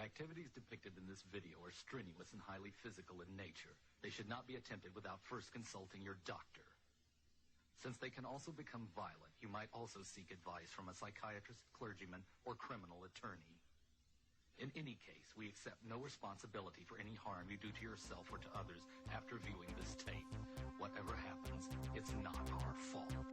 activities depicted in this video are strenuous and highly physical in nature. They should not be attempted without first consulting your doctor. Since they can also become violent, you might also seek advice from a psychiatrist, clergyman, or criminal attorney. In any case, we accept no responsibility for any harm you do to yourself or to others after viewing this tape. Whatever happens, it's not our fault.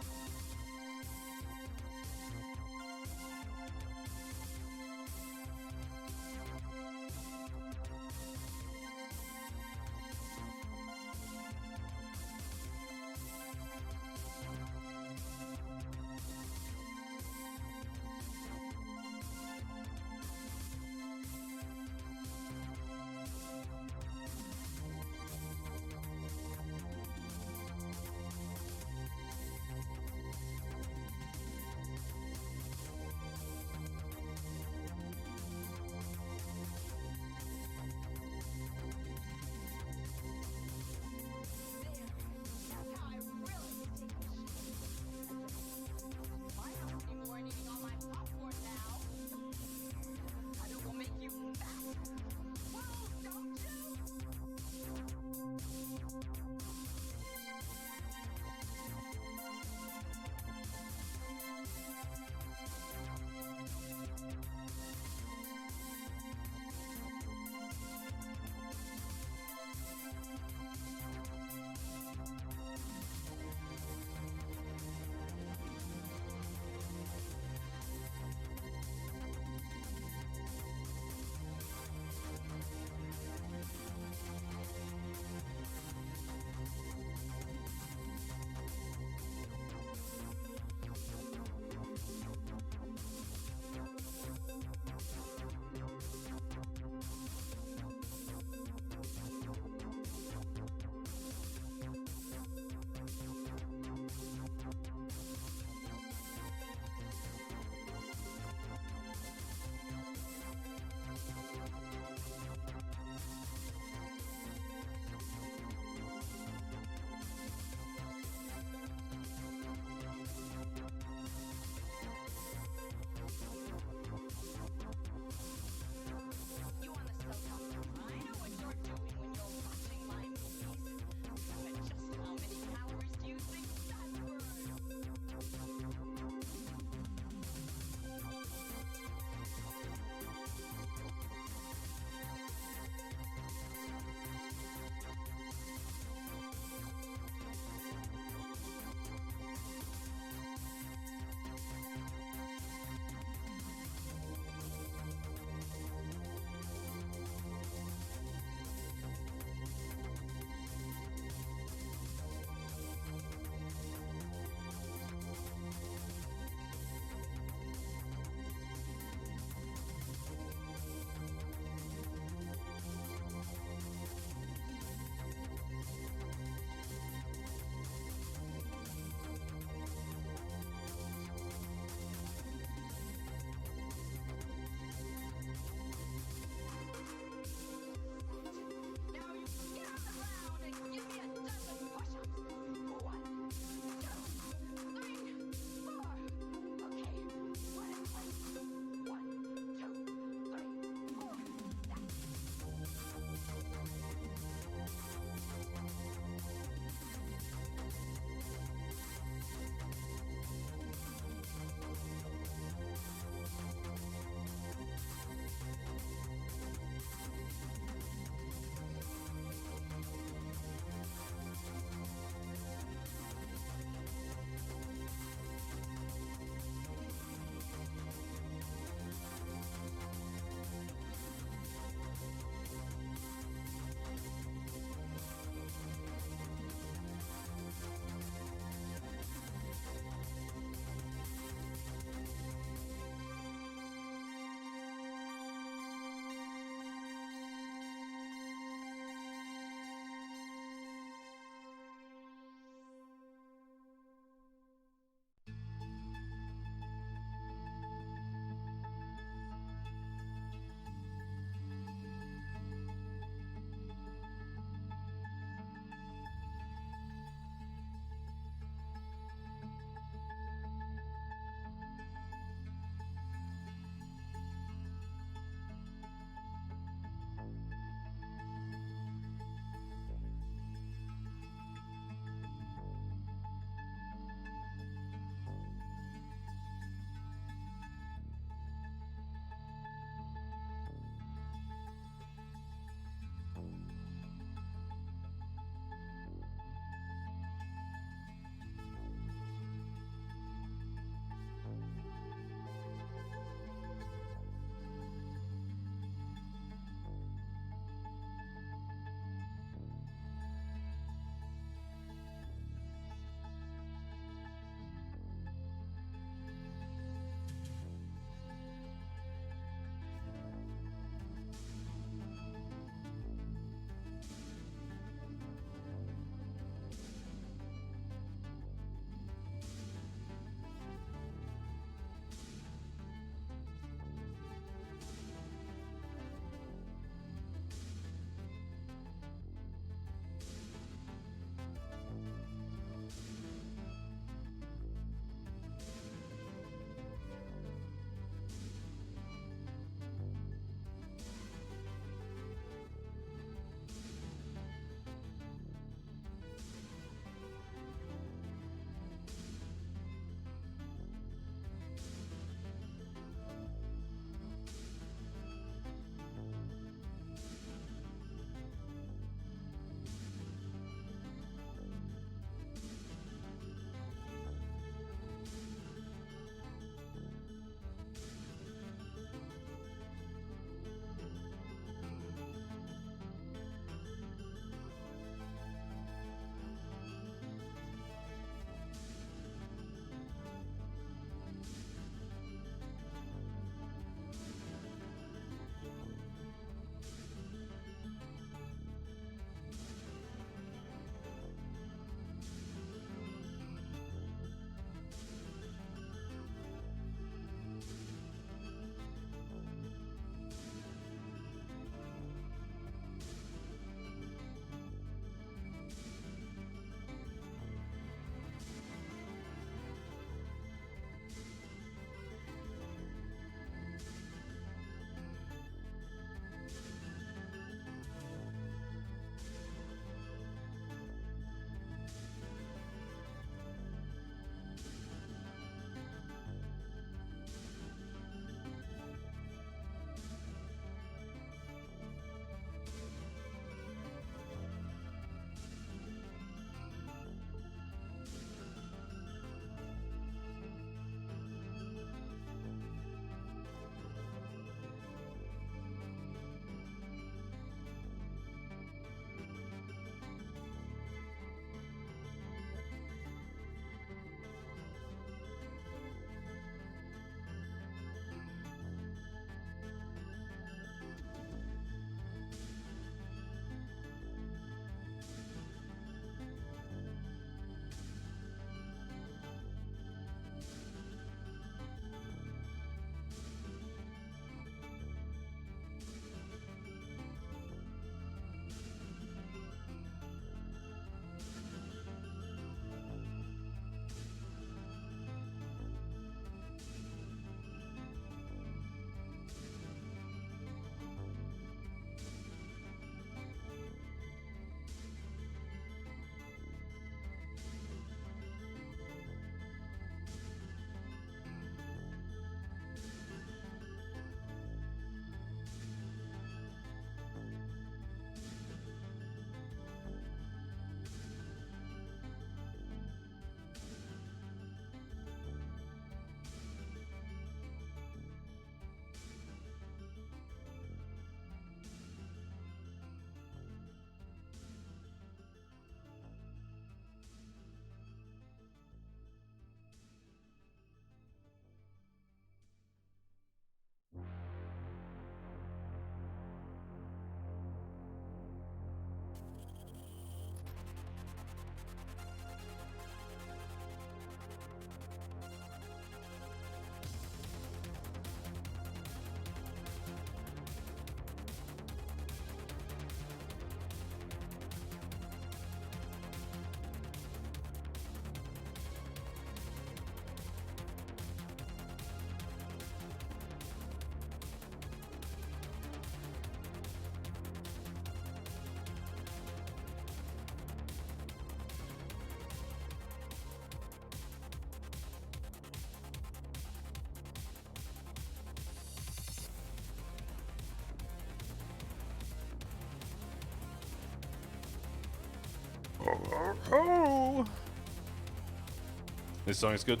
This song is good.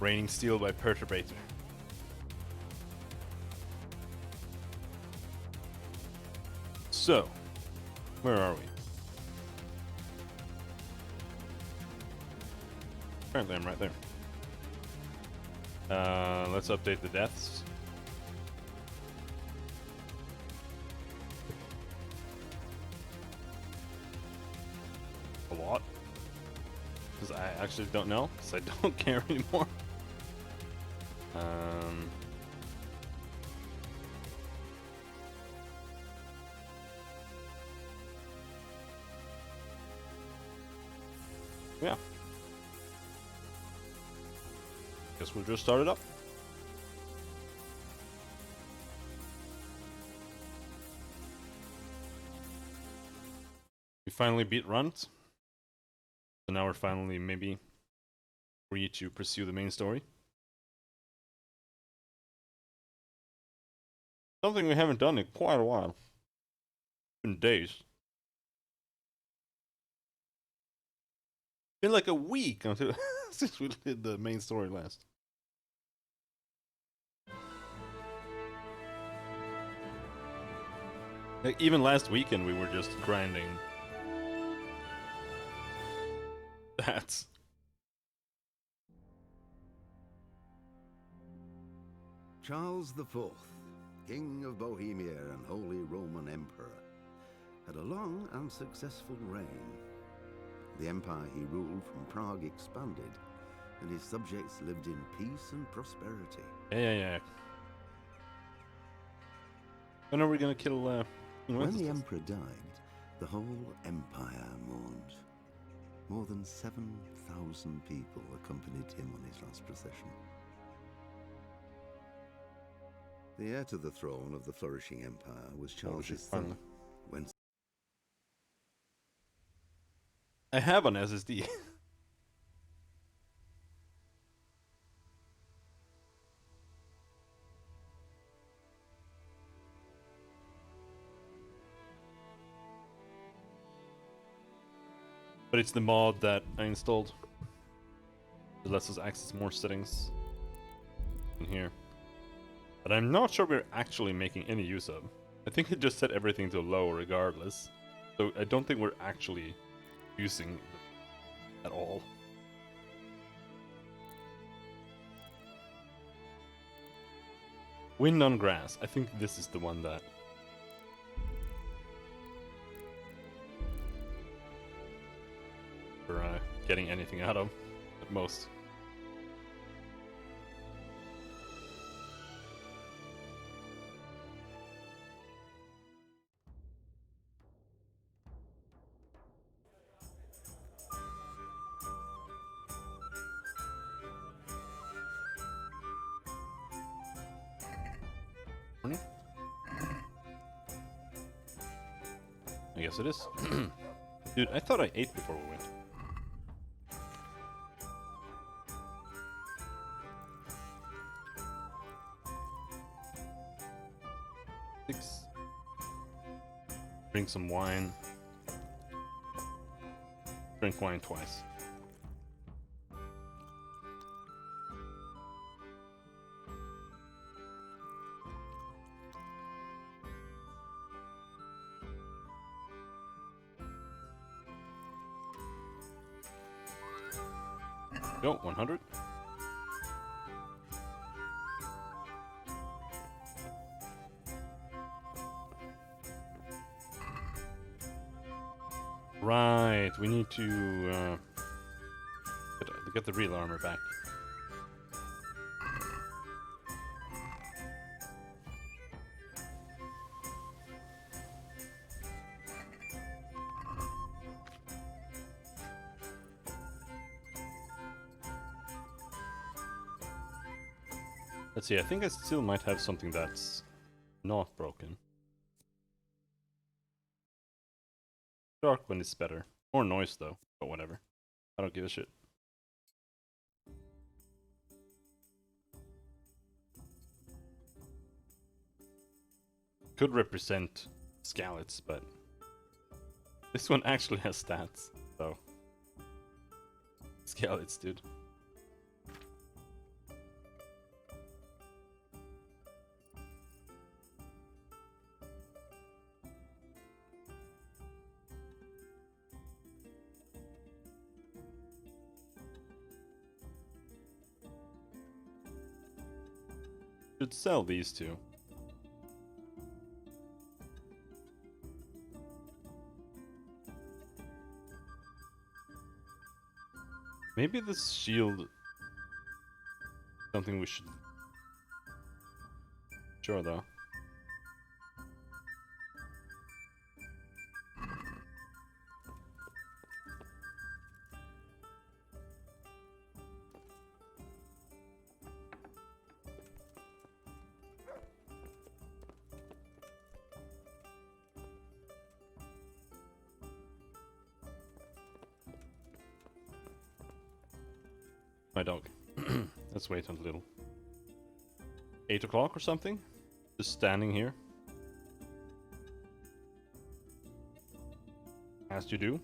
Raining Steel by Perturbator. So, where are we? Apparently I'm right there. Let's update the deaths. A lot. Because I actually don't know, because I don't care anymore. Yeah. Guess we'll just start it up. We finally beat Runt. So now we're finally maybe free to pursue the main story. Something we haven't done in quite a while. In days. Been like a week until since we did the main story last. Like, even last weekend we were just grinding. That's Charles IV, King of Bohemia and Holy Roman Emperor, had a long and successful reign. The empire he ruled from Prague expanded, and his subjects lived in peace and prosperity. yeah. When are we gonna kill When the emperor died, the whole empire mourned. More than 7,000 people accompanied him on his last procession. The heir to the throne of the flourishing empire was Charles's son. When I have an SSD. But it's the mod that I installed. It lets us access more settings in here. But I'm not sure we're actually making any use of. I think it just set everything to low regardless. So I don't think we're actually using it at all. Wind on Grass. I think this is the one that we're getting anything out of at most. I guess it is. Dude, I thought I ate before we went. Six. Drink some wine. Drink wine twice. Go, 100. Right, we need to get the real armor back. Let's see, I think I still might have something that's not broken. Dark one is better. More noise though, but whatever. I don't give a shit. could represent Scallots, but this one actually has stats, so Scallots, dude. Should sell these two. Maybe this shield something we should. Sure though. My dog. Let's wait until 8 o'clock or something. Just standing here. As you do.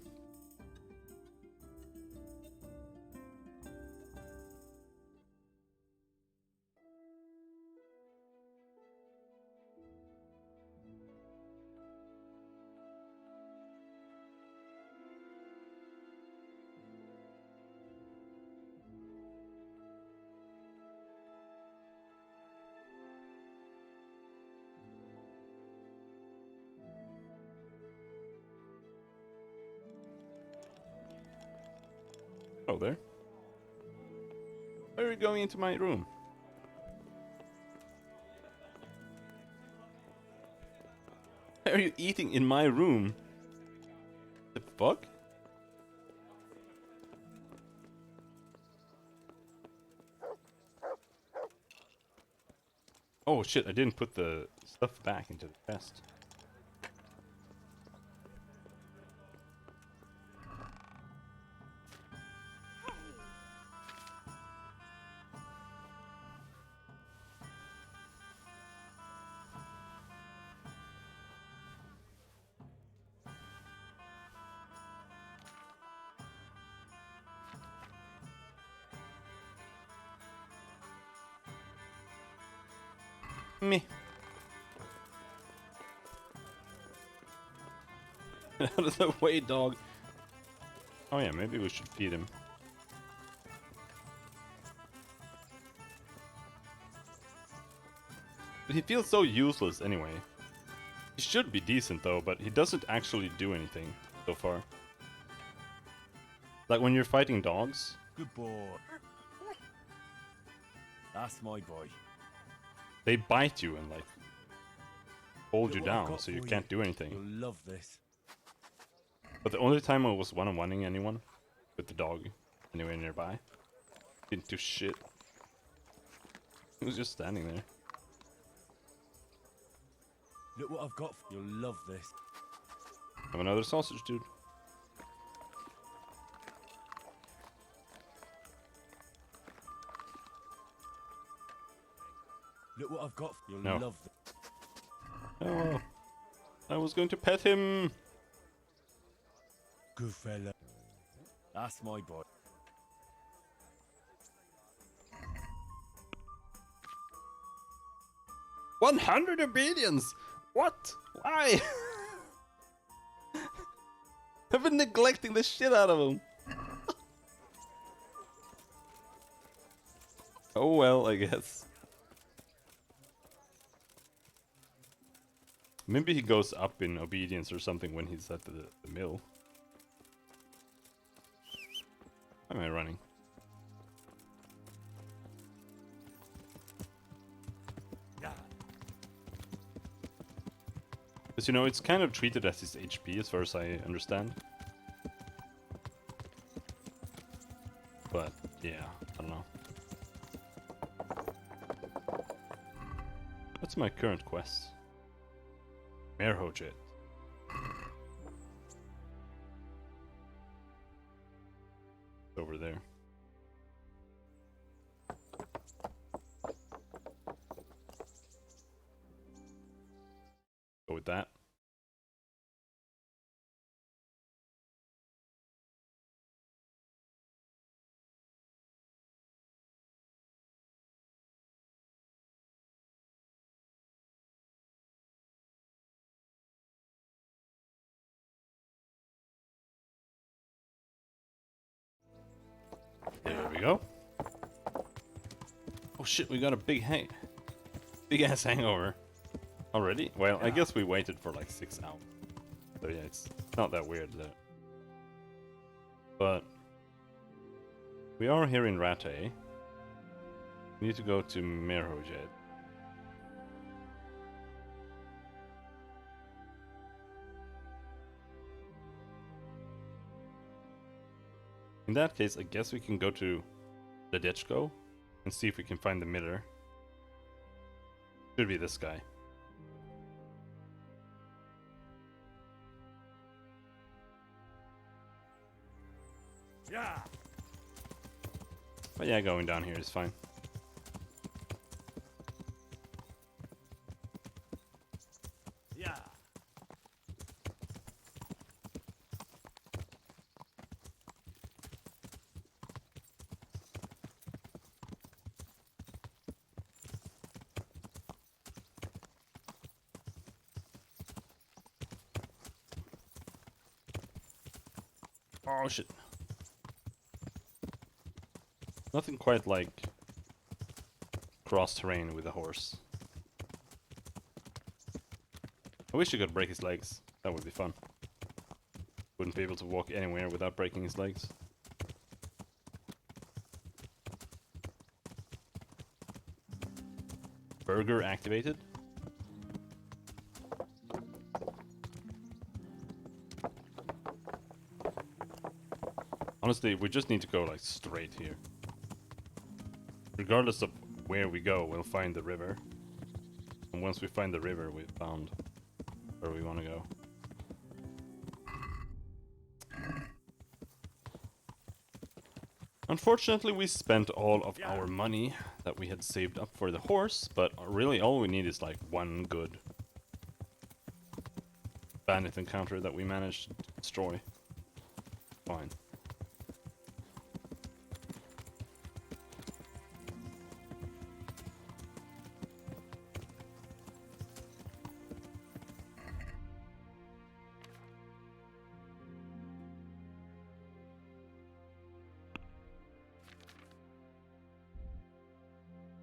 Oh, there. Why are you going into my room? Why are you eating in my room? The fuck? Oh shit, I didn't put the stuff back into the chest. Me. Out of the way, dog. Oh yeah, maybe we should feed him. But he feels so useless anyway. He should be decent though, but he doesn't actually do anything so far. Like when you're fighting dogs. Good boy. That's my boy. They bite you and like hold you Look what I've down got so you for can't do anything. You'll love this. But the only time I was one-on-oneing anyone with the dog anywhere nearby didn't do shit. He was just standing there. Look what I've got for you. You'll love this. Have another sausage, dude. Look what I've got for you. You'll No. love this. Oh, I was going to pet him. Good fella. That's my boy. $100 obedience. What? Why? I've been neglecting the shit out of him. Oh well, I guess. Maybe he goes up in obedience or something when he's at the mill. Why am I running? Yeah. Because, you know, it's kind of treated as his HP as far as I understand. But, yeah, I don't know. What's my current quest? Merhojet. Over there. with that. There we go. Oh shit, we got a big ass hangover already. Well, I guess we waited for like 6 hours, so yeah, it's not that weird though. But we are here in Rate. We need to go to Merhojed. In that case, I guess we can go to Ledechko and see if we can find the miller. Should be this guy. Yeah. But yeah, going down here is fine. Yeah. Oh shit. Nothing quite like cross terrain with a horse. I wish you could break his legs. That would be fun. Wouldn't be able to walk anywhere without breaking his legs. Burger activated. Honestly, we just need to go like straight here. Regardless of where we go, we'll find the river. And once we find the river, we've found where we want to go. Unfortunately, we spent all of our money that we had saved up for the horse, but really all we need is like one good bandit encounter that we managed to destroy. Fine.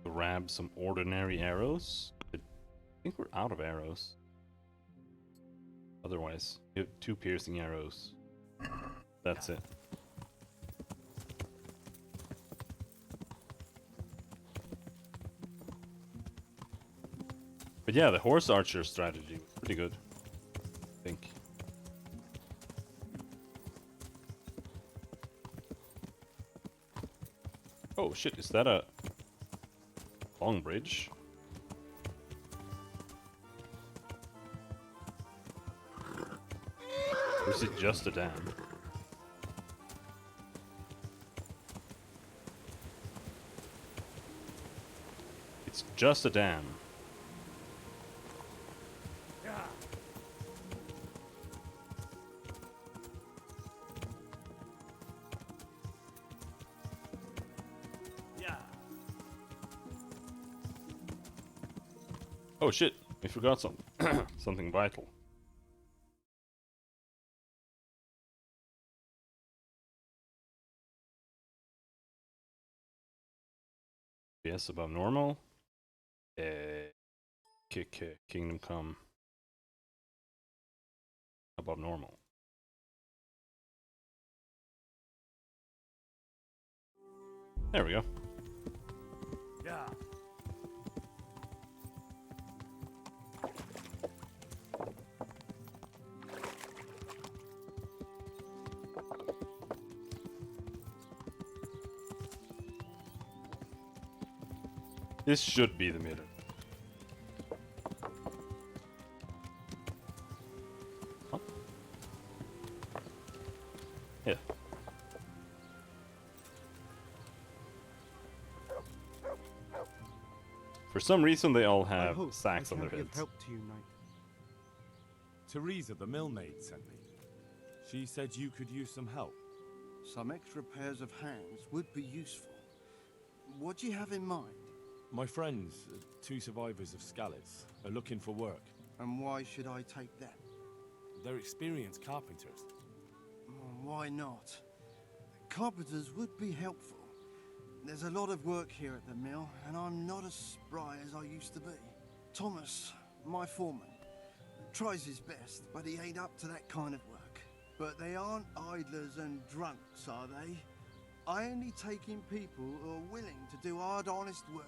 Grab some ordinary arrows. I think we're out of arrows. Otherwise, we have 2 piercing arrows. That's it. But yeah, the horse archer strategy was pretty good, I think. Oh shit, is that a long bridge? Or is it just a dam? It's just a dam. Oh shit, we forgot something. Something vital. Yes, above normal. Kingdom Come. Above normal. There we go. Yeah. This should be the mirror. Huh? Yeah. For some reason, they all have sacks on their heads. Help to you, knight. Teresa, the millmaid, sent me. She said you could use some help. Some extra pairs of hands would be useful. What do you have in mind? My friends, two survivors of Skalitz, are looking for work. And why should I take them? They're experienced carpenters. Why not? Carpenters would be helpful. There's a lot of work here at the mill, and I'm not as spry as I used to be. Thomas, my foreman, tries his best, but he ain't up to that kind of work. But they aren't idlers and drunks, are they? I only take in people who are willing to do hard, honest work.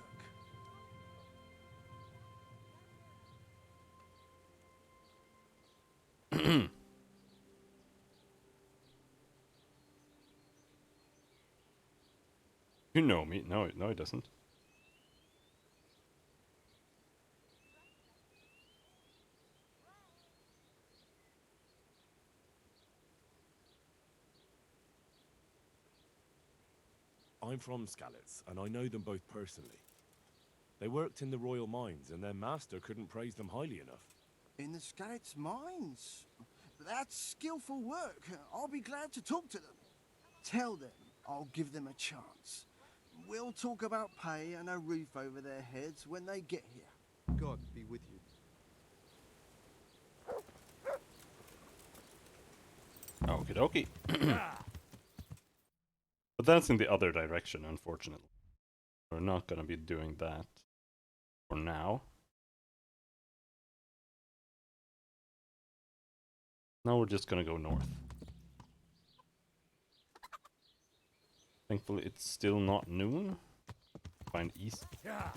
You know me. No, no, it doesn't. I'm from Skalitz, and I know them both personally. They worked in the royal mines, and their master couldn't praise them highly enough. In the Skalitz mines? That's skillful work. I'll be glad to talk to them. Tell them I'll give them a chance. We'll talk about pay and a roof over their heads when they get here. God be with you. Okie dokie. But that's in the other direction, unfortunately. We're not gonna be doing that for now. Now we're just gonna go north. Thankfully it's still not noon. Find east. Yeah.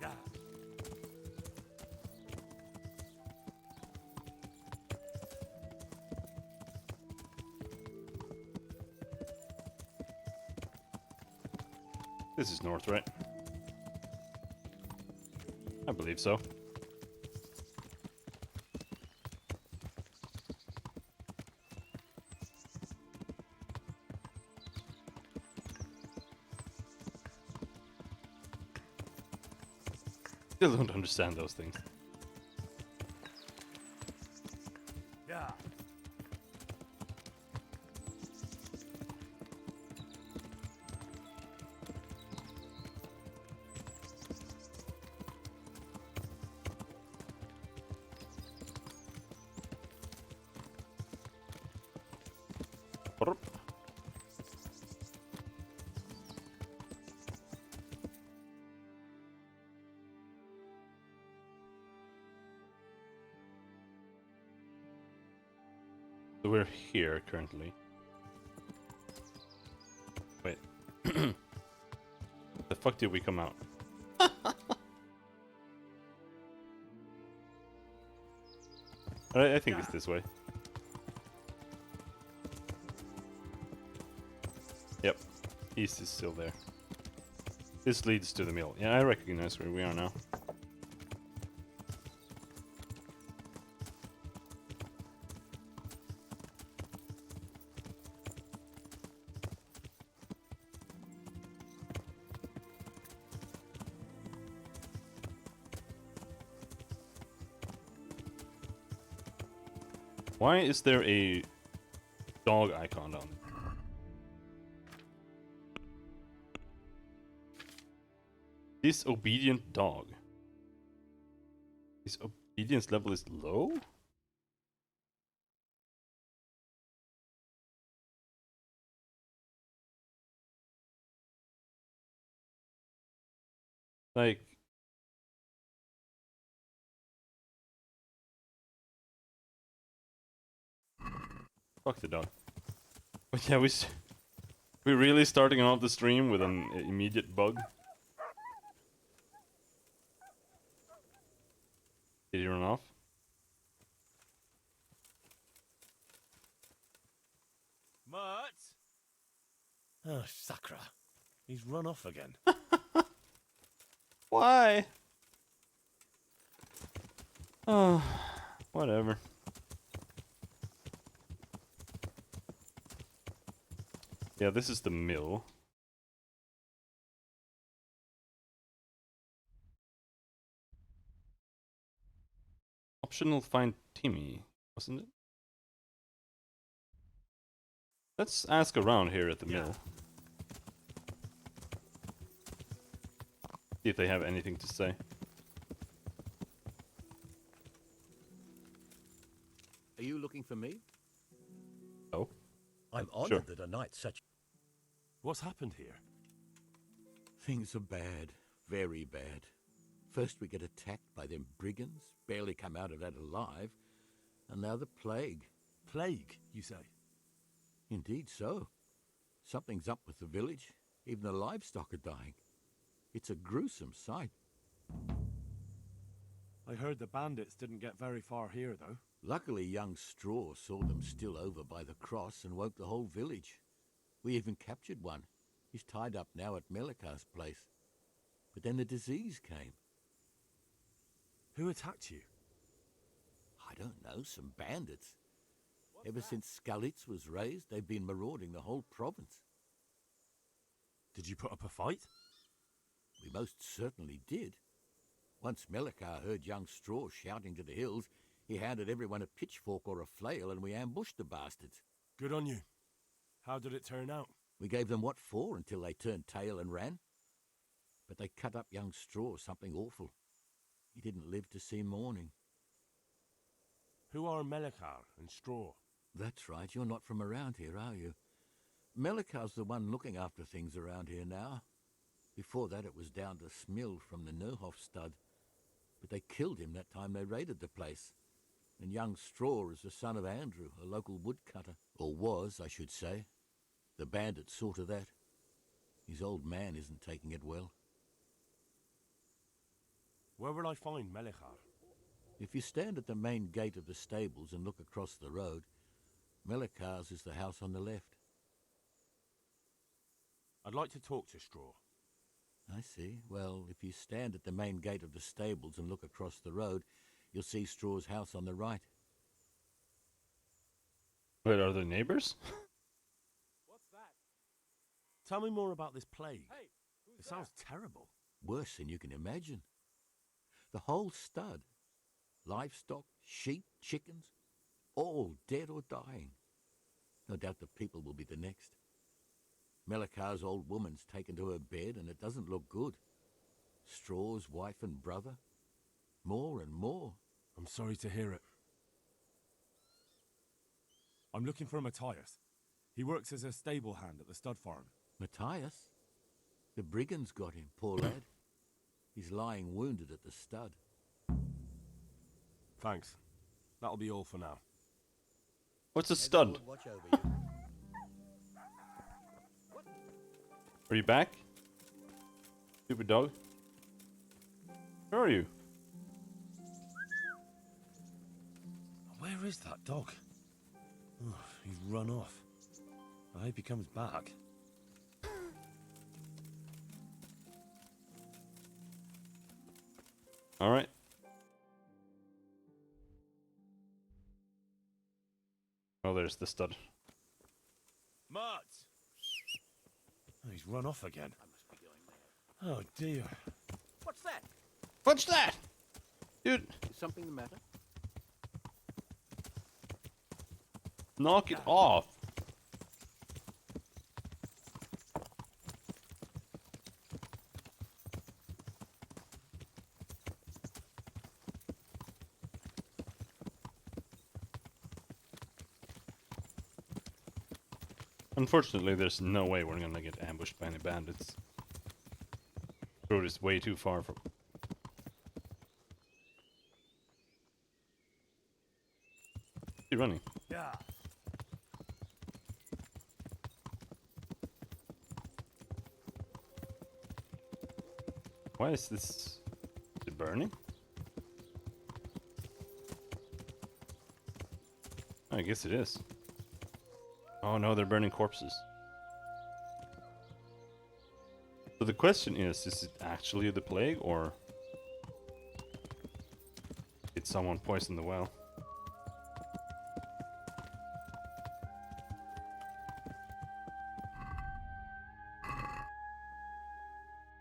Yeah. This is north, right? I believe so. Still don't understand those things. Yeah. Brrp. So we're here currently. Wait. The fuck did we come out? I think it's this way. Yep. East is still there. This leads to the mill. Yeah, I recognize where we are now. Why is there a dog icon on it? Disobedient dog. His obedience level is low? Like... Fuck the dog. But yeah, we're really starting off the stream with an immediate bug. Did he run off? Mutt? Oh, Sakra. He's run off again. Why? Oh, whatever. Yeah, this is the mill. Optional find Timmy, wasn't it? Let's ask around here at the mill. See if they have anything to say. Are you looking for me? Oh, I'm honored sure. that a knight such... What's happened here? Things are bad. Very bad. First we get attacked by them brigands, barely come out of that alive, and now the plague. Plague, you say? Indeed so. Something's up with the village. Even the livestock are dying. It's a gruesome sight. I heard the bandits didn't get very far here, though. Luckily, young Straw saw them still over by the cross and woke the whole village. We even captured one. He's tied up now at Melikar's place. But then the disease came. Who attacked you? I don't know, some bandits. Ever since Skalitz was raised, they've been marauding the whole province. Did you put up a fight? We most certainly did. Once Melikar heard young Straw shouting to the hills, he handed everyone a pitchfork or a flail and we ambushed the bastards. Good on you. How did it turn out? We gave them what for until they turned tail and ran. But they cut up young Straw something awful. He didn't live to see morning. Who are Melikar and Straw? That's right, you're not from around here, are you? Melikar's the one looking after things around here now. Before that it was down to Smill from the Neuhof stud. But they killed him that time they raided the place. And young Straw is the son of Andrew, a local woodcutter. Or was, I should say. The bandits saw to that. His old man isn't taking it well. Where will I find Melikar? If you stand at the main gate of the stables and look across the road, Melikar's is the house on the left. I'd like to talk to Straw. I see. Well, if you stand at the main gate of the stables and look across the road, you'll see Straw's house on the right. Wait, are they neighbors? What's that? Tell me more about this plague. Hey, it sounds terrible. Worse than you can imagine. The whole stud, livestock, sheep, chickens, all dead or dying. No doubt the people will be the next. Melikar's old woman's taken to her bed and it doesn't look good. Straw's wife and brother. More and more. I'm sorry to hear it. I'm looking for Matthias. He works as a stable hand at the stud farm. Matthias? The brigands got him, poor lad. He's lying wounded at the stud. Thanks. That'll be all for now. What's a stud? Watch over you. Are you back? Stupid dog. Where are you? Where is that dog? Oh, he's run off. I hope he comes back. All right. Oh, there's the stud. Mart! Oh, he's run off again. Oh dear. What's that? What's that? Dude, Is something the matter? knock it off. Unfortunately, there's no way we're gonna get ambushed by any bandits. The road is way too far from. Keep running. Yeah. Why is this? Is it burning? I guess it is. Oh no, they're burning corpses. So the question is it actually the plague or did someone poison the well?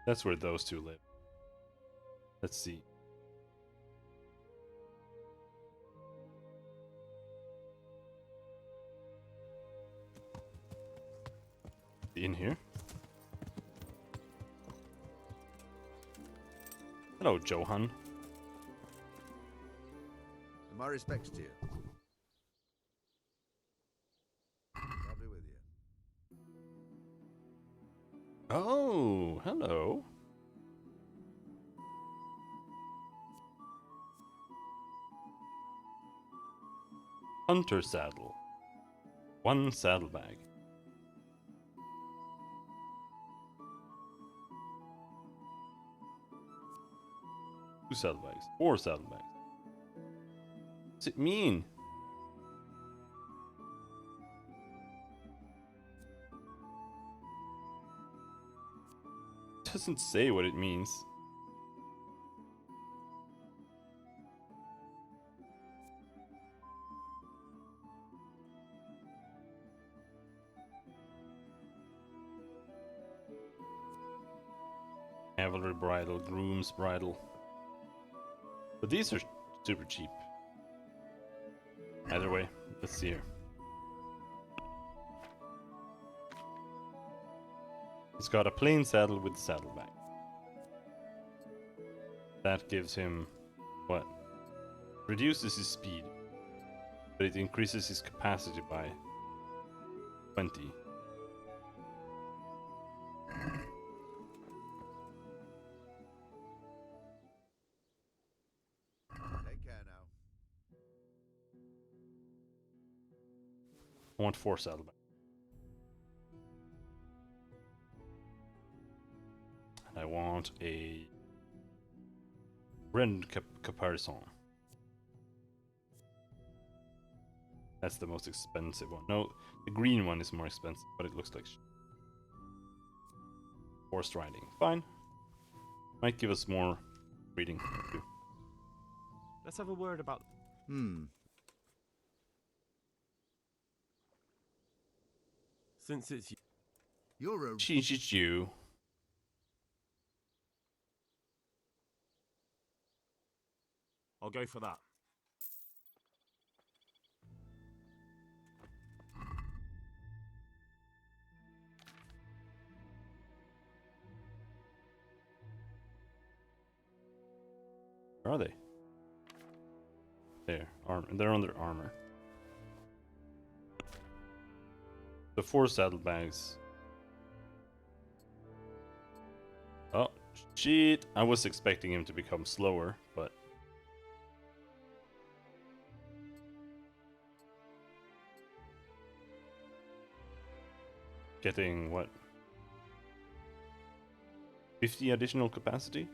That's where those two live. Let's see. In here. Hello, Johan. And my respects to you. I'll be with you. Oh, hello. Hunter saddle. 1 saddlebag. 2 saddlebags. 4 saddlebags. What's it mean? It doesn't say what it means. Cavalry bridle, groom's bridle. But these are super cheap. Either way, let's see here. He's got a plain saddle with saddlebag. That gives him what? Reduces his speed, but it increases his capacity by 20. Take care now. I want 4 saddlebags. And I want a Red Caparison. That's the most expensive one. No, the green one is more expensive, but it looks like forced riding. Fine. Might give us more reading. Let's have a word about... Since it's... You're a... She's you. I'll go for that. Where are they? There. They're under armor. The 4 saddlebags. Oh, shit. I was expecting him to become slower, but... Getting, what? 50 additional capacity?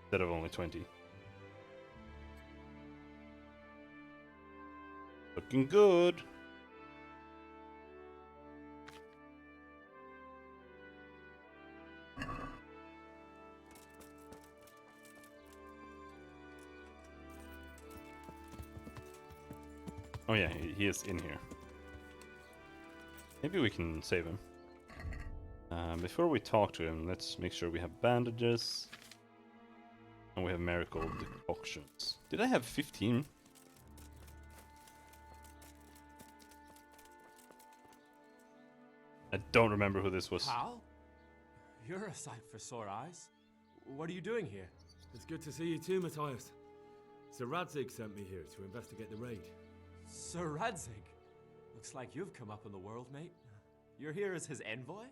Instead of only 20. Looking good. Oh yeah, he is in here. Maybe we can save him. Before we talk to him, let's make sure we have bandages. And we have miracle decoctions. Did I have 15? I don't remember who this was. Pal? You're a sight for sore eyes. What are you doing here? It's good to see you too, Matthias. Sir Radzig sent me here to investigate the raid. Sir Radzig? Looks like you've come up in the world, mate. You're here as his envoy?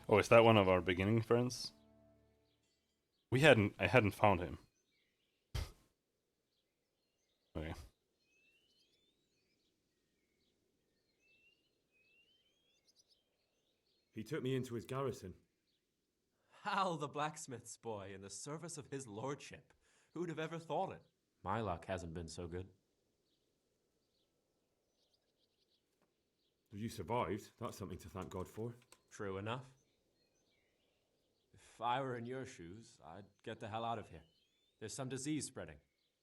Oh, is that one of our beginning friends? I hadn't found him. Okay. He took me into his garrison. Hal the blacksmith's boy in the service of his lordship. Who'd have ever thought it? My luck hasn't been so good. You survived. That's something to thank God for. True enough. If I were in your shoes, I'd get the hell out of here. There's some disease spreading.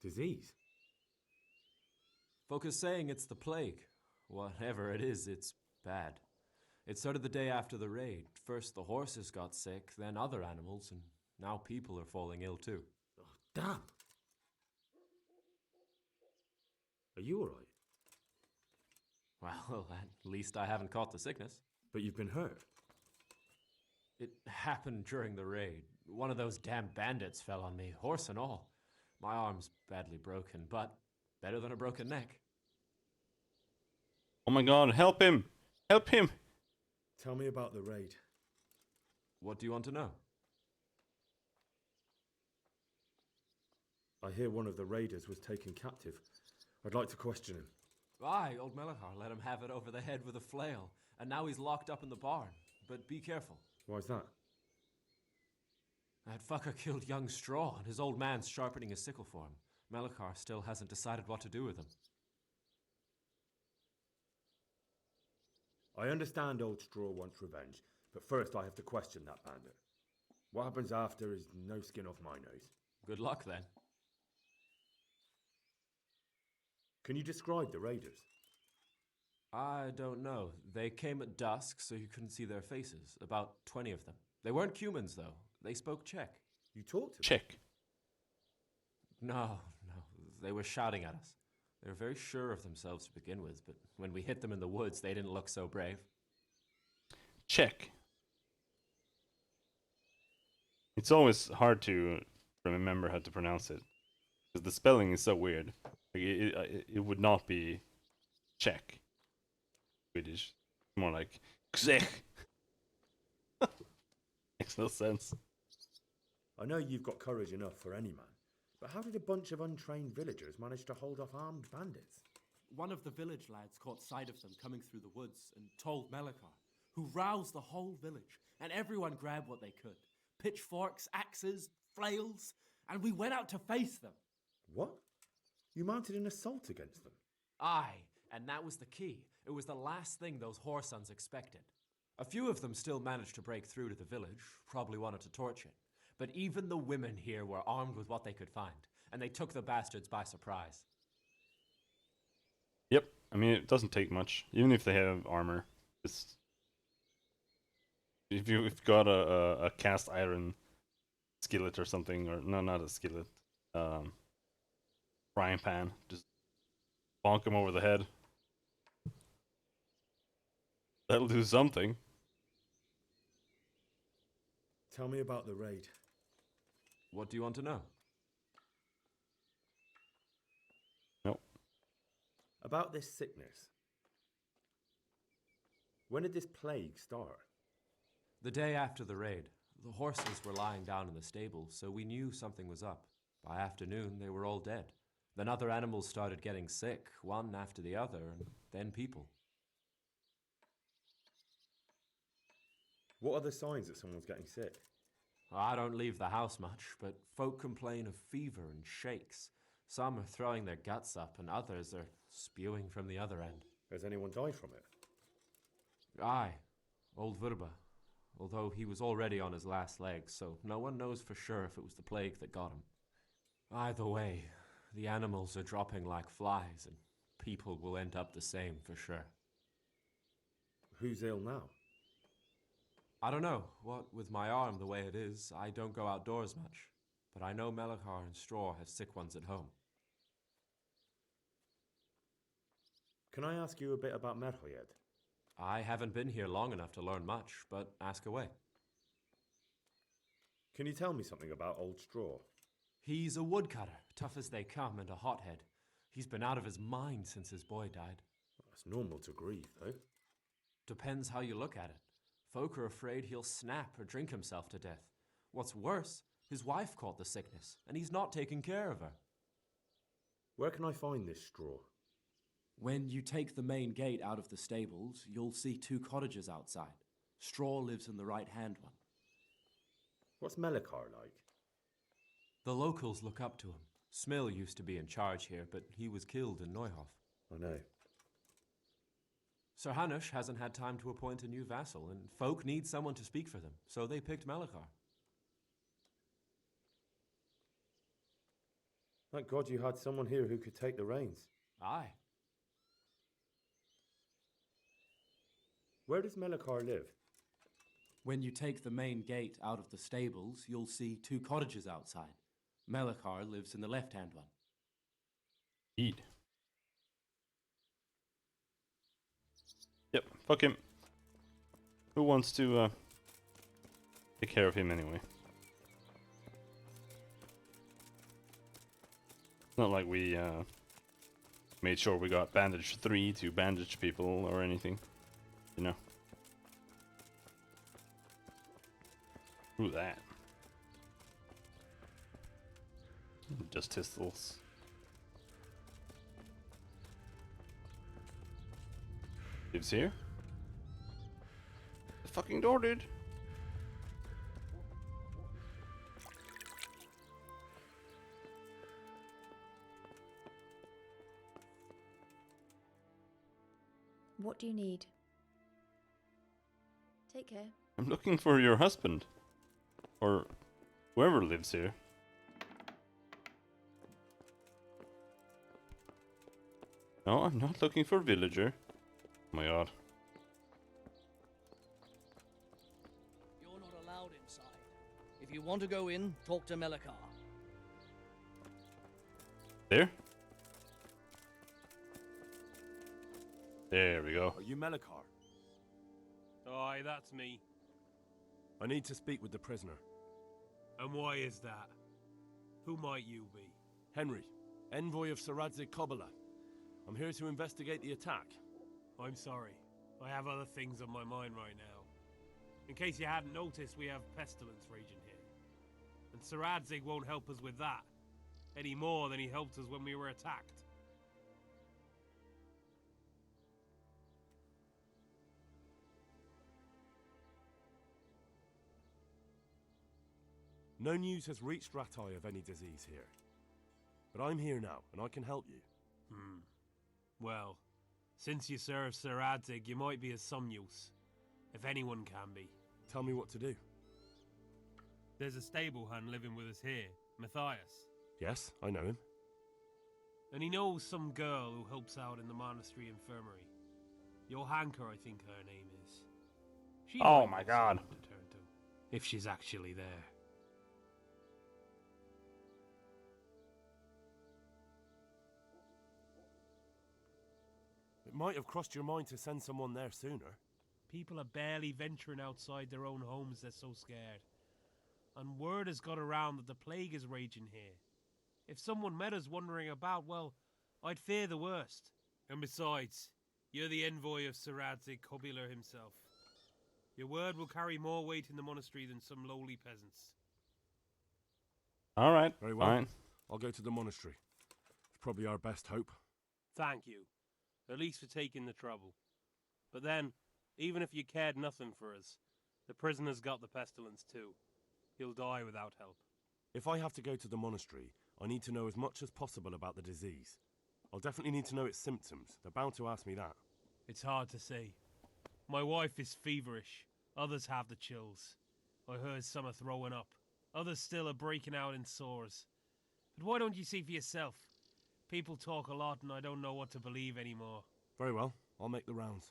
Disease? Folk are saying it's the plague. Whatever it is, it's bad. It started the day after the raid. First the horses got sick, then other animals, and now people are falling ill too. Oh, damn! Are you alright? Well, at least I haven't caught the sickness. But you've been hurt. It happened during the raid. One of those damn bandits fell on me, horse and all. My arm's badly broken, but better than a broken neck. Oh my god, help him! Help him! Tell me about the raid. What do you want to know? I hear one of the raiders was taken captive. I'd like to question him. Aye, old Melachar let him have it over the head with a flail, and now he's locked up in the barn. But be careful. Why's that? That fucker killed young Straw, and his old man's sharpening his sickle for him. Melachar still hasn't decided what to do with him. I understand old Straw wants revenge, but first I have to question that bandit. What happens after is no skin off my nose. Good luck, then. Can you describe the raiders? I don't know. They came at dusk, so you couldn't see their faces. About 20 of them. They weren't humans, though. They spoke Czech. You talked to them? Check. No. They were shouting at us. They were very sure of themselves to begin with, but when we hit them in the woods, they didn't look so brave. Check. It's always hard to remember how to pronounce it. Because the spelling is so weird. Like it would not be Czech. Swedish. More like Czech. Makes no sense. I know you've got courage enough for any man, but how did a bunch of untrained villagers manage to hold off armed bandits? One of the village lads caught sight of them coming through the woods and told Melachar, who roused the whole village, and everyone grabbed what they could. Pitchforks, axes, flails, and we went out to face them. What? You mounted an assault against them? Aye, and that was the key. It was the last thing those whoresons expected. A few of them still managed to break through to the village, probably wanted to torch it. But even the women here were armed with what they could find, and they took the bastards by surprise. Yep. I mean, it doesn't take much. Even if they have armor. It's... If you've got a cast iron skillet or something, or no, not a skillet. Frying pan. Just bonk them over the head. That'll do something. Tell me about the raid. What do you want to know? Nope. About this sickness. When did this plague start? The day after the raid, the horses were lying down in the stable, so we knew something was up. By afternoon, they were all dead. Then other animals started getting sick, one after the other, and then people. What are the signs that someone's getting sick? I don't leave the house much, but folk complain of fever and shakes. Some are throwing their guts up, and others are spewing from the other end. Has anyone died from it? Aye, old Verba. Although he was already on his last legs, so no one knows for sure if it was the plague that got him. Either way, the animals are dropping like flies, and people will end up the same for sure. Who's ill now? I don't know. What with my arm the way it is, I don't go outdoors much. But I know Melachar and Straw have sick ones at home. Can I ask you a bit about Merhoyed? I haven't been here long enough to learn much, but ask away. Can you tell me something about Old Straw? He's a woodcutter, tough as they come, and a hothead. He's been out of his mind since his boy died. It's normal to grieve, though. Depends how you look at it. Folk are afraid he'll snap or drink himself to death. What's worse, his wife caught the sickness, and he's not taking care of her. Where can I find this Straw? When you take the main gate out of the stables, you'll see 2 cottages outside. Straw lives in the right-hand one. What's Melachar like? The locals look up to him. Smill used to be in charge here, but he was killed in Neuhof. I know. Sir Hanush hasn't had time to appoint a new vassal, and folk need someone to speak for them, so they picked Melachar. Thank God you had someone here who could take the reins. Aye. Where does Melachar live? When you take the main gate out of the stables, you'll see 2 cottages outside. Melachar lives in the left-hand one. Eat. Yep, fuck him. Who wants to take care of him anyway? It's not like we made sure we got bandage 3 to bandage people or anything, you know. Who that? Just Tistles. Lives here? The fucking door, dude. What do you need? Take care. I'm looking for your husband. Or whoever lives here. No, I'm not looking for a villager. Oh my god. You're not allowed inside. If you want to go in, talk to Melikar. There? There we go. Are you Melikar? Aye, that's me. I need to speak with the prisoner. And why is that? Who might you be? Henry, envoy of Sir Radzig Kobyla. I'm here to investigate the attack. I'm sorry. I have other things on my mind right now. In case you hadn't noticed, we have pestilence raging here. And Sir Radzig won't help us with that. Any more than he helped us when we were attacked. No news has reached Ratai of any disease here. But I'm here now, and I can help you. Well, since you serve Sir Radzig, you might be of some use. If anyone can be. Tell me what to do. There's a stable hand living with us here, Matthias. Yes, I know him. And he knows some girl who helps out in the monastery infirmary. Johanka, I think her name is. She Oh might my be god. someone to turn to, if she's actually there. It might have crossed your mind to send someone there sooner. People are barely venturing outside their own homes, they're so scared. And word has got around that the plague is raging here. If someone met us wandering about, well, I'd fear the worst. And besides, you're the envoy of Sir Radzig Kobyla himself. Your word will carry more weight in the monastery than some lowly peasants. Alright, Very well. fine. I'll go to the monastery. It's probably our best hope. Thank you. At least for taking the trouble. But then, even if you cared nothing for us, the prisoner's got the pestilence too. He'll die without help. If I have to go to the monastery, I need to know as much as possible about the disease. I'll definitely need to know its symptoms. They're bound to ask me that. It's hard to say. My wife is feverish. Others have the chills. I heard some are throwing up. Others still are breaking out in sores. But why don't you see for yourself? People talk a lot and I don't know what to believe anymore. Very well. I'll make the rounds.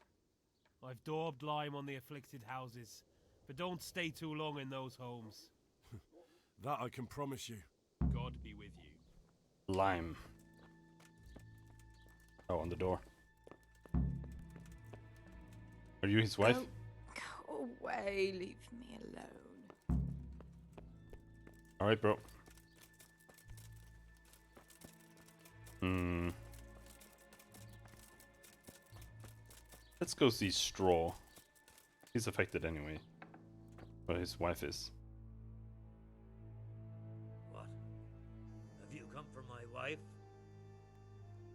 I've daubed lime on the afflicted houses, but don't stay too long in those homes. That I can promise you. God be with you. Lime. Oh, on the door. Are you his wife? Go away, leave me alone. Alright, bro. Let's go see Straw. He's affected anyway. But his wife is. What? Have you come for my wife?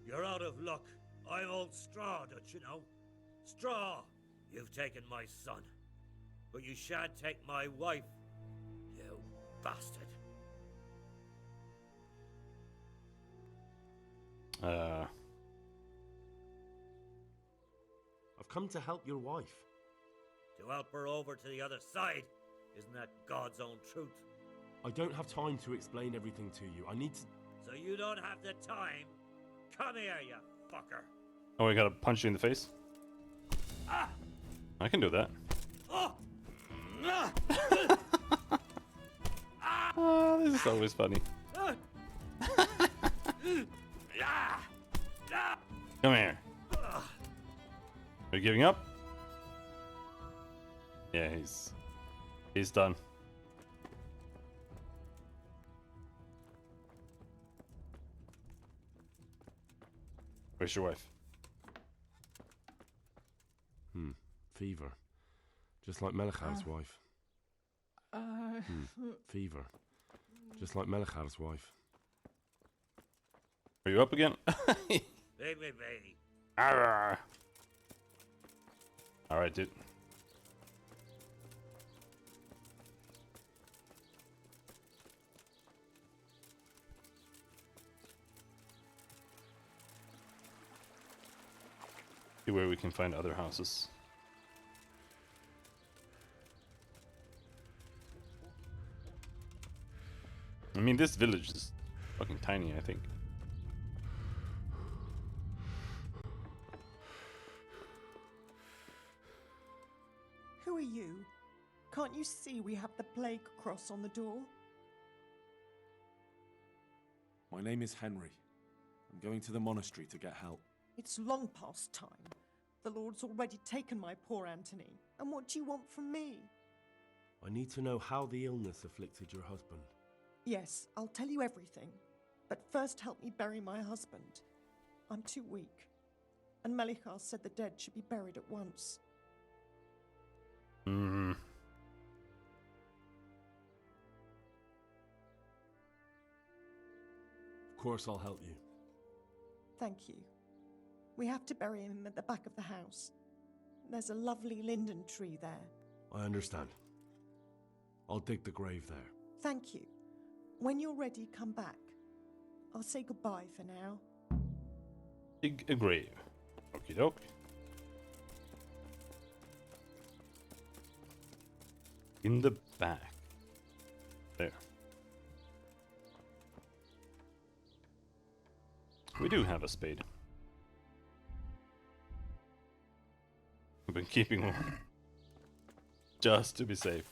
You're out of luck. I'm old Straw, don't you know? Straw! You've taken my son. But you shan't take my wife, you bastard. I've come to help your wife. To help her over to the other side? Isn't that God's own truth? I don't have time to explain everything to you. I need to... So you don't have the time? Come here, you fucker. Oh, I gotta punch you in the face? Ah! I can do that. Oh! Oh, this is always funny. Come here. Are you giving up? Yeah, he's done. Where's your wife? Fever. Just like Melichar's wife. Fever. Just like Melichar's wife. Are you up again? Baby. Alright, dude. See where we can find other houses. I mean, this village is fucking tiny, I think. Who are you? Can't you see we have the plague cross on the door? My name is Henry. I'm going to the monastery to get help. It's long past time. The Lord's already taken my poor Anthony. And what do you want from me? I need to know how the illness afflicted your husband. Yes, I'll tell you everything. But first help me bury my husband. I'm too weak. And Melichar said the dead should be buried at once. Hmm. Of course I'll help you. Thank you. We have to bury him at the back of the house. There's a lovely linden tree there. I understand. I'll dig the grave there. Thank you. When you're ready, come back. I'll say goodbye for now. Dig a grave. Okie doke. In the back. There. We do have a spade. I've been keeping one. Just to be safe.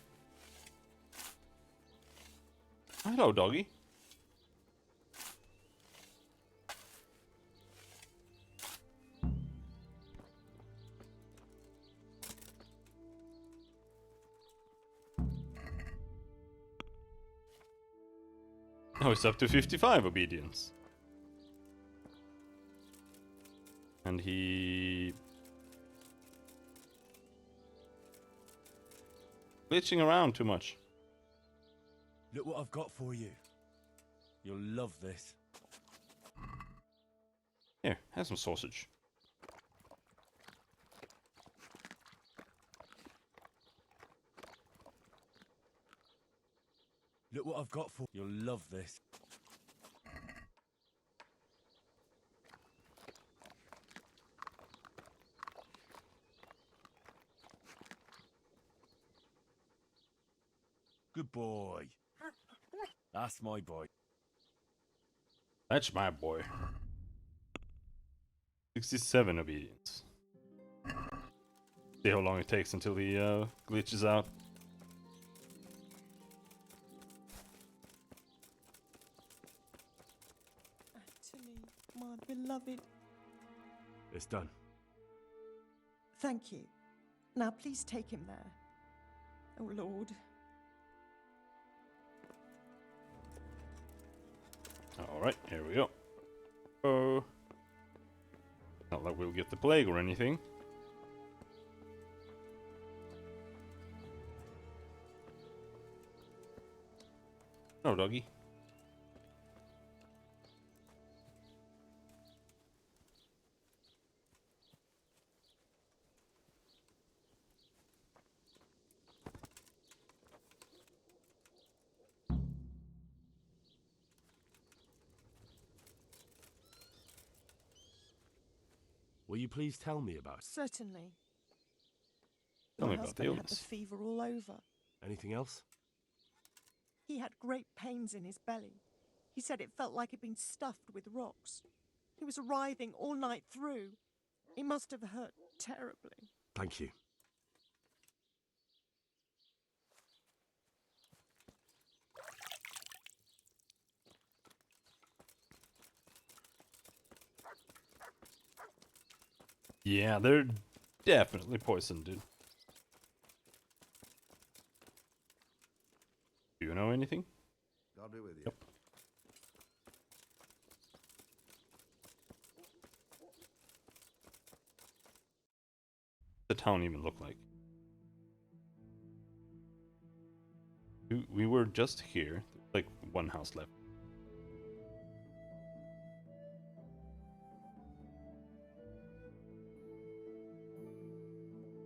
Hello, doggy. Oh, it's up to 55 obedience. And he... glitching around too much. Look what I've got for you. You'll love this. Here, have some sausage. Look what I've got for you. You'll love this. Good boy. That's my boy. That's my boy. 67 obedience. See how long it takes until he glitches out. Anthony, my beloved. It's done. Thank you. Now please take him there. Oh, Lord. Alright, here we go. Oh. Not that we'll get the plague or anything. No, doggy. Will you please tell me about it? Certainly. Tell My me about the husband had the illness. fever all over. Anything else? He had great pains in his belly. He said it felt like it'd been stuffed with rocks. He was writhing all night through. It must have hurt terribly. Thank you. Yeah, they're definitely poisoned, dude. Do you know anything? God be with you. Yep. The town even look like? We were just here. Like one house left.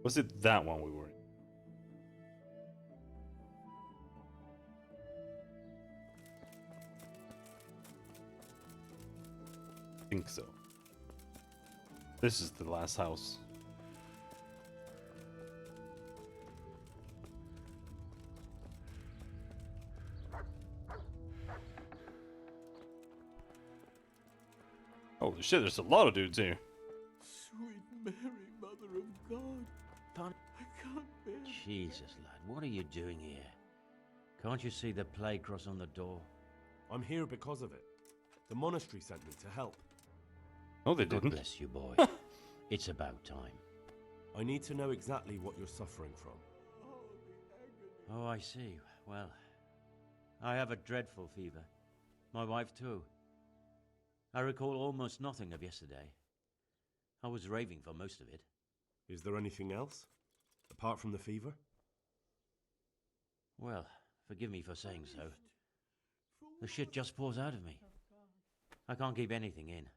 Was it that one we were in? I think so. This is the last house. Holy shit, there's a lot of dudes here. Sweet Mary, Mother of God. I can't bear it. Jesus, lad, what are you doing here? Can't you see the plague cross on the door? I'm here because of it. The monastery sent me to help. No, they God didn't. bless you, boy. It's about time. I need to know exactly what you're suffering from. Oh, I see. Well, I have a dreadful fever. My wife, too. I recall almost nothing of yesterday. I was raving for most of it. Is there anything else? Apart from the fever? Well, forgive me for saying so. The shit just pours out of me. I can't keep anything in.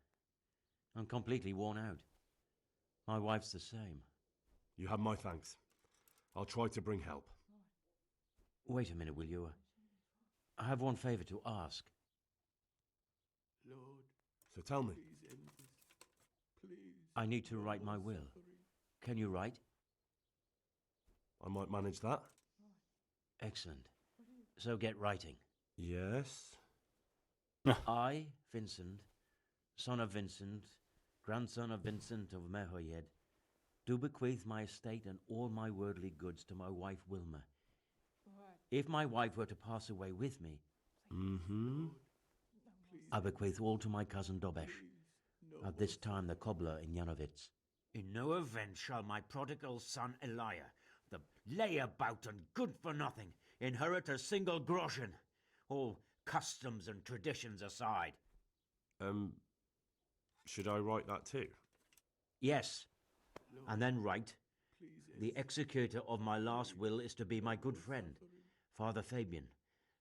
I'm completely worn out. My wife's the same. You have my thanks. I'll try to bring help. Wait a minute, will you? I have one favor to ask. Lord, So tell me. please end this. Please. I need to write my will. Can you write? I might manage that. Excellent. So get writing. Yes. I, Vincent, son of Vincent, grandson of Vincent of Mehoyed, do bequeath my estate and all my worldly goods to my wife Wilma. If my wife were to pass away with me, I bequeath all to my cousin Dobesh, at this time the cobbler in Janovitz. In no event shall my prodigal son Elia, the layabout and good-for-nothing, inherit a single groschen, all customs and traditions aside. Should I write that too? Yes, and then write, the executor of my last will is to be my good friend, Father Fabian,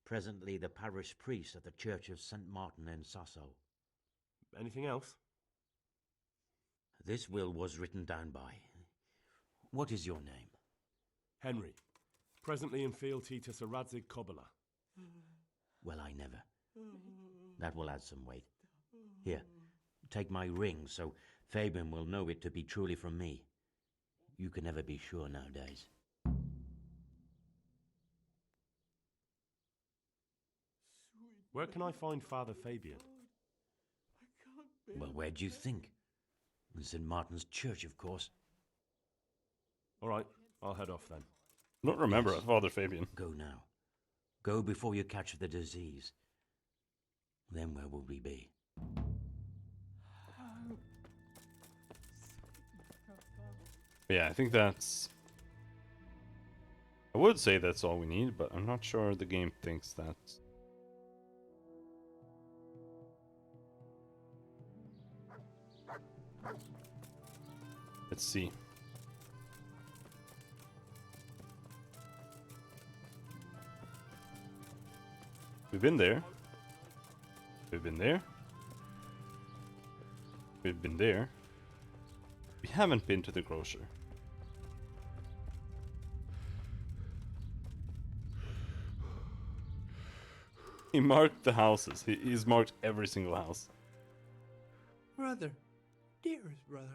presently the parish priest at the Church of St. Martin in Sasso. Anything else? This will was written down by. What is your name? Henry, presently in fealty to Sir Radzig Kobyla. Well, I never. That will add some weight. Here, take my ring so Fabian will know it to be truly from me. You can never be sure nowadays. Where can I find Father Fabian? Well, where do you think? In St. Martin's Church, of course. All right, I'll head off then. I don't remember Yes. Father Fabian. Go now. Go before you catch the disease. Then where will we be? Yeah, I think that's... I would say that's all we need, but I'm not sure the game thinks that. Let's see. We've been there. We've been there. We've been there. We haven't been to the grocer. He marked the houses. He's marked every single house. Brother, dearest brother,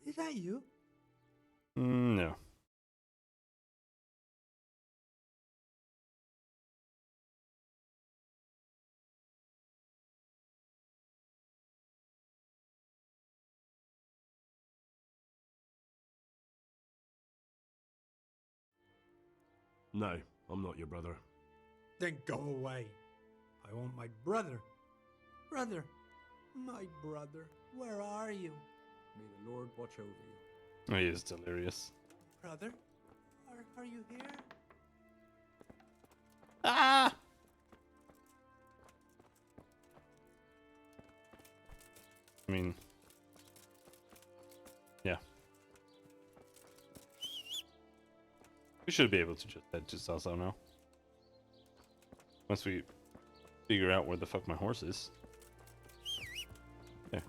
is that you? No. No, I'm not your brother. Then go away. I want my brother. Brother, my brother, where are you? May the Lord watch over you. Oh, he is delirious. Brother, are you here? Ah! I mean, yeah. We should be able to just head to Salsao now. Once we figure out where the fuck my horse is. There.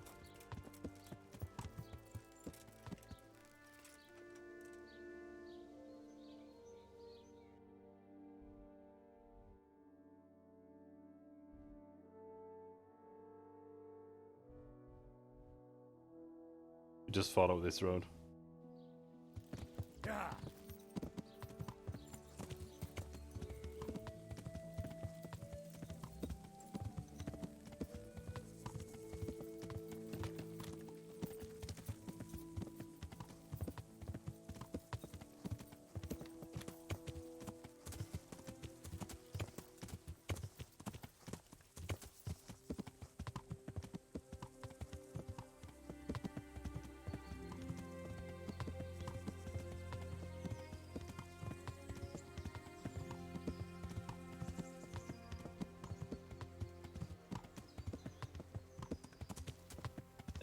Just follow this road. Yeah.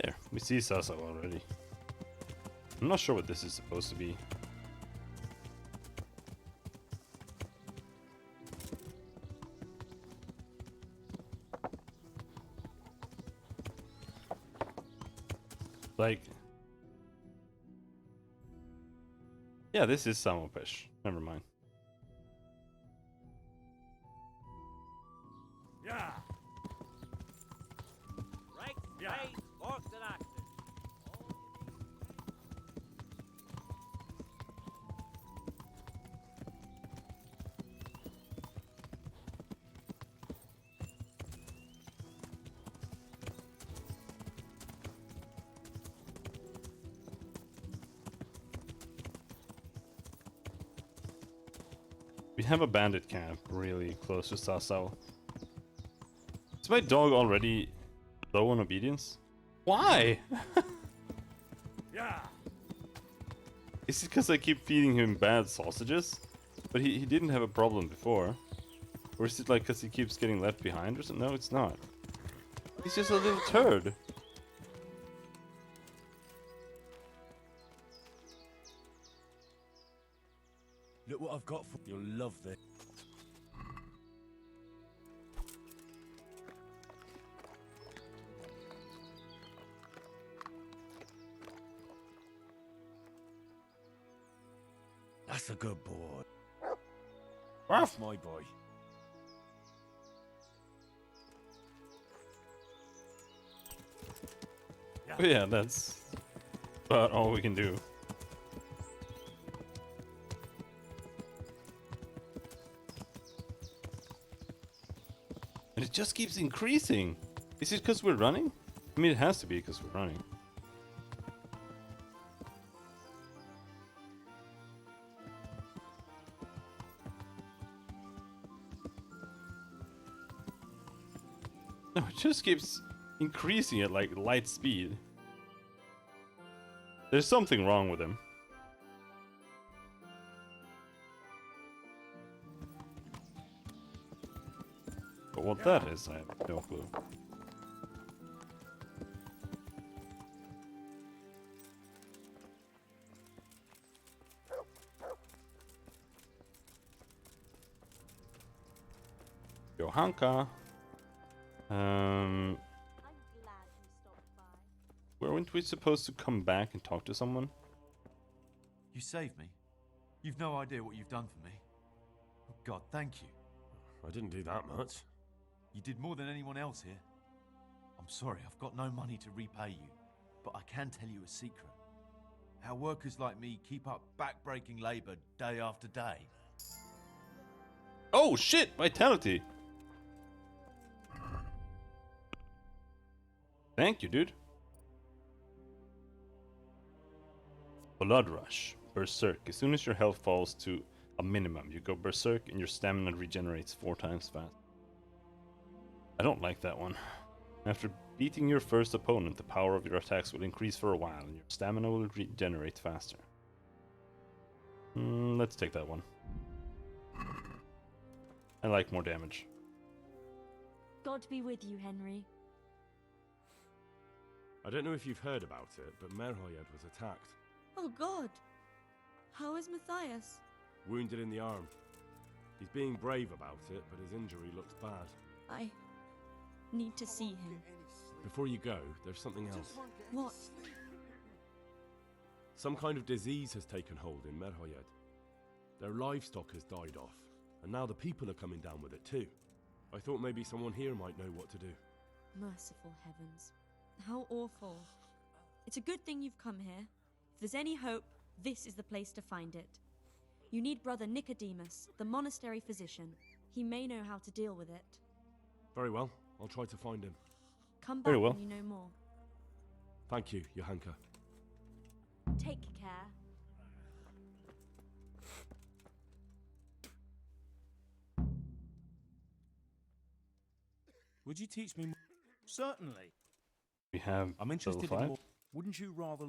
There, we see Salsao already. I'm not sure what this is supposed to be. Like, yeah, this is Samopesh. Never mind. Yeah. Right, yeah. Right, forks and axes. We have a bandit camp really close to Salsao. Is my dog already low on obedience? Why? Yeah. Is it because I keep feeding him bad sausages? But he didn't have a problem before. Or is it like because he keeps getting left behind or something? No, it's not. He's just a little turd. Look what I've got for you. You'll love this. That's a good boy. That's my boy. Yeah, that's about all we can do. And it just keeps increasing. Is it because we're running? I mean, it has to be because we're running. No, it just keeps increasing at like light speed. There's something wrong with him. But what that is, I have no clue. Johanka. Weren't we supposed to come back and talk to someone? You saved me. You've no idea what you've done for me. Oh God, thank you. I didn't do that much. You did more than anyone else here. I'm sorry, I've got no money to repay you, but I can tell you a secret. Our workers like me keep up back-breaking labor day after day. Oh shit! Vitality! Thank you, dude. Blood Rush. Berserk. As soon as your health falls to a minimum, you go berserk and your stamina regenerates 4 times fast. I don't like that one. After beating your first opponent, the power of your attacks will increase for a while and your stamina will regenerate faster. Let's take that one. I like more damage. God be with you, Henry. I don't know if you've heard about it, but Merhoyed was attacked. Oh God! How is Matthias? Wounded in the arm. He's being brave about it, but his injury looks bad. I need to see him. Before you go, there's something else. What? Some kind of disease has taken hold in Merhoyed. Their livestock has died off, and now the people are coming down with it too. I thought maybe someone here might know what to do. Merciful heavens. How awful. It's a good thing you've come here. If there's any hope, this is the place to find it. You need Brother Nicodemus, the monastery physician. He may know how to deal with it. Very well, I'll try to find him. Come back when you know more. Thank you, Johanka. Take care. Would you teach me more? Certainly. We have I'm interested level in 5. more. Wouldn't you rather...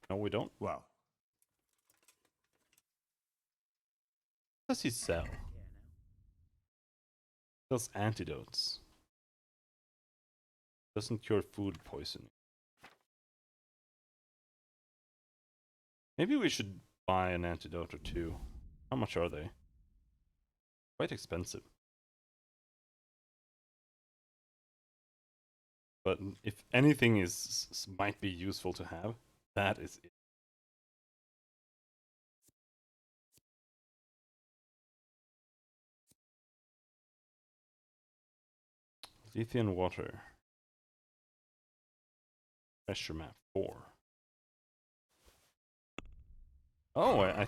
No, we don't. Well. What does he sell? Sells antidotes. Doesn't cure food poisoning. Maybe we should buy an antidote or two. How much are they? Quite expensive. But if anything might be useful to have, that is it. Lethean water. Pressure map 4. Oh, I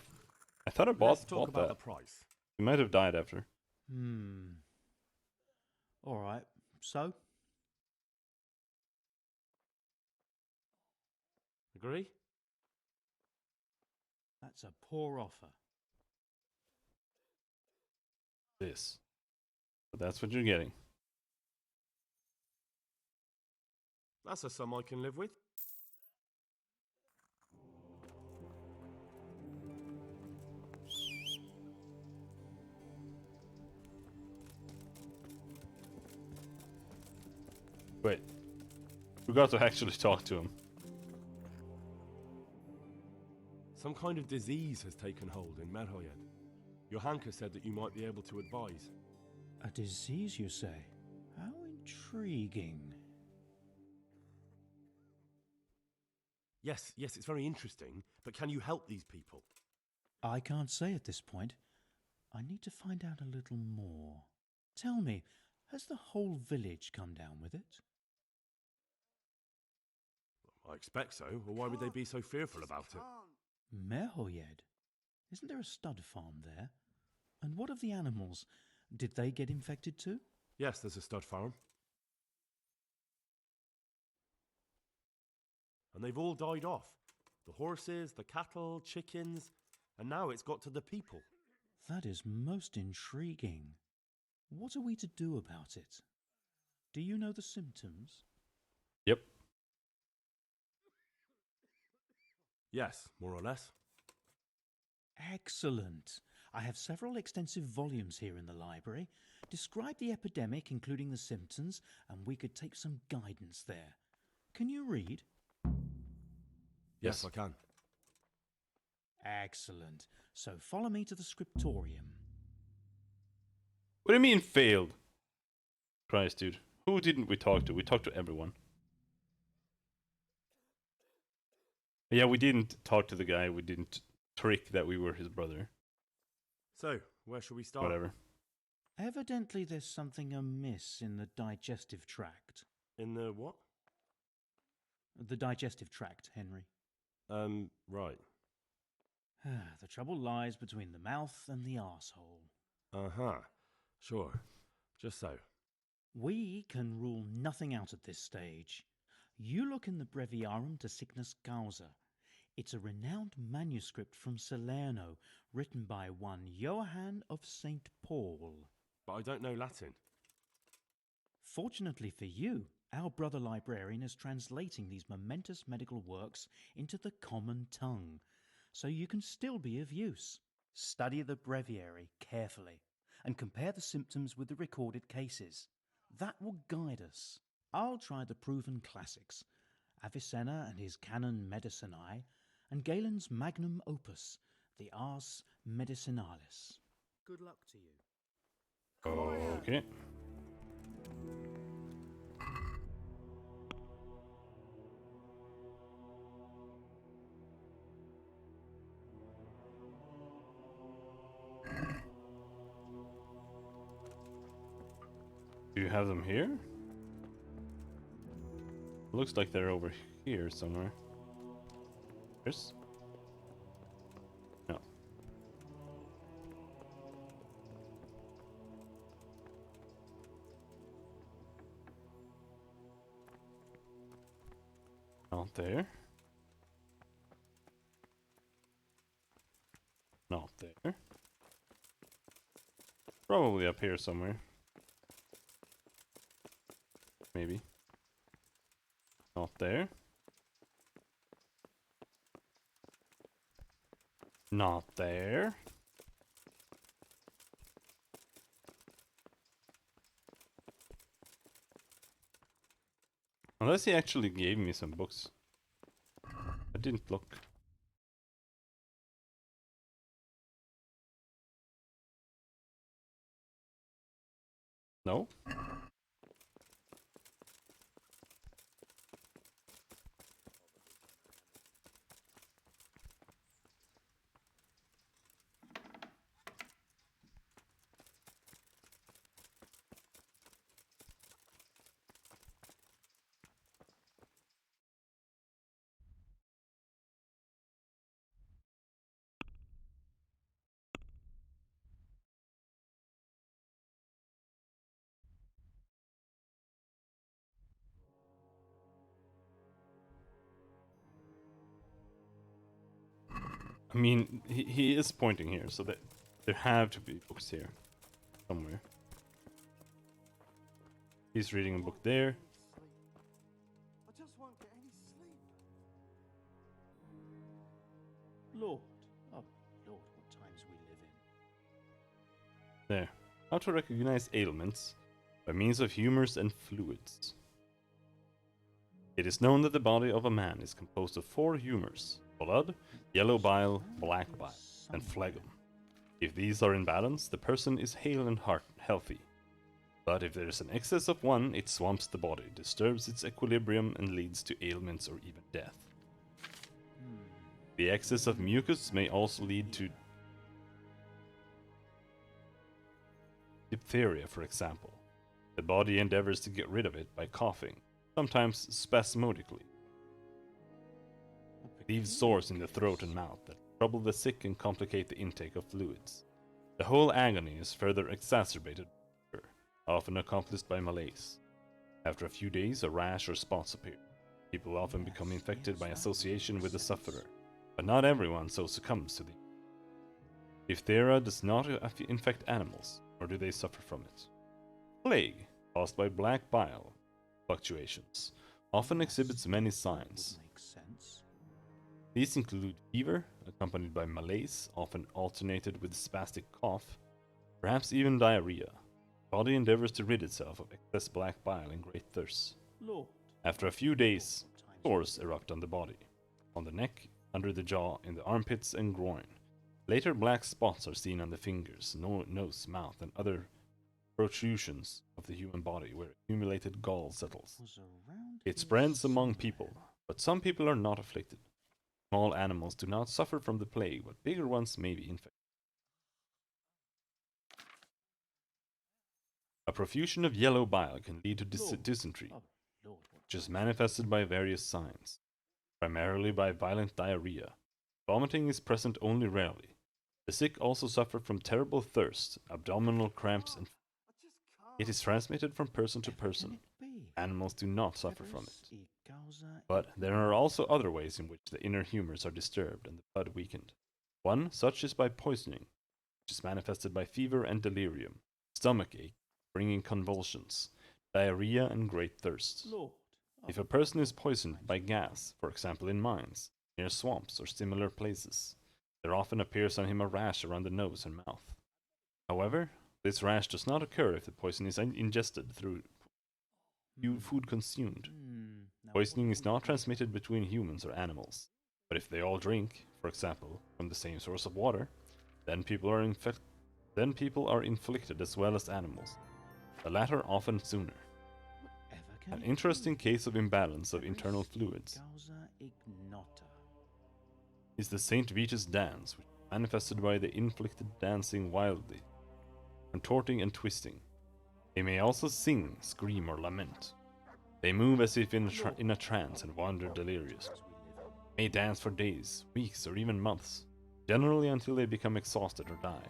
thought I Let's talk bought about that. the price. He might have died after. All right. So? Agree? That's a poor offer. This. But that's what you're getting. That's a sum I can live with. Wait. We got to actually talk to him. Some kind of disease has taken hold in Merhoyed. Johanka said that you might be able to advise. A disease, you say? How intriguing. Yes, it's very interesting, but can you help these people? I can't say at this point. I need to find out a little more. Tell me, has the whole village come down with it? I expect so, or why would they be so fearful about it? Merhoyed? Isn't there a stud farm there? And what of the animals? Did they get infected too? Yes, there's a stud farm. And they've all died off. The horses, the cattle, chickens, and now it's got to the people. That is most intriguing. What are we to do about it? Do you know the symptoms? Yep. Yes, more or less. Excellent. I have several extensive volumes here in the library. Describe the epidemic, including the symptoms, and we could take some guidance there. Can you read? Yes, I can. Excellent. So follow me to the scriptorium. What do you mean failed? Christ, dude. Who didn't we talk to? We talked to everyone. Yeah, we didn't talk to the guy. We didn't trick that we were his brother. So, where shall we start? Whatever. Evidently there's something amiss in the digestive tract. In the what? The digestive tract, Henry. Right. The trouble lies between the mouth and the arsehole. Uh-huh. Sure. Just so. We can rule nothing out at this stage. You look in the Breviarum de Sickness Causa. It's a renowned manuscript from Salerno, written by one Johann of St. Paul. But I don't know Latin. Fortunately for you, our brother librarian is translating these momentous medical works into the common tongue, so you can still be of use. Study the breviary carefully. and compare the symptoms with the recorded cases. That will guide us. I'll try the proven classics, Avicenna and his Canon Medicinae, and Galen's magnum opus, the Ars Medicinalis. Good luck to you. Okay. Do you have them here? Looks like they're over here somewhere. Chris? No. Not there. Not there. Probably up here somewhere. Maybe. Not there. Not there. Unless he actually gave me some books. I didn't look. No? I mean, he is pointing here, so that there have to be books here somewhere. He's reading a book there. I just won't get any sleep. Lord, oh Lord, what times we live in. There. How to recognize ailments by means of humors and fluids. It is known that the body of a man is composed of 4 humors: blood, yellow bile, black bile, and phlegm. If these are in balance, the person is hale and healthy. But if there is an excess of one, it swamps the body, disturbs its equilibrium, and leads to ailments or even death. The excess of mucus may also lead to diphtheria, for example. The body endeavors to get rid of it by coughing, sometimes spasmodically. Leaves sores in the throat and mouth that trouble the sick and complicate the intake of fluids. The whole agony is further exacerbated, often accomplished by malaise. After a few days, a rash or spots appear. People often become infected by association with the sufferer, but not everyone so succumbs to the diphtheria does not infect animals, nor do they suffer from it. Plague, caused by black bile fluctuations, often exhibits many signs. These include fever, accompanied by malaise, often alternated with spastic cough, perhaps even diarrhea. The body endeavors to rid itself of excess black bile and great thirst. Lord. After a few days, sores erupt on the body, on the neck, under the jaw, in the armpits and groin. Later, black spots are seen on the fingers, nose, mouth, and other protrusions of the human body where accumulated gall settles. It spreads among people, but some people are not afflicted. Small animals do not suffer from the plague, but bigger ones may be infected. A profusion of yellow bile can lead to dysentery, which is manifested by various signs, primarily by violent diarrhea. Vomiting is present only rarely. The sick also suffer from terrible thirst, abdominal cramps, and it is transmitted from person to person. Animals do not suffer from it. But there are also other ways in which the inner humors are disturbed and the blood weakened. One such is by poisoning, which is manifested by fever and delirium, stomach ache, bringing convulsions, diarrhea, and great thirst. If a person is poisoned by gas, for example in mines, near swamps or similar places, there often appears on him a rash around the nose and mouth. However, This rash does not occur if the poison is ingested through food consumed. Poisoning is not transmitted between humans or animals. But if they all drink, for example, from the same source of water, then people are inflicted as well as animals. The latter often sooner. An interesting case of imbalance of internal fluids is the Saint Vitus dance, which is manifested by the inflicted dancing wildly, contorting and twisting. They may also sing, scream, or lament. They move as if in a trance and wander delirious. They may dance for days, weeks, or even months, generally until they become exhausted or die.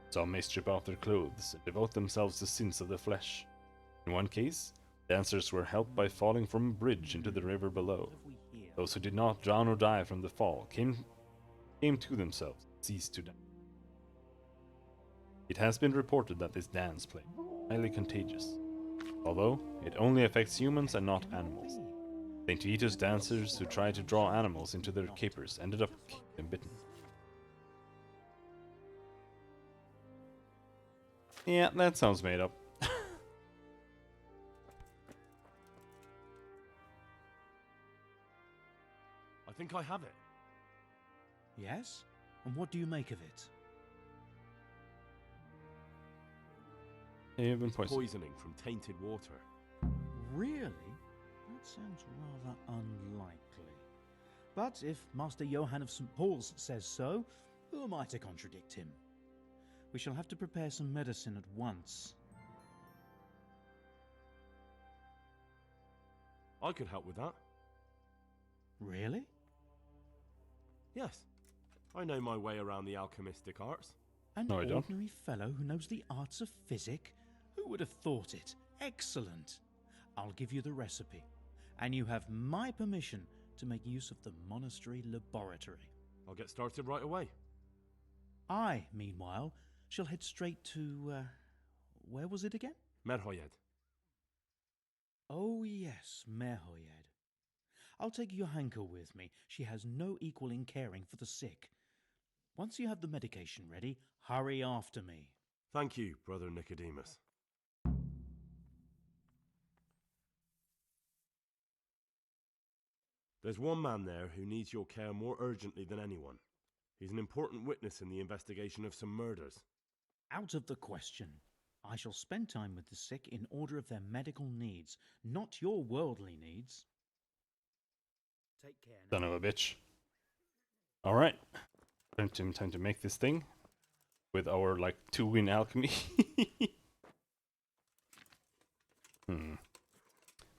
Some may strip off their clothes and devote themselves to sins of the flesh. In one case, dancers were helped by falling from a bridge into the river below. Those who did not drown or die from the fall came to themselves and ceased to die. It has been reported that this dance play is highly contagious, although it only affects humans and not animals. St. Vitus dancers who tried to draw animals into their capers ended up kicked and bitten. Yeah, that sounds made up. I think I have it. Yes? And what do you make of it? Poisoning from tainted water. Really? That sounds rather unlikely. But if Master Johann of St. Paul's says so, who am I to contradict him? We shall have to prepare some medicine at once. I could help with that. Really? Yes. I know my way around the alchemistic arts. An ordinary fellow who knows the arts of physic? Who would have thought it? Excellent. I'll give you the recipe, and you have my permission to make use of the monastery laboratory. I'll get started right away. I, meanwhile, shall head straight to, where was it again? Merhoyed. Oh yes, Merhoyed. I'll take Johanka with me. She has no equal in caring for the sick. Once you have the medication ready, hurry after me. Thank you, Brother Nicodemus. There's one man there who needs your care more urgently than anyone. He's an important witness in the investigation of some murders. Out of the question. I shall spend time with the sick in order of their medical needs, not your worldly needs. Take care now. Son of a bitch. Alright. Time to make this thing. With our, 2-win alchemy.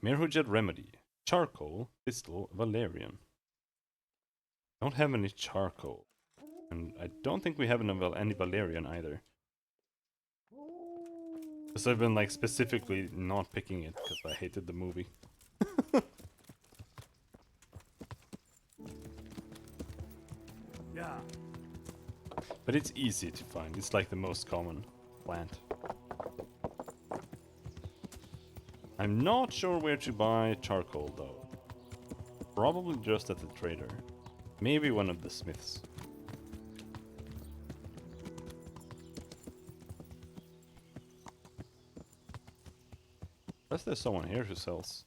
Merhujed Remedy. Charcoal, Pistol, Valerian. Don't have any charcoal. And I don't think we have any Valerian either. Because I've been specifically not picking it because I hated the movie. Yeah. But it's easy to find. It's the most common plant. I'm not sure where to buy charcoal though. Probably just at the trader. Maybe one of the smiths. Unless there's someone here who sells.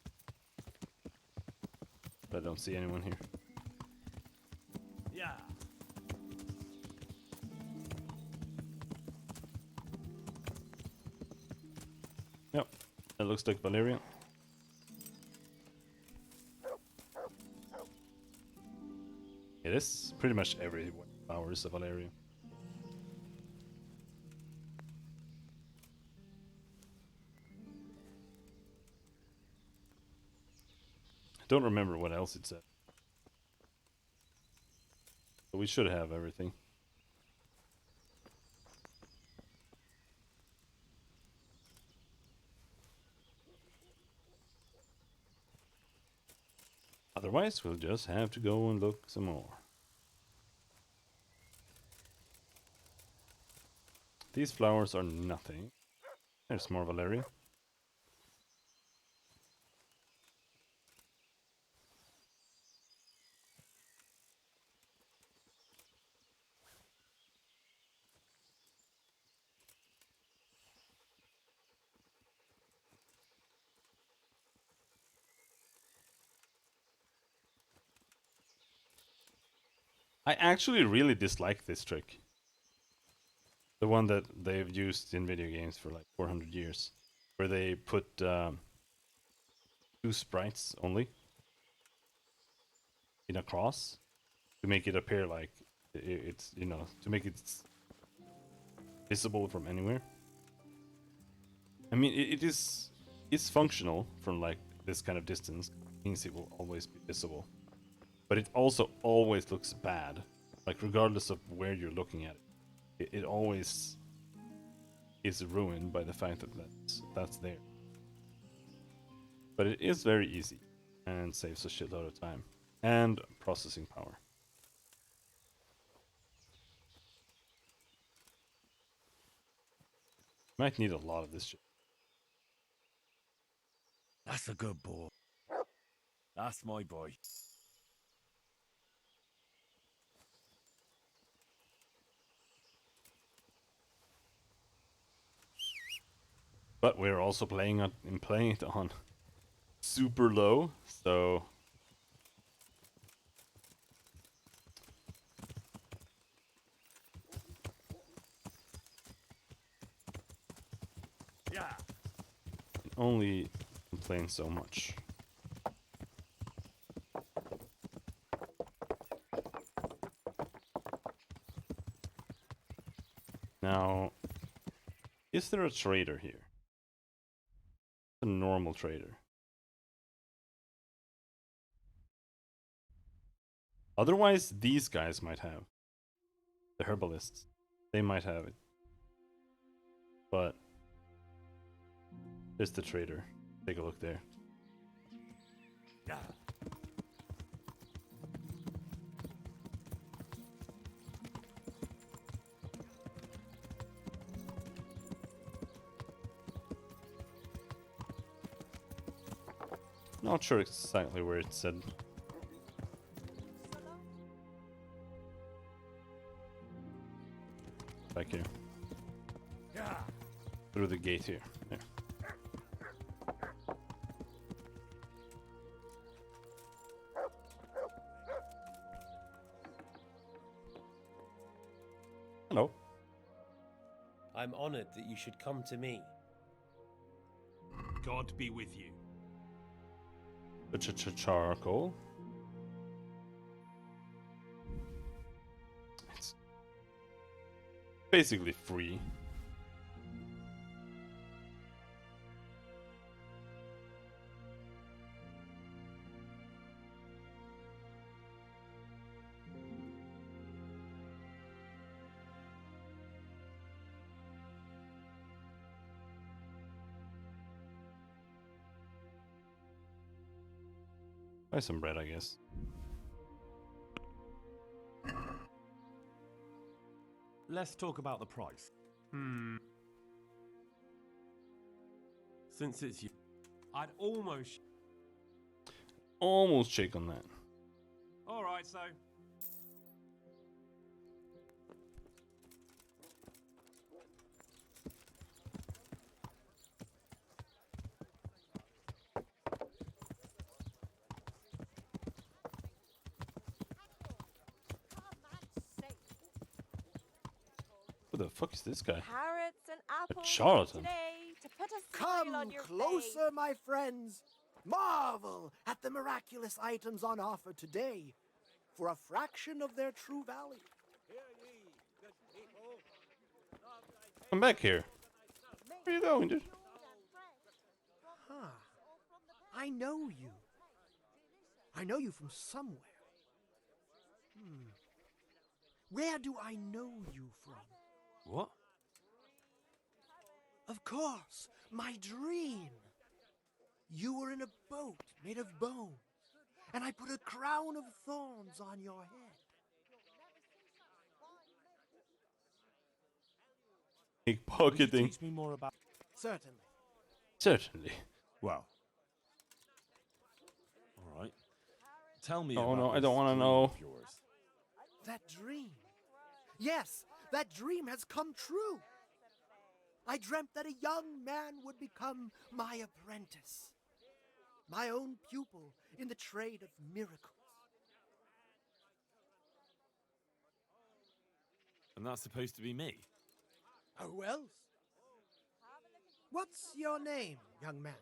But I don't see anyone here. Yeah. Yep, that looks like Valerian. It is pretty much every flower is a Valerian. I don't remember what else it said. But we should have everything. Otherwise, we'll just have to go and look some more. These flowers are nothing. There's more Valeria. I actually really dislike this trick. The one that they've used in video games for like 400 years. Where they put 2 sprites only in a cross to make it appear like it's, you know, to make it visible from anywhere. I mean, it's functional from like this kind of distance. It means it will always be visible. But it also always looks bad. Like regardless of where you're looking at it. It always is ruined by the fact that that's there. But it is very easy and saves a shitload of time and processing power. Might need a lot of this shit. That's a good boy. That's my boy. But we're also playing it on super low, so Yeah. only complain so much. Now, is there a trader here? A normal trader. Otherwise, these guys might have. The herbalists. They might have it. But there's the trader. Take a look there. Yeah. Not sure exactly where it said. Back here. Yeah. Through the gate here. There. Hello. I'm honored that you should come to me. God be with you. The charcoal. It's basically free. Buy some bread, I guess. Let's talk about the price. Since it's you. I'd almost shake on that. Alright, so. Who the fuck is this guy? Carrots and apples charlatan. today to put a Come smile on your closer, my friends. Marvel at the miraculous items on offer today for a fraction of their true value. Come back here. Where are you going, dude? Huh. I know you. I know you from somewhere. Where do I know you from? What? Of course, my dream. You were in a boat made of bone, and I put a crown of thorns on your head. Pickpocketing. Teach me more about. Certainly. Certainly. Well. All right. Tell me. Oh about no, I this don't want to dream know. of yours. That dream. Yes, that dream has come true. I dreamt that a young man would become my apprentice, my own pupil in the trade of miracles. And that's supposed to be me? Who else? What's your name, young man?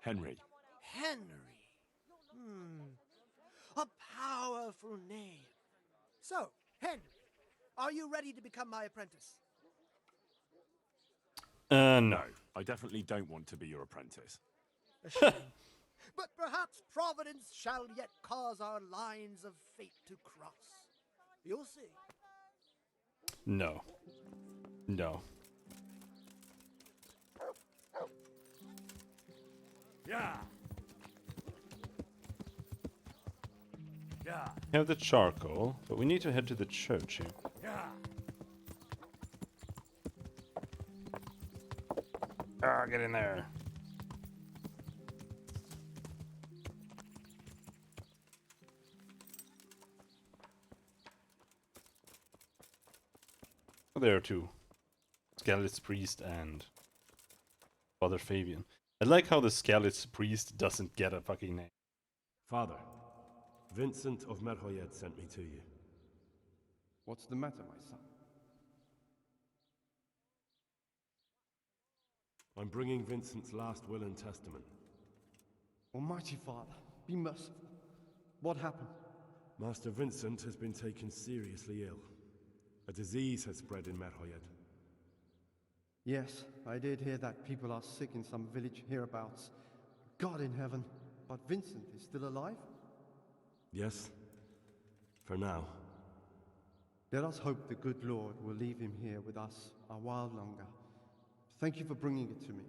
Henry. Henry. A powerful name. So, Henry, are you ready to become my apprentice? No. I definitely don't want to be your apprentice. A shame. But perhaps Providence shall yet cause our lines of fate to cross. You'll see. No. No. Yeah. Yeah. We have the charcoal, but we need to head to the church here. Yeah. Ah, get in there. Oh, there are two. Skalitz Priest and Father Fabian. I like how the Skalitz Priest doesn't get a fucking name. Father, Vincent of Merhoyed sent me to you. What's the matter, my son? I'm bringing Vincent's last will and testament. Almighty Father, be merciful. What happened? Master Vincent has been taken seriously ill. A disease has spread in Merhoyed. Yes, I did hear that people are sick in some village hereabouts. God in heaven, but Vincent is still alive? Yes, for now. Let us hope the good Lord will leave him here with us a while longer. Thank you for bringing it to me.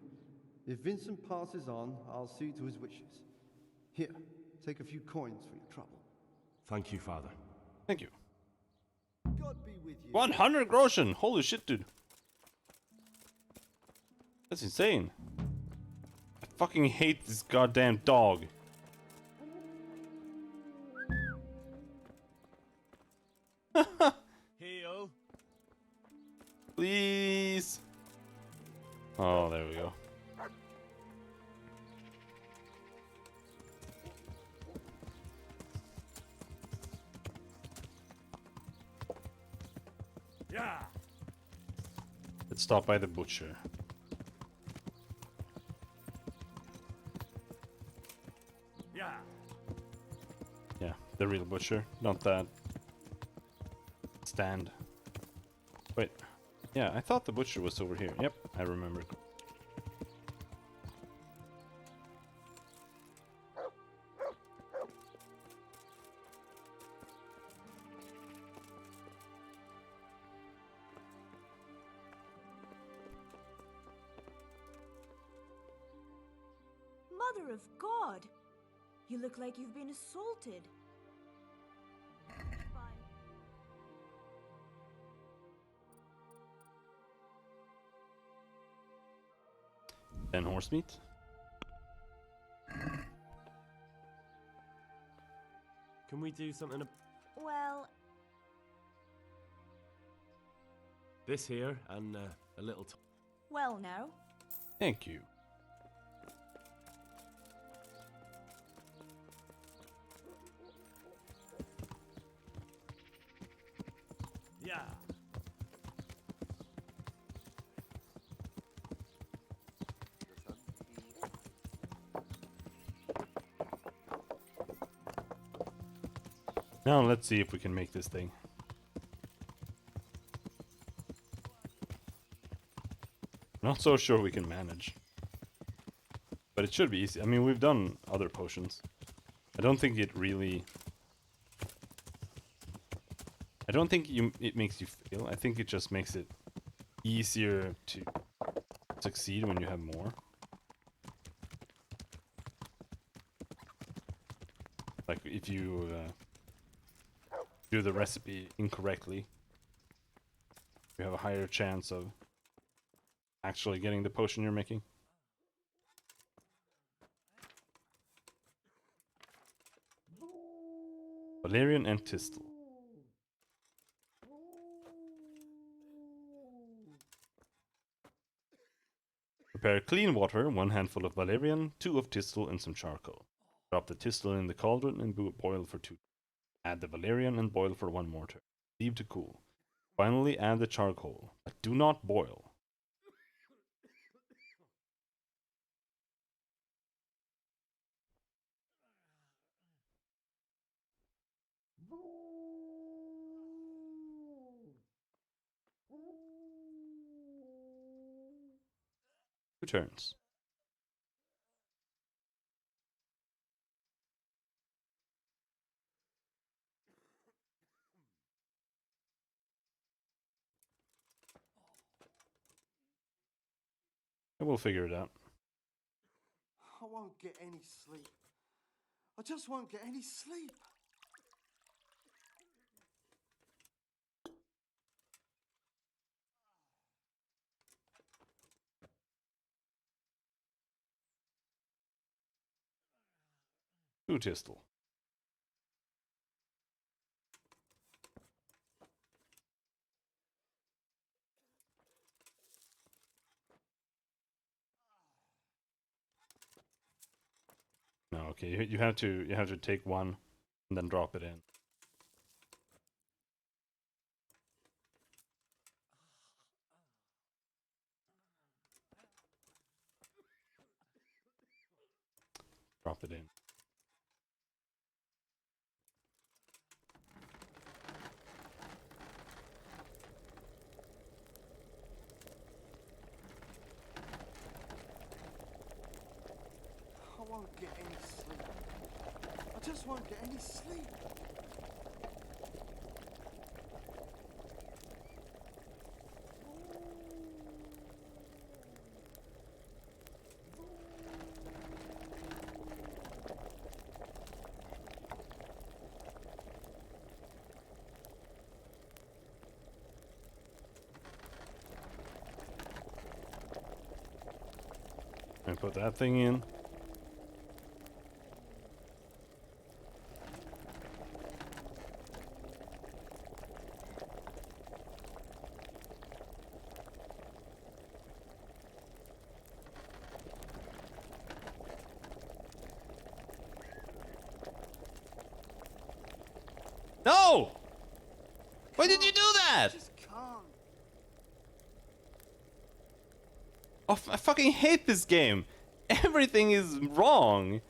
If Vincent passes on, I'll see to his wishes. Here, take a few coins for your trouble. Thank you, Father. Thank you. God be with you. 100 groschen! Holy shit, dude. That's insane. I fucking hate this goddamn dog. Heal. Please. Oh, there we go. Yeah. Let's stop by the butcher. Yeah. Yeah, the real butcher, not that stand. Wait, yeah, I thought the butcher was over here. Yep, I remember. Mother of God! You look like you've been assaulted. And horse meat? Can we do something? Well, This here and a little. well now. Thank you. Yeah. Now let's see if we can make this thing. Not so sure we can manage. But it should be easy. I mean, we've done other potions. I don't think it really... I don't think it makes you fail. I think it just makes it easier to succeed when you have more. Like, if you do the recipe incorrectly, you have a higher chance of actually getting the potion you're making. Valerian and Tistle. Prepare clean water, 1 handful of valerian, 2 of Tistle, and some charcoal. Drop the Tistle in the cauldron and boil for 2. Add the valerian and boil for 1 more turn. Leave to cool. Finally add the charcoal, but do not boil. Two turns. And we'll figure it out. I won't get any sleep. I just won't get any sleep. Two Tistel. No, okay. You have to take one and then drop it in. Drop it in. I won't get any sleep. I just won't get any sleep. And put that thing in. No! Why did you do that? Just can't. Oh, I fucking hate this game. Everything is wrong.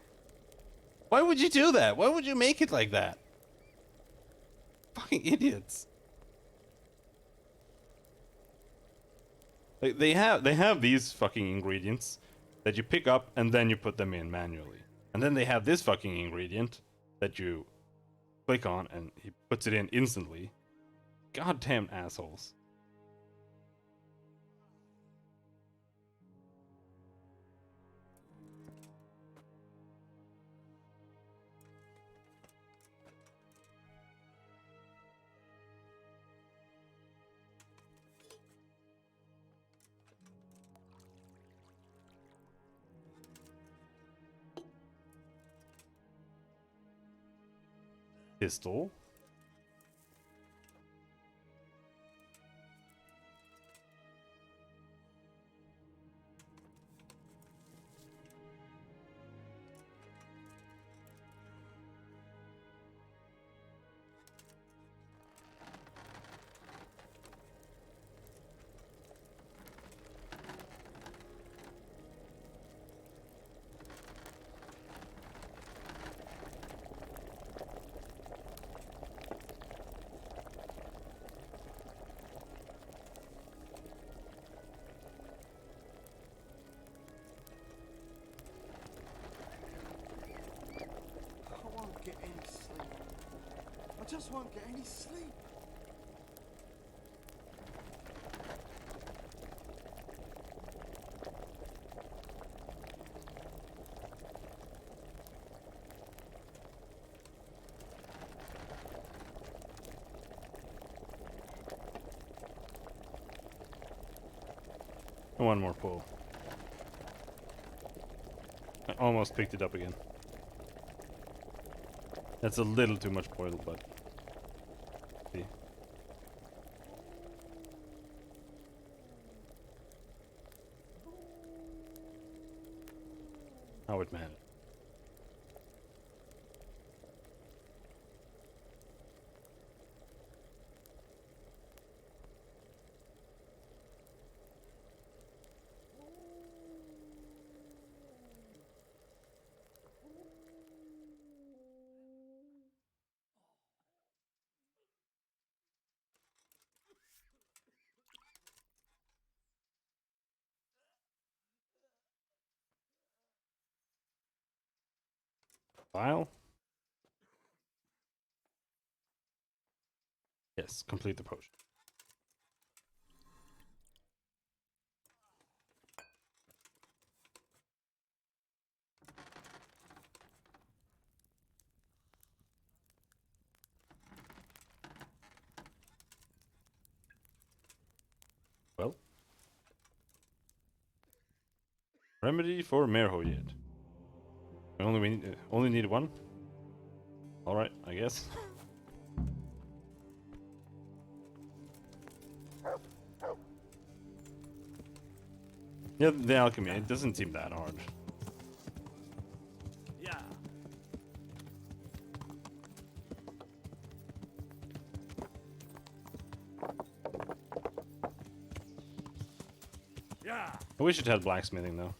Why would you do that? Why would you make it like that? Fucking idiots. Like they have these fucking ingredients that you pick up and then you put them in manually. And then they have this fucking ingredient that you click on and he puts it in instantly. Goddamn assholes. Pistol. I won't get any sleep. I just won't get any sleep. One more pull. I almost picked it up again. That's a little too much boil, but see. How it managed. File. Yes, complete the potion. Well. Remedy for Merhoyed. We only need one? Alright, I guess. Yeah, the alchemy, it doesn't seem that hard. Yeah. Yeah. I wish it had blacksmithing though.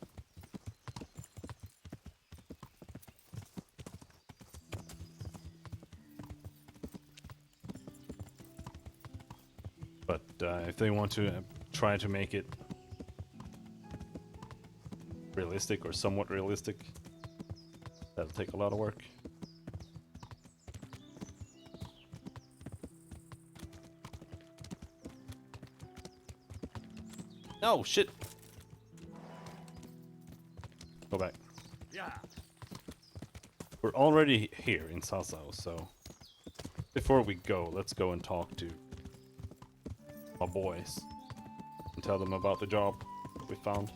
But if they want to try to make it realistic or somewhat realistic, that'll take a lot of work. Oh shit! Go back. Yeah. We're already here in Sasao, so before we go, let's go and talk to my boys and tell them about the job that we found.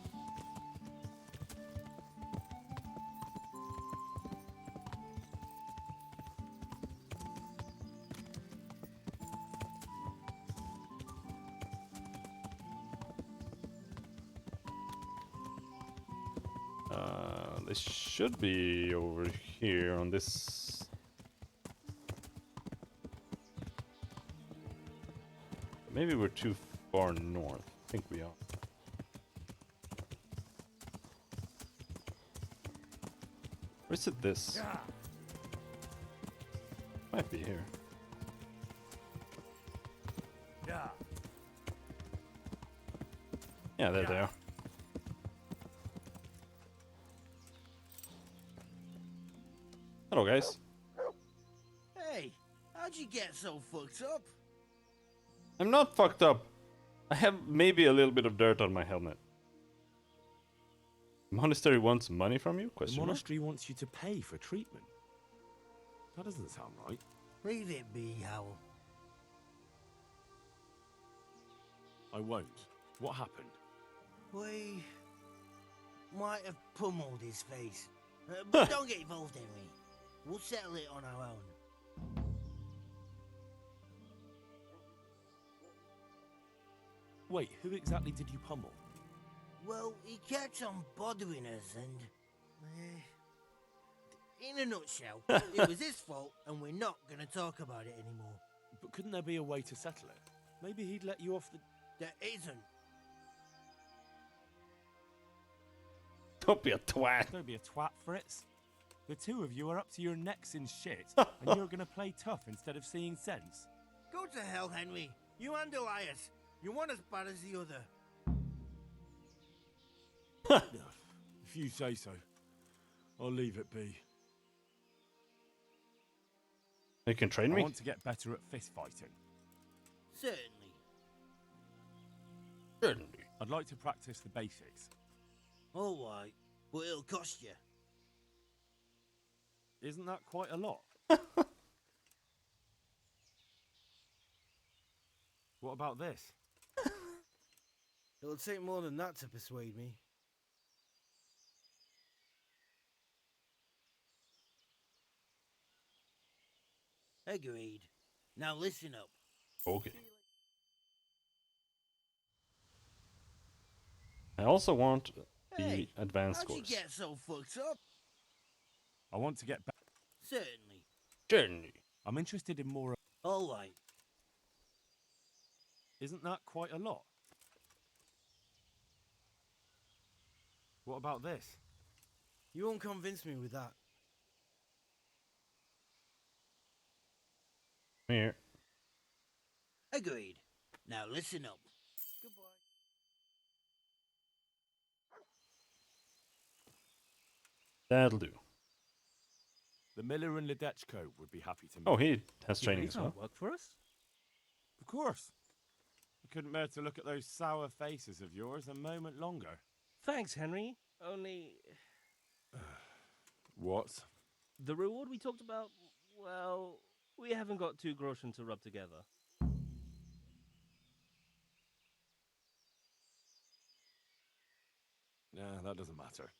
This should be over here on this. Maybe we're too far north. I think we are. Or is it this? Yeah. Might be here. Yeah. Yeah, there they are. Hello, guys. Hey, how'd you get so fucked up? I'm not fucked up. I have maybe a little bit of dirt on my helmet. The monastery wants money from you? The Question mark? monastery wants you to pay for treatment. That doesn't sound right. Leave it be, Howell. I won't. What happened? We might have pummeled his face. But don't get involved, Henry. We'll settle it on our own. Wait, who exactly did you pummel? Well, he kept on bothering us and... in a nutshell, it was his fault and we're not going to talk about it anymore. But couldn't there be a way to settle it? Maybe he'd let you off the... There isn't. Don't be a twat. Don't be a twat, Fritz. The two of you are up to your necks in shit, and you're gonna play tough instead of seeing sense. Go to hell, Henry. You and Elias. You're one as bad as the other. If you say so, I'll leave it be. You can train me? I want to get better at fist fighting. Certainly. Certainly. I'd like to practice the basics. All right, but it'll cost you. Isn't that quite a lot? What about this? It'll take more than that to persuade me. Agreed. Now listen up. Okay. I also want the Hey, advanced how'd you course. get so fucked up? I want to get back. Certainly. Certainly. I'm interested in more. All right. Isn't that quite a lot? What about this? You won't convince me with that. Here. Agreed. Now listen up. Goodbye. That'll do. The miller in Ledechko would be happy to meet. Oh, he has You training really as well. can't work for us? Of course. I couldn't bear to look at those sour faces of yours a moment longer. Thanks, Henry. Only What? the reward we talked about, well, we haven't got 2 groschen to rub together. Yeah, that doesn't matter.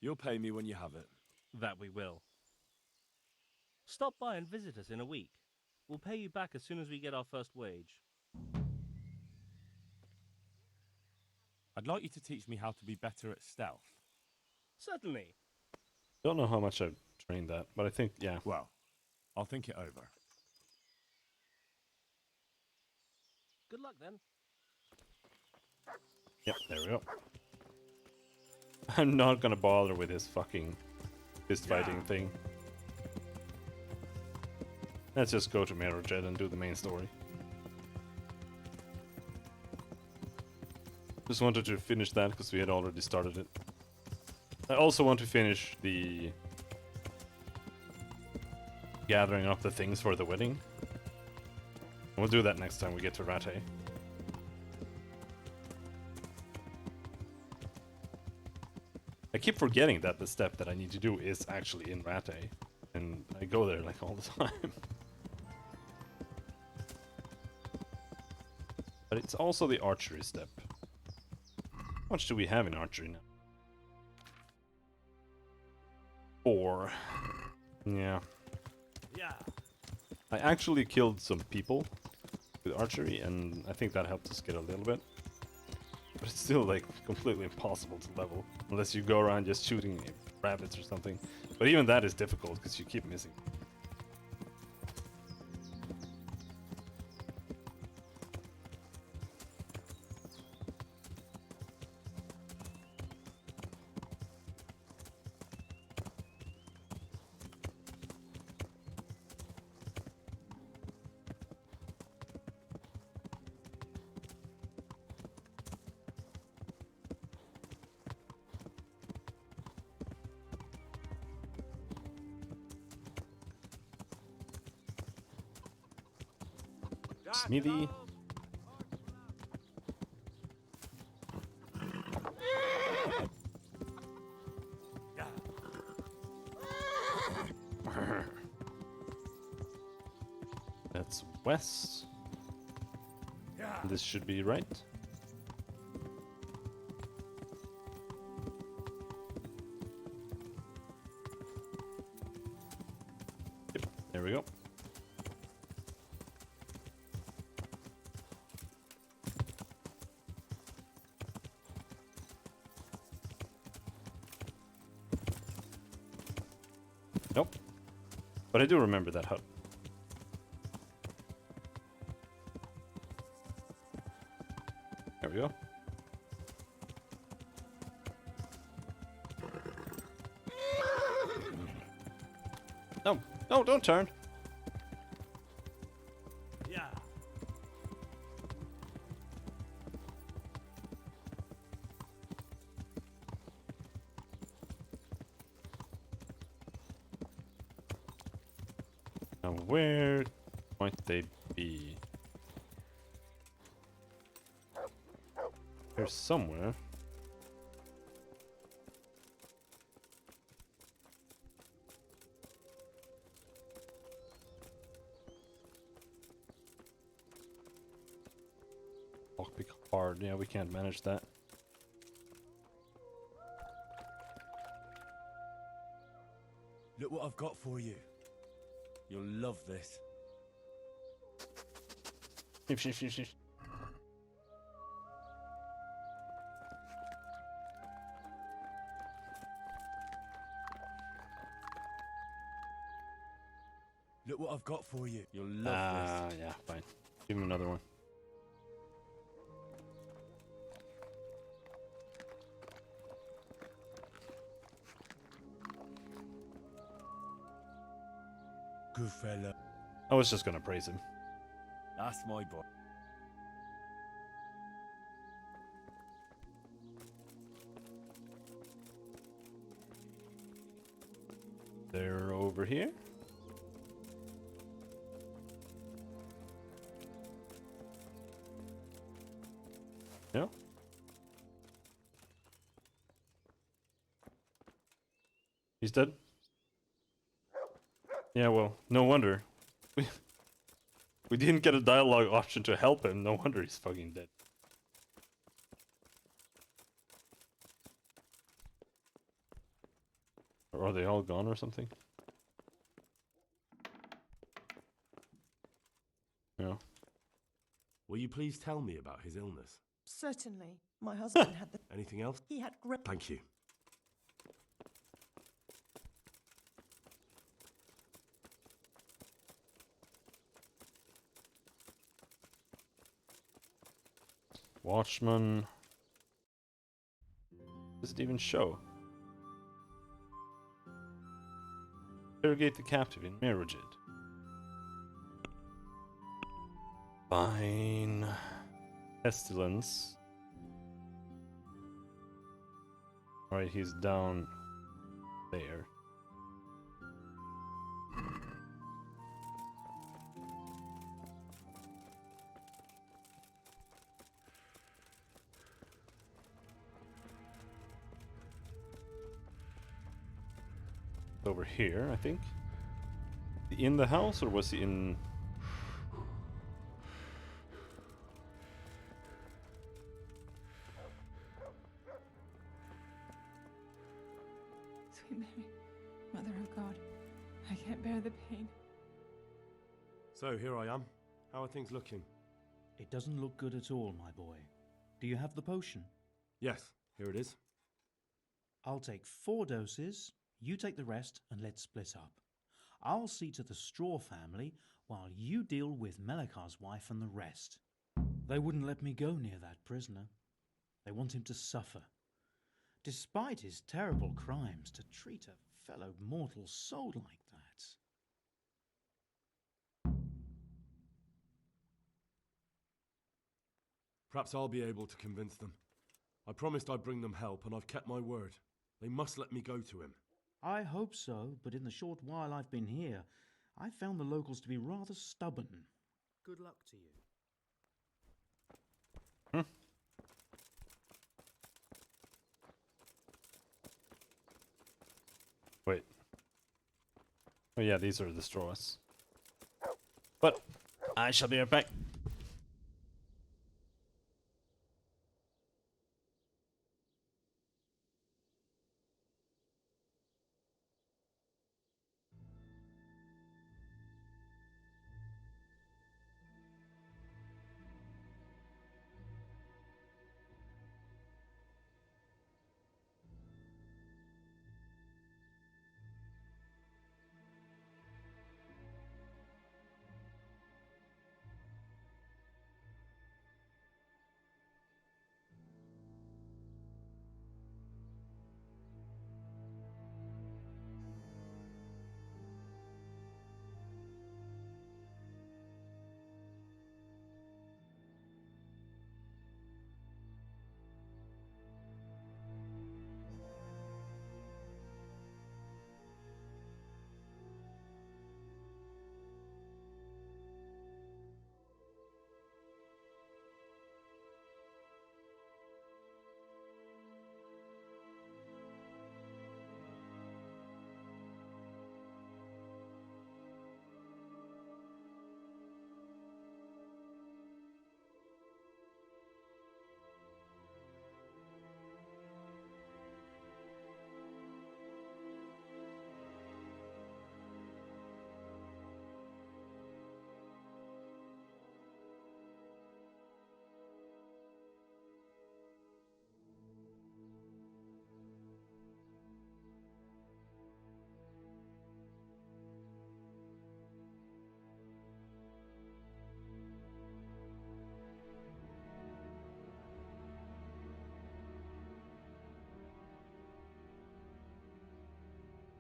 You'll pay me when you have it. That we will. Stop by and visit us in a week. We'll pay you back as soon as we get our first wage. I'd like you to teach me how to be better at stealth. Certainly. Don't know how much I've trained that, but I think, yeah. Well, I'll think it over. Good luck then. Yep, there we go. I'm not gonna bother with his fucking fist fighting thing. Let's just go to Merojet and do the main story. Just wanted to finish that because we had already started it. I also want to finish the gathering up the things for the wedding. We'll do that next time we get to Rattay. I keep forgetting that the step that I need to do is actually in Rattay, and I go there like all the time. But it's also the archery step. How much do we have in archery now? 4. Yeah. Yeah. I actually killed some people with archery, and I think that helped us get a little bit. But it's still like completely impossible to level unless you go around just shooting rabbits or something. But even that is difficult because you keep missing. Smithy. That's west. This should be right. Yep, there we go. Nope. But I do remember that hut. There we go. No, no, don't turn. Yeah. Now where might they be? They're somewhere. Lockpick hard. Yeah, we can't manage that. Look what I've got for you. You'll love this. Look what I've got for you. You'll love this. Yeah, fine. Give him another one. Good fella. I was just gonna praise him. That's my boy. They're over over here. Yeah. He's dead? Yeah, well, no wonder. We didn't get a dialogue option to help him. No wonder he's fucking dead. Or are they all gone or something? Yeah. Will you please tell me about his illness? Certainly. My husband had the... Anything else? He had great... Thank you. Watchman. Does it even show? Interrogate the captive in Merigid. Fine. Pestilence. Alright, he's down there. Over here, I think. In the house, or was he in... Sweet Mary, Mother of God, I can't bear the pain. So, here I am. How are things looking? It doesn't look good at all, my boy. Do you have the potion? Yes, here it is. I'll take 4 doses, you take the rest, and let's split up. I'll see to the Straw family, while you deal with Melikar's wife and the rest. They wouldn't let me go near that prisoner. They want him to suffer. Despite his terrible crimes, to treat a fellow mortal soul like that. Perhaps I'll be able to convince them. I promised I'd bring them help, and I've kept my word. They must let me go to him. I hope so, but in the short while I've been here, I've found the locals to be rather stubborn. Good luck to you. Wait. Oh yeah, these are the straws. But I shall be right back.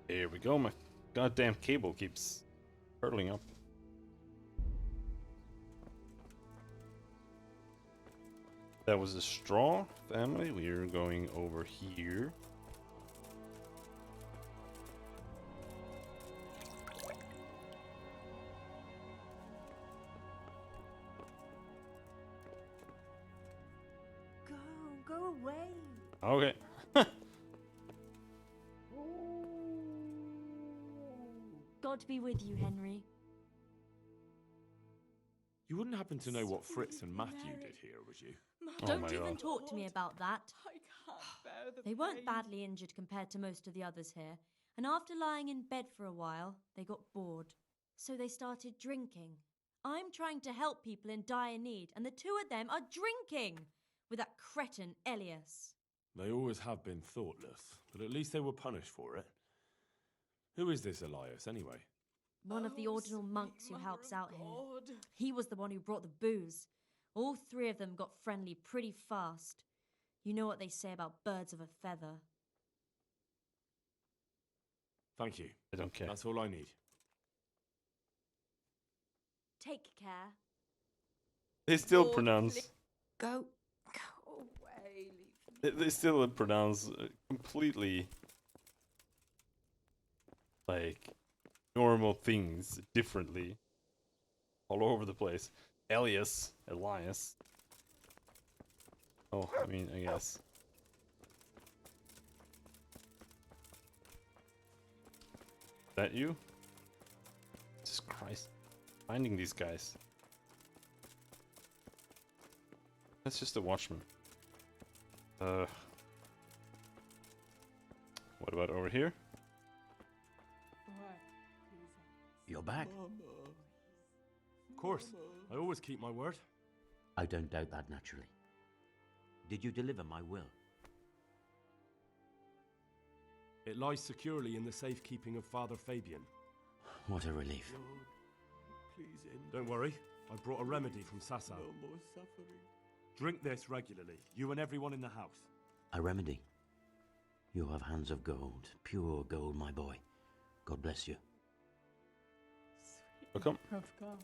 Here we go, my goddamn cable keeps hurtling up. That was the Straw family. We are going over here. go away. Okay. God be with you, Henry. You wouldn't happen to know what Fritz and Matthew did here, would you? Don't even talk to me about that. I can't bear the They weren't pain. badly injured compared to most of the others here, and after lying in bed for a while, they got bored. So they started drinking. I'm trying to help people in dire need, and the two of them are drinking with that cretin Elias. They always have been thoughtless, but at least they were punished for it. Who is this Elias, anyway? One of the ordinal monks who helps out here. He was the one who brought the booze. All three of them got friendly pretty fast. You know what they say about birds of a feather. Thank you. I don't care. That's all I need. Take care. They still Lord, pronounce. Go away. Leave They still pronounce completely like normal things differently all over the place. Elias. Oh, I mean, I guess. Is that you? Jesus Christ. Finding these guys. That's just a watchman. What about over here? You're back. Of course. I always keep my word. I don't doubt that, naturally. Did you deliver my will? It lies securely in the safekeeping of Father Fabian. What a relief. Don't worry. I brought a remedy from Sasau. No more suffering. Drink this regularly, you and everyone in the house. A remedy? You have hands of gold, pure gold, my boy. God bless you. Welcome. Of God.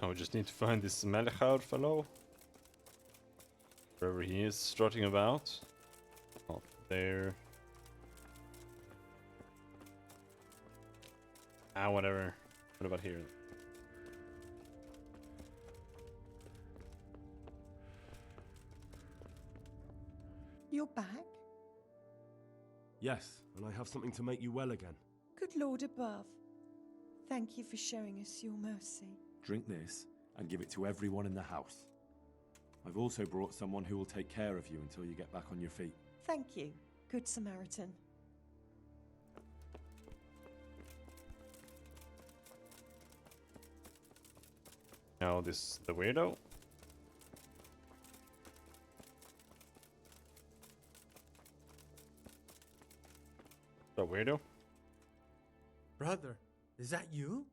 Oh, we just need to find this Melechar fellow. Wherever he is strutting about. Not there. Ah, whatever. What about here? You're back? Yes, and I have something to make you well again. Good Lord above. Thank you for showing us your mercy. Drink this and give it to everyone in the house. I've also brought someone who will take care of you until you get back on your feet. Thank you, Good Samaritan. Now this the weirdo. The weirdo? Brother, is that you?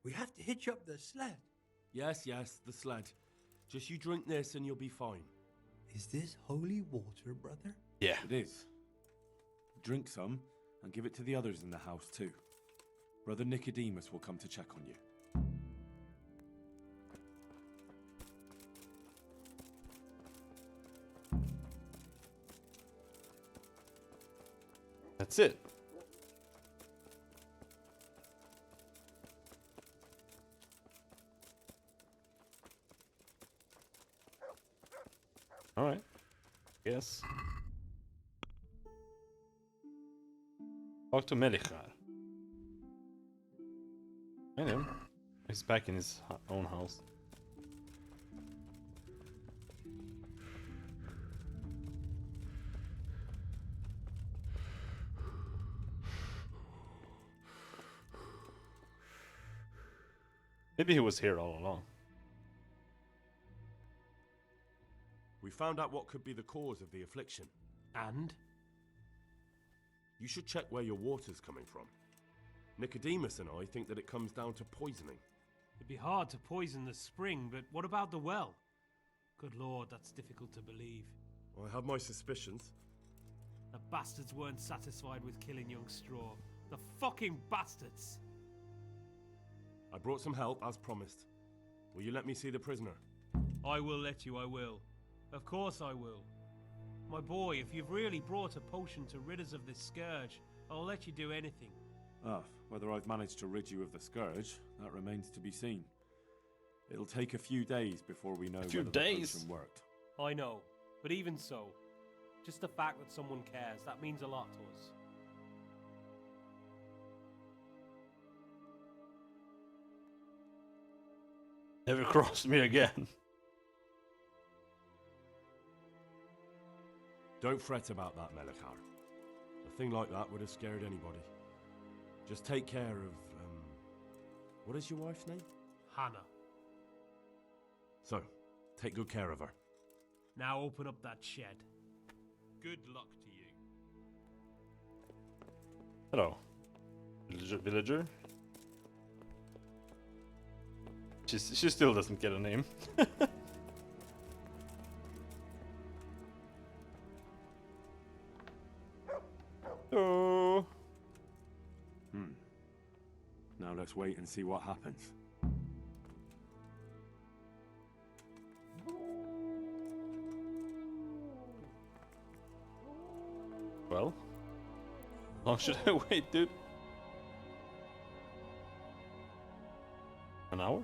We have to hitch up the sled. Yes, the sled. Just you drink this and you'll be fine. Is this holy water, brother? Yeah. It is. Drink some and give it to the others in the house too. Brother Nicodemus will come to check on you. That's it. Alright. Yes. Talk to Melechar. I know. He's back in his own house. Maybe he was here all along. We found out what could be the cause of the affliction. And? You should check where your water's coming from. Nicodemus and I think that it comes down to poisoning. It'd be hard to poison the spring, but what about the well? Good Lord, that's difficult to believe. I have my suspicions. The bastards weren't satisfied with killing young Straw. The fucking bastards! I brought some help, as promised. Will you let me see the prisoner? I will let you, I will. Of course I will. My boy, if you've really brought a potion to rid us of this scourge, I'll let you do anything. Ah, whether I've managed to rid you of the scourge, that remains to be seen. It'll take a few days before we know few whether days? the potion worked. I know, but even so, just the fact that someone cares, that means a lot to us. Never cross me again. Don't fret about that, Melikar. A thing like that would have scared anybody. Just take care of, what is your wife's name? Hannah. So, take good care of her. Now open up that shed. Good luck to you. Hello. Villager? She still doesn't get a name. Oh. Now let's wait and see what happens. Well, how long should I wait, dude? An hour?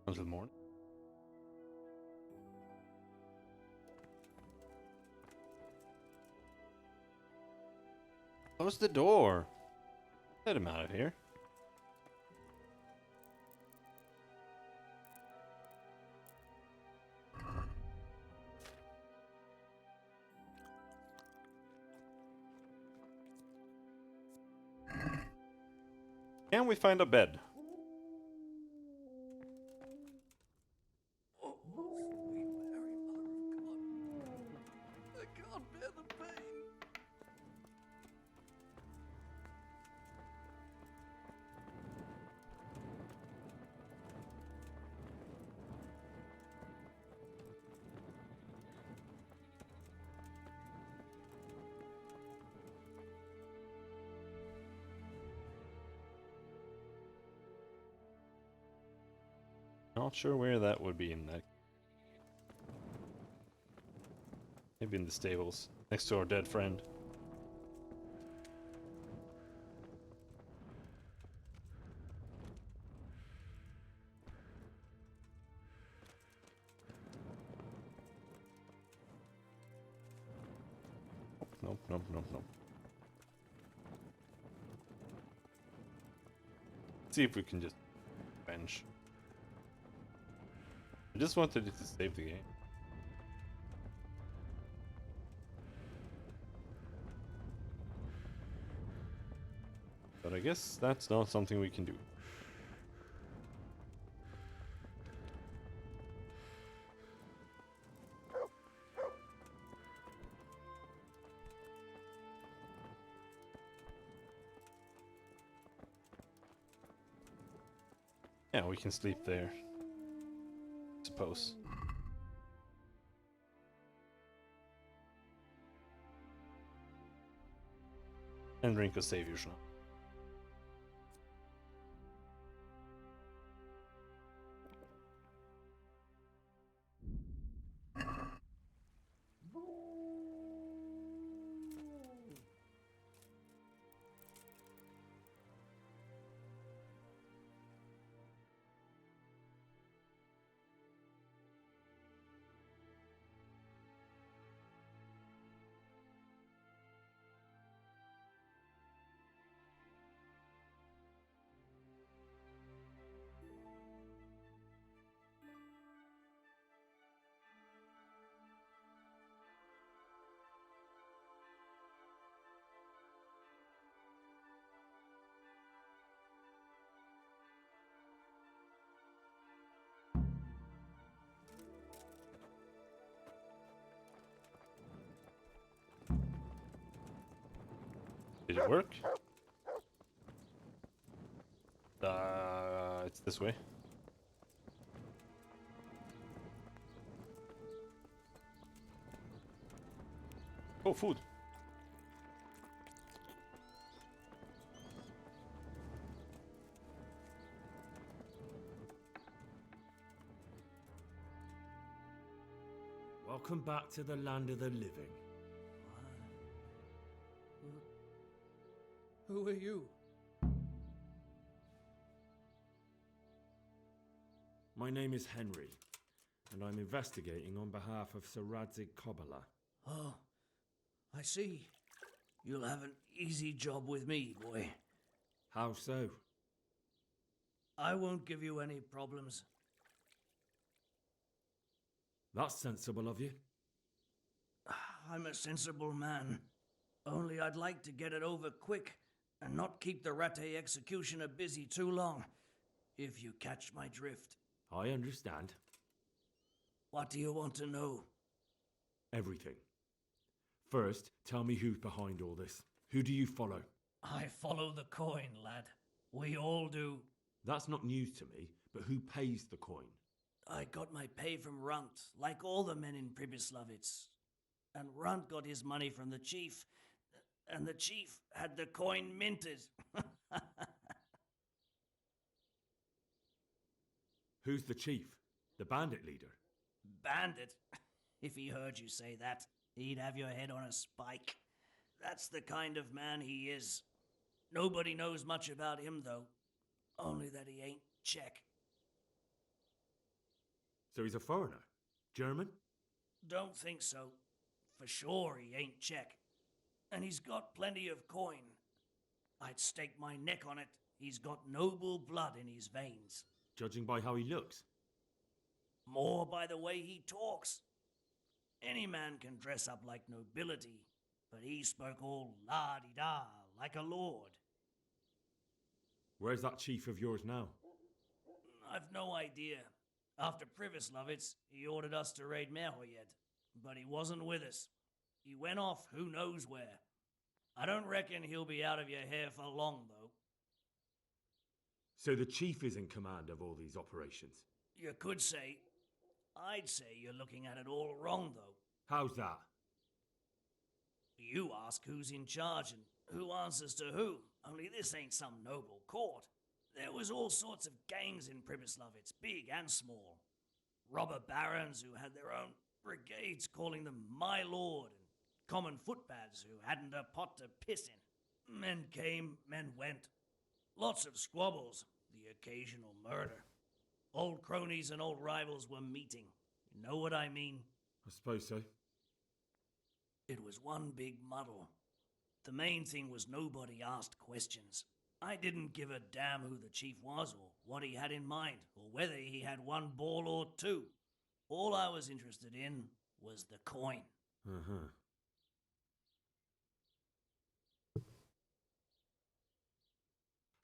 Until morning? Close the door. Let him out of here. Can we find a bed? Oh, sweet Mary, Mother of God. I can't bear the pain. Not sure where that would be in that. Maybe in the stables, next to our dead friend. Nope, nope, nope, nope. See if we can just bench. I just wanted it to save the game. But I guess that's not something we can do. Yeah, we can sleep there. Suppose. And drink a savior's now. Did it work? It's this way. Oh, food. Welcome back to the land of the living. Who are you? My name is Henry, and I'm investigating on behalf of Sir Radzig Kobyla. Oh, I see. You'll have an easy job with me, boy. How so? I won't give you any problems. That's sensible of you. I'm a sensible man. Only I'd like to get it over quick and not keep the Ratte executioner busy too long, if you catch my drift. I understand. What do you want to know? Everything. First, tell me who's behind all this. Who do you follow? I follow the coin, lad. We all do. That's not news to me, but who pays the coin? I got my pay from Runt, like all the men in Pribyslavitz. And Runt got his money from the chief, and the chief had the coin minted. Who's the chief? The bandit leader? Bandit? If he heard you say that, he'd have your head on a spike. That's the kind of man he is. Nobody knows much about him, though. Only that he ain't Czech. So he's a foreigner? German? Don't think so. For sure he ain't Czech. And he's got plenty of coin. I'd stake my neck on it. He's got noble blood in his veins. Judging by how he looks? More by the way he talks. Any man can dress up like nobility, but he spoke all la-di-da, like a lord. Where's that chief of yours now? I've no idea. After Pribyslavitz, he ordered us to raid Merhoyed, but he wasn't with us. He went off who knows where. I don't reckon he'll be out of your hair for long, though. So the chief is in command of all these operations? You could say. I'd say you're looking at it all wrong, though. How's that? You ask who's in charge and who answers to who, only this ain't some noble court. There was all sorts of gangs in Pribyslavitz, big and small. Robber barons who had their own brigades calling them my lord, and common footpads who hadn't a pot to piss in. Men came, men went. Lots of squabbles, the occasional murder. Old cronies and old rivals were meeting. You know what I mean? I suppose so. It was one big muddle. The main thing was nobody asked questions. I didn't give a damn who the chief was, or what he had in mind, or whether he had one ball or two. All I was interested in was the coin. Uh-huh.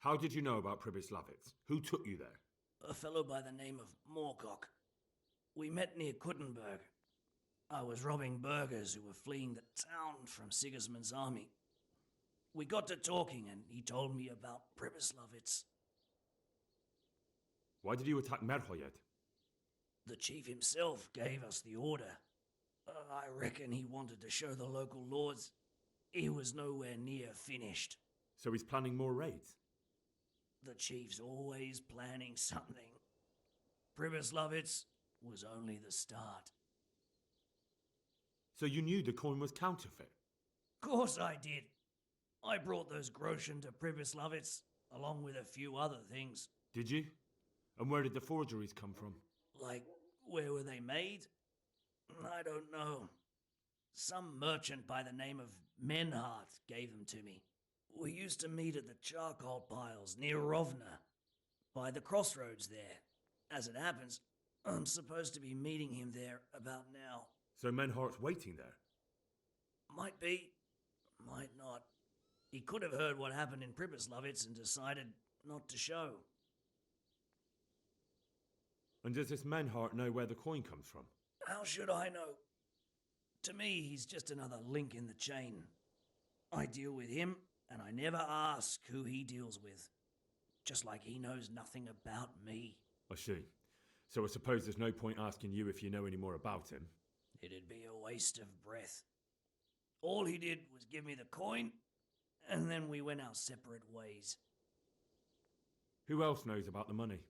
How did you know about Pribyslavitz? Who took you there? A fellow by the name of Moorcock. We met near Kuttenberg. I was robbing burghers who were fleeing the town from Sigismund's army. We got to talking and he told me about Pribyslavitz. Why did you attack Merhoyed? The chief himself gave us the order. I reckon he wanted to show the local lords he was nowhere near finished. So he's planning more raids? The chief's always planning something. Pribyslavitz was only the start. So you knew the coin was counterfeit? Course I did. I brought those groschen to Pribyslavitz, along with a few other things. Did you? And where did the forgeries come from? Like, where were they made? I don't know. Some merchant by the name of Menhart gave them to me. We used to meet at the charcoal piles near Rovna, by the crossroads there. As it happens, I'm supposed to be meeting him there about now. So Menhart's waiting there? Might be, might not. He could have heard what happened in Pribyslavitz and decided not to show. And does this Menhart know where the coin comes from? How should I know? To me, he's just another link in the chain. I deal with him, and I never ask who he deals with. Just like he knows nothing about me. I see. So I suppose there's no point asking you if you know any more about him. It'd be a waste of breath. All he did was give me the coin, and then we went our separate ways. Who else knows about the money?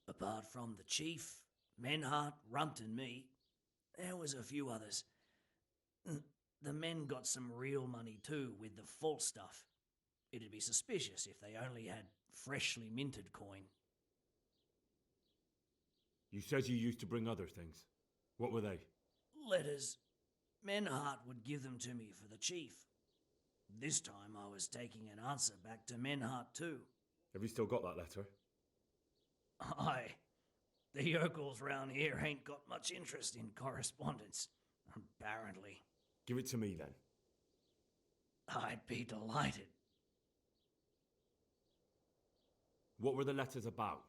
Apart from the chief, Menhart, Runt and me, there was a few others. The men got some real money too, with the false stuff. It'd be suspicious if they only had freshly minted coin. You said you used to bring other things. What were they? Letters. Menhart would give them to me for the chief. This time I was taking an answer back to Menhart too. Have you still got that letter? Aye. The yokels round here ain't got much interest in correspondence, apparently. Give it to me then. I'd be delighted. What were the letters about?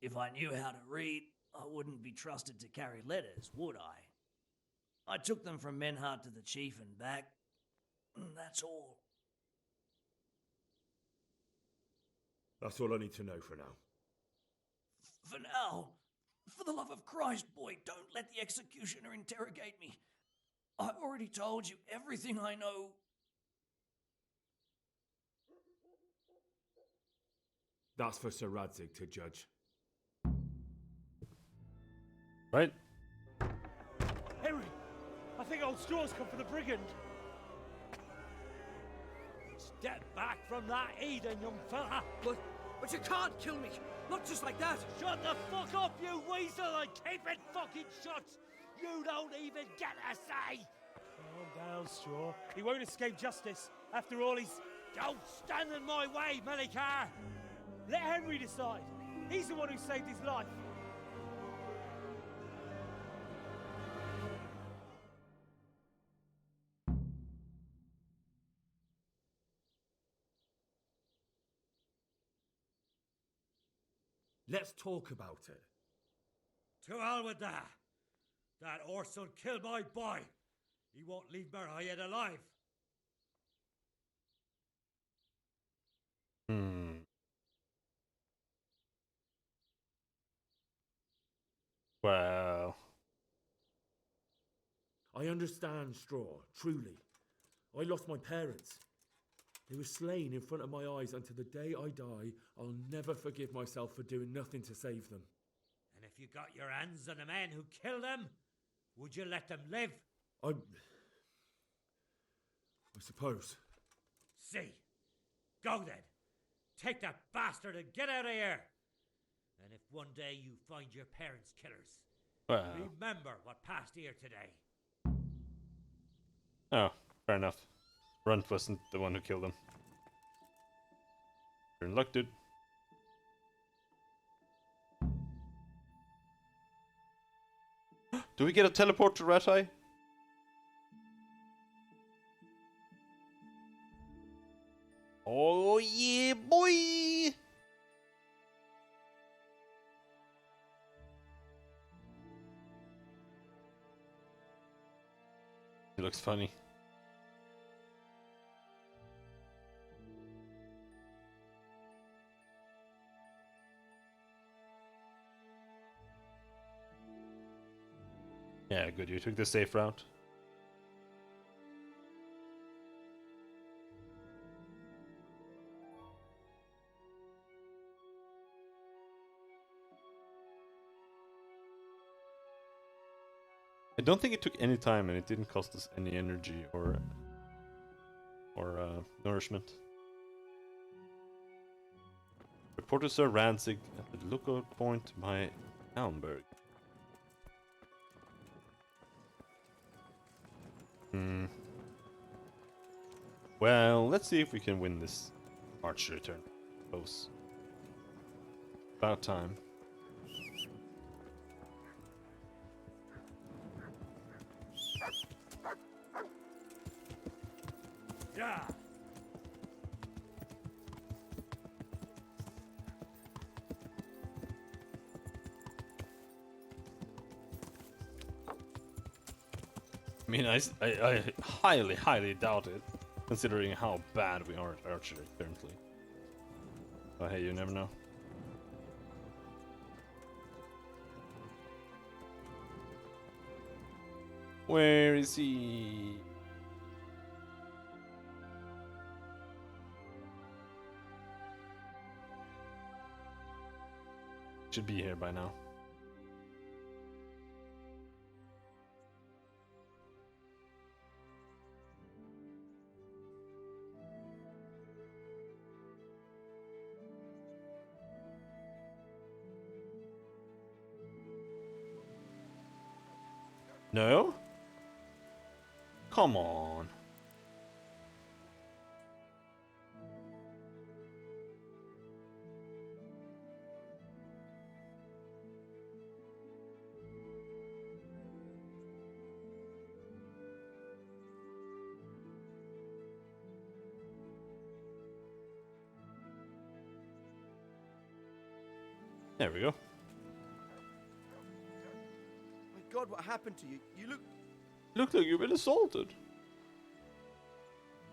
If I knew how to read, I wouldn't be trusted to carry letters, would I? I took them from Menhart to the chief and back. That's all. That's all I need to know for now. For now, for the love of Christ, boy, don't let the executioner interrogate me. I've already told you everything I know. That's for Sir Radzig to judge. Right? Henry, I think old Straw's come for the brigand. Step back from that Eden, young fella. But you can't kill me. Not just like that. Shut the fuck up, you weasel, and keep it fucking shut. You don't even get a say. Calm down, Straw. He won't escape justice. After all, he's... Don't stand in my way, Melikar. Let Henry decide. He's the one who saved his life. Let's talk about it. To hell with that. That Orson killed my boy. He won't leave Merhayed alive. Well, I understand, Straw, truly. I lost my parents. They were slain in front of my eyes until the day I die. I'll never forgive myself for doing nothing to save them. And if you got your hands on the men who killed them, would you let them live? I suppose. See. Go then. Take that bastard and get out of here. And if one day you find your parents' killers, remember what passed here today. Oh, fair enough. Runt wasn't the one who killed him. You're in luck, dude. Do we get a teleport to Ratai? Oh yeah, boy! He looks funny. Yeah, good. You took the safe route. I don't think it took any time, and it didn't cost us any energy or nourishment. Report to Sir Radzig at the lookout point by Almberg. Well, let's see if we can win this archery turn. Close. About time. Yeah. I mean, I highly, highly doubt it, considering how bad we are at archery currently. But hey, you never know. Where is he? Should be here by now. No? Come on. There we go. My God, what happened to you? You look... Look like you've been assaulted.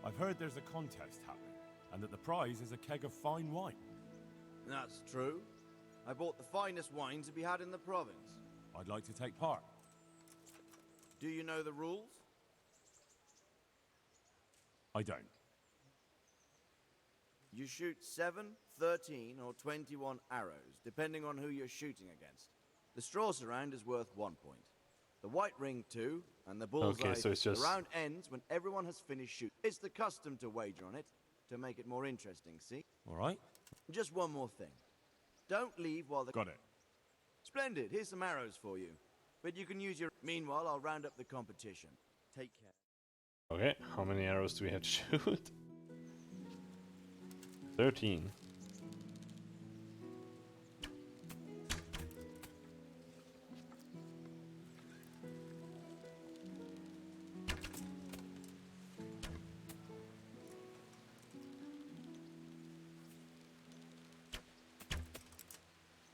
I've heard there's a contest happening, and that the prize is a keg of fine wine. That's true. I bought the finest wine to be had in the province. I'd like to take part. Do you know the rules? I don't. You shoot 7, 13, or 21 arrows, depending on who you're shooting against. The straw surround is worth 1 point. The white ring 2, and the bullseye. Okay, so it's just... The round ends when everyone has finished shooting. It's the custom to wager on it, to make it more interesting, see? All right. Just one more thing. Don't leave while the... Got it. Splendid, here's some arrows for you. But you can use your... Meanwhile, I'll round up the competition. Take care. Okay, how many arrows do we have to shoot? 13.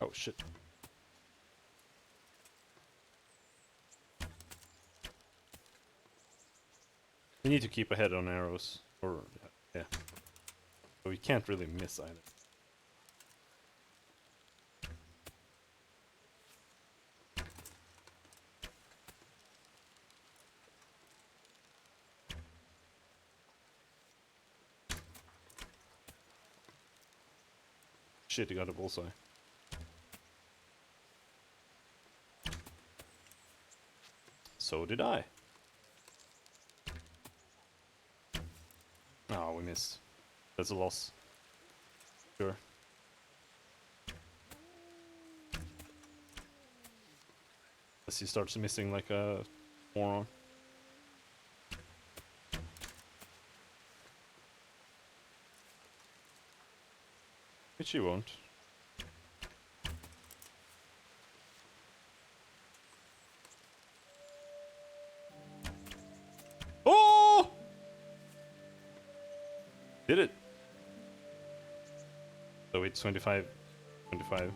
Oh shit. We need to keep ahead on arrows. Or, yeah. But we can't really miss either. Shit, he got a bullseye. So did I. Oh, we missed. That's a loss. Sure. As he starts missing like a moron. Which he won't. Oh! Did it. So it's 25. 25.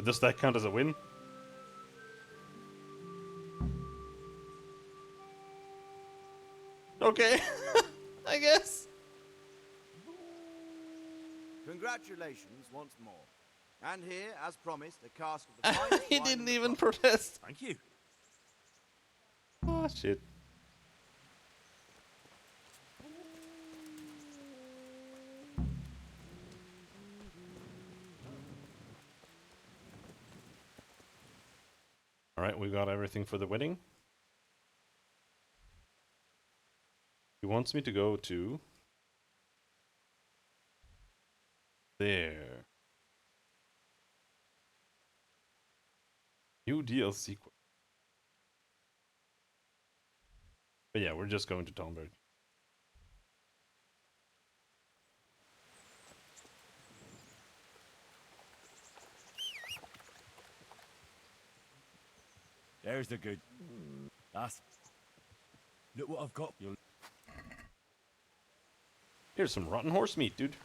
Does that count as a win? Okay. I guess. Congratulations once more. And here, as promised, a cask of the finest He wine didn't in the even province. protest. Thank you. Oh shit. Alright, we got everything for the wedding. He wants me to go to... there. New DLC. But yeah, we're just going to Tomberg. There's the good. That's... Look what I've got. You'll... Here's some rotten horse meat, dude.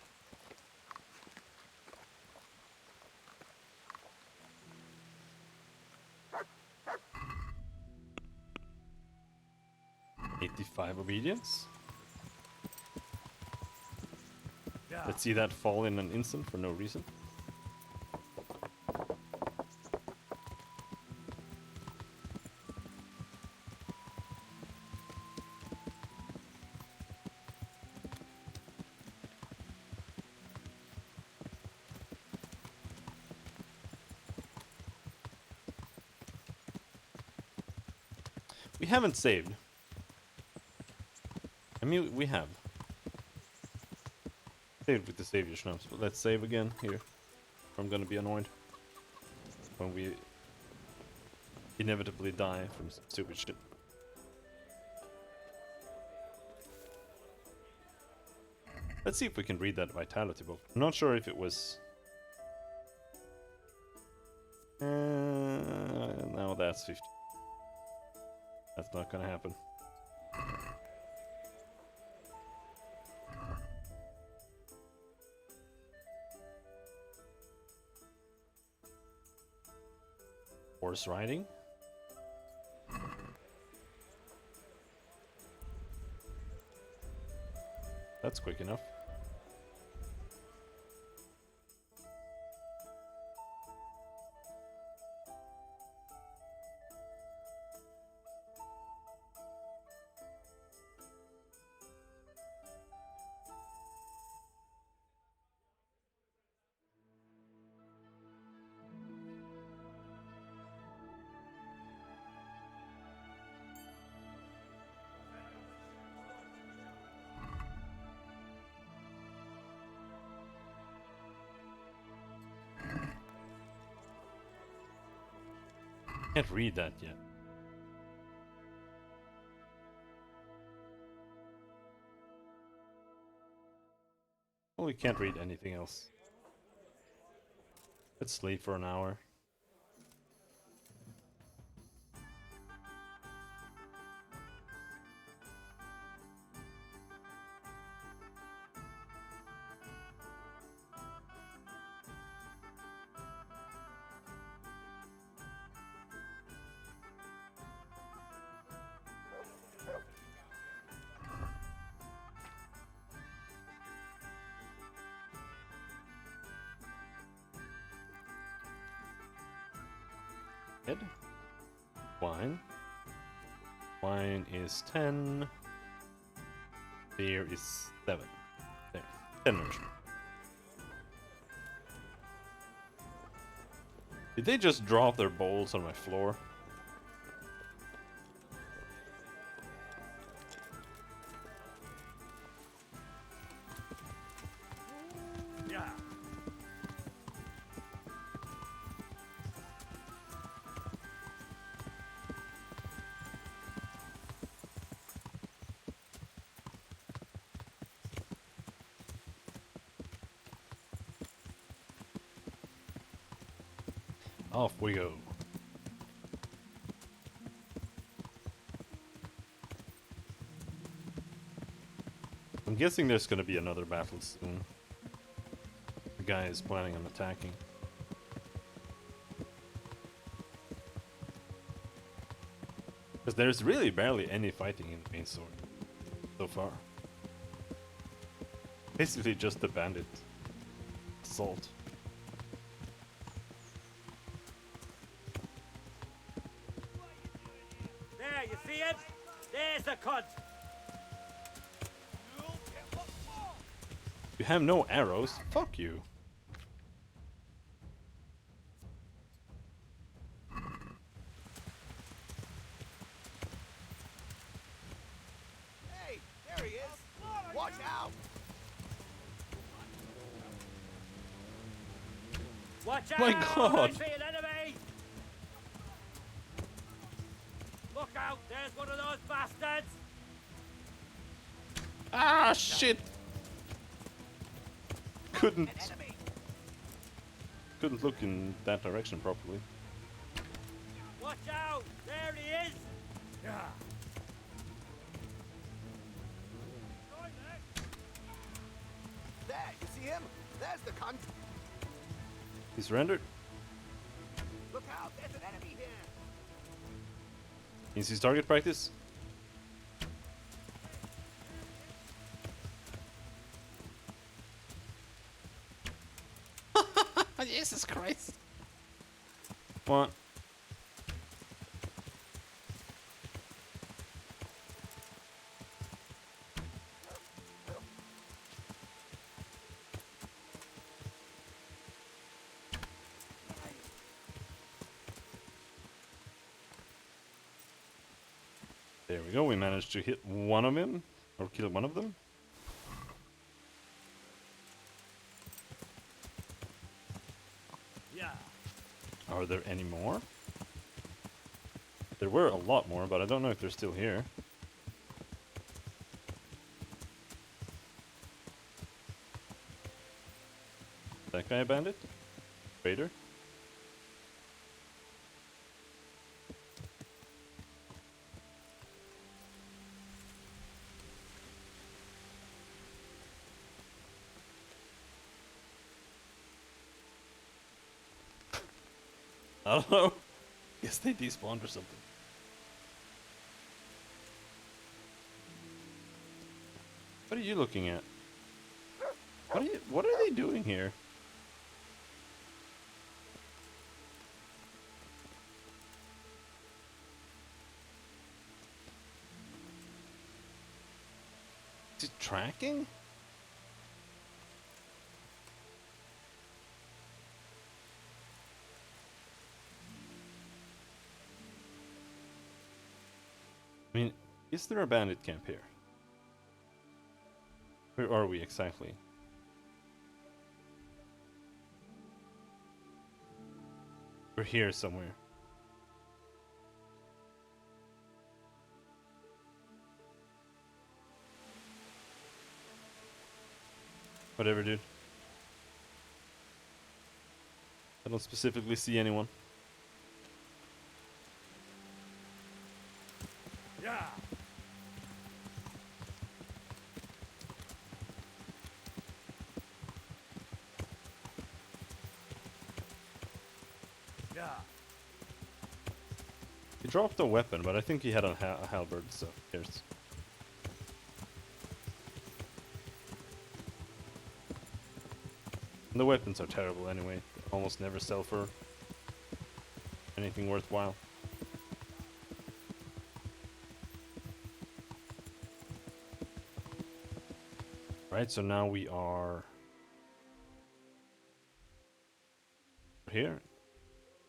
$85 obedience. Let's see that fall in an instant for no reason. We haven't saved. I mean, we have. Saved with the savior schnapps, but let's save again here. I'm gonna be annoyed when we inevitably die from some stupid shit. Let's see if we can read that vitality book. I'm not sure if it was... no, that's 50. That's not gonna happen. Horse riding? That's quick enough. Can't read that yet. Well, we can't read anything else. Let's sleep for an hour. Head. Wine. Wine is 10. Beer is 7. There. 10 nourishment. Did they just drop their bowls on my floor? Yeah. Off we go. I'm guessing there's gonna be another battle soon. The guy is planning on attacking. Because there's really barely any fighting in the main story so far. Basically just the bandit assault. There, you see it? There's the cunt. You have no arrows? Fuck you. Hey, there he is. Watch out. Watch out! My God. I see an enemy! Look out! There's one of those bastards! Ah, shit! Couldn't look in that direction properly. Watch out! There he is! Yeah. There, you see him? There's the cunt. He surrendered. Look out, there's an enemy here. Is his target practice? Jesus Christ. What? There we go, we managed to hit one of them, or kill one of them. Yeah. Are there any more? There were a lot more, but I don't know if they're still here. That guy a bandit? Raider? I don't know. Guess they despawned or something. What are you looking at? What are they doing here? Is it tracking? I mean, is there a bandit camp here? Where are we exactly? We're here somewhere. Whatever, dude. I don't specifically see anyone. Yeah. Yeah. He dropped a weapon, but I think he had a halberd, so here's. And the weapons are terrible anyway. They almost never sell for anything worthwhile. Right, so now we are here,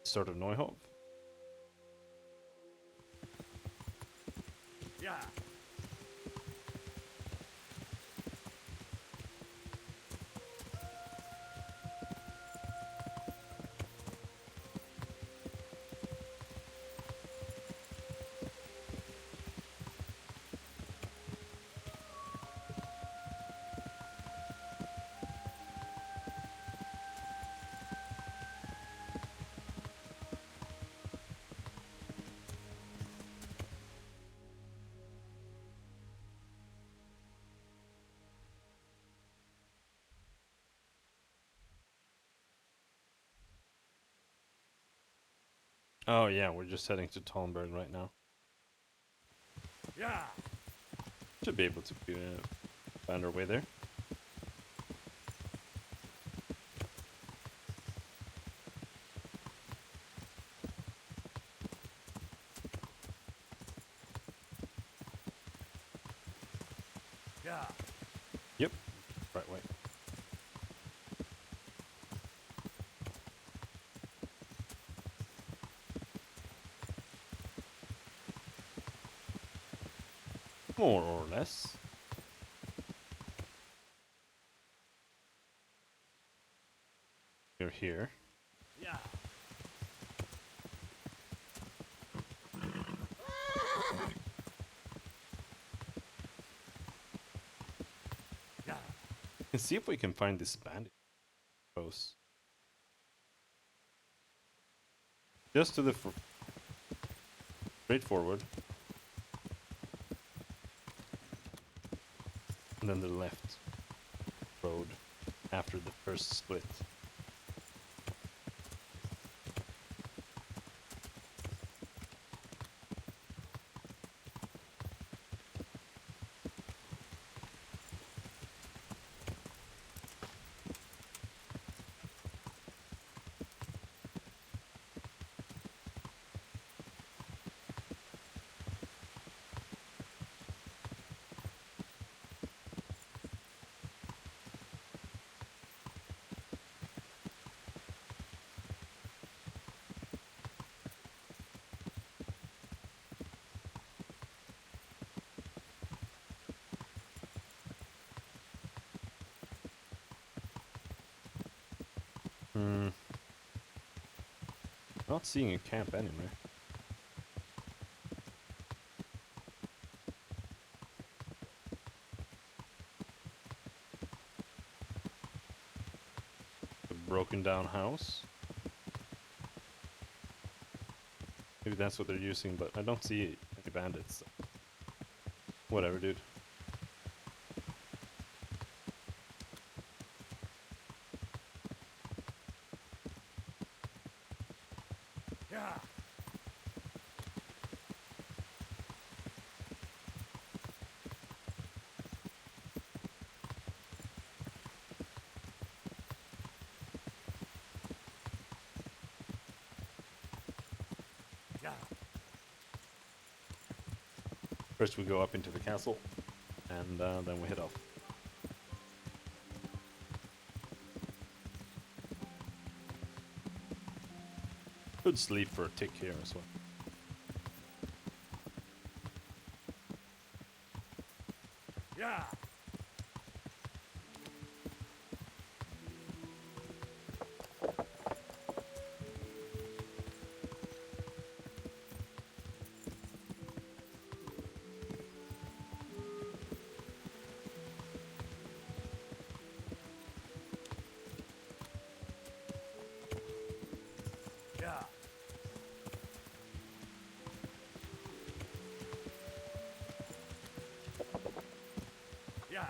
sort of Neuhof. Yeah. Oh yeah, we're just heading to Talmberg right now. Yeah. Should be able to find our way there. Yeah. Yep, right way. More or less. You're here. Yeah. Yeah. Let's see if we can find this bandit. Close. Just to the straight forward. And then the left road after the first split. Not seeing a camp anywhere. broken down house. Maybe that's what they're using, but I don't see any bandits. Whatever, dude. Yeah. First we go up into the castle, and then we head off. Could sleep for a tick here as well. Yeah. Yeah. Yeah.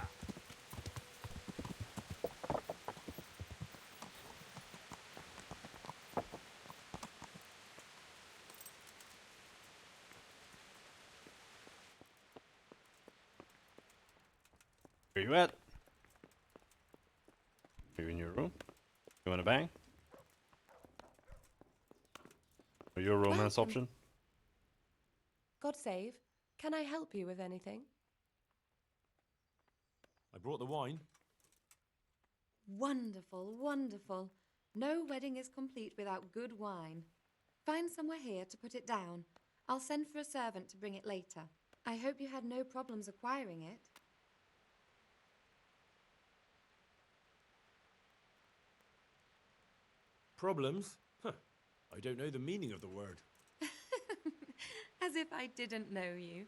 Where you at? Are you in your room? You wanna bang? Are you a romance option? God save. Can I help you with anything? I brought the wine. Wonderful, wonderful. No wedding is complete without good wine. Find somewhere here to put it down. I'll send for a servant to bring it later. I hope you had no problems acquiring it. Problems? Huh. I don't know the meaning of the word. As if I didn't know you.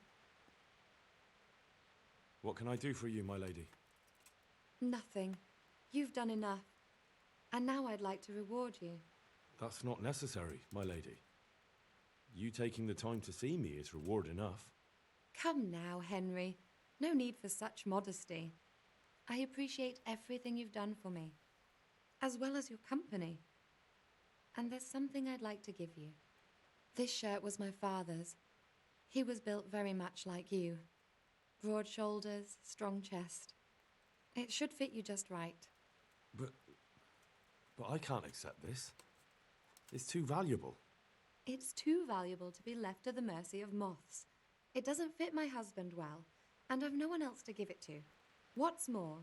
What can I do for you, my lady? Nothing. You've done enough. And now I'd like to reward you. That's not necessary, my lady. You taking the time to see me is reward enough. Come now, Henry. No need for such modesty. I appreciate everything you've done for me, as well as your company. And there's something I'd like to give you. This shirt was my father's. He was built very much like you. Broad shoulders, strong chest. It should fit you just right. But I can't accept this. It's too valuable. It's too valuable to be left to the mercy of moths. It doesn't fit my husband well, and I've no one else to give it to. What's more,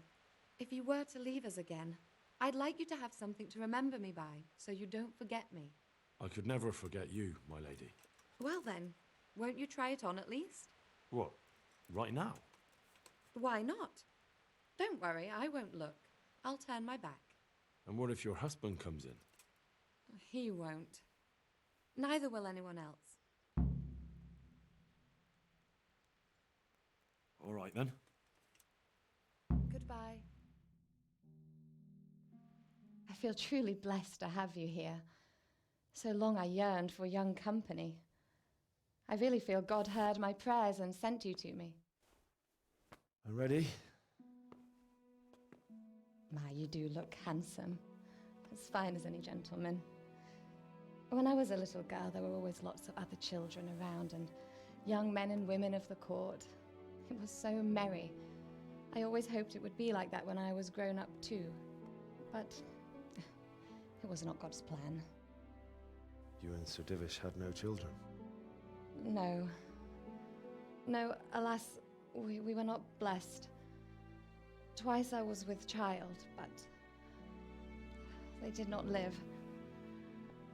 if you were to leave us again, I'd like you to have something to remember me by, so you don't forget me. I could never forget you, my lady. Well then, won't you try it on at least? What? Right now? Why not? Don't worry, I won't look. I'll turn my back. And what if your husband comes in? He won't. Neither will anyone else. All right then. Goodbye. I feel truly blessed to have you here. So long I yearned for young company. I really feel God heard my prayers and sent you to me. I'm ready. My, you do look handsome. As fine as any gentleman. When I was a little girl, there were always lots of other children around and young men and women of the court. It was so merry. I always hoped it would be like that when I was grown up too. But it was not God's plan. You and Sir Divish had no children? No. No, alas, we were not blessed. Twice I was with child, but they did not live.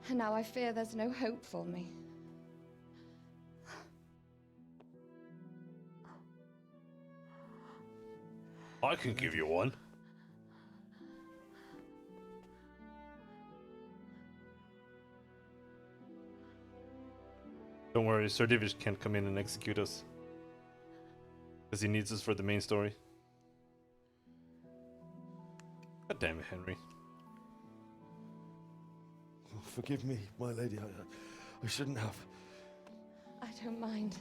And now I fear there's no hope for me. I can give you one. Don't worry, Sir Divish can't come in and execute us. Because he needs us for the main story. God damn it, Henry. forgive me, my lady. I shouldn't have. I don't mind.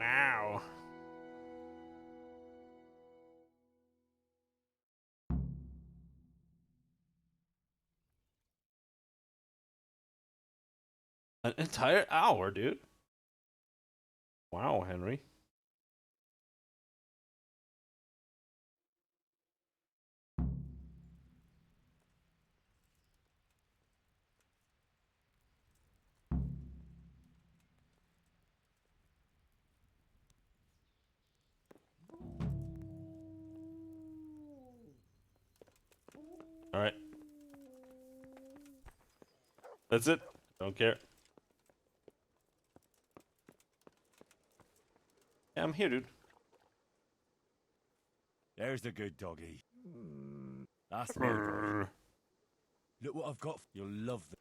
Wow. An entire hour, dude. Wow, Henry. All right. That's it. Don't care. Yeah, I'm here, dude. There's the good doggy. That's my boy. Look what I've got. You'll love them.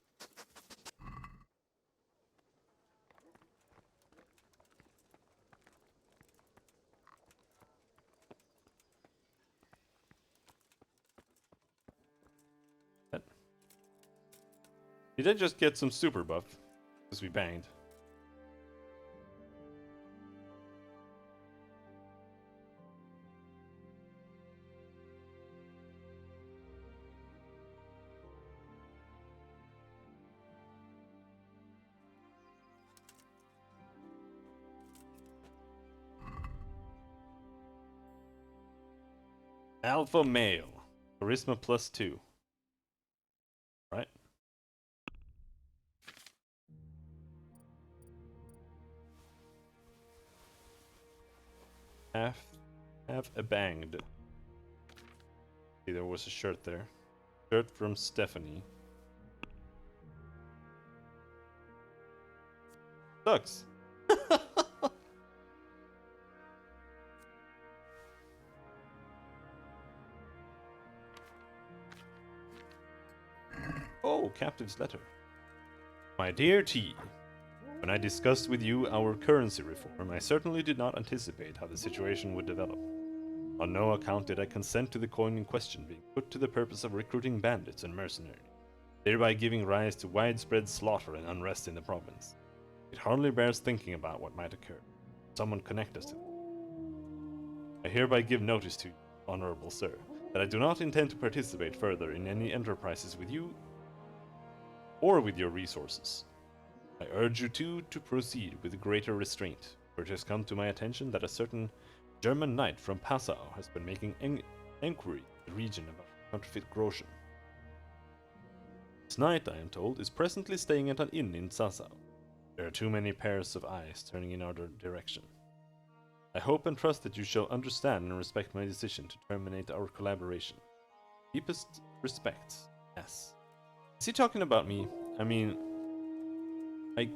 Did I just get some super buff? Because we banged. Alpha male. Charisma +2. Right? Have a banged. See, there was a shirt there. Shirt from Stephanie. Sucks. Oh, Captain's letter. My dear T, when I discussed with you our currency reform, I certainly did not anticipate how the situation would develop. On no account did I consent to the coin in question being put to the purpose of recruiting bandits and mercenaries, thereby giving rise to widespread slaughter and unrest in the province. It hardly bears thinking about what might occur. Someone connect us to it. I hereby give notice to you, honorable sir, that I do not intend to participate further in any enterprises with you or with your resources. I urge you to proceed with greater restraint, for it has come to my attention that a certain German knight from Passau has been making inquiry in the region about counterfeit groschen. This knight, I am told, is presently staying at an inn in Sassau. There are too many pairs of eyes turning in our direction. I hope and trust that you shall understand and respect my decision to terminate our collaboration. Deepest respects, S. Is he talking about me? I mean, I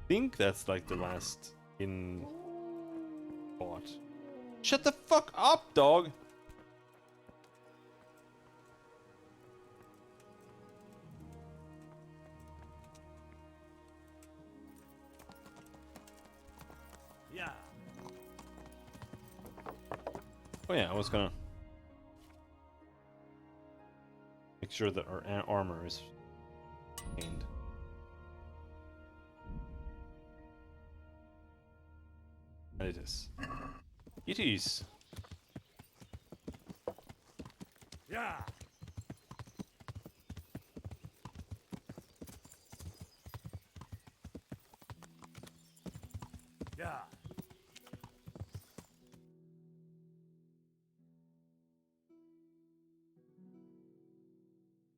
think that's like the last in what? Shut the fuck up, dog! Yeah. Oh yeah, I was gonna make sure that our armor is cleaned. And it is. It is. Yeah. Yeah.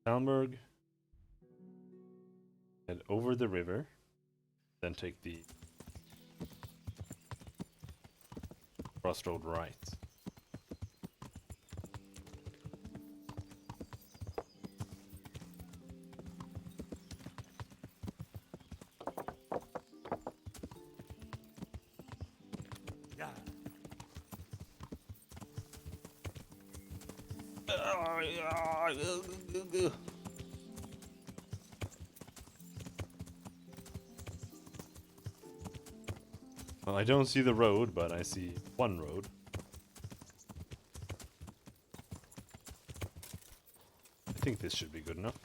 Talmberg. Head over the river. Then take the crossroad right. Yeah. Well, I don't see the road, but I see one road. I think this should be good enough.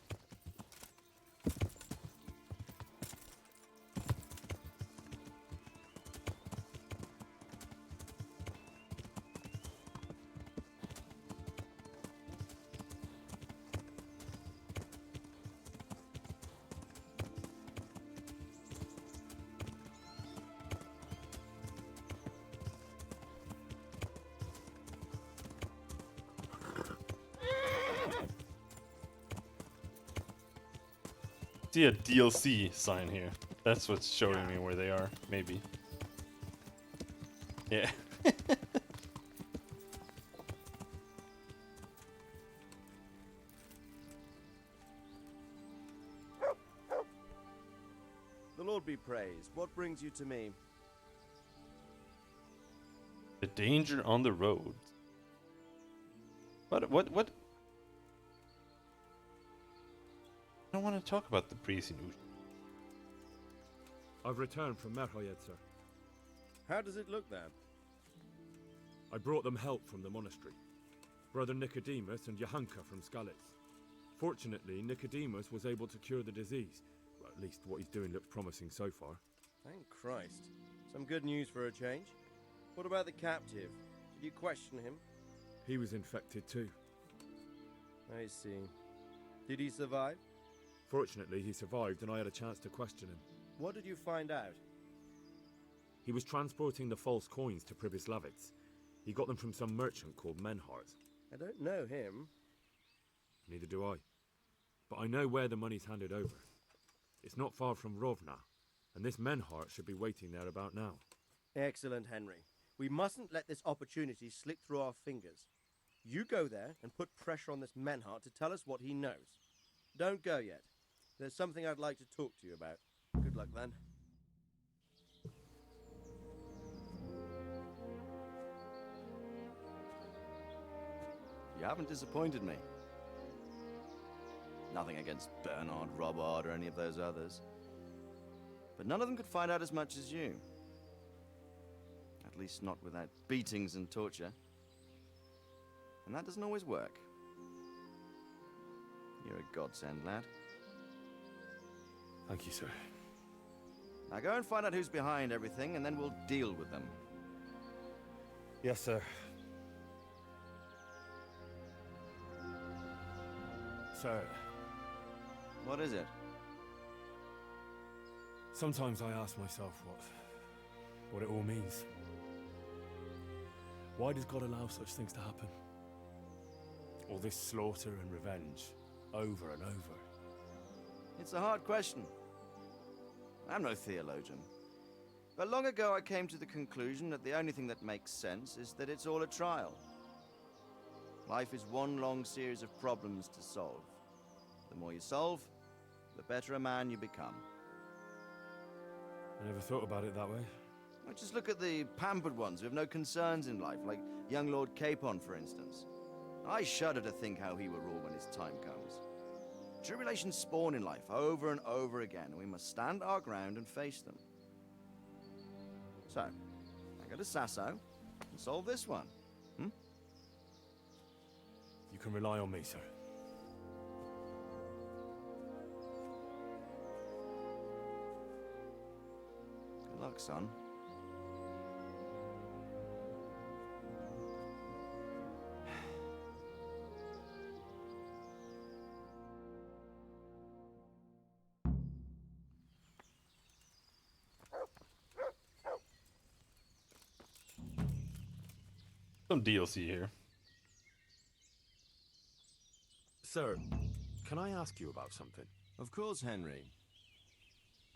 See a DLC sign here. That's what's showing me where they are, maybe. Yeah. The Lord be praised. What brings you to me? The danger on the road. What? I don't want to talk about the priest in Ush. I've returned from Merhoyed, sir. How does it look there? I brought them help from the monastery. Brother Nicodemus and Johanka from Skalitz. Fortunately, Nicodemus was able to cure the disease. Well, at least what he's doing looks promising so far. Thank Christ. Some good news for a change. What about the captive? Did you question him? He was infected too. I see. Did he survive? Fortunately, he survived and I had a chance to question him. What did you find out? He was transporting the false coins to Pribyslavitz. He got them from some merchant called Menhart. I don't know him. Neither do I. But I know where the money's handed over. It's not far from Rovna, and this Menhart should be waiting there about now. Excellent, Henry. We mustn't let this opportunity slip through our fingers. You go there and put pressure on this Menhart to tell us what he knows. Don't go yet. There's something I'd like to talk to you about. Good luck then. You haven't disappointed me. Nothing against Bernard, Robert, or any of those others. But none of them could find out as much as you. At least not without beatings and torture. And that doesn't always work. You're a godsend, lad. Thank you, sir. Now go and find out who's behind everything, and then we'll deal with them. Yes, sir. Sir. What is it? Sometimes I ask myself what it all means. Why does God allow such things to happen? All this slaughter and revenge, over and over. It's a hard question. I'm no theologian. But long ago I came to the conclusion that the only thing that makes sense is that it's all a trial. Life is one long series of problems to solve. The more you solve, the better a man you become. I never thought about it that way. Well, just look at the pampered ones who have no concerns in life, like young Lord Capon, for instance. I shudder to think how he will rule when his time comes. Tribulations spawn in life over and over again, and we must stand our ground and face them. So, I go to Sasso and solve this one. You can rely on me, sir. Good luck, son. Some DLC here. Sir, can I ask you about something? Of course, Henry.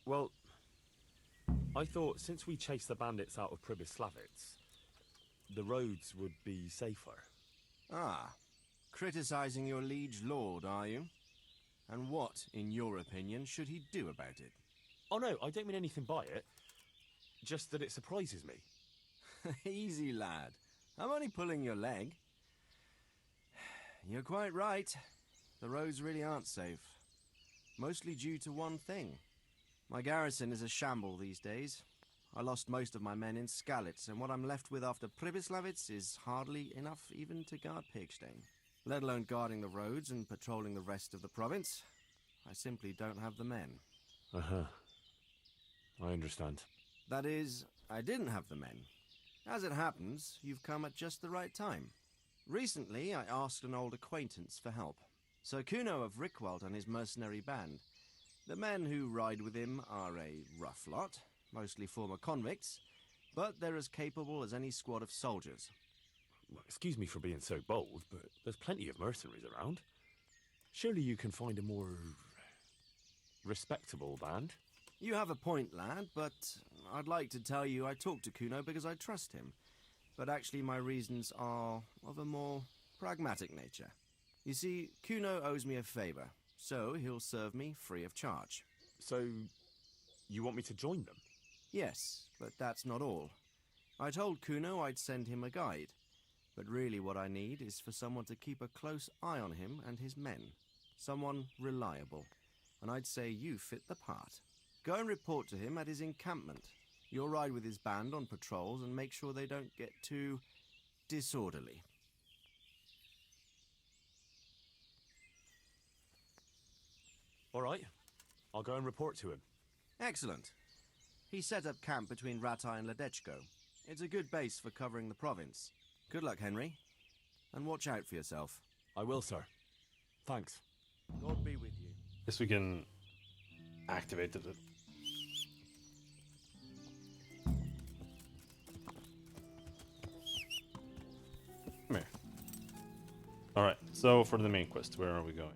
Well, I thought since we chased the bandits out of Pribyslavitz, the roads would be safer. Ah, criticizing your liege lord, are you? And what, in your opinion, should he do about it? Oh no, I don't mean anything by it. Just that it surprises me. Easy, lad. I'm only pulling your leg. You're quite right. The roads really aren't safe. Mostly due to one thing. My garrison is a shamble these days. I lost most of my men in Skalitz, and what I'm left with after Pribyslavitz is hardly enough even to guard Pigstein. Let alone guarding the roads and patrolling the rest of the province. I simply don't have the men. Uh-huh. I understand. That is, I didn't have the men. As it happens, you've come at just the right time. Recently, I asked an old acquaintance for help. Sir Kuno of Rickwald and his mercenary band. The men who ride with him are a rough lot, mostly former convicts, but they're as capable as any squad of soldiers. Well, excuse me for being so bold, but there's plenty of mercenaries around. Surely you can find a more respectable band? You have a point, lad, but I'd like to tell you I talked to Kuno because I trust him. But actually my reasons are of a more pragmatic nature. You see, Kuno owes me a favor, so he'll serve me free of charge. So, you want me to join them? Yes, but that's not all. I told Kuno I'd send him a guide, but really what I need is for someone to keep a close eye on him and his men. Someone reliable, and I'd say you fit the part. Go and report to him at his encampment. You'll ride with his band on patrols and make sure they don't get too disorderly. All right. I'll go and report to him. Excellent. He set up camp between Ratai and Ledechko. It's a good base for covering the province. Good luck, Henry. And watch out for yourself. I will, sir. Thanks. God be with you. Guess we can activate it. Come here. Alright, so for the main quest, where are we going?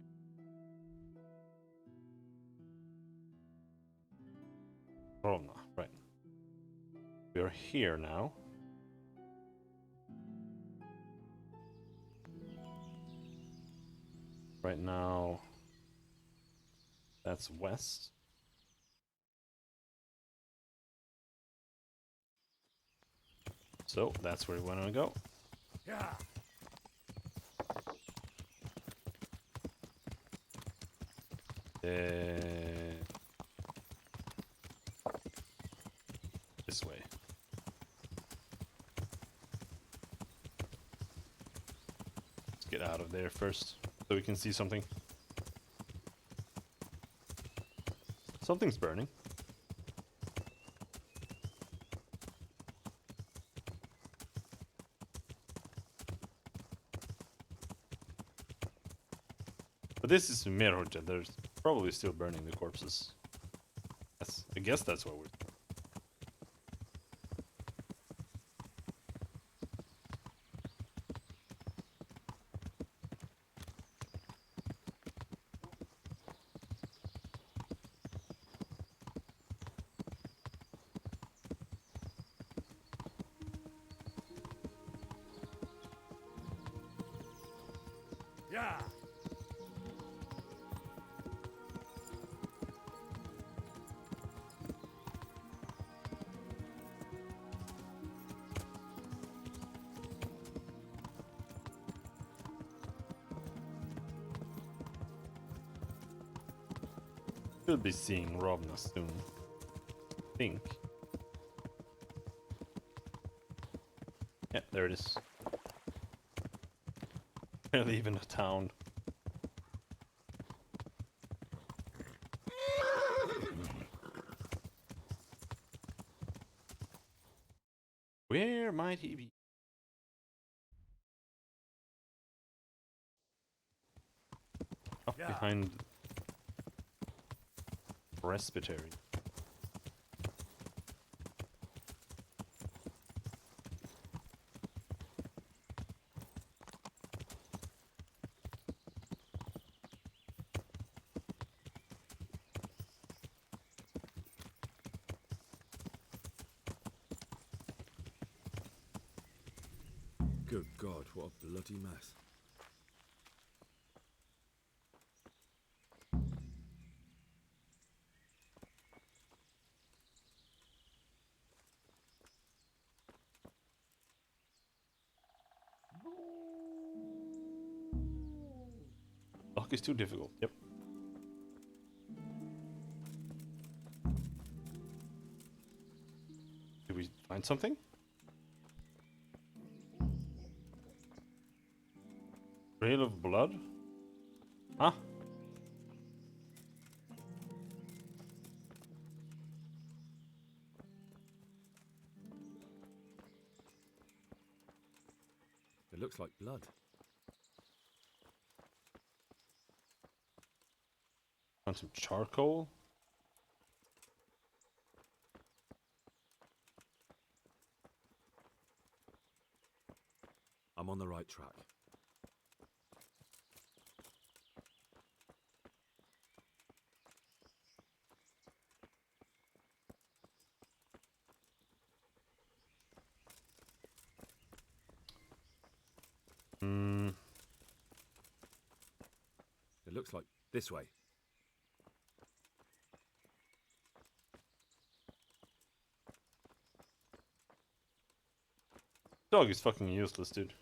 Rovna, right. We are here now. Right now, that's west. So that's where we want to go. Yeah. This way. Let's get out of there first, so we can see something. Something's burning. But this is Merhoja. There's probably still burning the corpses. I guess that's what we're... Yeah. We'll be seeing Rovna soon. I think. Yeah, there it is. Barely even a town. Where might he be? Up behind Presbytery. Good God, what a bloody mess. Lock is too difficult. Yep. Find something? Trail of blood? Huh? It looks like blood. Want some charcoal? I'm on the right track. It looks like this way. Dog is fucking useless, dude.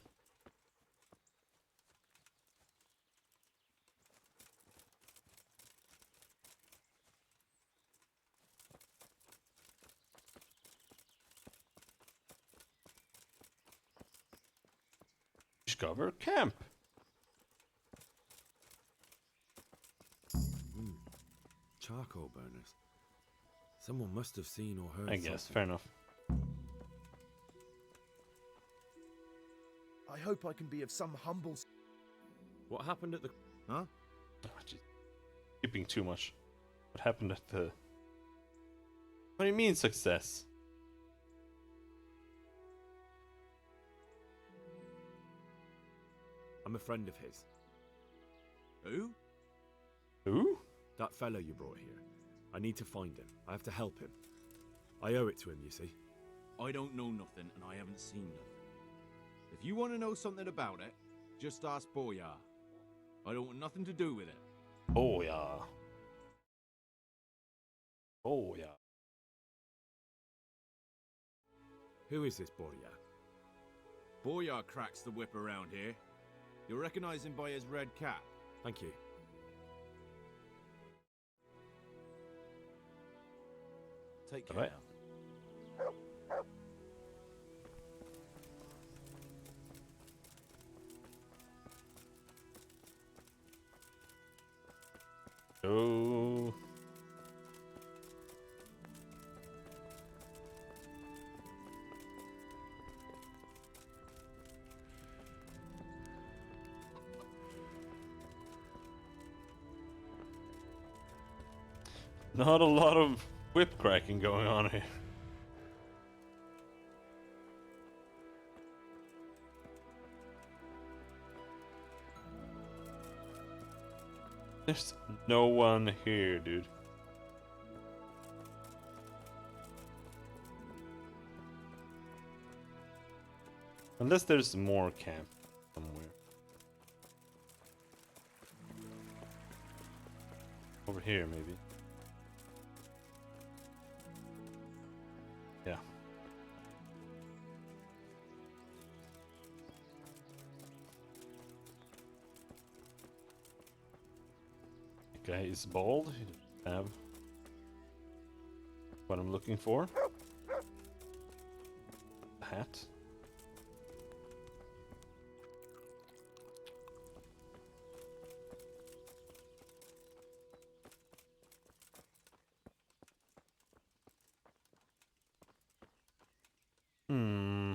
Discover camp. Charcoal burners. Someone must have seen or heard I guess, something. fair enough. I hope I can be of some humble... What happened at the... Huh? Oh, jeez. Skipping too much. What happened at the... What do you mean success? I'm a friend of his. Who? Who? That fellow you brought here. I need to find him. I have to help him. I owe it to him, you see. I don't know nothing, and I haven't seen nothing. If you want to know something about it, just ask Boyar. I don't want nothing to do with it. Oh yeah. Oh yeah. Who is this Boyar? Boyar cracks the whip around here. You'll recognize him by his red cap. Thank you. Take care Right. now. Oh. Not a lot of whip cracking going on here. There's no one here, dude. Unless there's more camp somewhere. Over here, maybe. Yeah. The guy is bald. He doesn't have what I'm looking for. A hat. Hmm.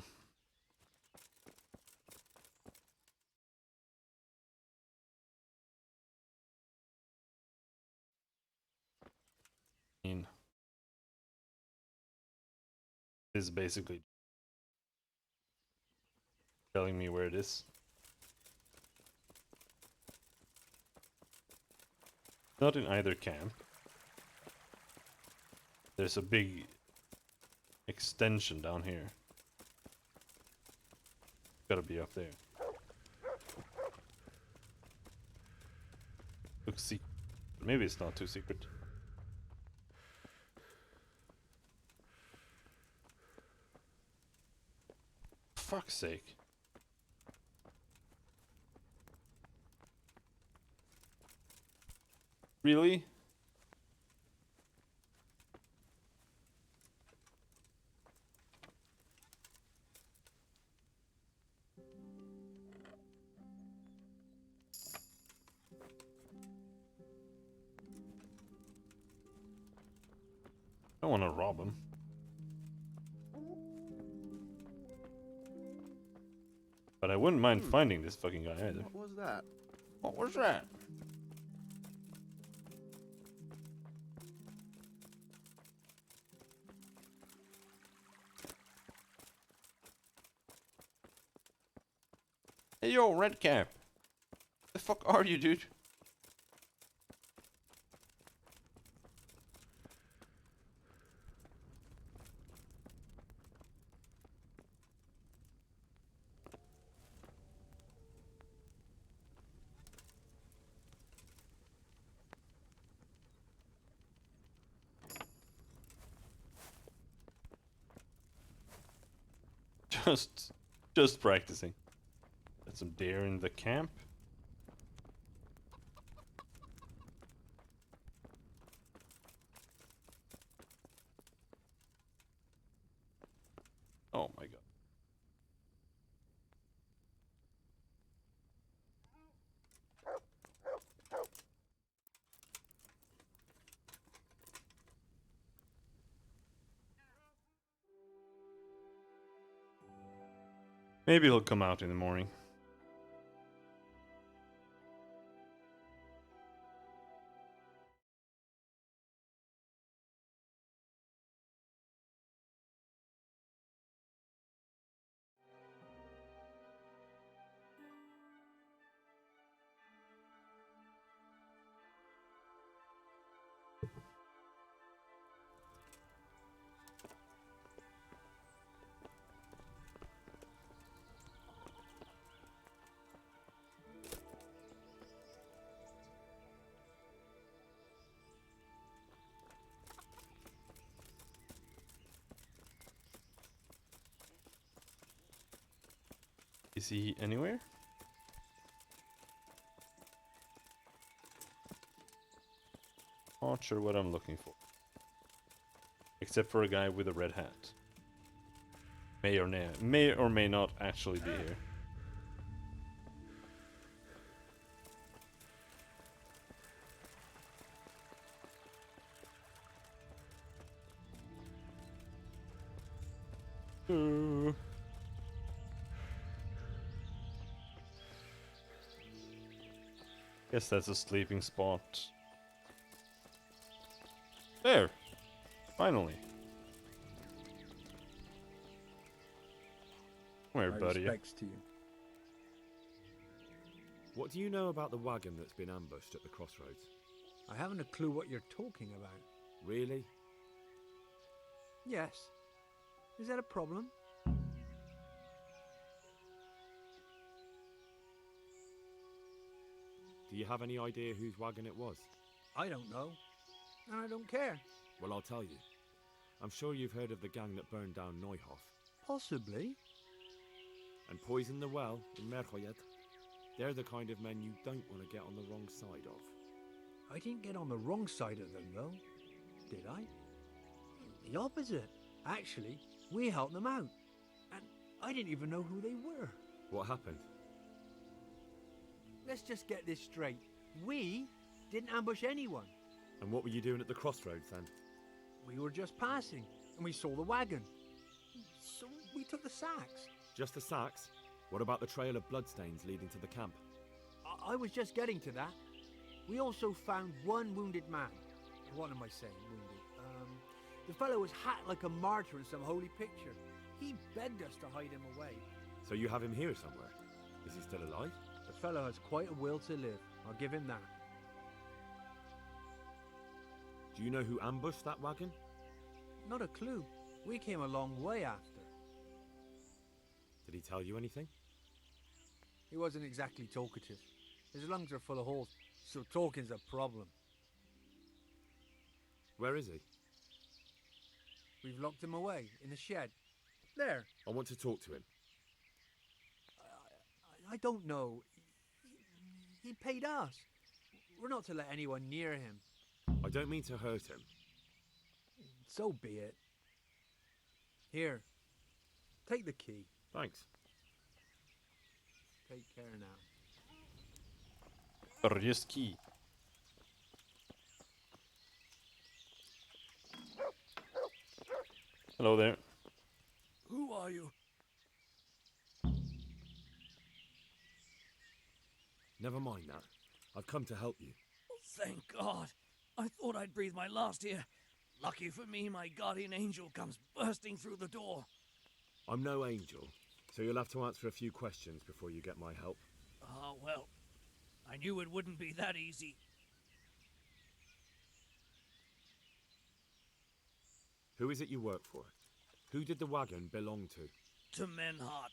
Is basically telling me where it is. Not in either camp. There's a big extension down here. Gotta be up there. Looks secret. Maybe it's not too secret. Fuck's sake. Really? I don't want to rob him. But I wouldn't mind finding this fucking guy either. What was that? What was that? Hey yo, Redcap. The fuck are you, dude? Just practicing. Got some deer in the camp. Oh my god. Maybe he'll come out in the morning. Is he anywhere? Not sure what I'm looking for. Except for a guy with a red hat. May or may not actually be here. Guess that's a sleeping spot. There! Finally. Come here, My buddy. respects to you. What do you know about the wagon that's been ambushed at the crossroads? I haven't a clue what you're talking about. Really? Yes. Is that a problem? Do you have any idea whose wagon it was? I don't know. And I don't care. Well, I'll tell you. I'm sure you've heard of the gang that burned down Neuhof. Possibly. And poisoned the well in Merhoyed. They're the kind of men you don't want to get on the wrong side of. I didn't get on the wrong side of them, though. Did I? The opposite. Actually, we helped them out. And I didn't even know who they were. What happened? Let's just get this straight. We didn't ambush anyone. And what were you doing at the crossroads then? We were just passing, and we saw the wagon. So we took the sacks. Just the sacks? What about the trail of bloodstains leading to the camp? I was just getting to that. We also found one wounded man. What am I saying, wounded? The fellow was hacked like a martyr in some holy picture. He begged us to hide him away. So you have him here somewhere? Is he still alive? The fellow has quite a will to live. I'll give him that. Do you know who ambushed that wagon? Not a clue. We came a long way after. Did he tell you anything? He wasn't exactly talkative. His lungs are full of holes, so talking's a problem. Where is he? We've locked him away in the shed. There. I want to talk to him. I don't know. He paid us. We're not to let anyone near him. I don't mean to hurt him. So be it. Here. Take the key. Thanks. Take care now. Just key. Hello there. Who are you? Never mind that. I've come to help you. Thank God. I thought I'd breathe my last here. Lucky for me, my guardian angel comes bursting through the door. I'm no angel, so you'll have to answer a few questions before you get my help. Ah, well, I knew it wouldn't be that easy. Who is it you work for? Who did the wagon belong to? To Menhart.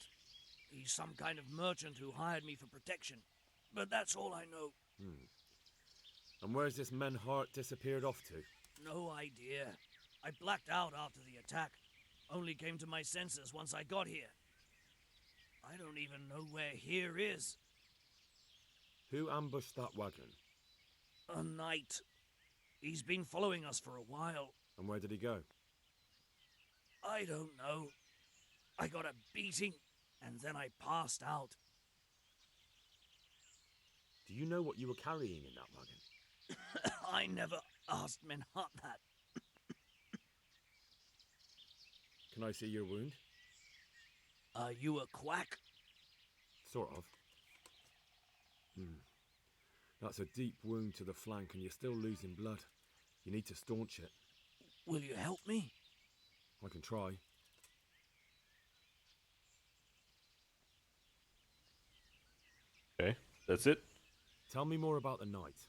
He's some kind of merchant who hired me for protection. But that's all I know. And where's this Menhart disappeared off to? No idea. I blacked out after the attack. Only came to my senses once I got here. I don't even know where here is. Who ambushed that wagon? A knight. He's been following us for a while. And where did he go? I don't know. I got a beating, and then I passed out. Do you know what you were carrying in that wagon? I never asked Menhart that. Can I see your wound? Are you a quack? Sort of. That's a deep wound to the flank and you're still losing blood. You need to staunch it. Will you help me? I can try. Okay, that's it. Tell me more about the night.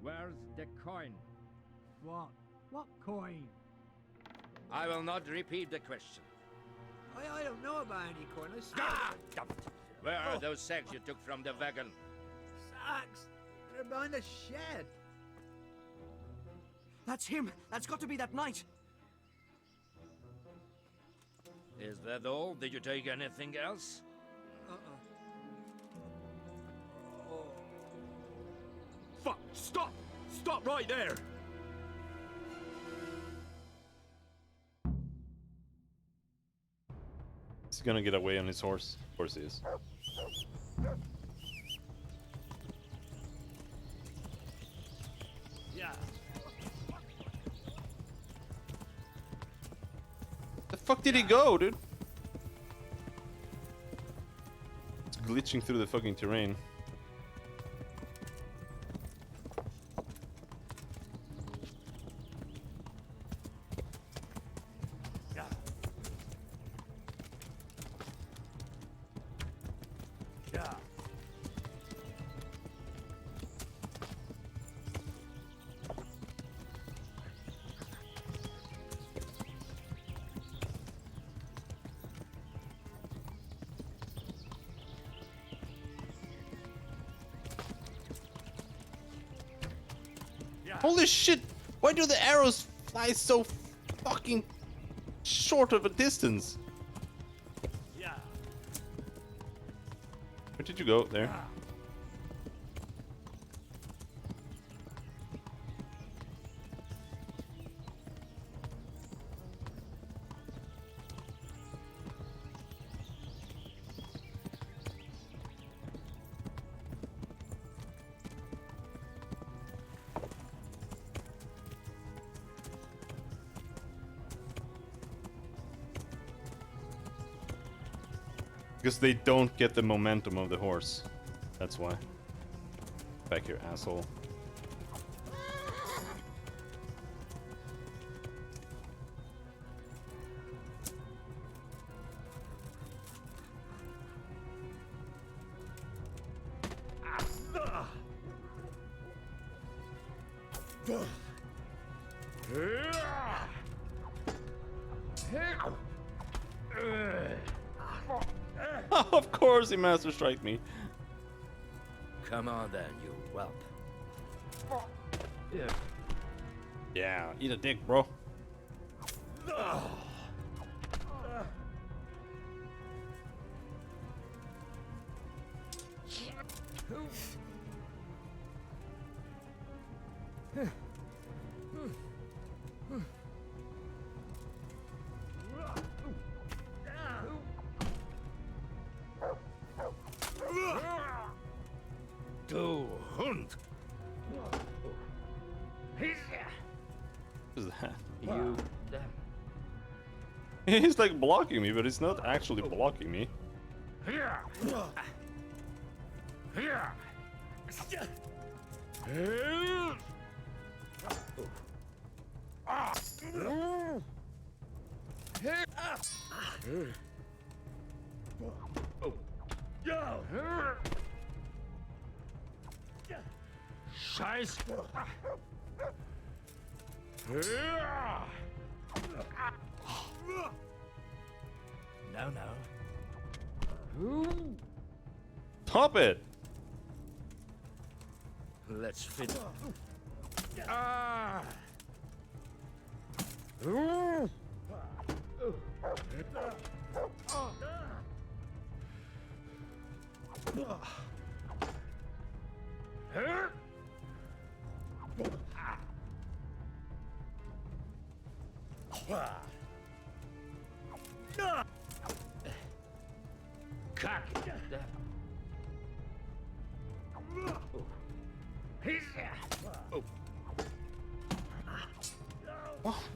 Where's the coin? What? What coin? I will not repeat the question. I don't know about any coin. I Ah! Damn it. Where are those sacks you took from the wagon? Sacks! They're behind the shed. That's him! That's got to be that knight! Is that all? Did you take anything else? Fuck! Stop! Stop right there! He's gonna get away on his horse. Of course he is. Yeah. The fuck did he go, dude? It's glitching through the fucking terrain. Holy shit! Why do the arrows fly so fucking short of a distance? Yeah. Where did you go? There. Because they don't get the momentum of the horse. That's why. Back here, asshole. Of course he master strike me. Come on then, you whelp. Yeah, eat a dick, bro. Du Hund! What is that? You... He's like blocking me, but he's not actually blocking me. Here! Here! Scheiß! No, no. Stop it! Let's fit.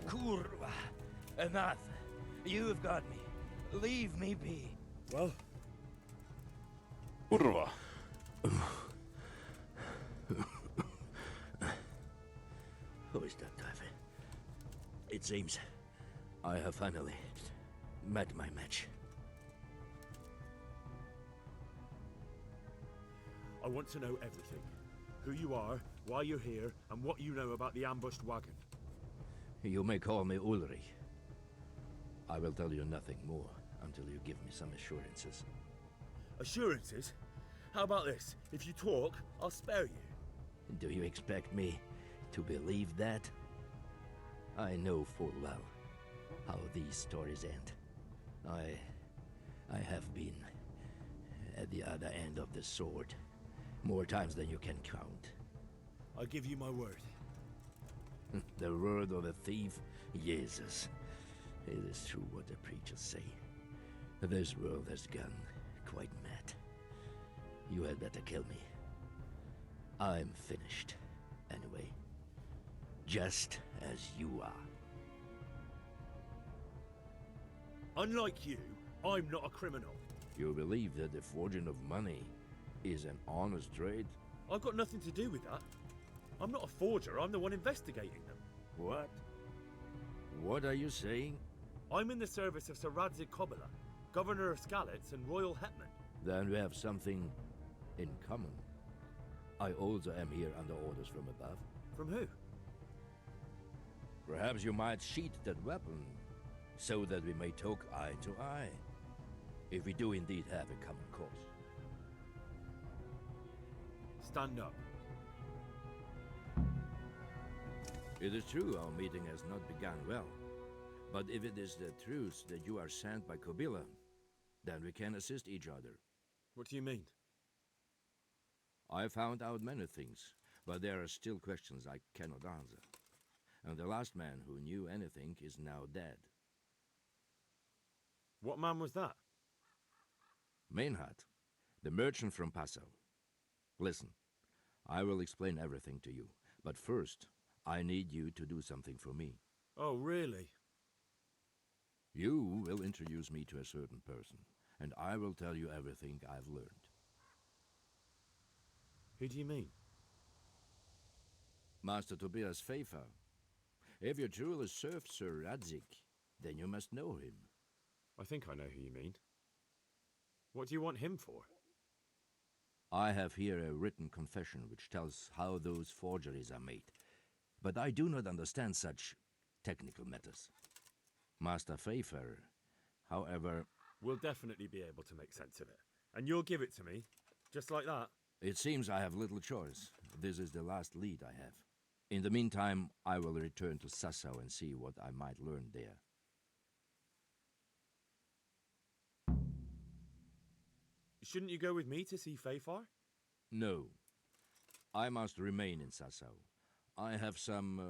Kurwa. Enough. You have got me. Leave me be. Well? Kurwa. Who is that diver? It seems I have finally met my match. I want to know everything. Who you are, why you're here, and what you know about the ambushed wagon. You may call me Ulrich. I will tell you nothing more until you give me some assurances. Assurances? How about this? If you talk, I'll spare you. Do you expect me to believe that? I know full well how these stories end. I have been at the other end of the sword more times than you can count. I give you my word. The word of a thief? Jesus. It is true what the preachers say. This world has gone quite mad. You had better kill me. I'm finished, anyway. Just as you are. Unlike you, I'm not a criminal. You believe that the forging of money is an honest trade? I've got nothing to do with that. I'm not a forger, I'm the one investigating them. What? What are you saying? I'm in the service of Sir Radzig Kobyla, Governor of Skalitz and Royal Hetman. Then we have something in common. I also am here under orders from above. From who? Perhaps you might sheath that weapon, so that we may talk eye to eye. If we do indeed have a common cause. Stand up. It is true our meeting has not begun well. But if it is the truth that you are sent by Kobyla, then we can assist each other. What do you mean? I found out many things, but there are still questions I cannot answer. And the last man who knew anything is now dead. What man was that? Meinhard, the merchant from Passau. Listen, I will explain everything to you, but first, I need you to do something for me. Oh, really? You will introduce me to a certain person, and I will tell you everything I've learned. Who do you mean? Master Tobias Pfeiffer. If you truly serve Sir Radzig, then you must know him. I think I know who you mean. What do you want him for? I have here a written confession which tells how those forgeries are made, but I do not understand such technical matters. Master Pfeiffer, however... We'll definitely be able to make sense of it. And you'll give it to me, just like that? It seems I have little choice. This is the last lead I have. In the meantime, I will return to Sassau and see what I might learn there. Shouldn't you go with me to see Pfeiffer? No. I must remain in Sassau. I have some,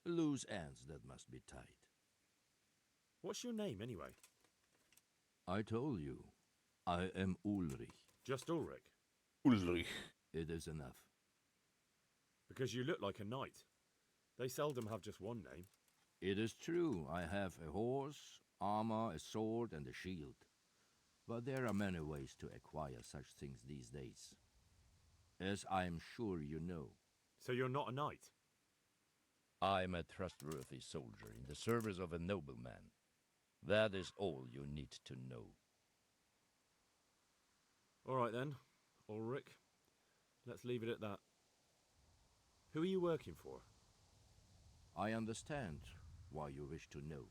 loose ends that must be tied. What's your name, anyway? I told you. I am Ulrich. Just Ulrich? Ulrich. It is enough. Because you look like a knight. They seldom have just one name. It is true, I have a horse, armor, a sword, and a shield. But there are many ways to acquire such things these days. As I am sure you know. So you're not a knight? I am a trustworthy soldier in the service of a nobleman. That is all you need to know. All right then, Ulrich. Let's leave it at that. Who are you working for? I understand why you wish to know,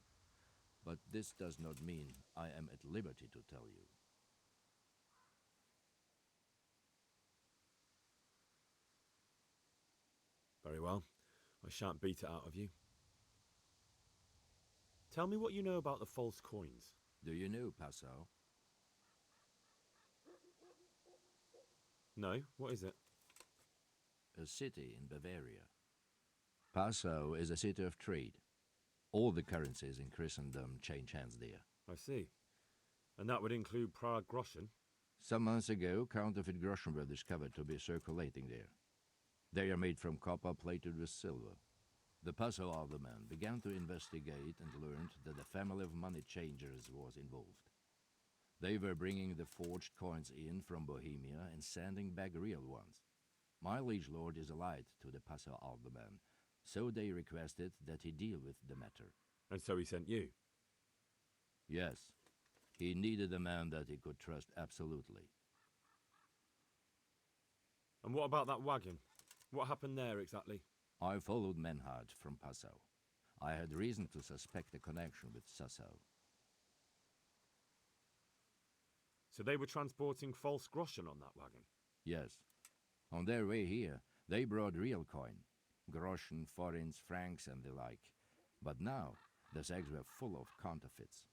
but this does not mean I am at liberty to tell you. Very well. I shan't beat it out of you. Tell me what you know about the false coins. Do you know Passau? No, what is it? A city in Bavaria. Passau is a city of trade. All the currencies in Christendom change hands there. I see. And that would include Prague groschen? Some months ago, counterfeit groschen were discovered to be circulating there. They are made from copper plated with silver. The Passau alderman began to investigate and learned that a family of money changers was involved. They were bringing the forged coins in from Bohemia and sending back real ones. My liege lord is allied to the Passau alderman, so they requested that he deal with the matter. And so he sent you? Yes. He needed a man that he could trust absolutely. And what about that wagon? What happened there exactly? I followed Menhard from Passau. I had reason to suspect a connection with Sassau. So they were transporting false groschen on that wagon? Yes. On their way here, they brought real coin. Groschen, forints, francs, and the like. But now, the sacks were full of counterfeits.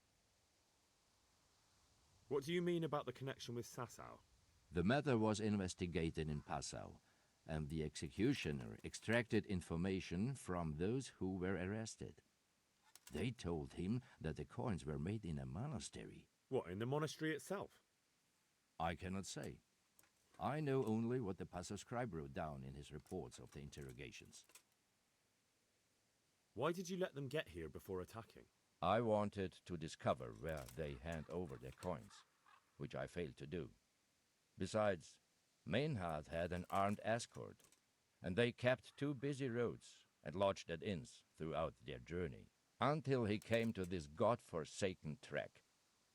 What do you mean about the connection with Sassau? The matter was investigated in Passau, and the executioner extracted information from those who were arrested. They told him that the coins were made in a monastery. What, in the monastery itself? I cannot say. I know only what the Passau scribe wrote down in his reports of the interrogations. Why did you let them get here before attacking? I wanted to discover where they hand over their coins, which I failed to do. Besides, Maynard had an armed escort, and they kept two busy roads and lodged at inns throughout their journey, until he came to this god-forsaken track.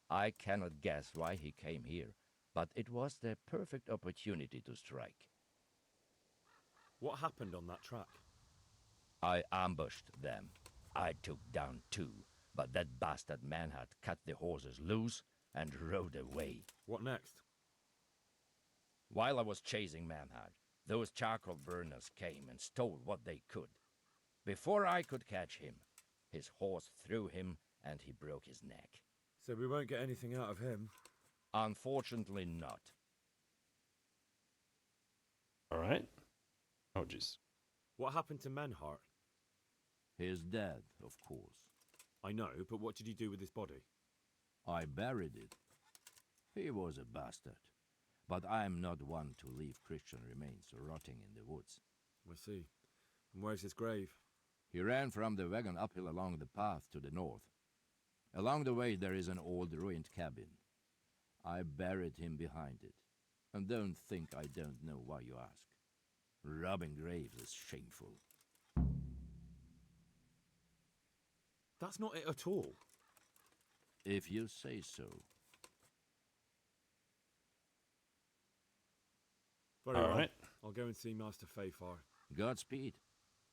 I cannot guess why he came here, but it was the perfect opportunity to strike. What happened on that track? I ambushed them. I took down two, but that bastard Maynard cut the horses loose and rode away. What next? While I was chasing Maynard, those charcoal burners came and stole what they could. Before I could catch him, his horse threw him and he broke his neck. So we won't get anything out of him? Unfortunately not. Alright. Oh, jeez. What happened to Menhart? He is dead, of course. I know, but what did you do with his body? I buried it. He was a bastard. But I am not one to leave Christian remains rotting in the woods. I see. And where's his grave? He ran from the wagon uphill along the path to the north. Along the way there is an old ruined cabin. I buried him behind it. And don't think I don't know why you ask. Robbing graves is shameful. That's not it at all. If you say so. Very well. Alright. I'll go and see Master Fayfar. Godspeed.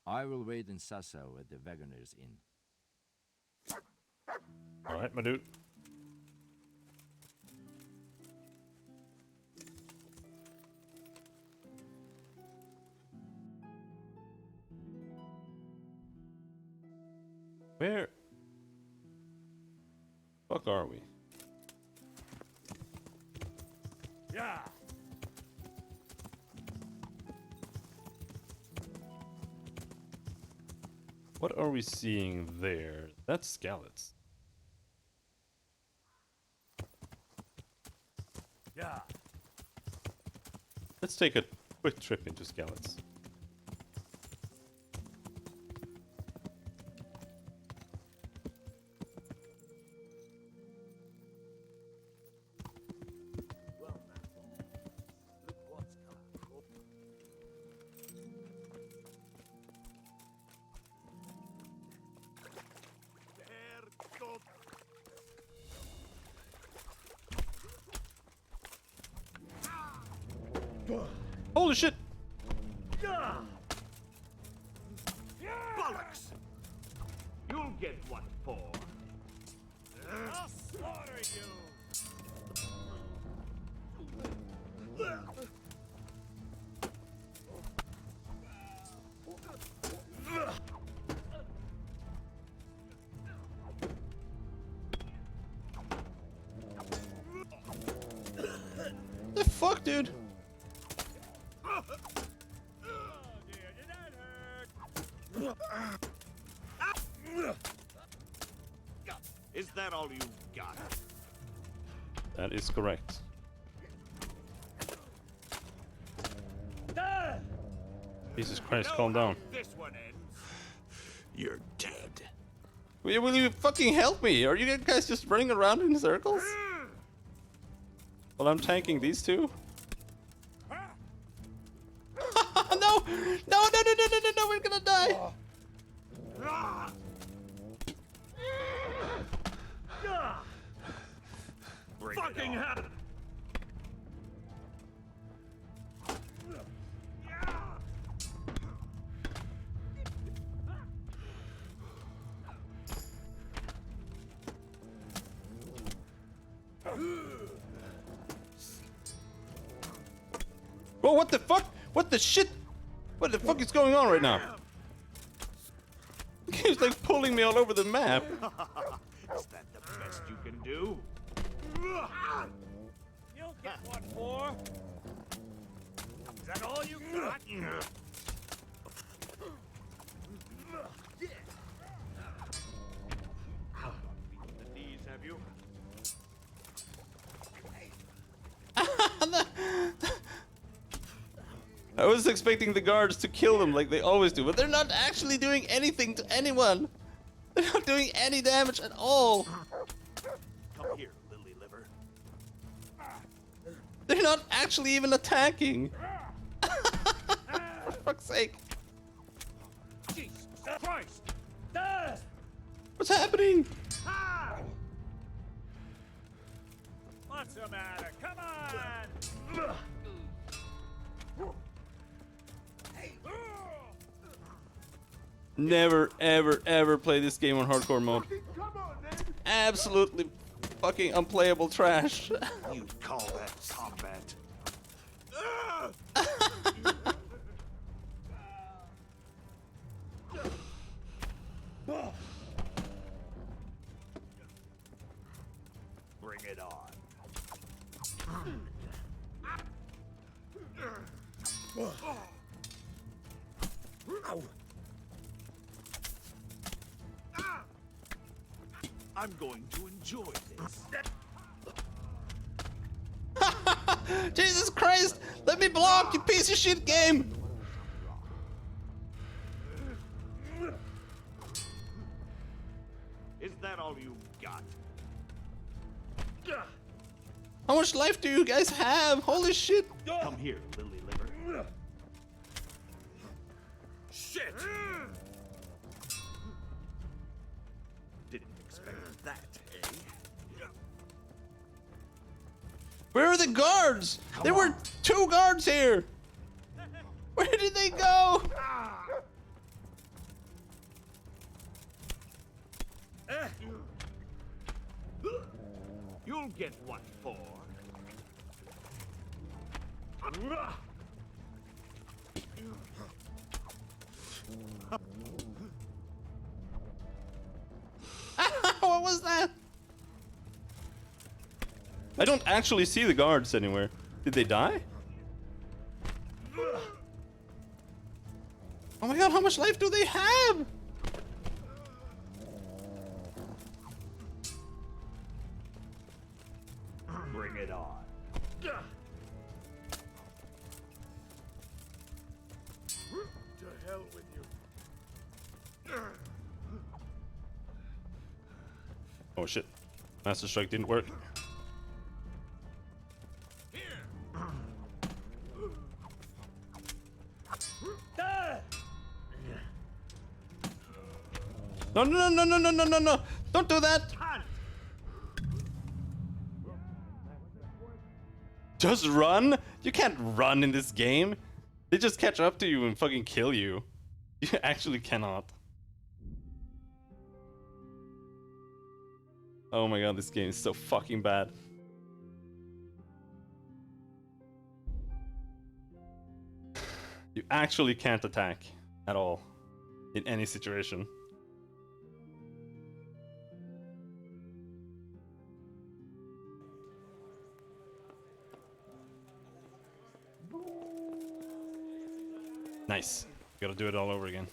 I will wait in Sassau at the Wagoner's Inn. Alright, my dude. Where fuck are we? Yeah. What are we seeing there? That's Skalitz. Yeah. Let's take a quick trip into Skalitz. Holy shit! Bollocks! You'll get what for. I'll slaughter you! The fuck, dude? Is that all you got? That is correct. Jesus Christ, calm down. This one ends. You're dead. Will you fucking help me? Are you guys just running around in circles? Well, I'm tanking these two. No! No, we're gonna die! Fucking hell! Bro, what the fuck? What the shit? What the fuck is going on right now? The game's like pulling me all over the map. Is that the best you can do? You'll get what for? Is that all you got? The knees, have you? I was expecting the guards to kill them like they always do, but they're not actually doing anything to anyone. They're not doing any damage at all. Come here, lily liver. They're not actually even attacking. For fuck's sake. Jesus Christ! What's happening? What's the matter? Come on! Never, ever, ever play this game on hardcore mode. Absolutely fucking unplayable trash. You'd call that combat? Bring it on. Ow. I'm going to enjoy this. Jesus Christ! Let me block, you piece of shit game! Is that all you got? How much life do you guys have? Holy shit! Come here, lily liver. Shit! Didn't expect that, eh? Where are the guards? There were 2 guards here! Where did they go? You'll get what for. What was that? I don't actually see the guards anywhere. Did they die? Oh my god, how much life do they have? Bring it on. Oh shit. Master Strike didn't work. No, no, no, no, no, no, no, no! Don't do that! Just run? You can't run in this game. They just catch up to you and fucking kill you. You actually cannot. Oh my god, this game is so fucking bad. You actually can't attack at all in any situation. Nice. Gotta do it all over again.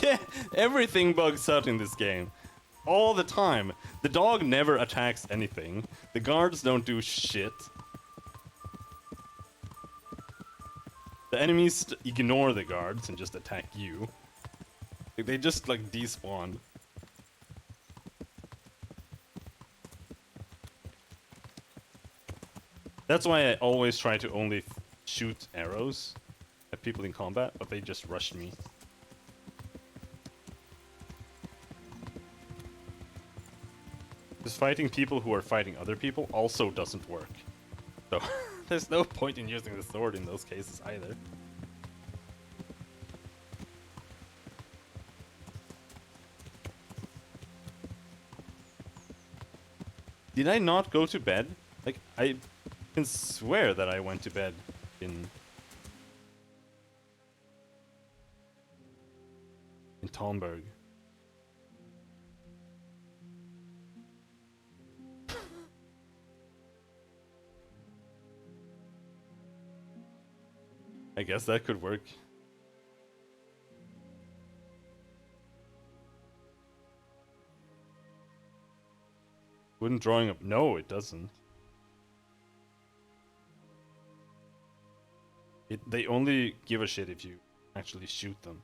Yeah, everything bugs out in this game. All the time. The dog never attacks anything. The guards don't do shit. The enemies ignore the guards and just attack you. They just like despawn. That's why I always try to only shoot arrows at people in combat, but they just rushed me. Because fighting people who are fighting other people also doesn't work. So there's no point in using the sword in those cases either. Did I not go to bed? Like, I can swear that I went to bed in Talmberg. I guess that could work. Wouldn't drawing up? No, it doesn't. They only give a shit if you actually shoot them.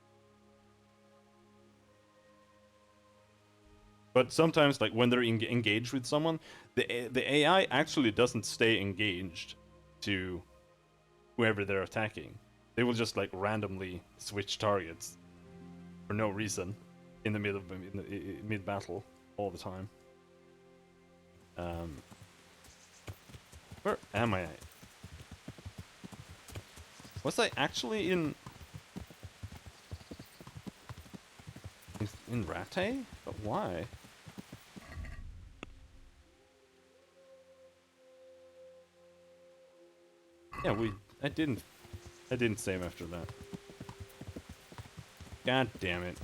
But sometimes, like when they're engaged with someone, the AI actually doesn't stay engaged to whoever they're attacking. They will just like randomly switch targets for no reason in the middle of mid battle all the time. Where am I? Was I actually in Rattay? But why? Yeah, I didn't save after that. God damn it.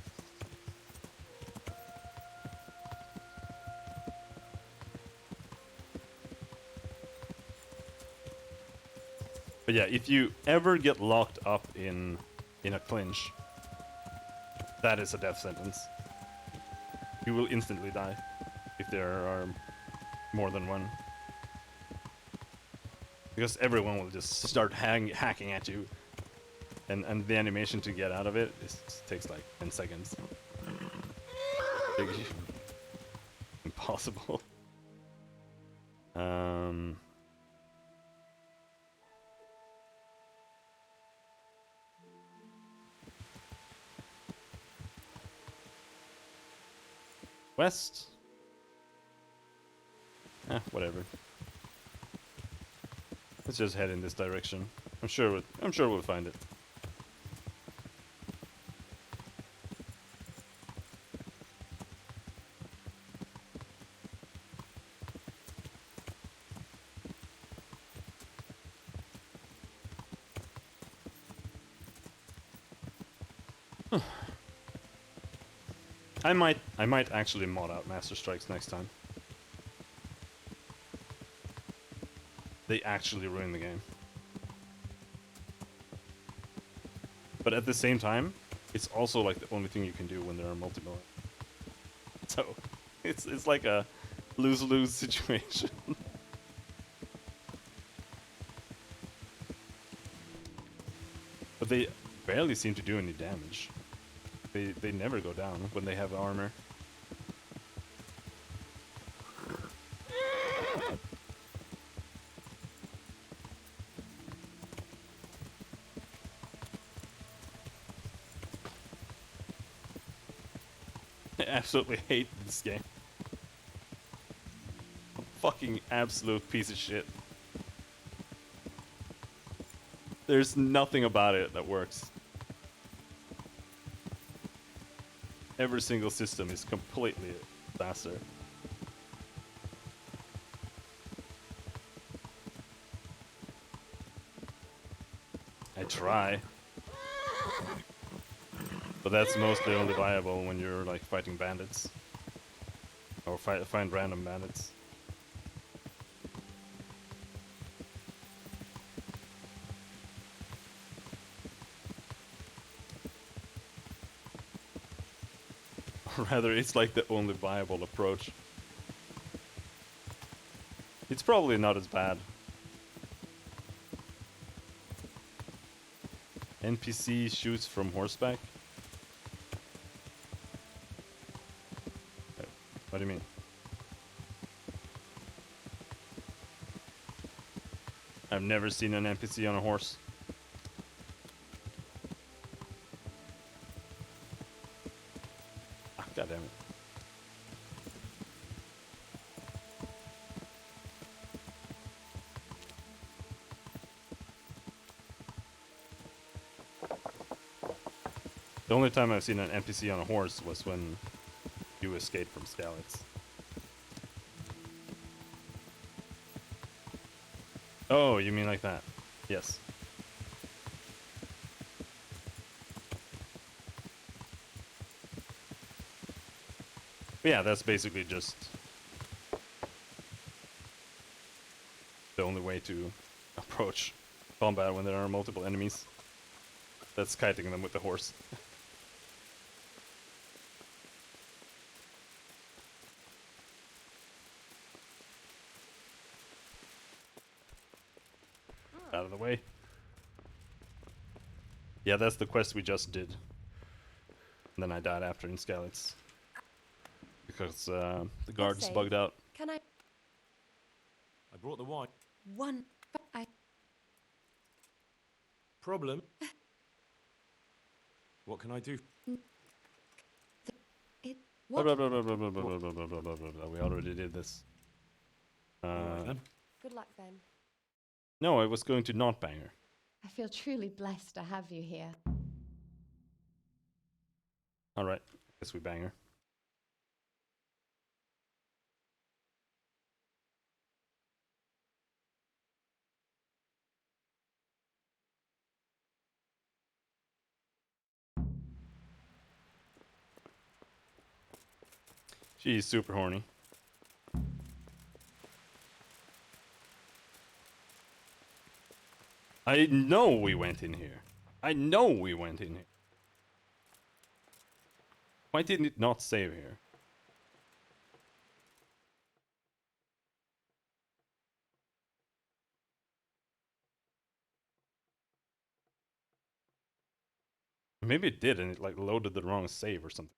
But yeah, if you ever get locked up in a clinch, that is a death sentence. You will instantly die if there are more than one. Because everyone will just start hacking at you. And the animation to get out of it takes like 10 seconds. Impossible. West? Whatever. Let's just head in this direction. I'm sure we'll find it. I might actually mod out Master Strikes next time. They actually ruin the game. But at the same time, it's also like the only thing you can do when there are multiple. So it's like a lose-lose situation. But they barely seem to do any damage. They never go down when they have armor. I absolutely hate this game. A fucking absolute piece of shit. There's nothing about it that works. Every single system is completely a disaster. I try. But that's mostly only viable when you're like fighting bandits. Or find random bandits. Or rather, it's like the only viable approach. It's probably not as bad. NPC shoots from horseback? What do you mean? I've never seen an NPC on a horse. Ah, God damn it. The only time I've seen an NPC on a horse was when you escaped from Skalitz. Oh, you mean like that? Yes. But yeah, that's basically just the only way to approach combat when there are multiple enemies. That's kiting them with the horse. Out of the way. Yeah, that's the quest we just did. And then I died after in Skalitz. Because the guards Say, bugged out. Can I? I brought the wine. One. I. Problem? What can I do? It. Blah, What? blah, blah, blah, blah, blah, blah, blah, blah, blah, blah, blah. We already did this. Good luck, Ben. No, I was going to not bang her. I feel truly blessed to have you here. Alright, guess we bang her. She's super horny. I know we went in here. I know we went in here. Why didn't it not save here? Maybe it did and it like loaded the wrong save or something.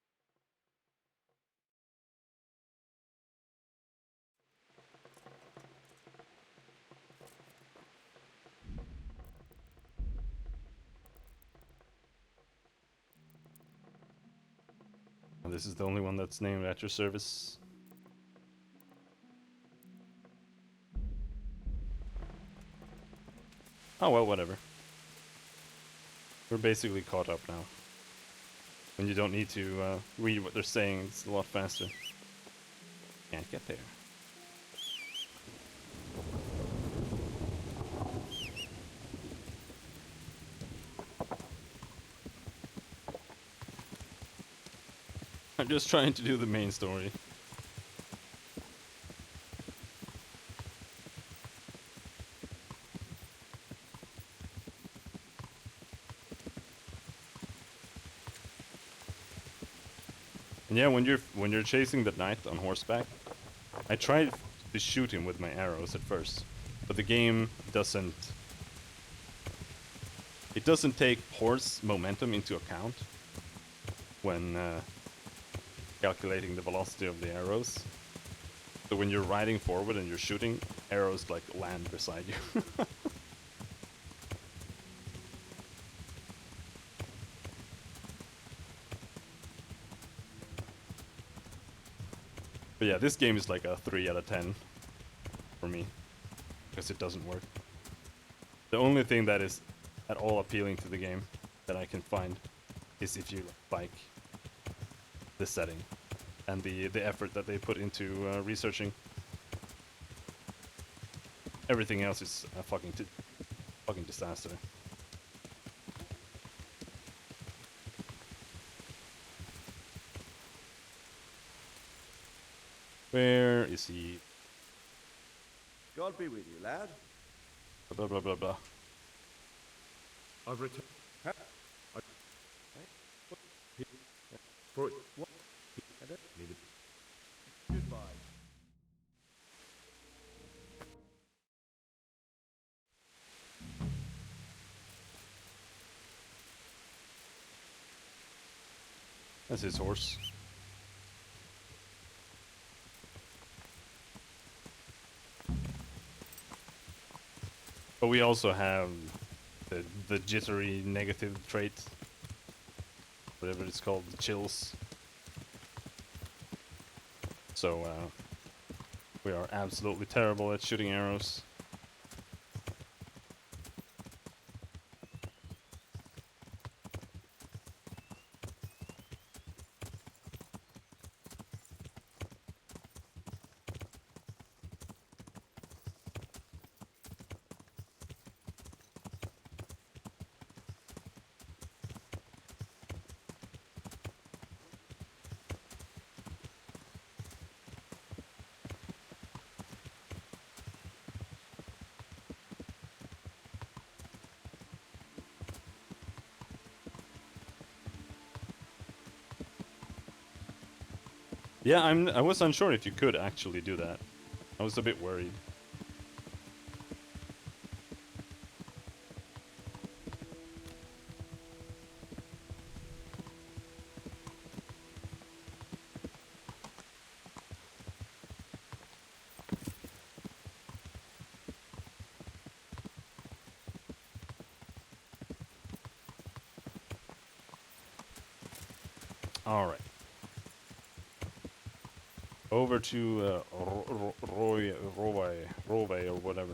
And this is the only one that's named at your service. Oh well, whatever. We're basically caught up now. And you don't need to read what they're saying, it's a lot faster. Can't get there. I'm just trying to do the main story. And yeah, when you're chasing the knight on horseback, I tried to shoot him with my arrows at first, but the game doesn't take horse momentum into account when calculating the velocity of the arrows. So when you're riding forward and you're shooting, arrows like land beside you. But yeah, this game is like a 3 out of 10 for me, because it doesn't work. The only thing that is at all appealing to the game that I can find is if you like the setting and the effort that they put into researching. Everything else is a fucking disaster. Where is he? God be with you, lad. Blah blah blah blah. I've returned. What? I don't need it. Goodbye. That's his horse. But we also have the jittery negative trait. Whatever it's called, the chills. So we are absolutely terrible at shooting arrows. Yeah, I was unsure if you could actually do that. I was a bit worried. All right. Over to Roy or whatever.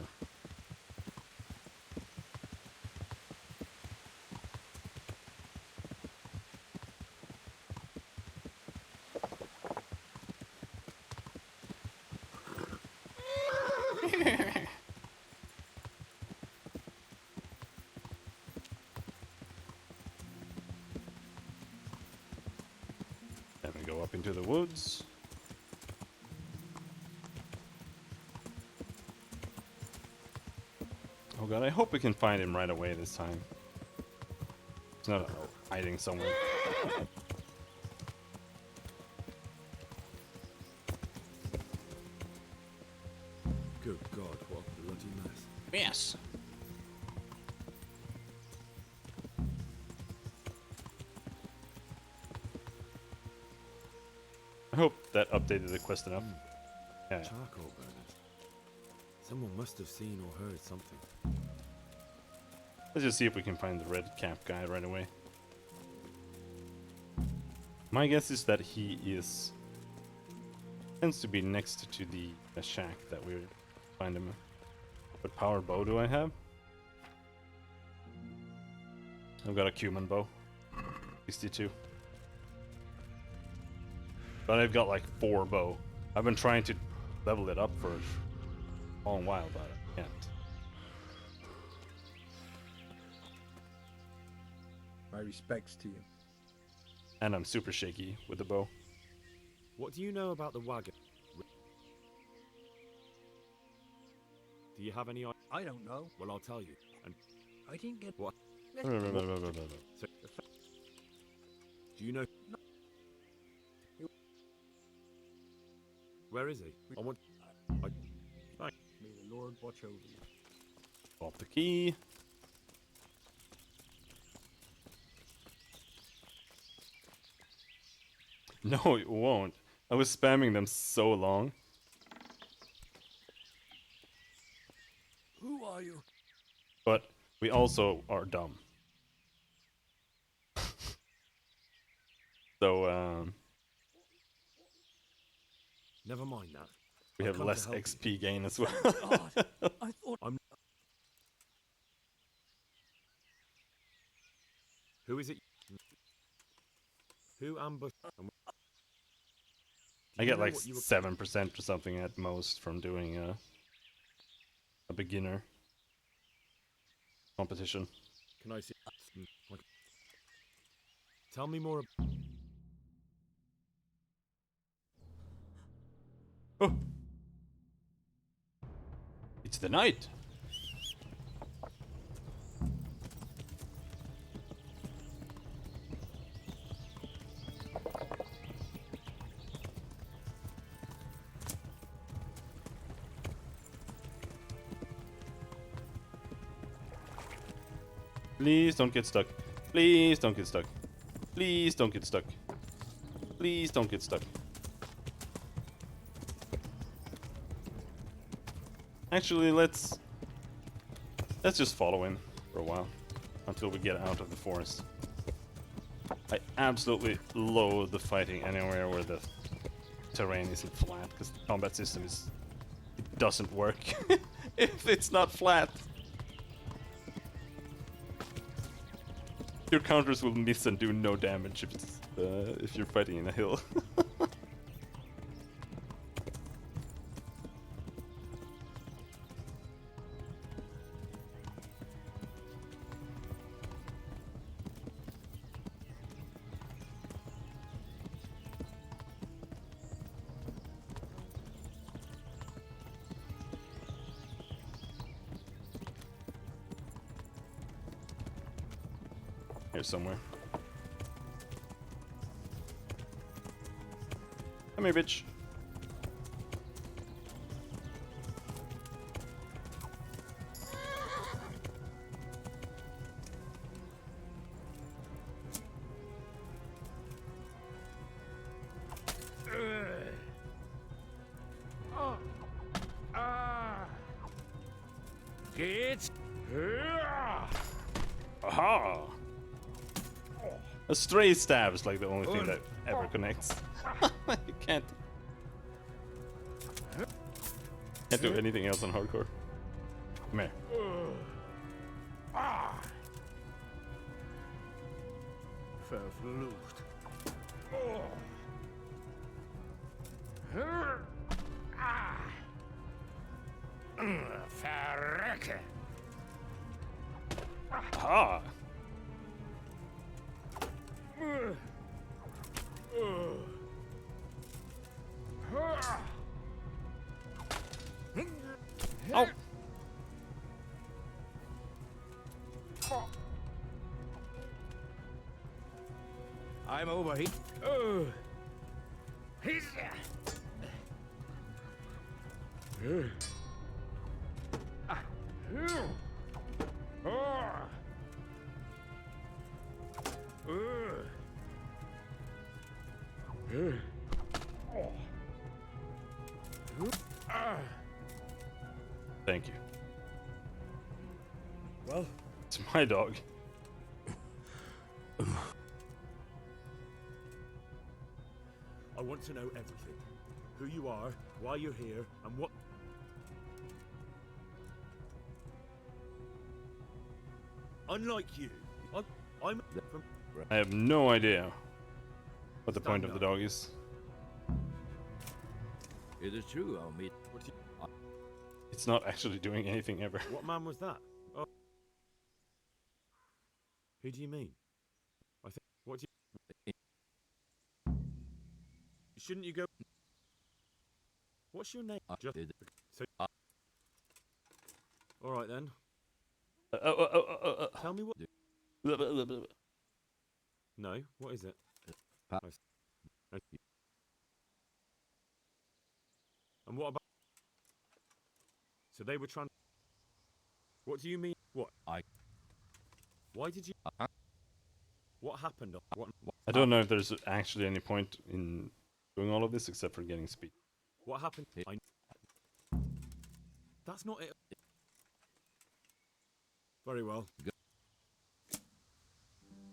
Then we go up into the woods. Oh god, I hope we can find him right away this time. He's not hiding somewhere. Good God, what a bloody mess. Yes. I hope that updated the quest enough. Yeah. Charcoal burners. Someone must have seen or heard something. Let's just see if we can find the red cap guy right away. My guess is that he tends to be next to the shack that we find him. What power bow do I have? I've got a cumin bow. 62. But I've got like 4 bow. I've been trying to level it up for a long while, but I can't. My respects to you. And I'm super shaky with the bow. What do you know about the wagon? Do you have any idea? I don't know. Well, I'll tell you. And I didn't get what? Let's So, do you know? Where is he? I want. May the Lord watch over you. Off the key. No, it won't. I was spamming them so long. Who are you? But we also are dumb. So, Never mind that. we I've have come less to help XP gain as well. God, I thought. Who is it? Who ambushed? I get like 7% or something at most from doing a beginner competition. Can I see? Tell me more. Oh, it's the night. Please don't get stuck. Please don't get stuck. Please don't get stuck. Please don't get stuck. Actually, let's just follow him for a while until we get out of the forest. I absolutely loathe the fighting anywhere where the terrain isn't flat, because the combat system it doesn't work if it's not flat. Your counters will miss and do no damage if you're fighting in a hill. Here somewhere. Come here, bitch. Kids. Aha! A stray stab is like the only thing that ever connects. You can't do anything else on hardcore. Come here. Verflucht. Verrecke. Aha! Oh! I'm over here. He's Thank you. Well, it's my dog. I want to know everything. Who you are, why you're here, and what... Unlike you, I'm from... I have no idea what the point of the dog is. It is true, I'll meet... It's not actually doing anything ever. What man was that? Oh. Who do you mean? I think... What do you... Shouldn't you go... What's your name? Just... So... Alright then. Tell me what... No, what is it? And what about... So they were trying... What do you mean? What? Why did you... What happened? What? I don't know if there's actually any point in doing all of this except for getting speed. What happened? That's not it. Very well.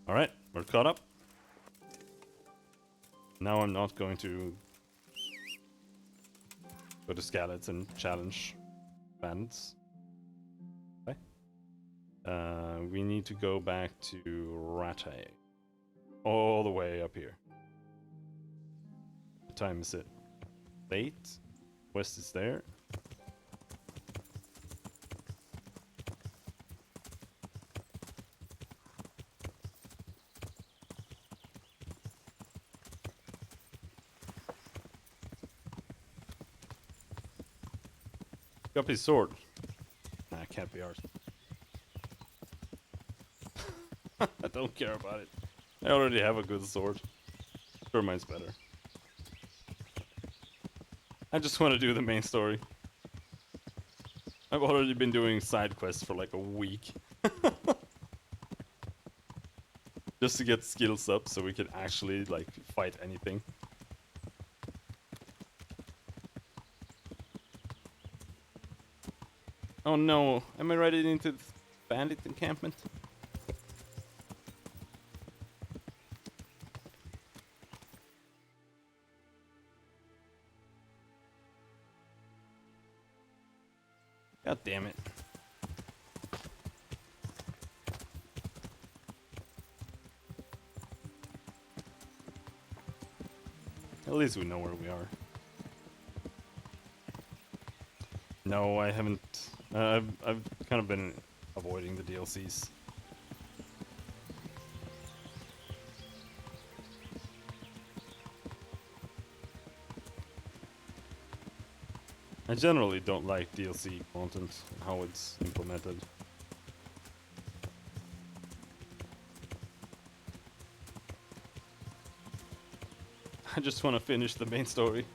Alright, we're caught up. Now I'm not going to go to Skalitz and challenge bandits. Okay. We need to go back to Rattay. All the way up here. What time is it? Late? West is there. Pick up his sword. Nah, it can't be ours. I don't care about it. I already have a good sword. Sure, mine's better. I just want to do the main story. I've already been doing side quests for like a week. Just to get skills up so we can actually like fight anything. Oh no, am I ready into the bandit encampment? God damn it. At least we know where we are. No, I haven't. I've kind of been avoiding the DLCs. I generally don't like DLC content and how it's implemented. I just want to finish the main story.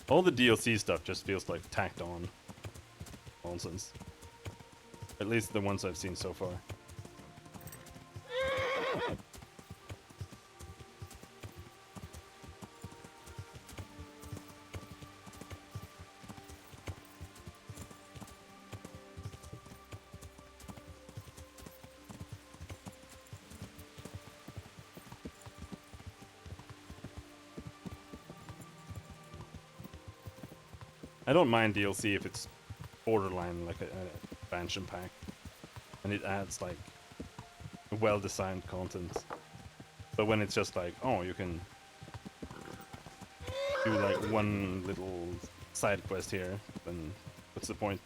All the DLC stuff just feels like tacked on nonsense. At least the ones I've seen so far. I don't mind DLC if it's borderline like an expansion pack and it adds like well-designed content. But when it's just like, oh, you can do like one little side quest here, then what's the point?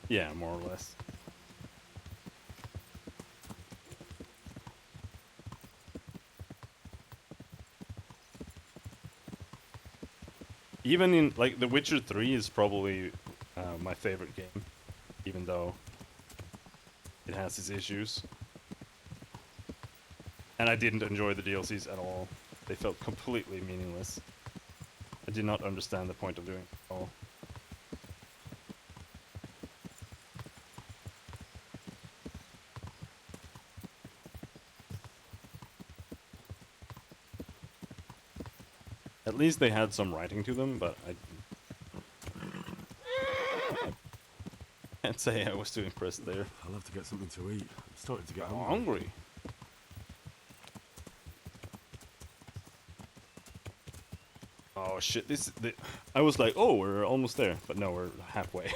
Yeah, more or less. Even in, like, The Witcher 3 is probably my favorite game, even though it has its issues. And I didn't enjoy the DLCs at all. They felt completely meaningless. I did not understand the point of doing it at all. At least they had some writing to them, but I can't say I was too impressed there. I'll have to get something to eat. I'm starting to get hungry. Oh shit, I was like, oh, we're almost there, but no, we're halfway.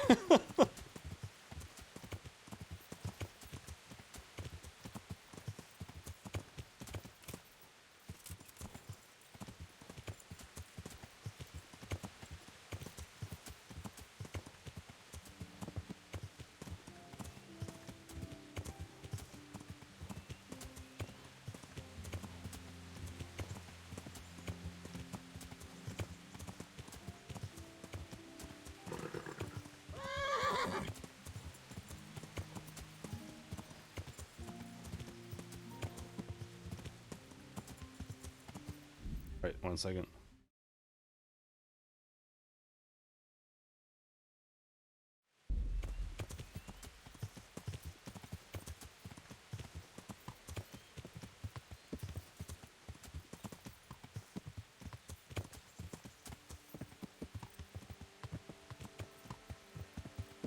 1 second.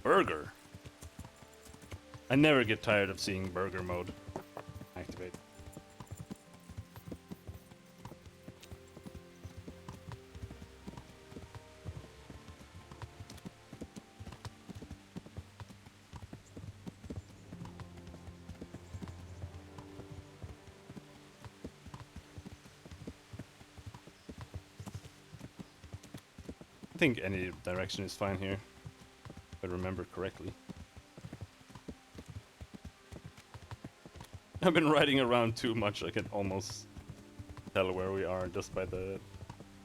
Burger. I never get tired of seeing burger mode activate. I think any direction is fine here, if I remember correctly. I've been riding around too much, I can almost tell where we are just by the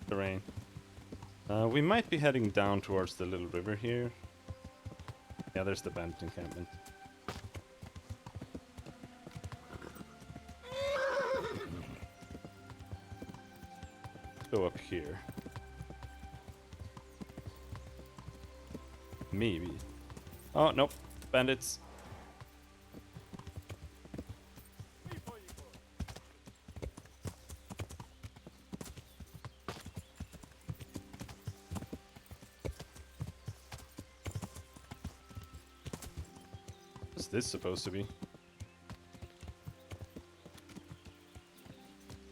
terrain. We might be heading down towards the little river here. Yeah, there's the bandit encampment. Go up here. Maybe. Oh, nope. Bandits. What's this supposed to be?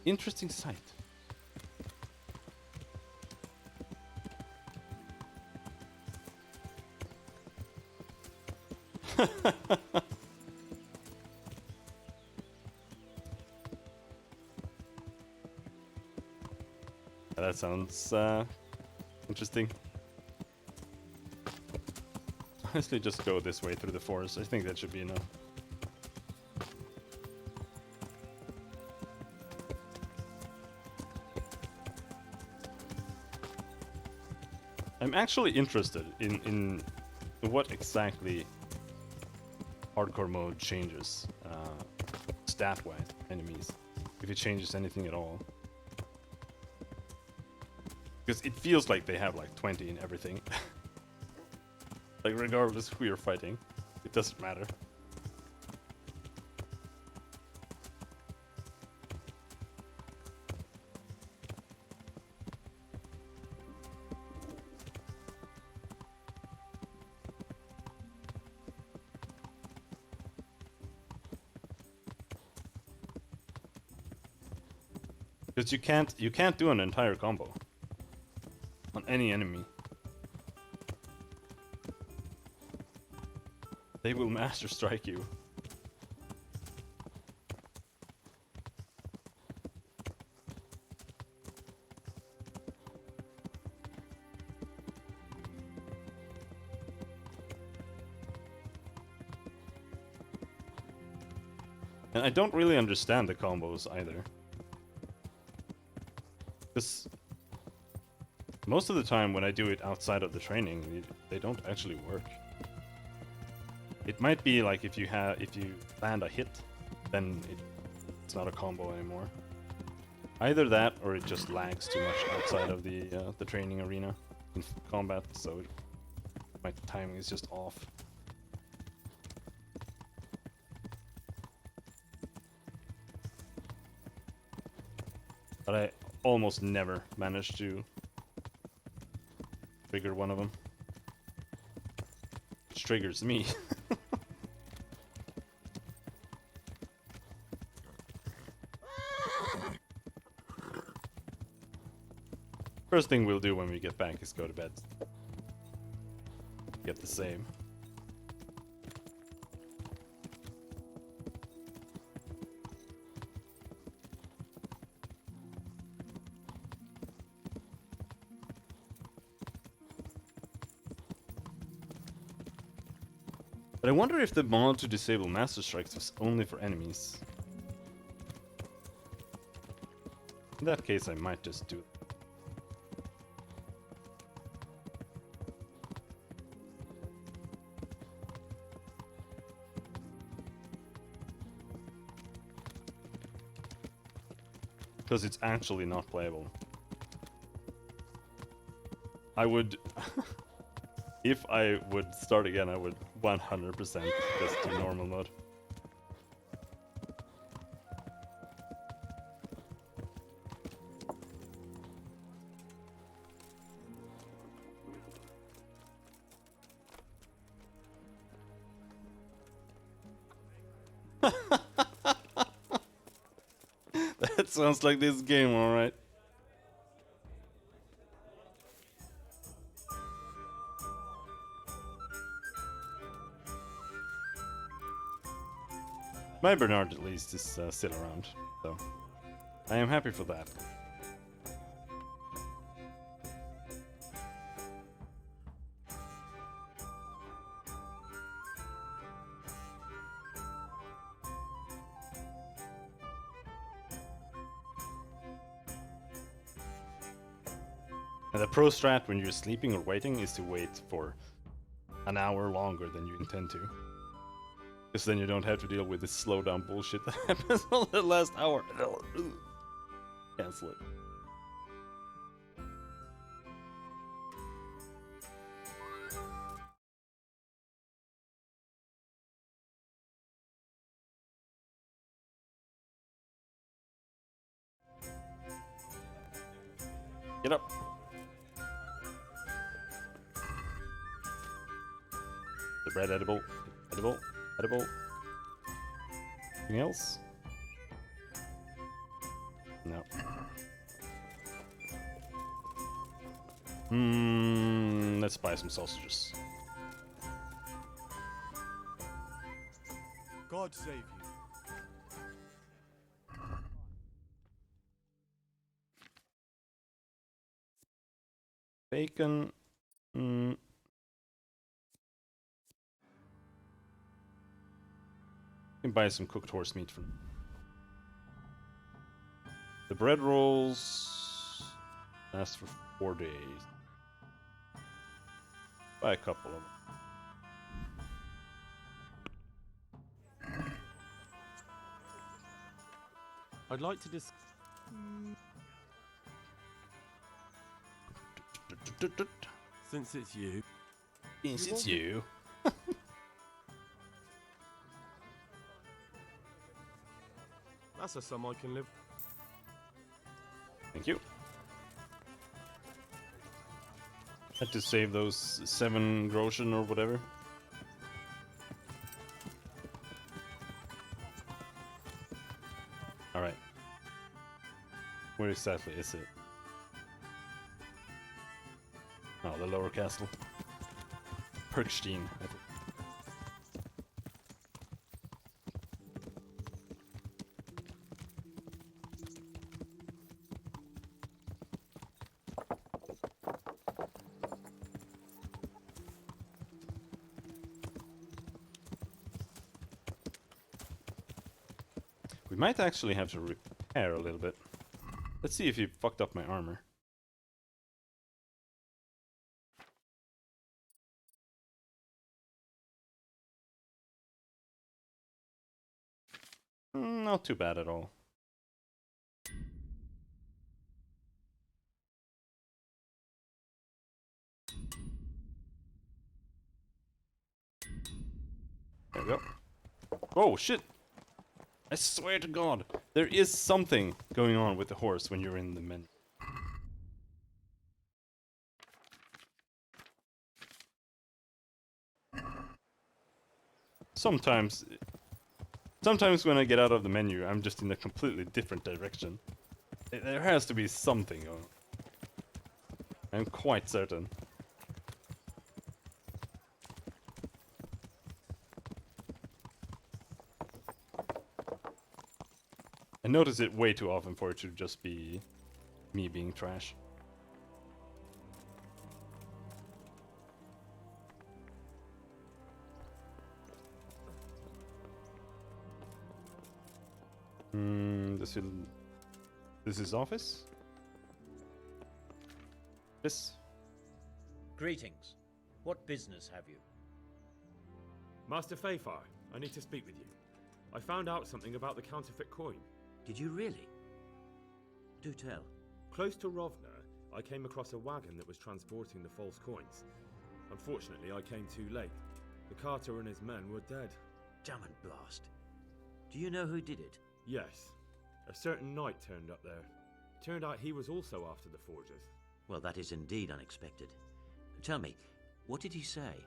Interesting sight. That sounds interesting. Honestly, just go this way through the forest. I think that should be enough. I'm actually interested in what exactly hardcore mode changes stat-wise enemies, if it changes anything at all. Because it feels like they have like 20 in everything. Like regardless who you're fighting, it doesn't matter. Because you can't do an entire combo on any enemy. They will master strike you. And I don't really understand the combos either. Because most of the time when I do it outside of the training, they don't actually work. It might be like if you land a hit, then it's not a combo anymore. Either that, or it just lags too much outside of the training arena in combat, so my timing is just off. But I almost never manage to trigger one of them. Which triggers me. First thing we'll do when we get back is go to bed. Get the same. But I wonder if the mod to disable Master Strikes was only for enemies. In that case, I might just do it. Because it's actually not playable I would... if I would start again, I would 100% just do normal mode. That sounds like this game, alright. My Bernard, at least, is still around, so I am happy for that. And the pro strat when you're sleeping or waiting is to wait for an hour longer than you intend to. Because then you don't have to deal with this slowdown bullshit that happens on the last hour. Cancel it. Get up. The bread edible. Edible. Edible. Anything else? No. Let's buy some sausages. God save you. Bacon. You can buy some cooked horse meat from the bread rolls. Last for 4 days. Buy a couple of them. I'd like to discuss. Since it's you. Since it's you. That's a sum I can live. Thank you. Had to save those 7 groschen or whatever. Alright. Where exactly is it? Oh, the lower castle. Perkstein, I think. We might actually have to repair a little bit. Let's see if you fucked up my armor. Not too bad at all. There we go. Oh shit! I swear to God, there is something going on with the horse when you're in the menu. Sometimes when I get out of the menu, I'm just in a completely different direction. There has to be something going on. I'm quite certain. I notice it way too often for it to just be me being trash. This is office? This? Greetings. What business have you? Master Fayfar, I need to speak with you. I found out something about the counterfeit coin. Did you really? Do tell. Close to Rovna, I came across a wagon that was transporting the false coins. Unfortunately, I came too late. The carter and his men were dead. Damn and blast. Do you know who did it? Yes. A certain knight turned up there. Turned out he was also after the forgers. Well, that is indeed unexpected. Tell me, what did he say?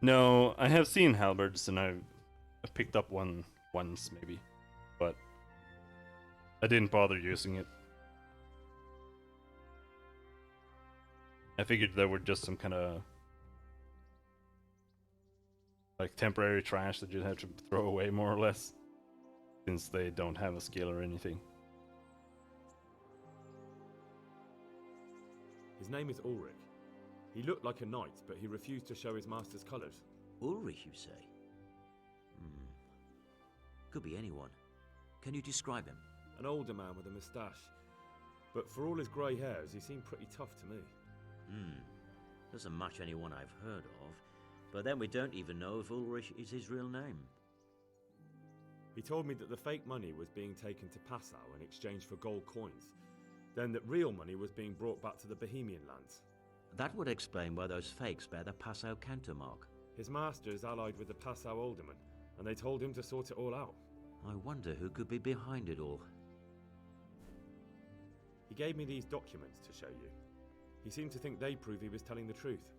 No, I have seen halberds and I've picked up one once maybe, but I didn't bother using it. I figured they were just some kind of like temporary trash that you'd have to throw away more or less, since they don't have a skill or anything. His name is Ulrich. He looked like a knight, but he refused to show his master's colours. Ulrich, you say? Could be anyone. Can you describe him? An older man with a moustache. But for all his grey hairs, he seemed pretty tough to me. Doesn't match anyone I've heard of. But then we don't even know if Ulrich is his real name. He told me that the fake money was being taken to Passau in exchange for gold coins. Then that real money was being brought back to the Bohemian lands. That would explain why those fakes bear the Passau countermark. His master is allied with the Passau alderman, and they told him to sort it all out. I wonder who could be behind it all. He gave me these documents to show you. He seemed to think they prove he was telling the truth.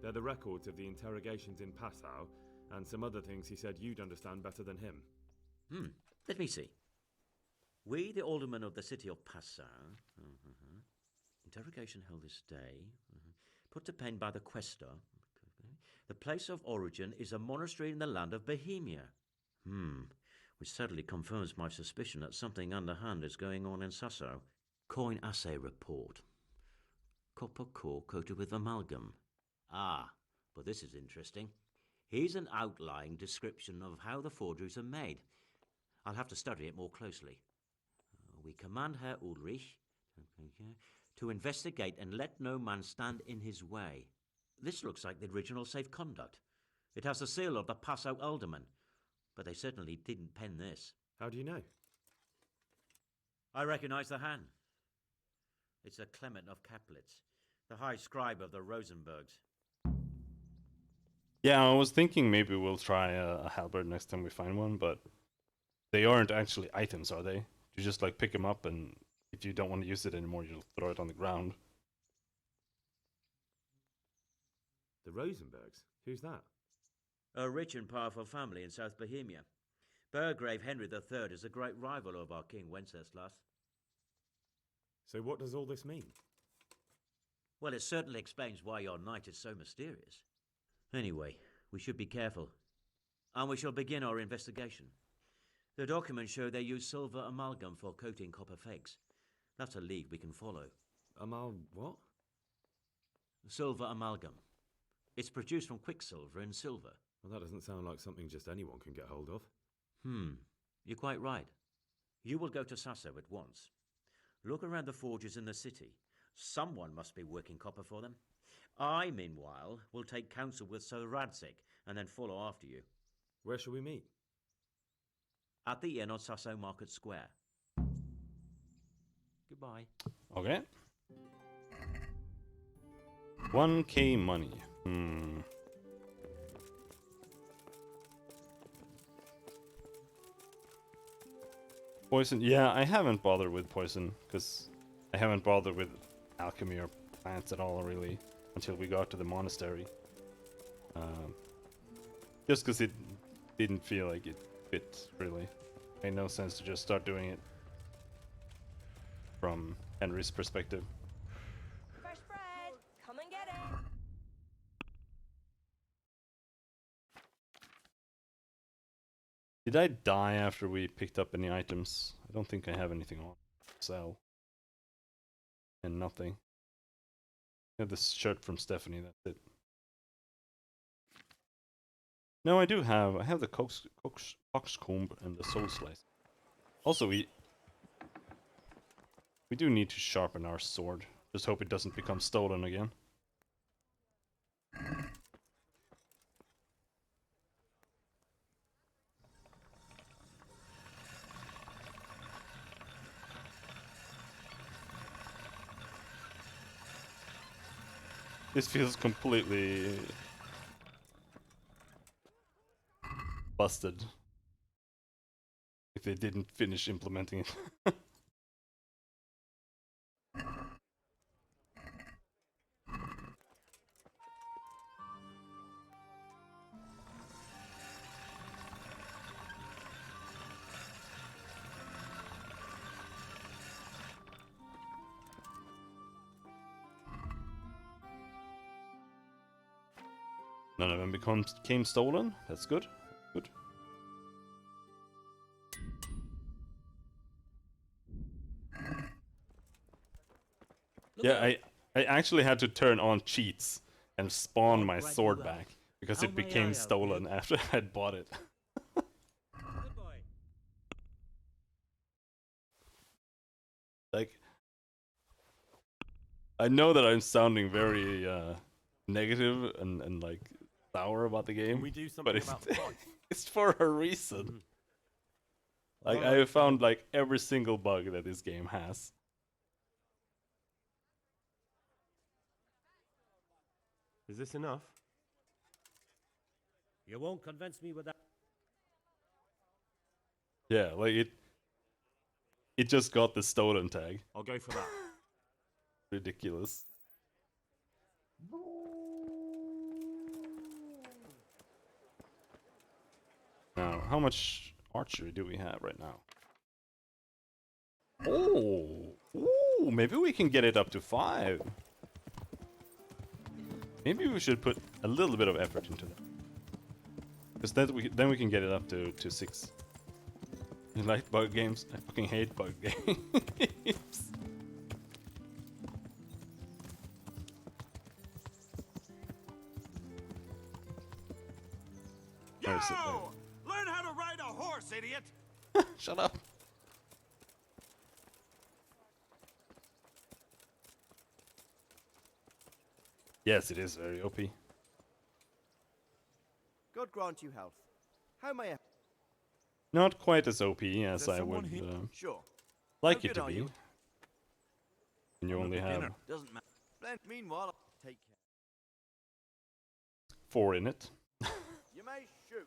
They're the records of the interrogations in Passau, and some other things he said you'd understand better than him. Let me see. We, the aldermen of the city of Passau, interrogation held this day, put to pen by the questor. The place of origin is a monastery in the land of Bohemia. Which sadly confirms my suspicion that something underhand is going on in Sasso. Coin assay report. Copper core coated with amalgam. But this is interesting. Here's an outline description of how the forgeries are made. I'll have to study it more closely. We command Herr Ulrich to investigate and let no man stand in his way. This looks like the original safe conduct. It has the seal of the Passau alderman, but they certainly didn't pen this. How do you know? I recognize the hand. It's a Clement of Kaplitz, the high scribe of the Rosenbergs. Yeah, I was thinking maybe we'll try a halberd next time we find one, but they aren't actually items, are they? You just like pick them up, and if you don't want to use it anymore, you'll throw it on the ground. The Rosenbergs? Who's that? A rich and powerful family in South Bohemia. Burgrave Henry III is a great rival of our King Wenceslas. So what does all this mean? Well, it certainly explains why your knight is so mysterious. Anyway, we should be careful. And we shall begin our investigation. The documents show they use silver amalgam for coating copper fakes. That's a lead we can follow. What? Silver amalgam. It's produced from quicksilver and silver. Well, that doesn't sound like something just anyone can get hold of. You're quite right. You will go to Sasso at once. Look around the forges in the city. Someone must be working copper for them. I, meanwhile, will take counsel with Sir Radzik and then follow after you. Where shall we meet? At the inn on Sasso Market Square. Goodbye. Okay. 1k money. Poison. Yeah, I haven't bothered with poison because I haven't bothered with alchemy or plants at all, really, until we got to the monastery. Just because it didn't feel like it fit, really. Made no sense to just start doing it from Henry's perspective. Fresh bread! Come and get it! Did I die after we picked up any items? I don't think I have anything on sell. And nothing. I have this shirt from Stephanie, that's it. No, I do have. I have the coxcomb and the soul slice. Also, we do need to sharpen our sword. Just hope it doesn't become stolen again. This feels completely busted. If they didn't finish implementing it. None of them became stolen. That's good. Good. Yeah, I actually had to turn on cheats and spawn my sword back because it became stolen after I'd bought it. Like, I know that I'm sounding very negative and like sour about the game, we do but something it's about the bots? it's for a reason. Like, I have found like every single bug that this game has. Is this enough? You won't convince me with that. Yeah, like it just got the stolen tag. I'll go for that. Ridiculous. Now, how much archery do we have right now? Oh, ooh, maybe we can get it up to 5. Maybe we should put a little bit of effort into that, because then we can get it up to 6. You like bug games? I fucking hate bug games. Yo! Learn how to ride a horse, idiot! Shut up. Yes, it is very OP. God grant you health. How may I... Not quite as OP as I would Sure. like How it good to are be. you? And you I'm a only have beginner. Doesn't matter. Meanwhile, take care. 4 in it. You may shoot.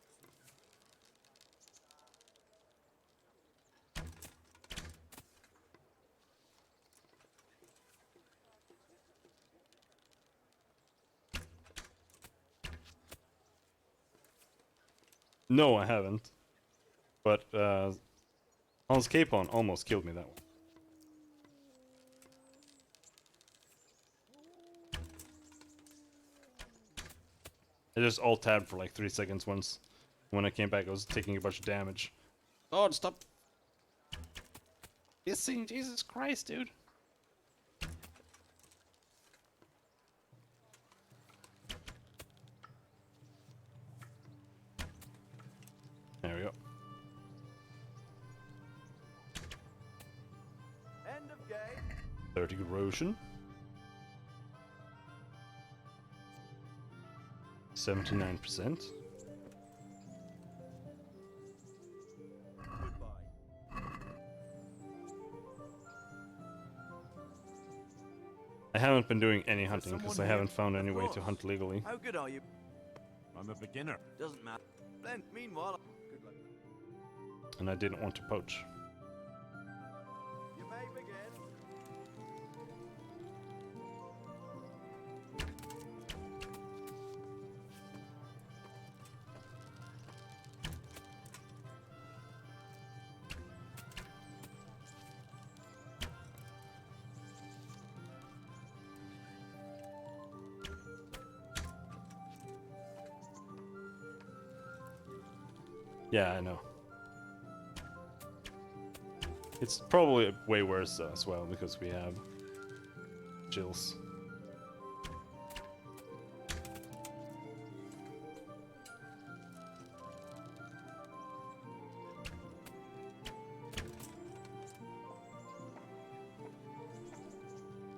No, I haven't. But Hans Capon almost killed me that one. I just alt-tabbed for like 3 seconds once. When I came back, I was taking a bunch of damage. Oh, stop! Kissing, Jesus Christ, dude! There we go. End of game. 30 erosion. 79%. I haven't been doing any hunting because I haven't found any way to hunt legally. How good are you? I'm a beginner. Doesn't matter. Meanwhile, good luck. And I didn't want to poach. You may begin. Yeah, I know. It's probably way worse as well because we have chills.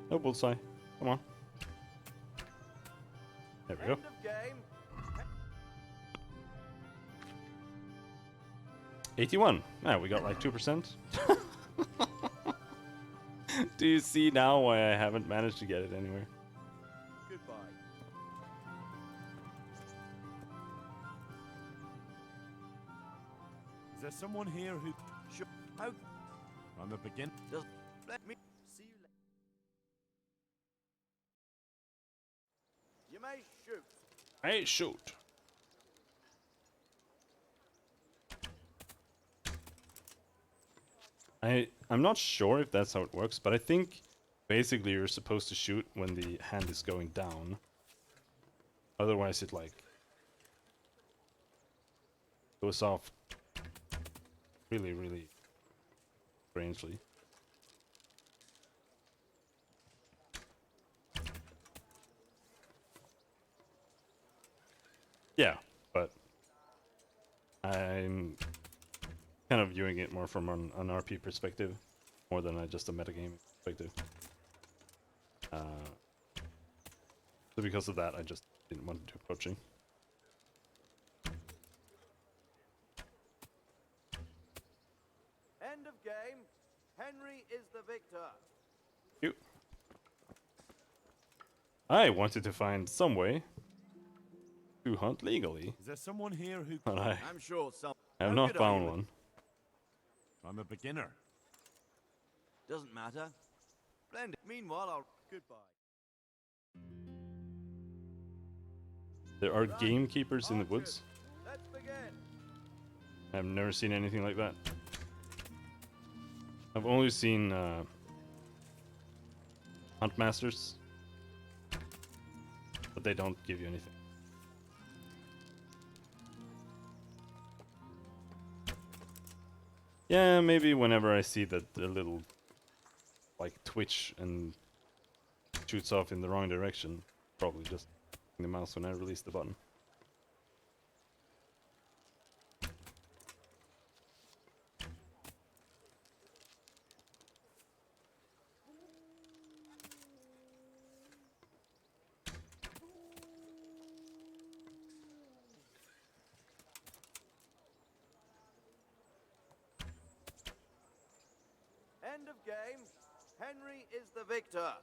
No bullseye. Come on. There we go. End of game. 81. Ah, we got like 2%. Do you see now why I haven't managed to get it anywhere? Goodbye. Is there someone here who... Sure. How... I'm a beginner. Just let me see you later. You may shoot. Hey, shoot. I'm not sure if that's how it works, but I think basically you're supposed to shoot when the hand is going down. Otherwise it like goes off really, really strangely. Yeah, but I'm kind of viewing it more from an RP perspective, more than just a metagame perspective. So because of that, I just didn't want to do poaching. End of game. Henry is the victor. You. I wanted to find some way to hunt legally. Is there someone here who... But I'm sure some... I have How not good are found you? one. I'm a beginner. Doesn't matter. Splendid. Meanwhile, I'll... Goodbye. There are gamekeepers in the woods. Let's begin. I've never seen anything like that. I've only seen hunt masters, but they don't give you anything. Yeah, maybe whenever I see that the little like twitch and shoots off in the wrong direction, probably just the mouse when I release the button. End of game. Henry is the victor.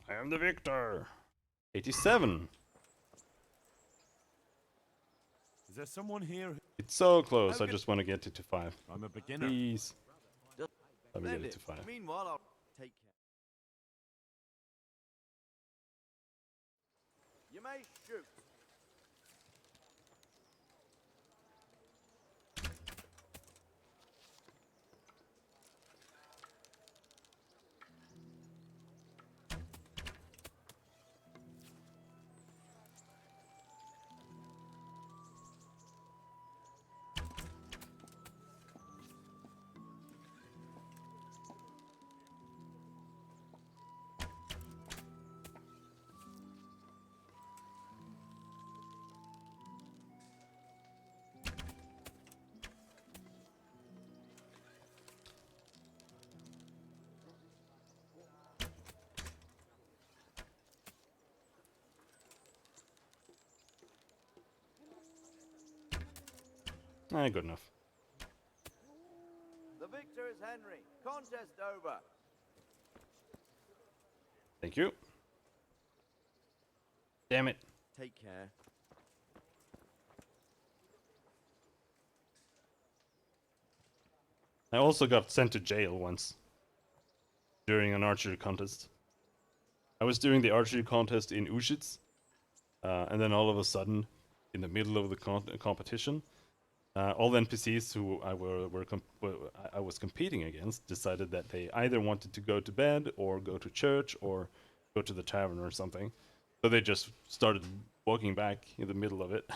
I am the victor. 87. Is there someone here who... It's so close. I just want to get it to 5. I'm a beginner. Please. Let me get Splendid. it to 5. Meanwhile, I'll... Take care. You may shoot. Good enough. The victor is Henry. Contest over. Thank you. Damn it. Take care. I also got sent to jail once during an archery contest. I was doing the archery contest in Ushitz, and then all of a sudden, in the middle of the competition, all the NPCs who I was competing against decided that they either wanted to go to bed or go to church or go to the tavern or something. So they just started walking back in the middle of it.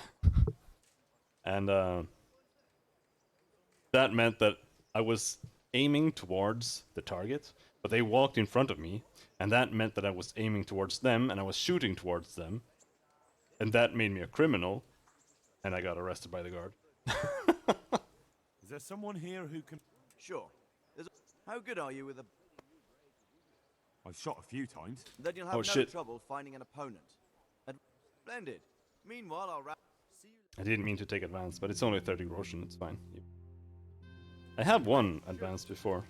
And that meant that I was aiming towards the target, but they walked in front of me, and that meant that I was aiming towards them and I was shooting towards them. And that made me a criminal, and I got arrested by the guard. Is there someone here who can... Sure. How good are you with a... I've shot a few times. Then you'll have no trouble finding an opponent. Splendid. Meanwhile, I'll wrap... See you... I didn't mean to take advance, but it's only 30 groschen, it's fine. I have won advance before.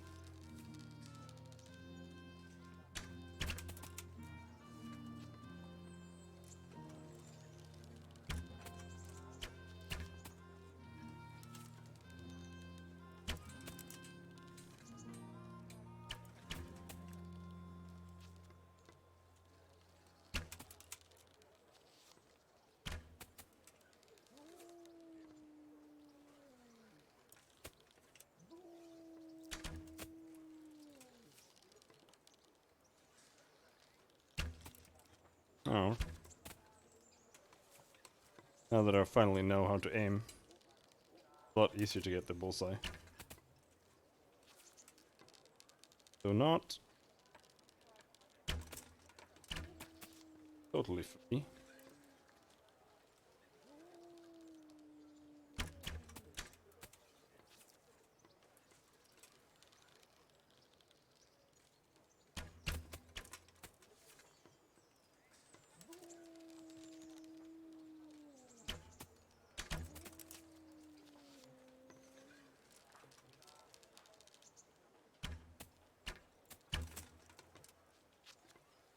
Oh. Now that I finally know how to aim, a lot easier to get the bullseye. Do not. Totally free.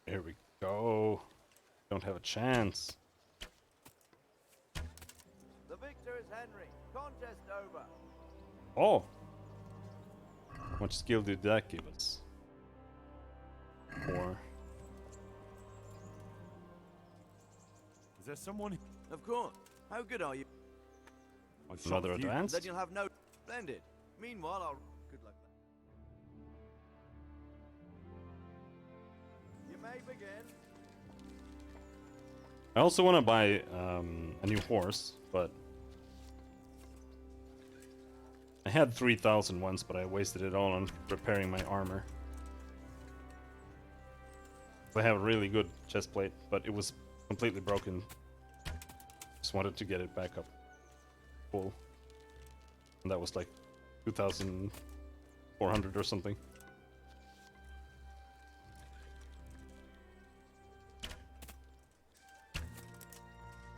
Here we go. Don't have a chance. The victor is Henry. Contest over. Oh! How much skill did that give us? 4. Is there someone? Of course. How good are you? I've shot Another a few. advanced? Then you'll have no... Splendid. Meanwhile, I'll... Good luck. You may begin. I also want to buy a new horse, but I had 3,000 once, but I wasted it all on repairing my armor. I have a really good chest plate, but it was completely broken. Just wanted to get it back up full. And that was like 2,400 or something.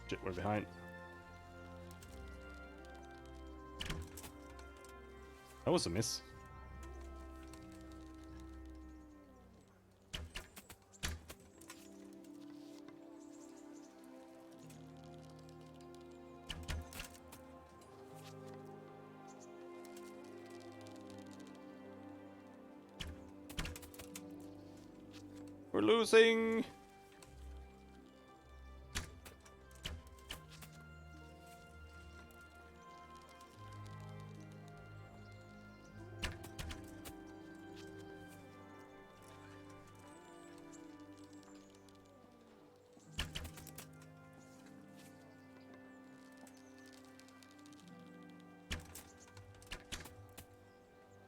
Shit, we're behind. That was a miss. We're losing.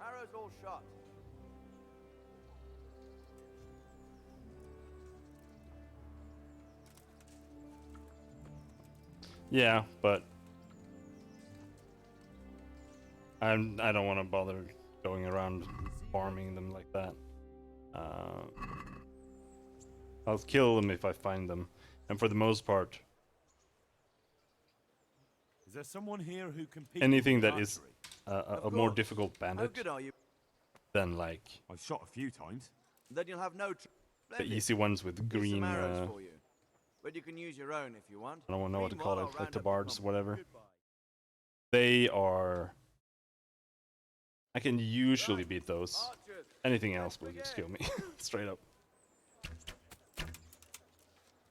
Arrows all shot. Yeah, but I don't want to bother going around farming them like that. I'll kill them if I find them, and for the most part, Is there someone here who competes? anything that is a more difficult How bandit good are you? than like I've shot a few times. Then you'll have no... the easy ones with Here's some green. arrows for you. But you can use your own if you want. I don't know what to call Meanwhile, it, I'll like round up tabards, the whatever. Goodbye. They are. I can usually beat those. Archers, Anything else will just kill me, straight up.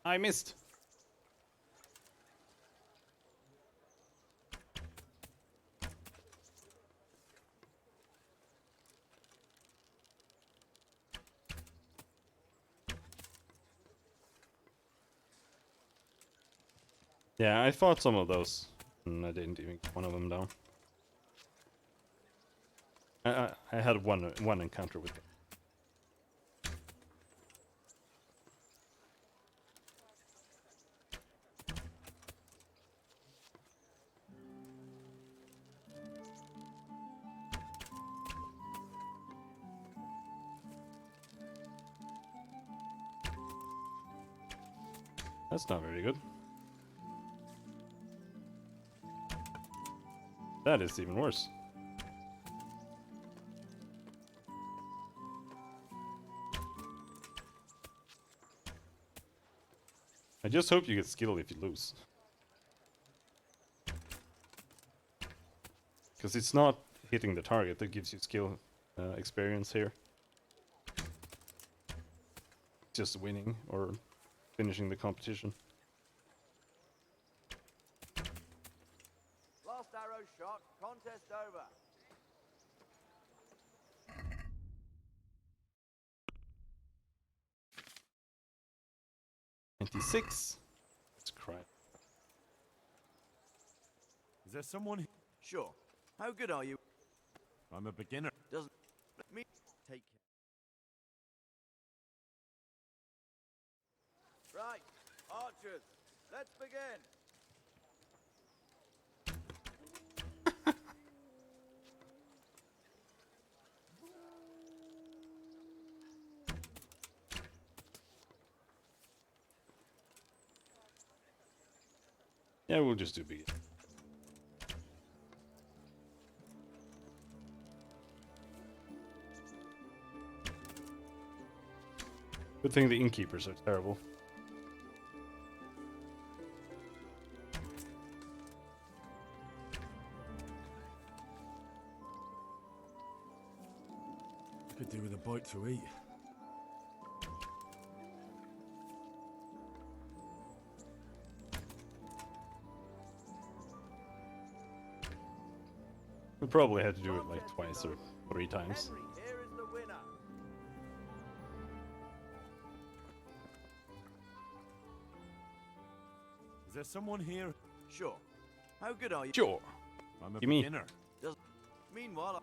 I missed. Yeah, I fought some of those, and I didn't even get one of them down. I had one encounter with them. That's not very good. That is even worse. I just hope you get skill if you lose. Because it's not hitting the target that gives you skill experience here. Just winning or finishing the competition. Last arrow shot. Contest over. 6. Let's cry. Is there someone? Sure. How good are you? I'm a beginner. Doesn't me take care. Right, archers, let's begin. Yeah, we'll just do B. Good thing the innkeepers are terrible. Could do with a bite to eat. We probably had to do it like twice or 3 times. Henry, here is the winner. Is there someone here? Sure. How good are you? Sure. I'm a You mean- beginner. Meanwhile,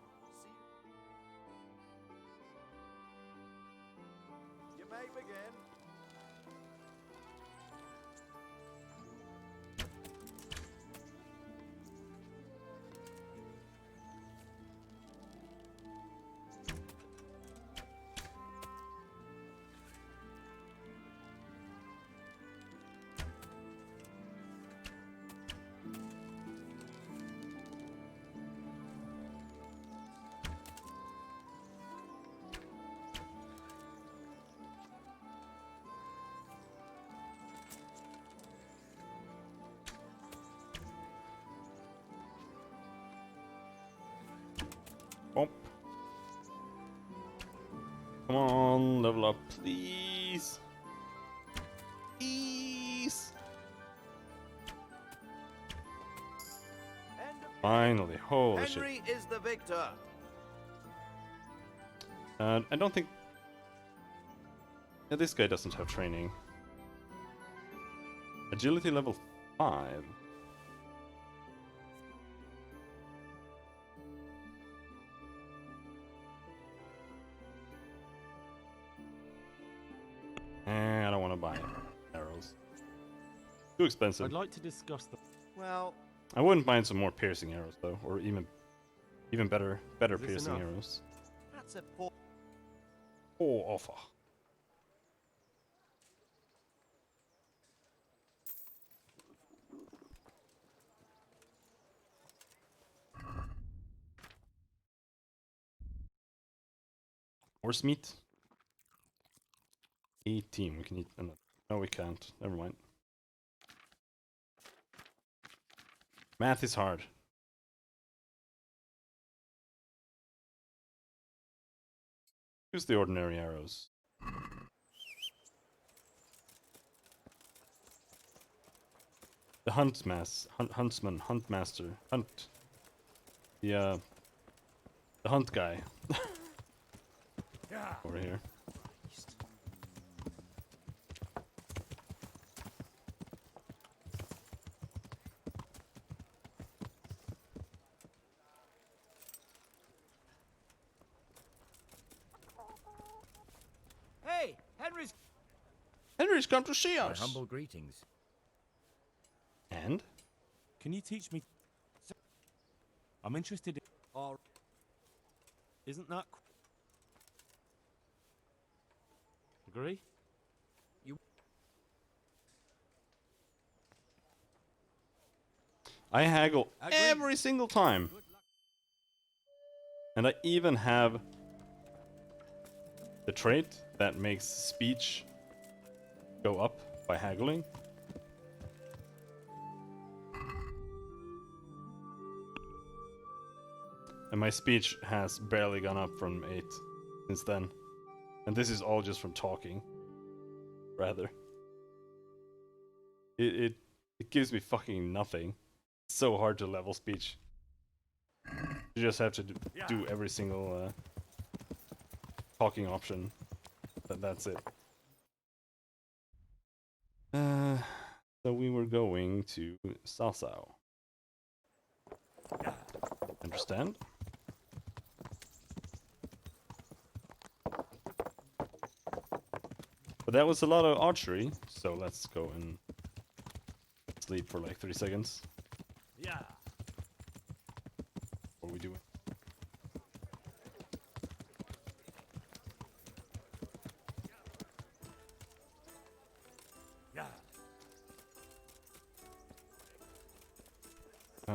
you may begin. Bump. Come on, level up, please. Please. Finally, holy shit. Henry is the victor. I don't think... Yeah, this guy doesn't have training. Agility level 5. I don't want to buy arrows. Too expensive. I'd like to discuss the. Well, I wouldn't mind some more piercing arrows though, or even better Is this piercing enough? arrows. that's a poor. Poor offer. Horse meat. 18. We can eat another. No, we can't. Never mind. Math is hard. Use the ordinary arrows. The huntsman, huntmaster, hunt. The hunt guy. Over here. Hey, Henry's. Henry's come to see My us. humble greetings. And? Can you teach me? I'm interested in. All Isn't that? Agree? I haggle every single time. And I even have the trait that makes speech go up by haggling. And my speech has barely gone up from 8 since then. And this is all just from talking. Rather. It gives me fucking nothing. It's so hard to level speech. You just have to do every single talking option. That's it. So we were going to Sasau. Understand? But that was a lot of archery, so let's go and sleep for like 3 seconds. Yeah. What are we doing? Yeah.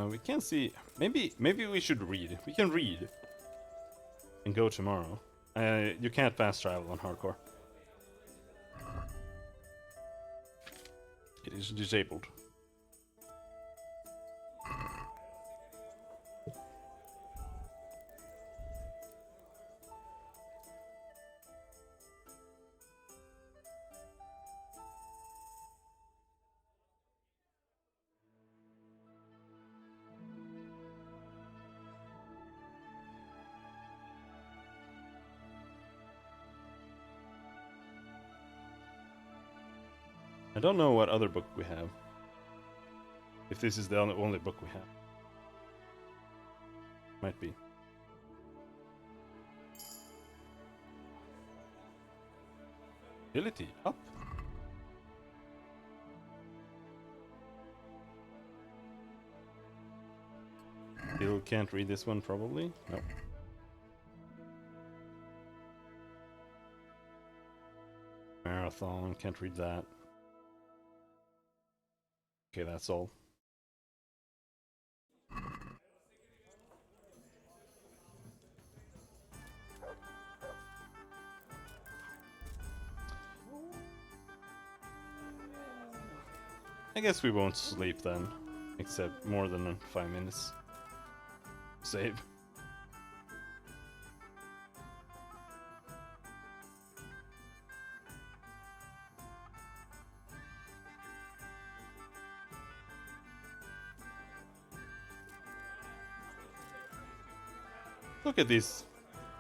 We can't see. Maybe we should read. We can read and go tomorrow. You can't fast travel on hardcore. It is disabled. I don't know what other book we have. If this is the only book we have. Might be. Ability up. Still can't read this one probably. No. Marathon, can't read that. Okay, that's all. I guess we won't sleep then, except more than 5 minutes. Save. Look at these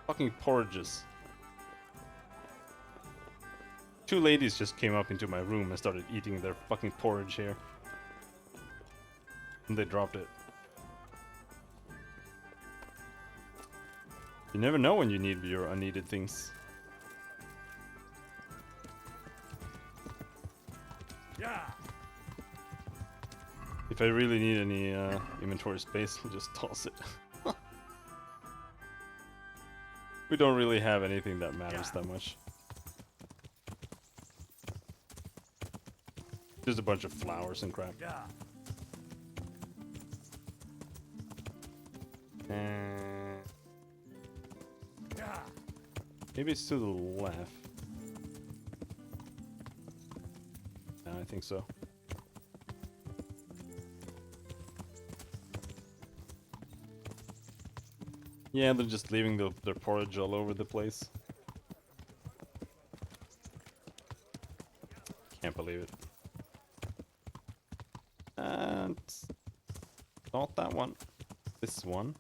fucking porridges. 2 ladies just came up into my room and started eating their fucking porridge here. And they dropped it. You never know when you need your unneeded things. Yeah. If I really need any inventory space, I'll just toss it. We don't really have anything that matters that much. Just a bunch of flowers and crap. Yeah. Yeah. Maybe it's to the left. Yeah, I think so. Yeah, they're just leaving their porridge all over the place. Can't believe it. And not that one. This one.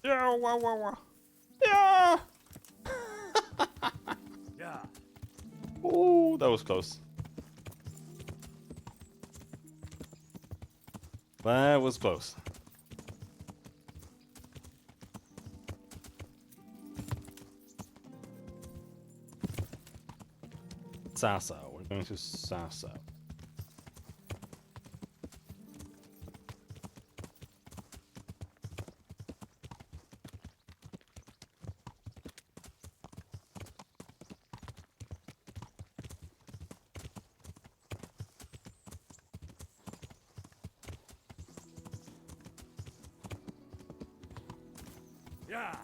Yeah, wow, wow, wow. Yeah! Yeah. Oh, that was close. That was close. Sasau. We're going to Sasau. Yeah.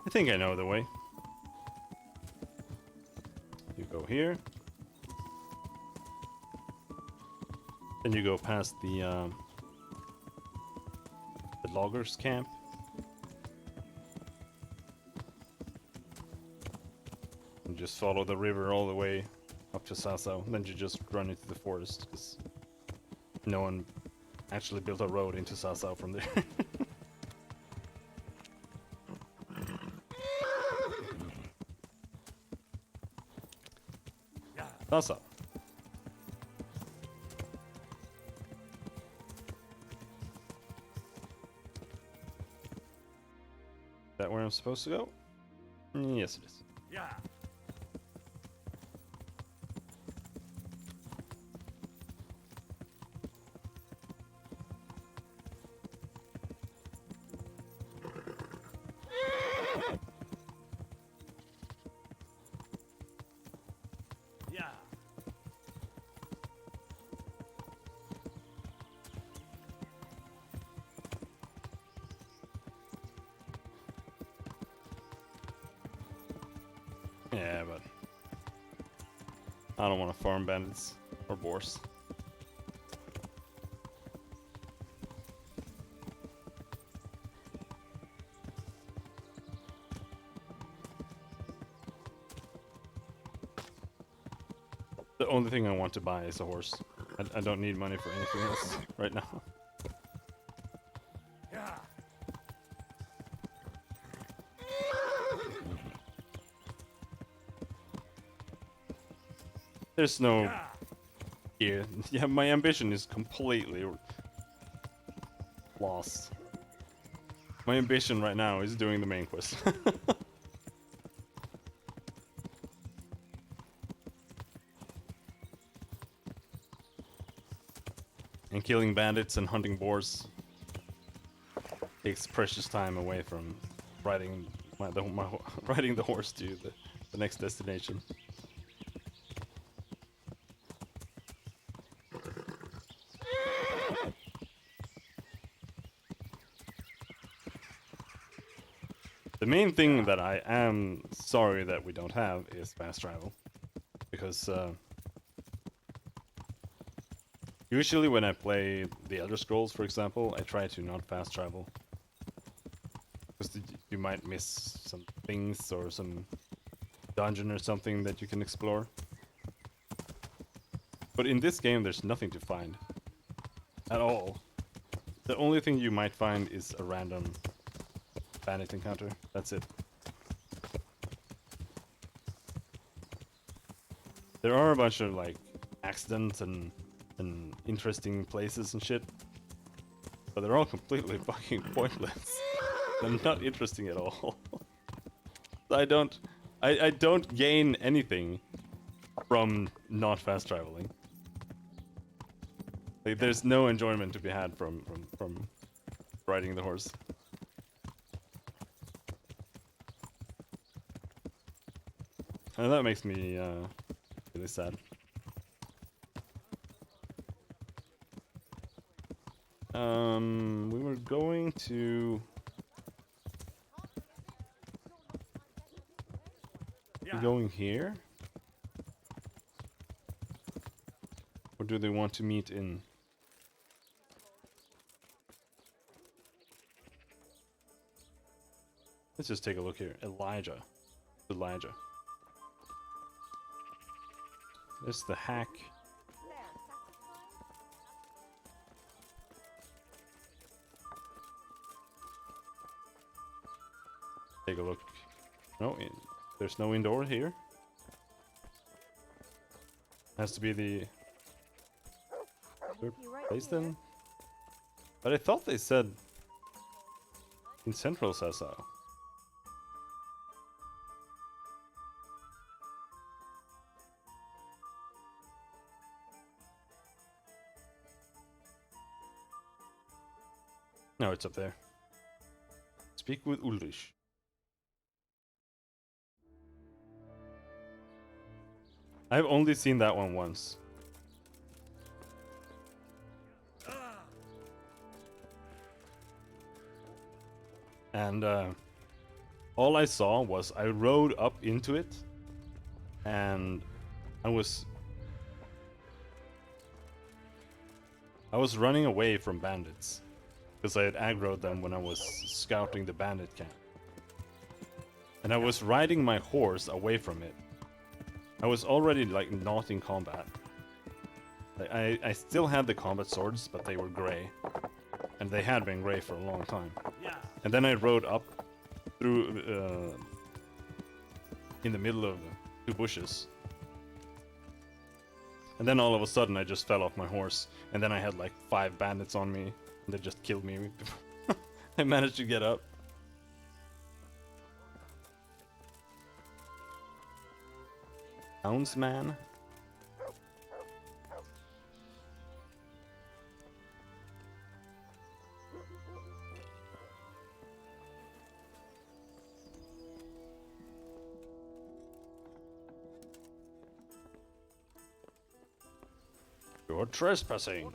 I think I know the way. You go here. Then you go past the loggers camp. And just follow the river all the way up to Sasau. Then you just run into the forest, because no one actually built a road into Sasau from there. Tassa. Is that where I'm supposed to go? Yes, it is. Yeah. Yeah. Yeah, but I don't want to farm bandits or boars. The only thing I want to buy is a horse. I don't need money for anything else right now. Yeah. There's no here. Yeah, my ambition is completely lost. My ambition right now is doing the main quest. And killing bandits and hunting boars takes precious time away from riding riding the horse to the next destination. The main thing that I am sorry that we don't have is fast travel, because usually when I play the Elder Scrolls, for example, I try to not fast travel, because you might miss some things or some dungeon or something that you can explore. But in this game, there's nothing to find at all. The only thing you might find is a random bandit encounter. That's it. There are a bunch of like accidents and interesting places and shit, but they're all completely fucking pointless. They're not interesting at all. I don't gain anything from not fast traveling. Like, there's no enjoyment to be had from riding the horse. And that makes me really sad. We were going to going here, or do they want to meet in? Let's just take a look here. Elijah. There's the hack. Take a look. No, there's no indoor here. Has to be the third place then. But I thought they said in Central Sasa. No, it's up there. Speak with Ulrich. I've only seen that one once. And all I saw was I rode up into it, and I was running away from bandits because I had aggroed them when I was scouting the bandit camp. And I was riding my horse away from it. I was already like not in combat. I still had the combat swords, but they were gray. And they had been gray for a long time. Yeah. And then I rode up through in the middle of two bushes. And then all of a sudden I just fell off my horse, and then I had like 5 bandits on me, and they just killed me. I managed to get up. Houndsman? You're trespassing.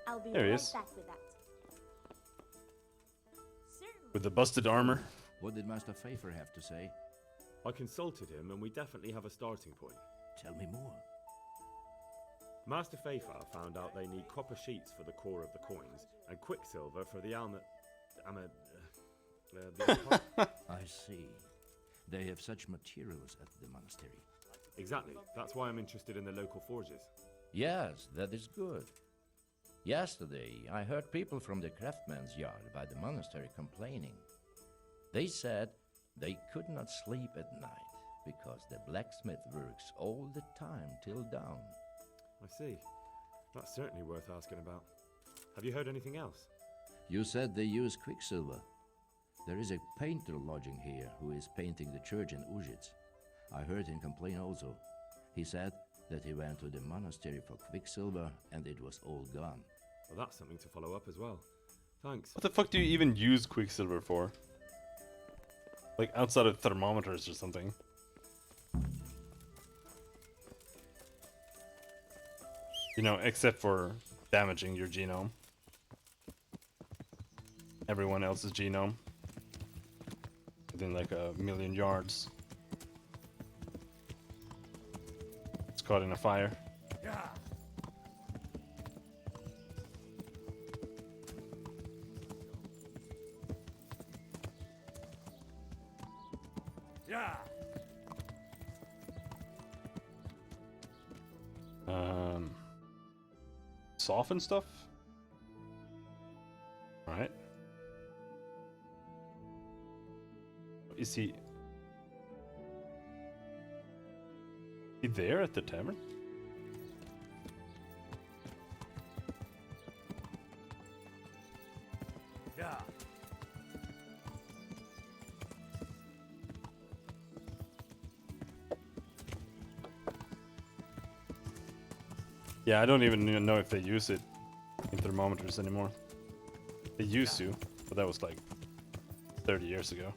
I'll be There he right is. back with that. With the busted armor. What did Master Pfeiffer have to say? I consulted him, and we definitely have a starting point. Tell me more. Master Pfeiffer found out they need copper sheets for the core of the coins, and quicksilver for the I see. They have such materials at the monastery. Exactly. That's why I'm interested in the local forges. Yes, that is good. Yesterday, I heard people from the craftsman's yard by the monastery complaining. They said they could not sleep at night because the blacksmith works all the time till dawn. I see. That's certainly worth asking about. Have you heard anything else? You said they use quicksilver. There is a painter lodging here who is painting the church in Ujits. I heard him complain also. He said that he went to the monastery for quicksilver and it was all gone. Well, that's something to follow up as well. Thanks. What the fuck do you even use quicksilver for? Like outside of thermometers or something. You know, except for damaging your genome. Everyone else's genome. Within like 1,000,000 yards. It's caught in a fire. Yeah. Yeah. Soften stuff? Alright. Is he there at the tavern? Yeah. Yeah, I don't even know if they use it in thermometers anymore. They used to, but that was like 30 years ago.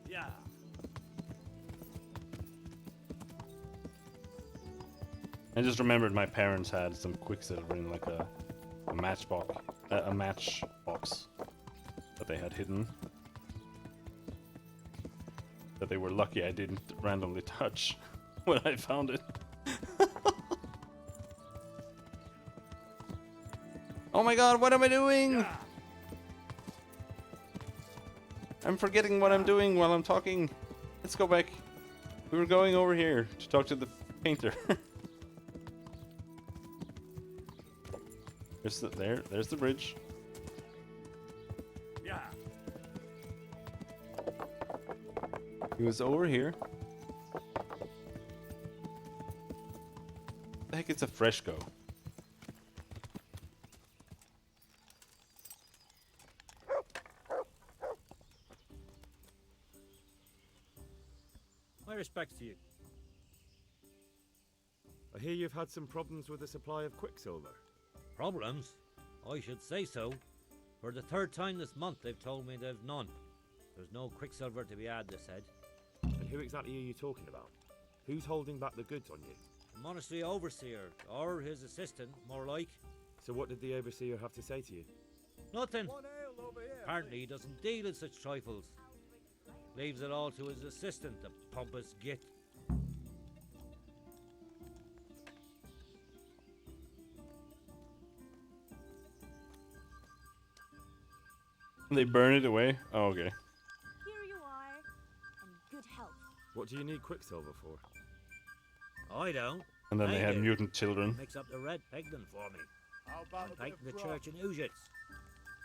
Yeah. I just remembered my parents had some quicksilver in like a matchbox that they had hidden. That they were lucky I didn't randomly touch when I found it. Oh my god, what am I doing? Yeah. I'm forgetting what I'm doing while I'm talking. Let's go back. We were going over here to talk to the painter. There's the bridge. Yeah. He was over here. The heck, it's a fresco. My respects to you. I hear you've had some problems with the supply of quicksilver. Problems? I should say so. For the 3rd time this month, they've told me they've none. There's no quicksilver to be had, they said. And who exactly are you talking about? Who's holding back the goods on you? The monastery overseer, or his assistant, more like. So what did the overseer have to say to you? Nothing. Apparently he doesn't deal in such trifles. Leaves it all to his assistant, the pompous git. They burn it away? Oh, okay. Here you are, and good health. What do you need quicksilver for? I don't. And then they have do. mutant children. Mix up the red pigden for me. How about I'm painting the church in Ujits.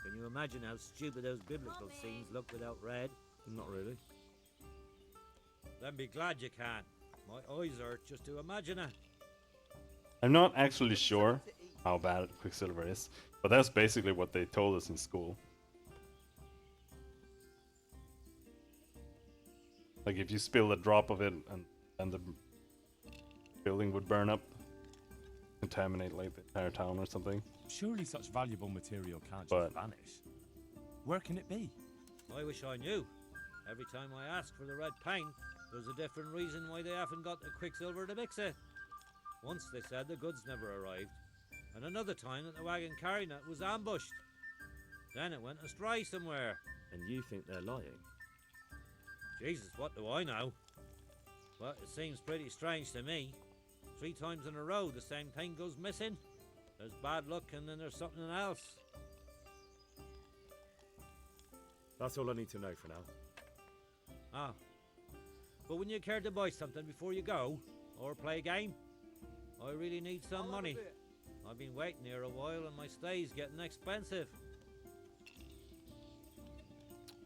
Can you imagine how stupid those biblical scenes look without red? Not really. Then be glad you can. My eyes hurt just to imagine it. I'm not actually sure how bad Quicksilver is, but that's basically what they told us in school. Like if you spill a drop of it and the building would burn up, contaminate like the entire town or something. Surely such valuable material can't But- just vanish. Where can it be? I wish I knew. Every time I ask for the red paint, there's a different reason why they haven't got the Quicksilver to mix it. Once they said the goods never arrived, and another time that the wagon carrying it was ambushed. Then it went astray somewhere. And you think they're lying? Jesus, what do I know? But it seems pretty strange to me. 3 times in a row the same thing goes missing. There's bad luck and then there's something else. That's all I need to know for now. Ah. But wouldn't you care to buy something before you go? Or play a game? I really need some money. I've been waiting here a while and my stay's getting expensive.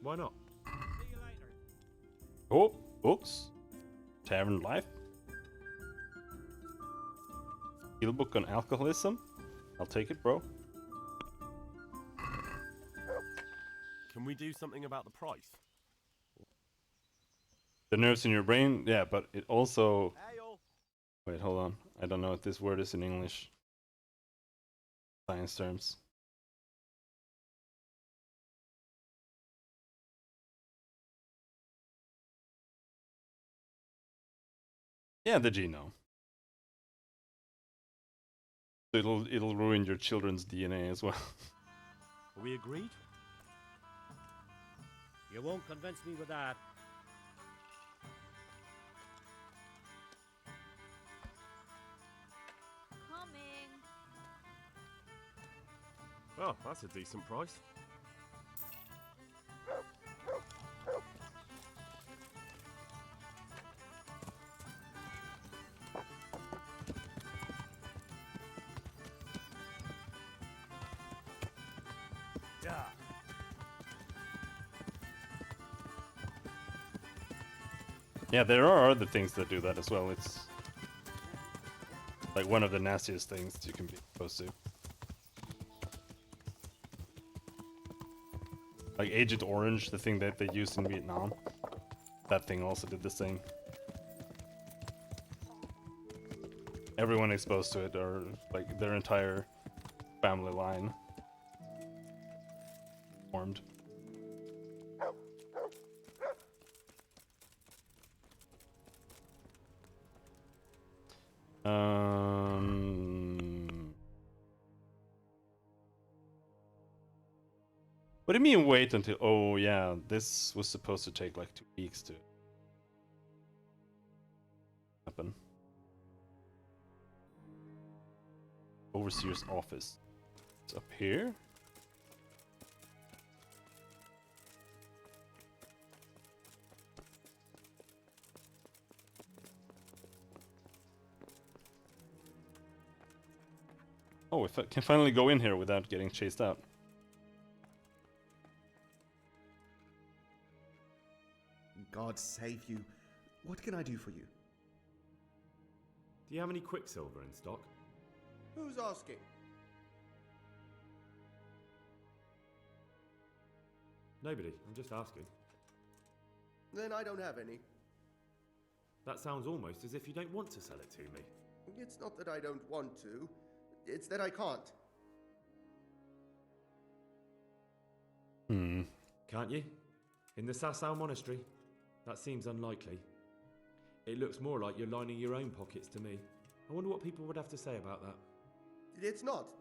Why not? See you later. Oh, books. Tavern Life. Steelbook on alcoholism. I'll take it, bro. Can we do something about the price? The nerves in your brain, yeah, but it also... Wait, hold on. I don't know what this word is in English. Science terms. Yeah, the genome. It'll ruin your children's DNA as well. Are we agreed? You won't convince me with that. Coming. Oh, that's a decent price. Yeah. Yeah, there are other things that do that as well. It's like one of the nastiest things you can be exposed to. Like Agent Orange, the thing that they used in Vietnam. That thing also did the same. Everyone exposed to it, or like their entire family line formed. What do you mean wait until... Oh yeah, this was supposed to take like 2 weeks to happen. Overseer's office. It's up here? Oh, if I can finally go in here without getting chased out. God save you. What can I do for you? Do you have any Quicksilver in stock? Who's asking? Nobody. I'm just asking. Then I don't have any. That sounds almost as if you don't want to sell it to me. It's not that I don't want to. It's that I can't. Can't you? In the Sasau Monastery? That seems unlikely. It looks more like you're lining your own pockets to me. I wonder what people would have to say about that. It's not.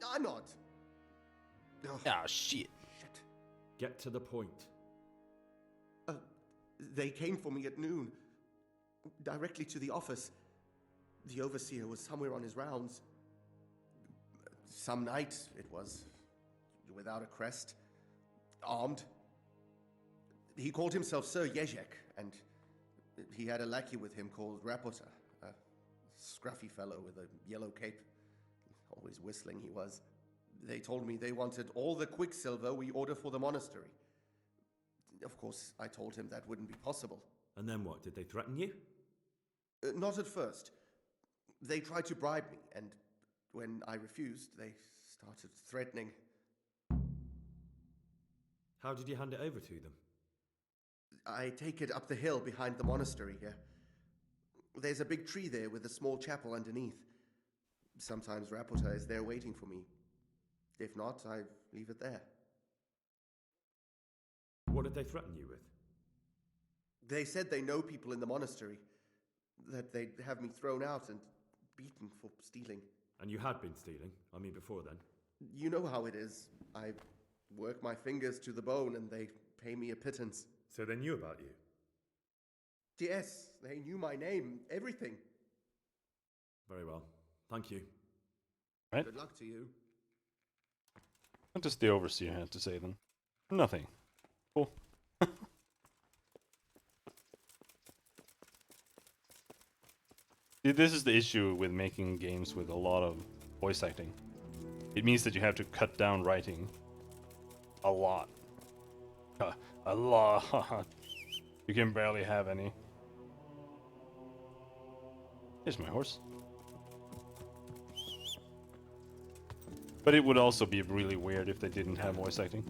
I'm not. Ah, shit. Get to the point. They came for me at noon. Directly to the office. The overseer was somewhere on his rounds. Some night, it was. Without a crest. Armed. He called himself Sir Jezek, and he had a lackey with him called Rapota, a scruffy fellow with a yellow cape. Always whistling he was. They told me they wanted all the quicksilver we order for the monastery. Of course, I told him that wouldn't be possible. And then what? Did they threaten you? Not at first. They tried to bribe me, and when I refused, they started threatening. How did you hand it over to them? I take it up the hill behind the monastery here. There's a big tree there with a small chapel underneath. Sometimes Rapota is there waiting for me. If not, I leave it there. What did they threaten you with? They said they know people in the monastery, that they'd have me thrown out and beaten for stealing. And you had been stealing? I mean, before then? You know how it is. I work my fingers to the bone and they pay me a pittance. So they knew about you? Yes, they knew my name, everything. Very well. Thank you. Right. Good luck to you. What does the overseer have to say then? Nothing. Cool. See, this is the issue with making games with a lot of voice acting. It means that you have to cut down writing a lot. A lot. You can barely have any. Here's my horse. But it would also be really weird if they didn't have voice acting.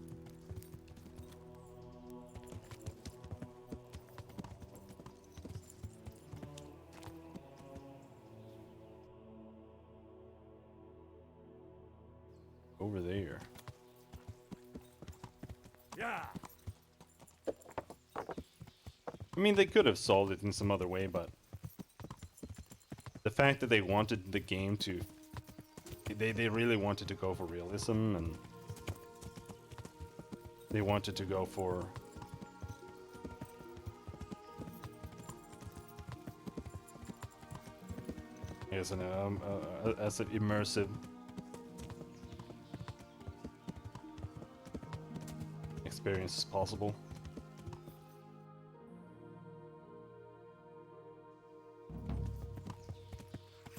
Over there. Yeah. I mean, they could have solved it in some other way, but the fact that they wanted the game to... They really wanted to go for realism, and they wanted to go for... as an immersive experience as possible.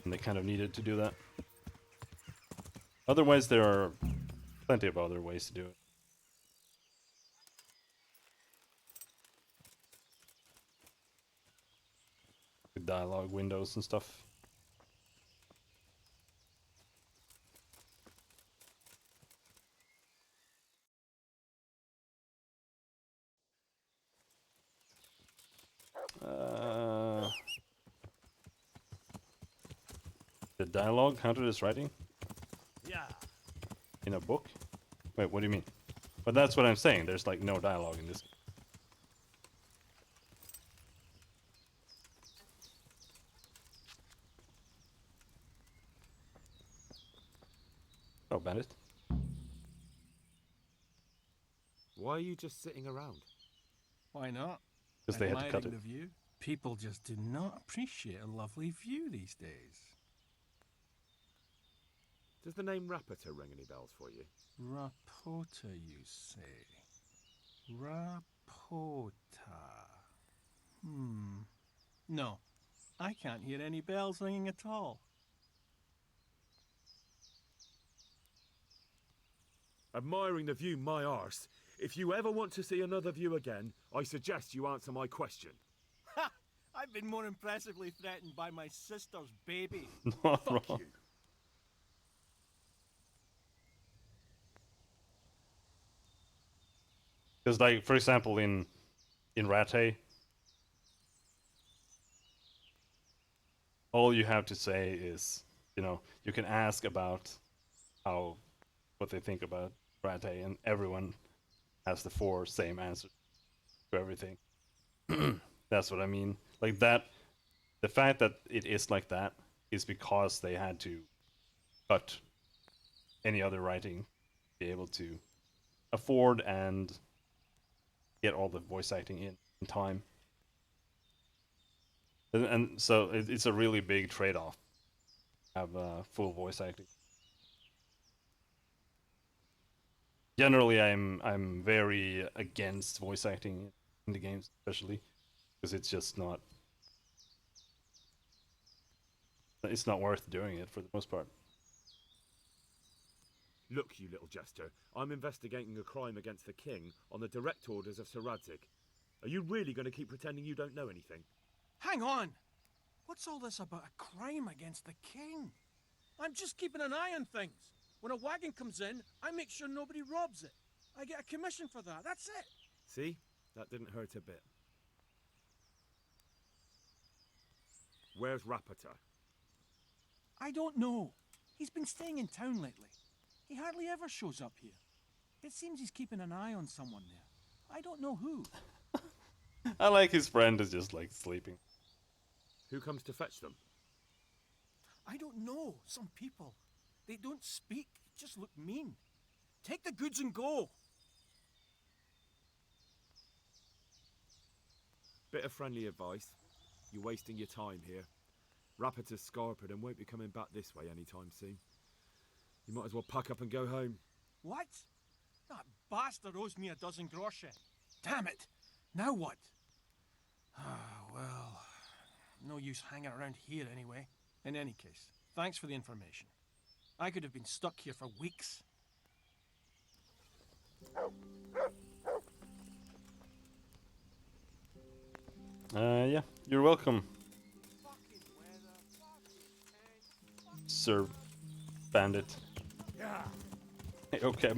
And they kind of needed to do that. Otherwise, there are plenty of other ways to do it. With dialogue windows and stuff. The dialogue counted as writing? Yeah. In a book? Wait, what do you mean? But that's what I'm saying. There's like no dialogue in this. Oh, Bandit. Why are you just sitting around? Why not? 'Cause they had to cut Admiring it. the view. People just do not appreciate a lovely view these days. Does the name Rapota ring any bells for you? Rapota, you say? Rapota. No, I can't hear any bells ringing at all. Admiring the view, my arse. If you ever want to see another view again, I suggest you answer my question. Ha! I've been more impressively threatened by my sister's baby. Not Fuck wrong. you. Because, like, for example, in Rattay, all you have to say is, you know, you can ask about what they think about Rattay, and everyone has the 4 same answers to everything. That's what I mean. Like that, the fact that it is like that is because they had to cut any other writing to be able to afford and get all the voice acting in time. And so it's a really big trade-off. Have full voice acting. Generally, I'm very against voice acting in the games, especially because it's just not. It's not worth doing it for the most part. Look, you little jester, I'm investigating a crime against the king on the direct orders of Sir Radzig. Are you really going to keep pretending you don't know anything? Hang on! What's all this about a crime against the king? I'm just keeping an eye on things. When a wagon comes in, I make sure nobody robs it. I get a commission for that, that's it. See? That didn't hurt a bit. Where's Rapata? I don't know. He's been staying in town lately. He hardly ever shows up here. It seems he's keeping an eye on someone there. I don't know who. I like his friend is just like sleeping. Who comes to fetch them? I don't know. Some people. They don't speak, just look mean. Take the goods and go. Bit of friendly advice. You're wasting your time here. Rapata's scarpered and won't be coming back this way anytime soon. You might as well pack up and go home. What? That bastard owes me a dozen groschen. Damn it! Now what? Well, no use hanging around here anyway. In any case, thanks for the information. I could have been stuck here for weeks. Yeah, you're welcome, Sir Bandit. Yeah. Hey, okay.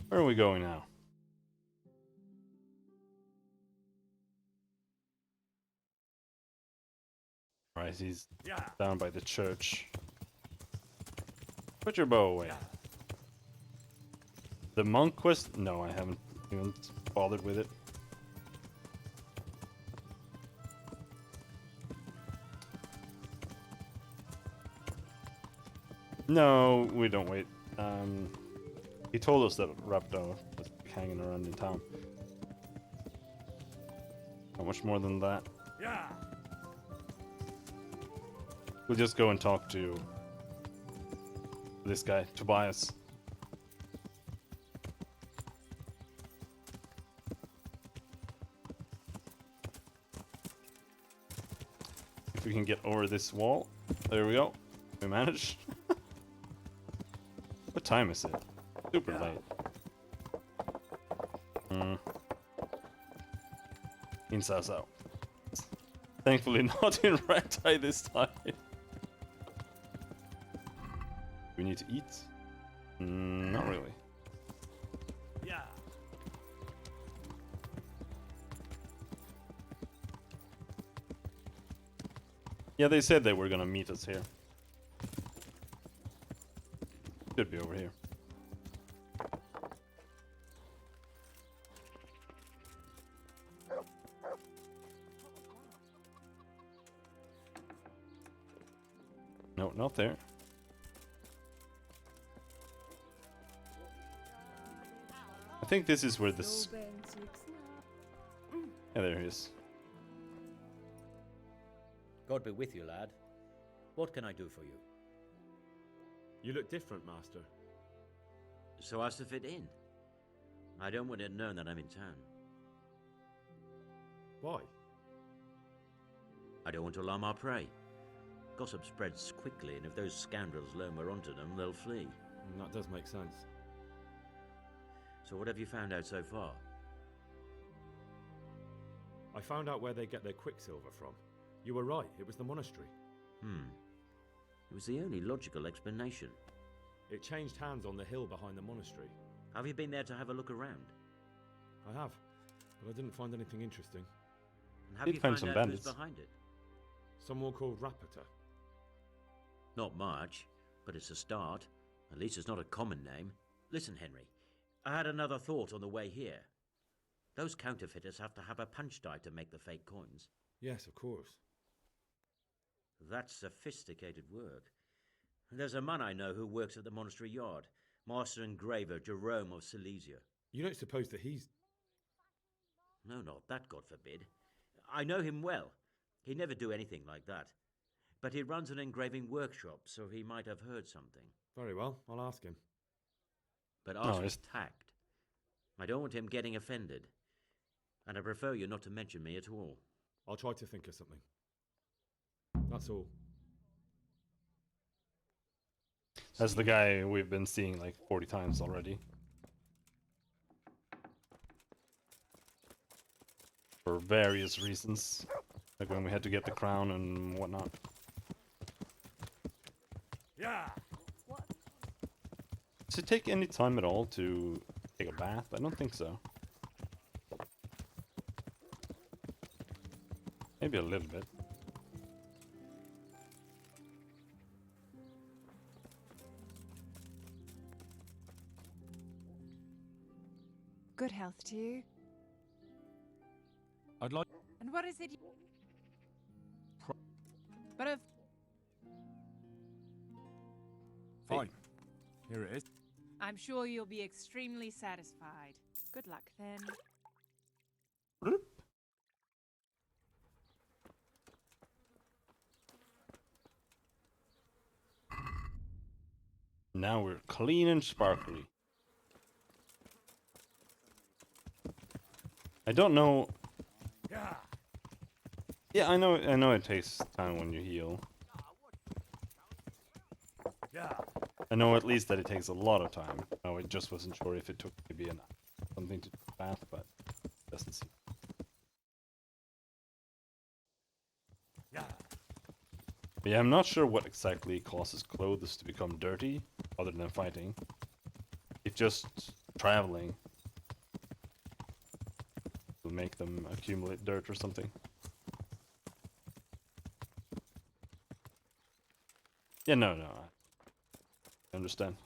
Where are we going now? Right, he's down by the church. Put your bow away. The monk quest? No, I haven't even bothered with it. No, we don't wait. He told us that Rapto was hanging around in town. Not much more than that. Yeah. We'll just go and talk to this guy, Tobias. If we can get over this wall. There we go. We managed. What time is it? Super late. In Sasau. Thankfully not in Ragtai this time. We need to eat? Not really. Yeah. Yeah, they said they were gonna meet us here. Should be over here. No, not there. I think this is where this... Yeah, there he is. God be with you, lad. What can I do for you? You look different, Master. So as to fit in. I don't want it known that I'm in town. Why? I don't want to alarm our prey. Gossip spreads quickly, and if those scoundrels learn we're onto them, they'll flee. That does make sense. So what have you found out so far? I found out where they get their quicksilver from. You were right, it was the monastery. It was the only logical explanation. It changed hands on the hill behind the monastery. Have you been there to have a look around? I have, but I didn't find anything interesting. And have you found out who's behind it? Someone called Rapata. Not much, but it's a start. At least it's not a common name. Listen, Henry, I had another thought on the way here. Those counterfeiters have to have a punch die to make the fake coins. Yes, of course. That's sophisticated work. There's a man I know who works at the monastery yard, Master Engraver Jerome of Silesia. You don't suppose that he's... No, not that, God forbid. I know him well. He'd never do anything like that. But he runs an engraving workshop, so he might have heard something. Very well, I'll ask him. But ask with tact. I don't want him getting offended. And I prefer you not to mention me at all. I'll try to think of something. That's all. That's the guy we've been seeing like 40 times already. For various reasons. Like when we had to get the crown and whatnot. Yeah. Does it take any time at all to take a bath? I don't think so. Maybe a little bit. Good health to you. I'd like... And what is it? But if... Fine. Here it is. I'm sure you'll be extremely satisfied. Good luck then. Now we're clean and sparkly. I don't know. Yeah, I know it takes time when you heal. I know at least that it takes a lot of time. I just wasn't sure if it took maybe something to bath, but it doesn't seem. But yeah, I'm not sure what exactly causes clothes to become dirty, other than fighting. If just traveling will make them accumulate dirt or something. Yeah, no, I understand.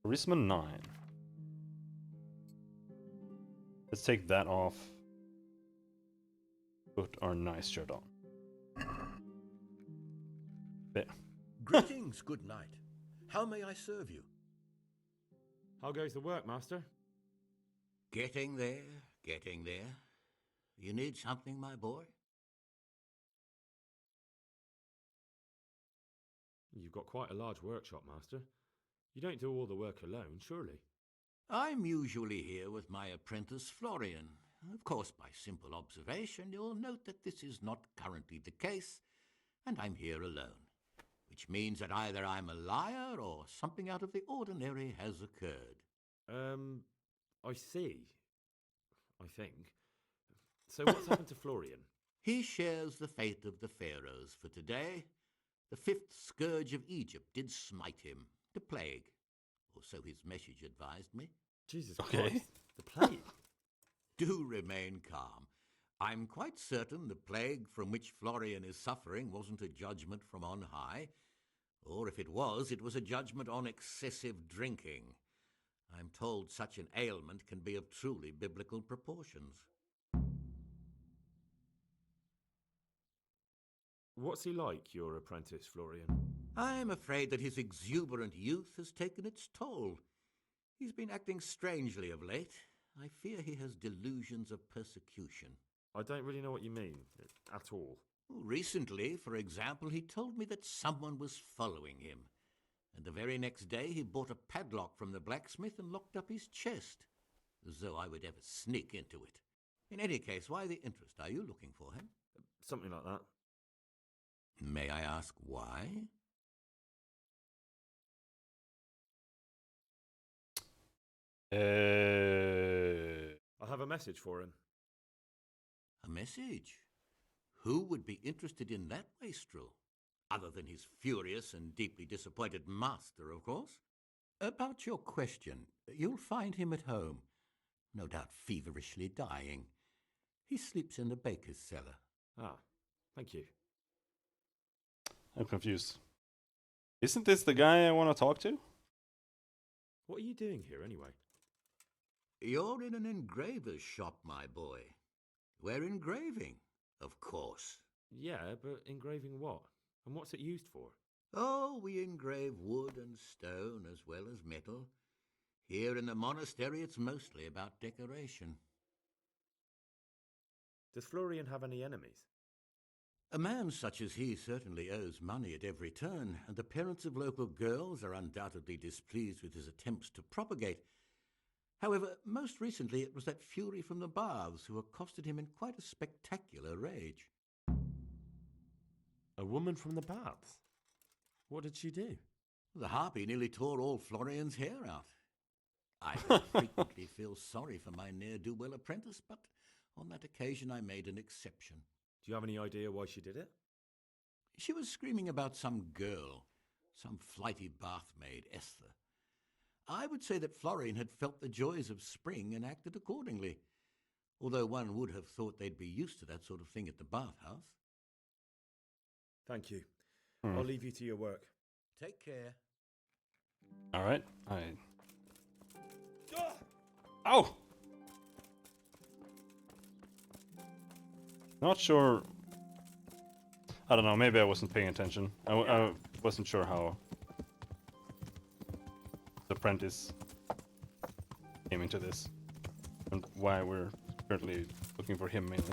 Charisma 9. Let's take that off. Put our nice shirt on. There. Greetings, good knight. How may I serve you? How goes the work, master? Getting there, getting there. You need something, my boy? You've got quite a large workshop, master. You don't do all the work alone, surely? I'm usually here with my apprentice, Florian. Of course, by simple observation, you'll note that this is not currently the case, and I'm here alone. Which means that either I'm a liar or something out of the ordinary has occurred. I see. I think. So what's happened to Florian? He shares the fate of the pharaohs for today. The fifth scourge of Egypt did smite him, the plague. Or so his message advised me. Jesus Christ, the plague? Do remain calm. I'm quite certain the plague from which Florian is suffering wasn't a judgment from on high. Or if it was a judgment on excessive drinking. I'm told such an ailment can be of truly biblical proportions. What's he like, your apprentice, Florian? I'm afraid that his exuberant youth has taken its toll. He's been acting strangely of late. I fear he has delusions of persecution. I don't really know what you mean, at all. Recently, for example, he told me that someone was following him. And the very next day he bought a padlock from the blacksmith and locked up his chest. As though I would ever sneak into it. In any case, why the interest? Are you looking for him? Something like that. May I ask why? I have a message for him. A message? Who would be interested in that wastrel? Other than his furious and deeply disappointed master, of course. About your question, you'll find him at home. No doubt feverishly dying. He sleeps in the baker's cellar. Ah, thank you. I'm confused. Isn't this the guy I want to talk to? What are you doing here, anyway? You're in an engraver's shop, my boy. We're engraving, of course. Yeah, but engraving what? And what's it used for? Oh, we engrave wood and stone as well as metal. Here in the monastery, it's mostly about decoration. Does Florian have any enemies? A man such as he certainly owes money at every turn, and the parents of local girls are undoubtedly displeased with his attempts to propagate. However, most recently it was that fury from the baths who accosted him in quite a spectacular rage. A woman from the baths? What did she do? The harpy nearly tore all Florian's hair out. I don't frequently feel sorry for my ne'er-do-well apprentice, but on that occasion I made an exception. Do you have any idea why she did it? She was screaming about some girl, some flighty bath maid, Esther. I would say that Florian had felt the joys of spring and acted accordingly, although one would have thought they'd be used to that sort of thing at the bathhouse. Thank you. I'll leave you to your work. Take care. Alright, Ow! Not sure. I don't know, maybe I wasn't paying attention. I wasn't sure how the apprentice came into this and why we're currently looking for him mainly.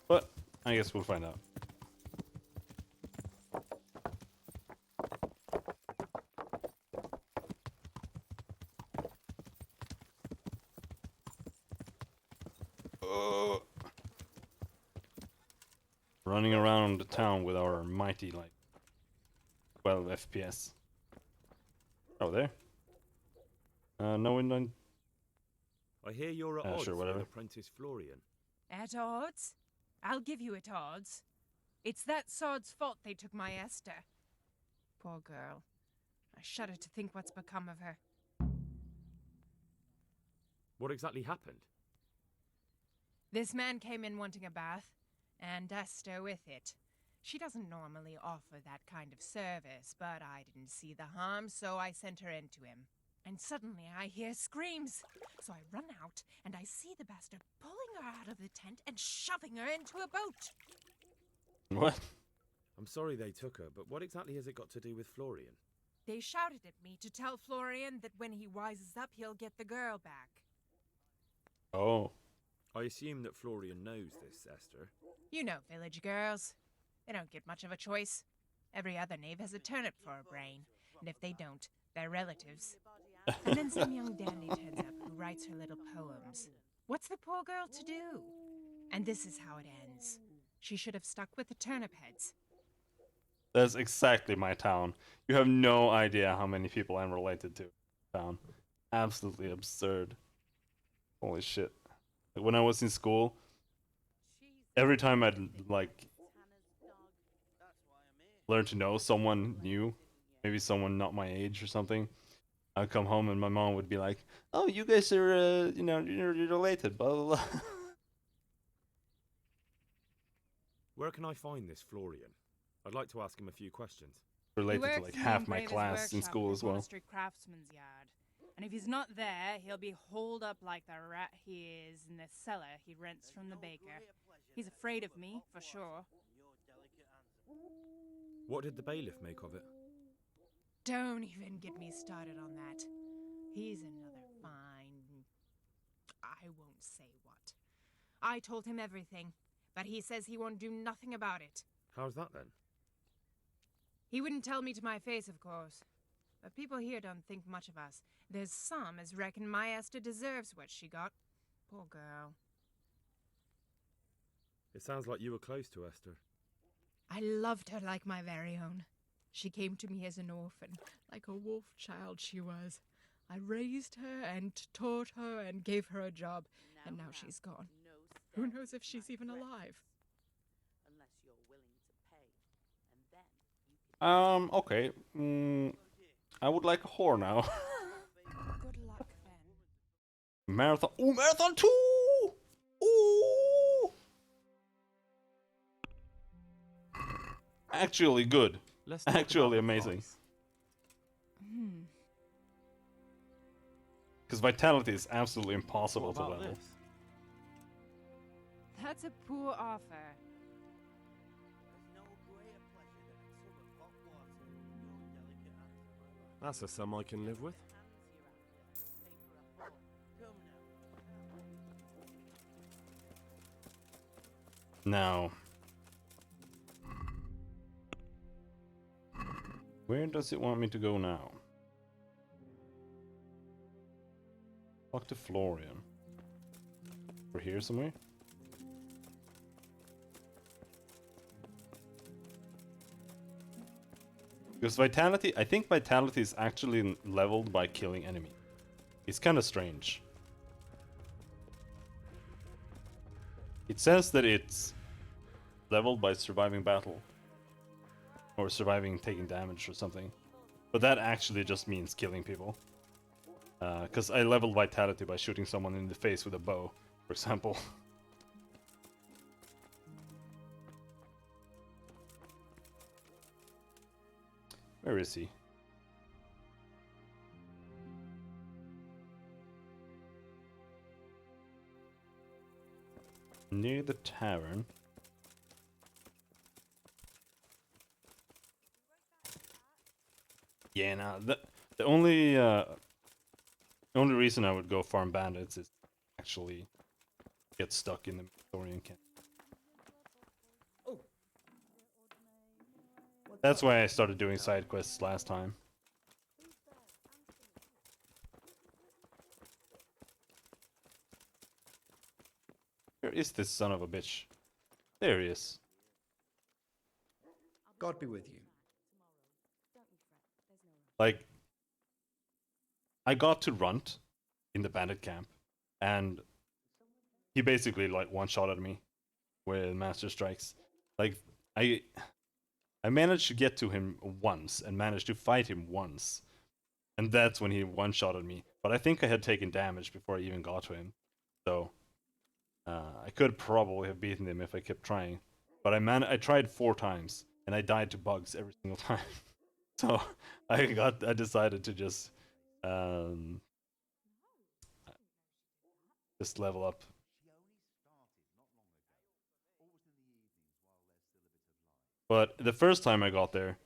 But I guess we'll find out. Running around the town with our mighty, like, 12 FPS. Oh, there. No, we don't. I hear you're at odds sure, whatever. with apprentice Florian. At odds? I'll give you at odds. It's that sod's fault they took my Esther. Poor girl. I shudder to think what's become of her. What exactly happened? This man came in wanting a bath, and Esther with it. She doesn't normally offer that kind of service, but I didn't see the harm, so I sent her in to him. And suddenly I hear screams. So I run out, and I see the bastard pulling her out of the tent and shoving her into a boat. What? I'm sorry they took her, but what exactly has it got to do with Florian? They shouted at me to tell Florian that when he wises up, he'll get the girl back. Oh. I assume that Florian knows this, Esther. You know village girls. They don't get much of a choice. Every other knave has a turnip for a brain, and if they don't, they're relatives. And then some young dandy turns up who writes her little poems. What's the poor girl to do? And this is how it ends. She should have stuck with the turnip heads. That's exactly my town. You have no idea how many people I'm related to. Town. Absolutely absurd. Holy shit. Like, when I was in school, every time I'd, like, learn to know someone new, maybe someone not my age or something, I'd come home and my mom would be like, "Oh, you guys are, you know, you're related, blah, blah, blah." Where can I find this Florian? I'd like to ask him a few questions. Related to, like, half my class in school as well. Monastery craftsman's yard. And if he's not there, he'll be holed up like the rat he is in the cellar he rents from the baker. He's afraid of me, for sure. What did the bailiff make of it? Don't even get me started on that. He's another fine... I won't say what. I told him everything, but he says he won't do nothing about it. How's that then? He wouldn't tell me to my face, of course. But people here don't think much of us. There's some as reckon my Esther deserves what she got. Poor girl. It sounds like you were close to Esther. I loved her like my very own. She came to me as an orphan, like a wolf child she was. I raised her and taught her and gave her a job, and now she's gone. Who knows if she's even alive? Okay. I would like a whore now. Good luck, then. Marathon. Ooh, Marathon 2! Ooh! Actually good. Actually amazing. Because Vitality is absolutely impossible to level. That's a poor offer. That's a sum I can live with. Now, where does it want me to go now? Talk to Florian. We're here somewhere? Because Vitality, I think Vitality is actually leveled by killing enemy. It's kind of strange. It says that it's leveled by surviving battle. Or surviving taking damage or something. But that actually just means killing people. Because I leveled Vitality by shooting someone in the face with a bow, for example. Where is he? Near the tavern. Yeah, no, the only reason I would go farm bandits is actually get stuck in the Victorian camp. That's why I started doing side quests last time. Where is this son of a bitch? There he is. God be with you. Like, I got to Runt in the bandit camp, and he basically like one-shotted me with Master Strikes. Like, I managed to get to him once and managed to fight him once. And that's when he one-shotted me. But I think I had taken damage before I even got to him. So I could probably have beaten him if I kept trying. But I tried 4 times and I died to bugs every single time. So I decided to just level up. But the first time I got there,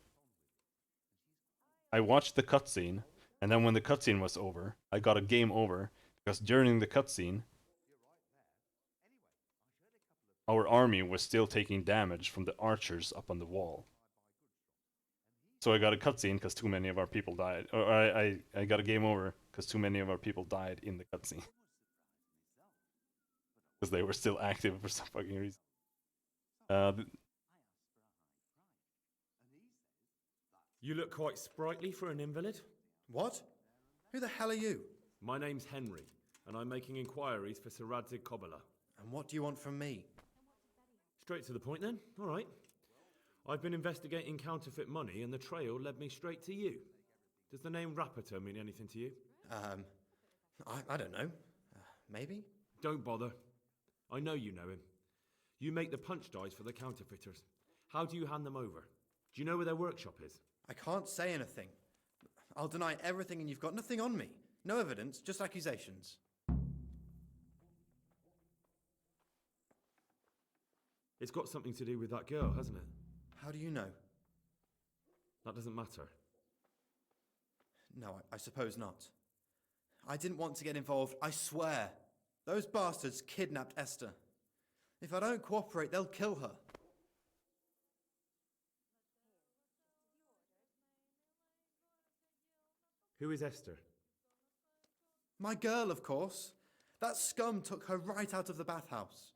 I watched the cutscene, and then when the cutscene was over, I got a game over, because during the cutscene, our army was still taking damage from the archers up on the wall. So I got a cutscene because too many of our people died. Or I got a game over because too many of our people died in the cutscene. Because they were still active for some fucking reason. You look quite sprightly for an invalid. What? Who the hell are you? My name's Henry, and I'm making inquiries for Sir Radzig Kobyla. And what do you want from me? Straight to the point then. All right. I've been investigating counterfeit money, and the trail led me straight to you. Does the name Rapiter mean anything to you? I don't know. Maybe? Don't bother. I know you know him. You make the punch dies for the counterfeiters. How do you hand them over? Do you know where their workshop is? I can't say anything. I'll deny everything and you've got nothing on me. No evidence, just accusations. It's got something to do with that girl, hasn't it? How do you know? That doesn't matter. No, I suppose not. I didn't want to get involved, I swear. Those bastards kidnapped Esther. If I don't cooperate, they'll kill her. Who is Esther? My girl, of course. That scum took her right out of the bathhouse.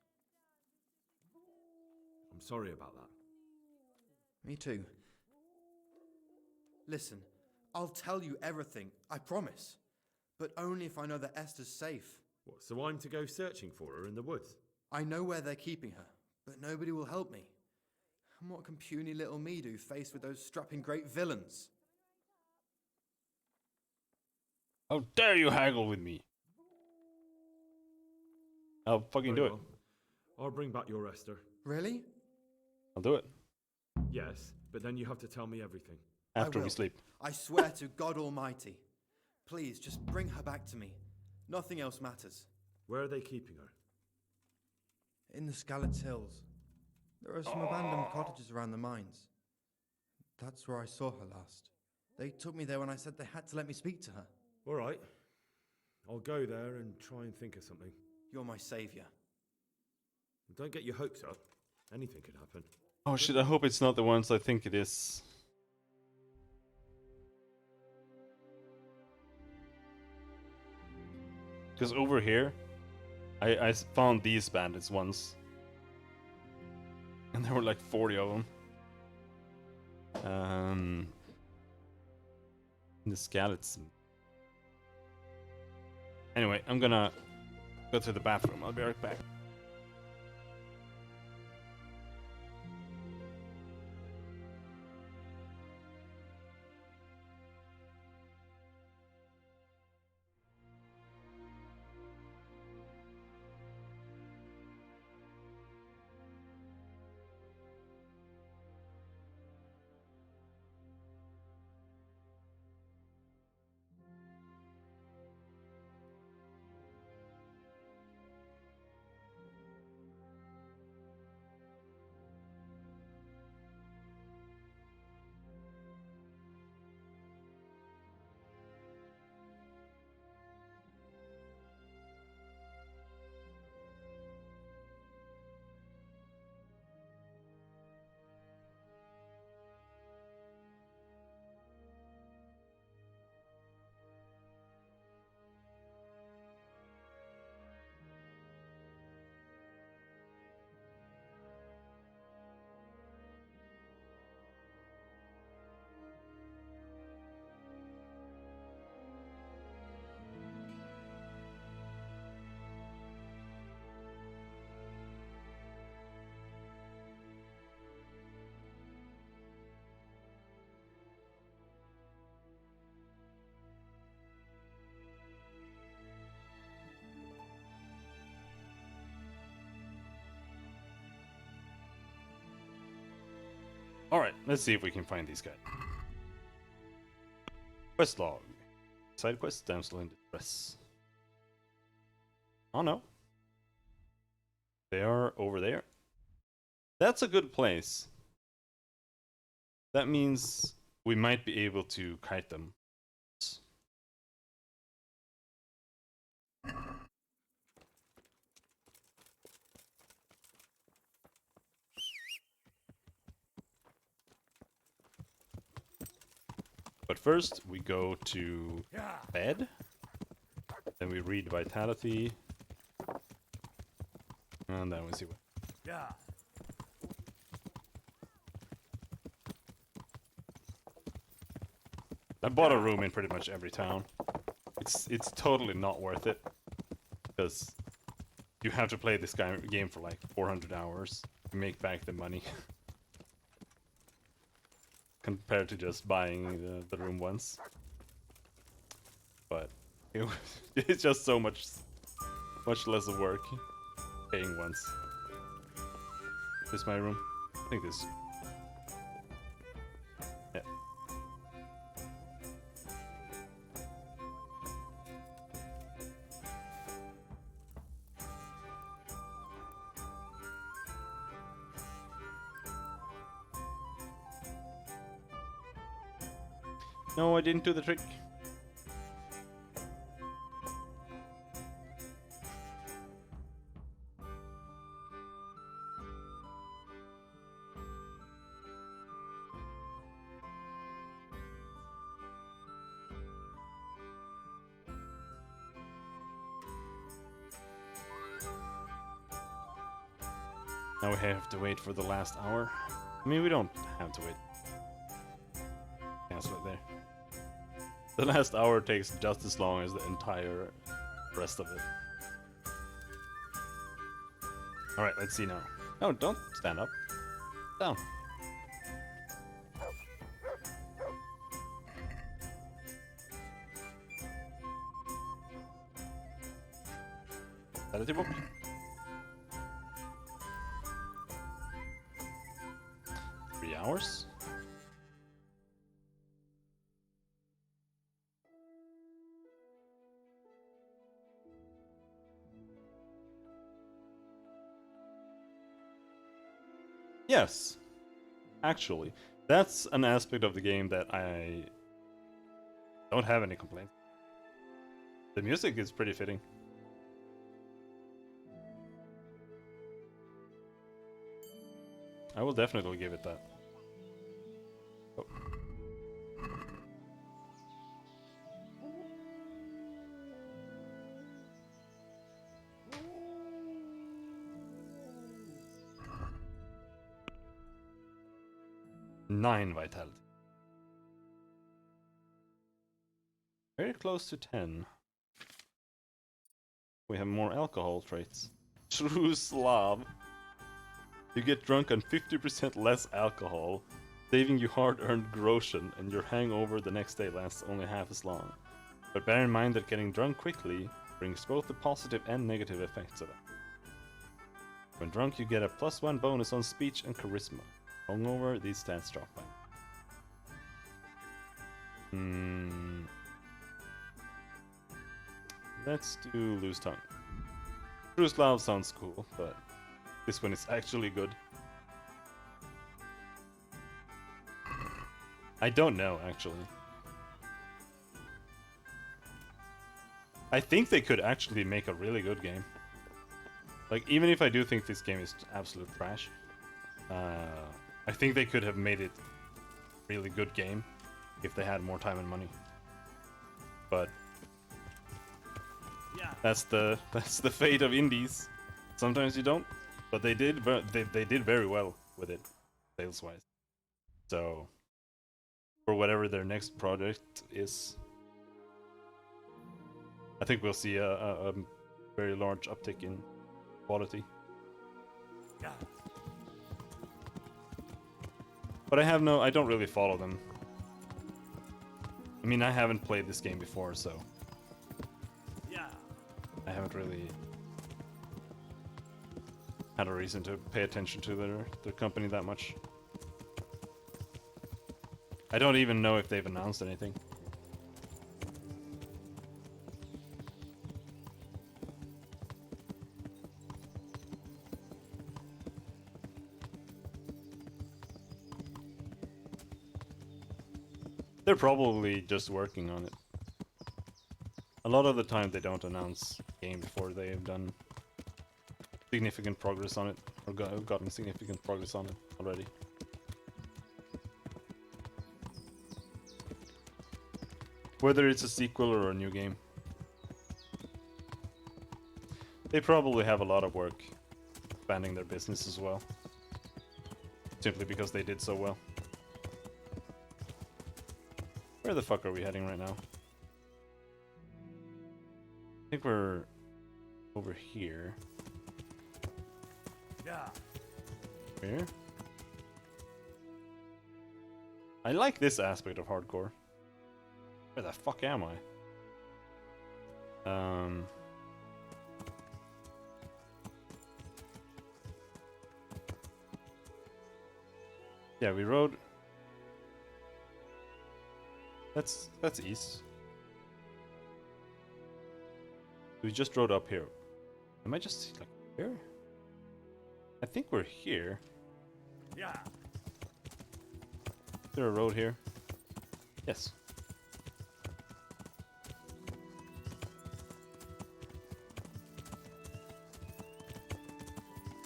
I'm sorry about that. Me too. Listen, I'll tell you everything, I promise. But only if I know that Esther's safe. What, so I'm to go searching for her in the woods? I know where they're keeping her, but nobody will help me. And what can puny little me do faced with those strapping great villains? How dare you haggle with me? I'll fucking do it. I'll bring back your Esther. Really? I'll do it. Yes, but then you have to tell me everything. After we sleep. I swear to God Almighty. Please, just bring her back to me. Nothing else matters. Where are they keeping her? In the Skalitz Hills. There are some abandoned cottages around the mines. That's where I saw her last. They took me there when I said they had to let me speak to her. All right. I'll go there and try and think of something. You're my saviour. Don't get your hopes up. Anything could happen. Oh shit, I hope it's not the ones I think it is. Because over here, I found these bandits once. And there were like 40 of them. The skeleton. Anyway, I'm gonna go to the bathroom. I'll be right back. Alright, let's see if we can find these guys. Quest log. Side quest, damsel in distress. Oh no. They are over there. That's a good place. That means we might be able to kite them. But first, we go to bed. Then we read vitality. And then we see what. I bought a room in pretty much every town. It's totally not worth it. Because you have to play this game for like 400 hours to make back the money. Compared to just buying the room once. But it's just so much less of work paying once. This is my room? I think this. Yeah. No, I didn't do the trick. Now we have to wait for the last hour. I mean, we don't have to wait. Cancel it there. The last hour takes just as long as the entire rest of it. Alright, let's see now. No, don't stand up. Down. Sanity book. Hours? Yes. Actually, that's an aspect of the game that I don't have any complaints. The music is pretty fitting. I will definitely give it that. Oh. Nine vitality. Very close to 10. We have more alcohol traits. True Slav. You get drunk on 50% less alcohol, saving you hard-earned groschen, and your hangover the next day lasts only half as long. But bear in mind that getting drunk quickly brings both the positive and negative effects of it. When drunk, you get a +1 bonus on speech and charisma. Hungover, these stats drop by. Let's do Loose Tongue. True Slav sounds cool, but this one is actually good. I don't know, actually. I think they could actually make a really good game. Like, even if I do think this game is absolute trash, I think they could have made it a really good game if they had more time and money. But that's the fate of indies. Sometimes you don't, but they did very well with it, sales wise. So for whatever their next project is, I think we'll see a very large uptick in quality. But I don't really follow them. I mean, I haven't played this game before, so I haven't really had a reason to pay attention to their company that much. I don't even know if they've announced anything. They're probably just working on it. A lot of the time they don't announce a game before they have done significant progress on it, or gotten significant progress on it already. Whether it's a sequel or a new game. They probably have a lot of work expanding their business as well. Simply because they did so well. Where the fuck are we heading right now? I think we're over here. Where? I like this aspect of hardcore. Where the fuck am I? Yeah, we rode. That's east. We just rode up here. Am I just like here? I think we're here. Yeah. Is there a road here? Yes.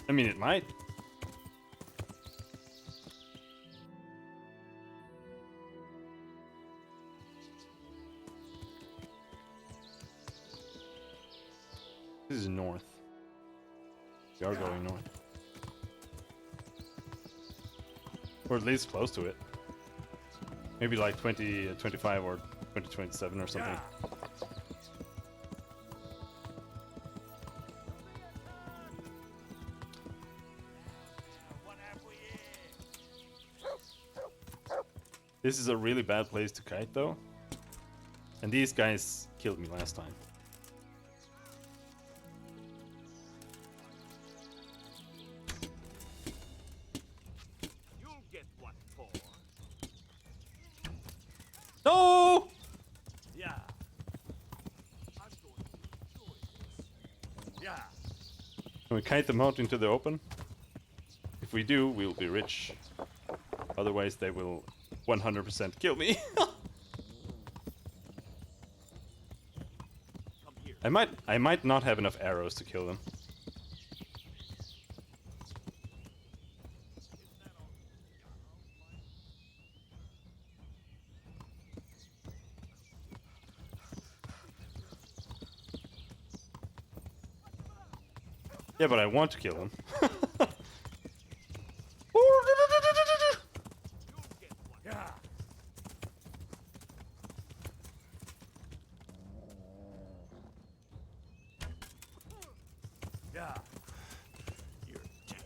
I mean, it might. This is north. We are going north. Or at least close to it. Maybe like 2025 or 2027 or something. This is a really bad place to kite though. And these guys killed me last time. No! Yeah. Yeah. Can we kite them out into the open? If we do, we'll be rich. Otherwise, they will 100% kill me. I might not have enough arrows to kill them. Yeah, but I want to kill him. Yeah. Yeah. You're dead.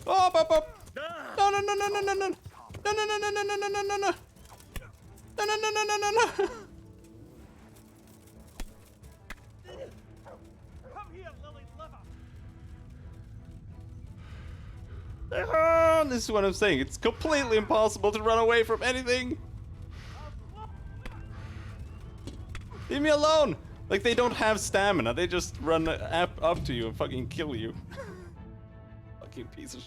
Oh, up, up, up! No, no, no, no, no, no, no! No, no, no, no, no, no, no, no, no, no! No, no, no, no, no, no, no! Come here, Lily's liver. Ah, this is what I'm saying. It's completely impossible to run away from anything. Leave me alone. Like they don't have stamina. They just run up to you and fucking kill you. Fucking piece of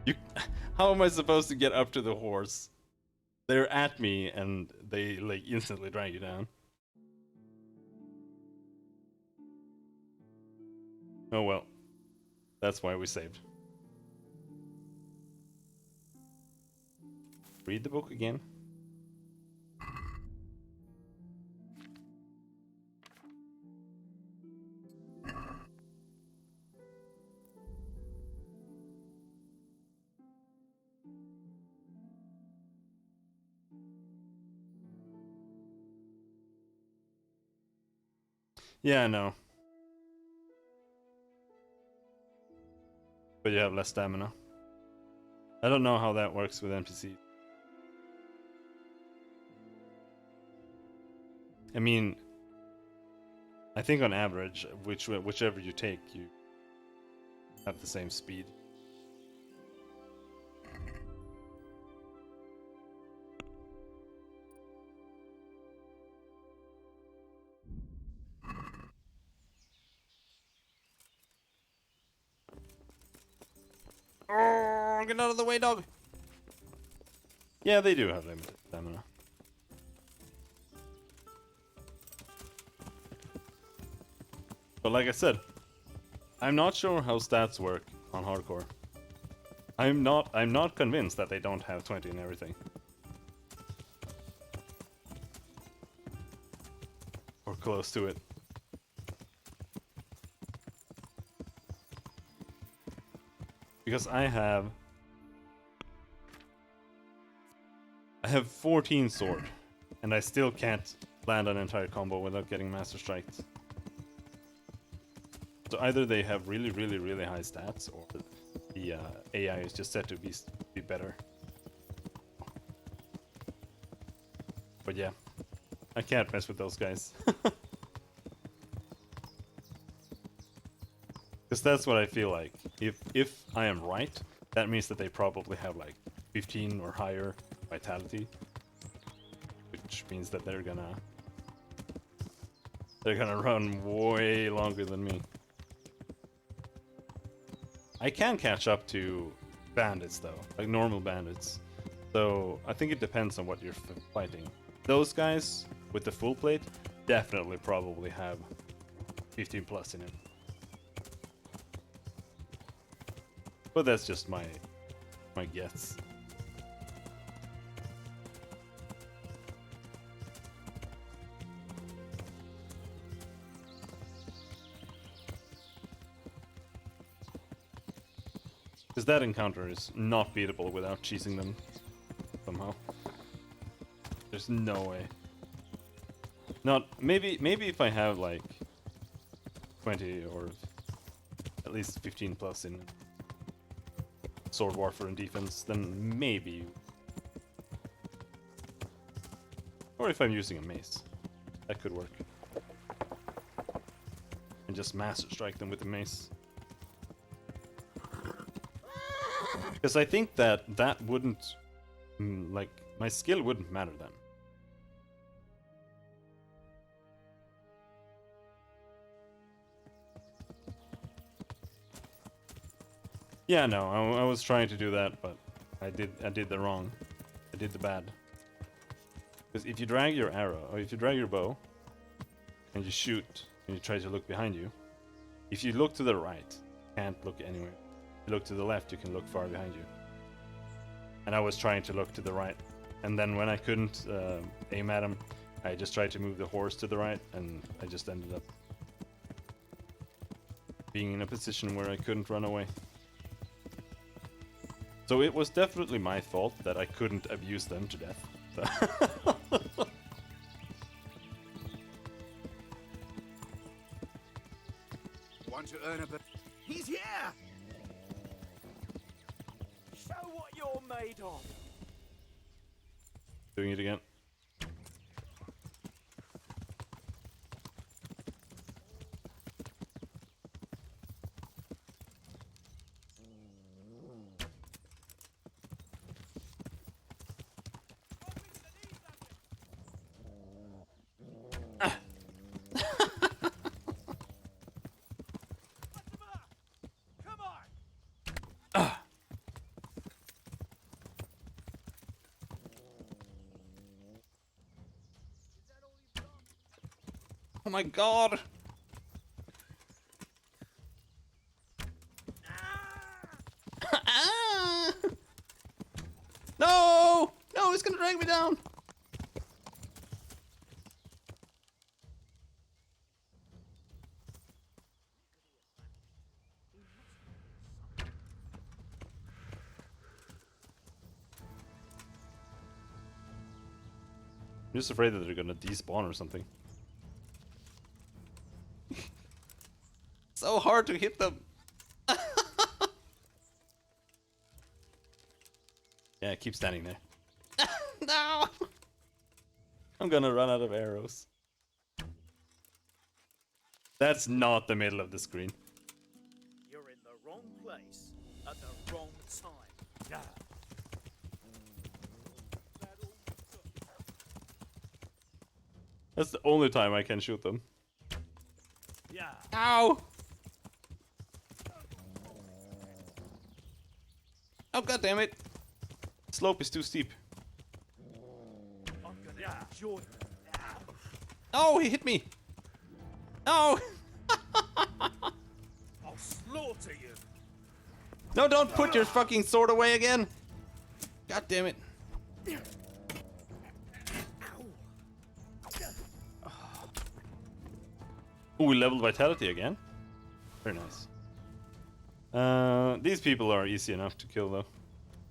shit. How am I supposed to get up to the horse? They're at me and they like instantly drag you down. Oh well. That's why we saved. Read the book again. Yeah, I know. But you have less stamina. I don't know how that works with NPCs. I mean, I think on average, whichever you take, you have the same speed. Oh, get out of the way, dog! Yeah, they do have limited stamina. But like I said, I'm not sure how stats work on hardcore. I'm not convinced that they don't have 20 and everything. Or close to it. Because I have 14 sword, and I still can't land an entire combo without getting Master Strikes. So either they have really, really, really high stats, or the AI is just set to be better. But yeah, I can't mess with those guys. Because that's what I feel like. If I am right, that means that they probably have like 15 or higher vitality, which means that they're gonna run way longer than me. I can catch up to bandits though, like normal bandits. So I think it depends on what you're fighting. Those guys with the full plate definitely probably have 15 plus in it. But that's just my guess. Because that encounter is not beatable without cheesing them somehow. There's no way. Not maybe if I have like 20 or at least 15 plus in sword warfare and defense, then maybe. Or if I'm using a mace, that could work. And just master strike them with the mace. Because I think that wouldn't, like, my skill wouldn't matter then. Yeah, no, I was trying to do that, but I did the wrong. I did the bad. Because if you drag your arrow, or if you drag your bow, and you shoot, and you try to look behind you, if you look to the right, you can't look anywhere. If you look to the left, you can look far behind you. And I was trying to look to the right. And then when I couldn't aim at him, I just tried to move the horse to the right, and I just ended up being in a position where I couldn't run away. So it was definitely my fault that I couldn't abuse them to death. Want to earn a bit? He's here! Show what you're made of. Doing it again. Oh my god! No! No, it's gonna drag me down! I'm just afraid that they're gonna despawn or something. So hard to hit them! Yeah, keep standing there. No! I'm gonna run out of arrows. That's not the middle of the screen. You're in the wrong place at the wrong time. Yeah. That's the only time I can shoot them. Yeah. Ow! Oh, god damn it! Slope is too steep. I'm gonna enjoy it. Oh, he hit me! No! I'll slaughter you. No, don't put your fucking sword away again! God damn it. Oh, we leveled vitality again? Very nice. These people are easy enough to kill though.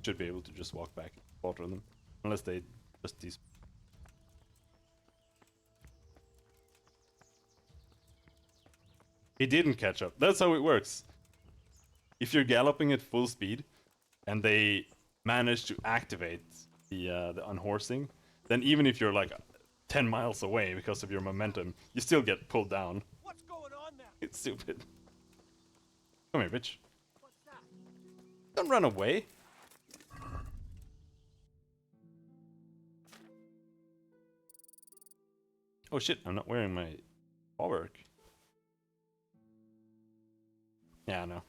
Should be able to just walk back and slaughter them. Unless they just He didn't catch up. That's how it works. If you're galloping at full speed and they manage to activate the unhorsing, then even if you're like 10 miles away because of your momentum, you still get pulled down. What's going on there? It's stupid. Come here, bitch. Don't run away. Oh shit, I'm not wearing my bulwark. Yeah, I know.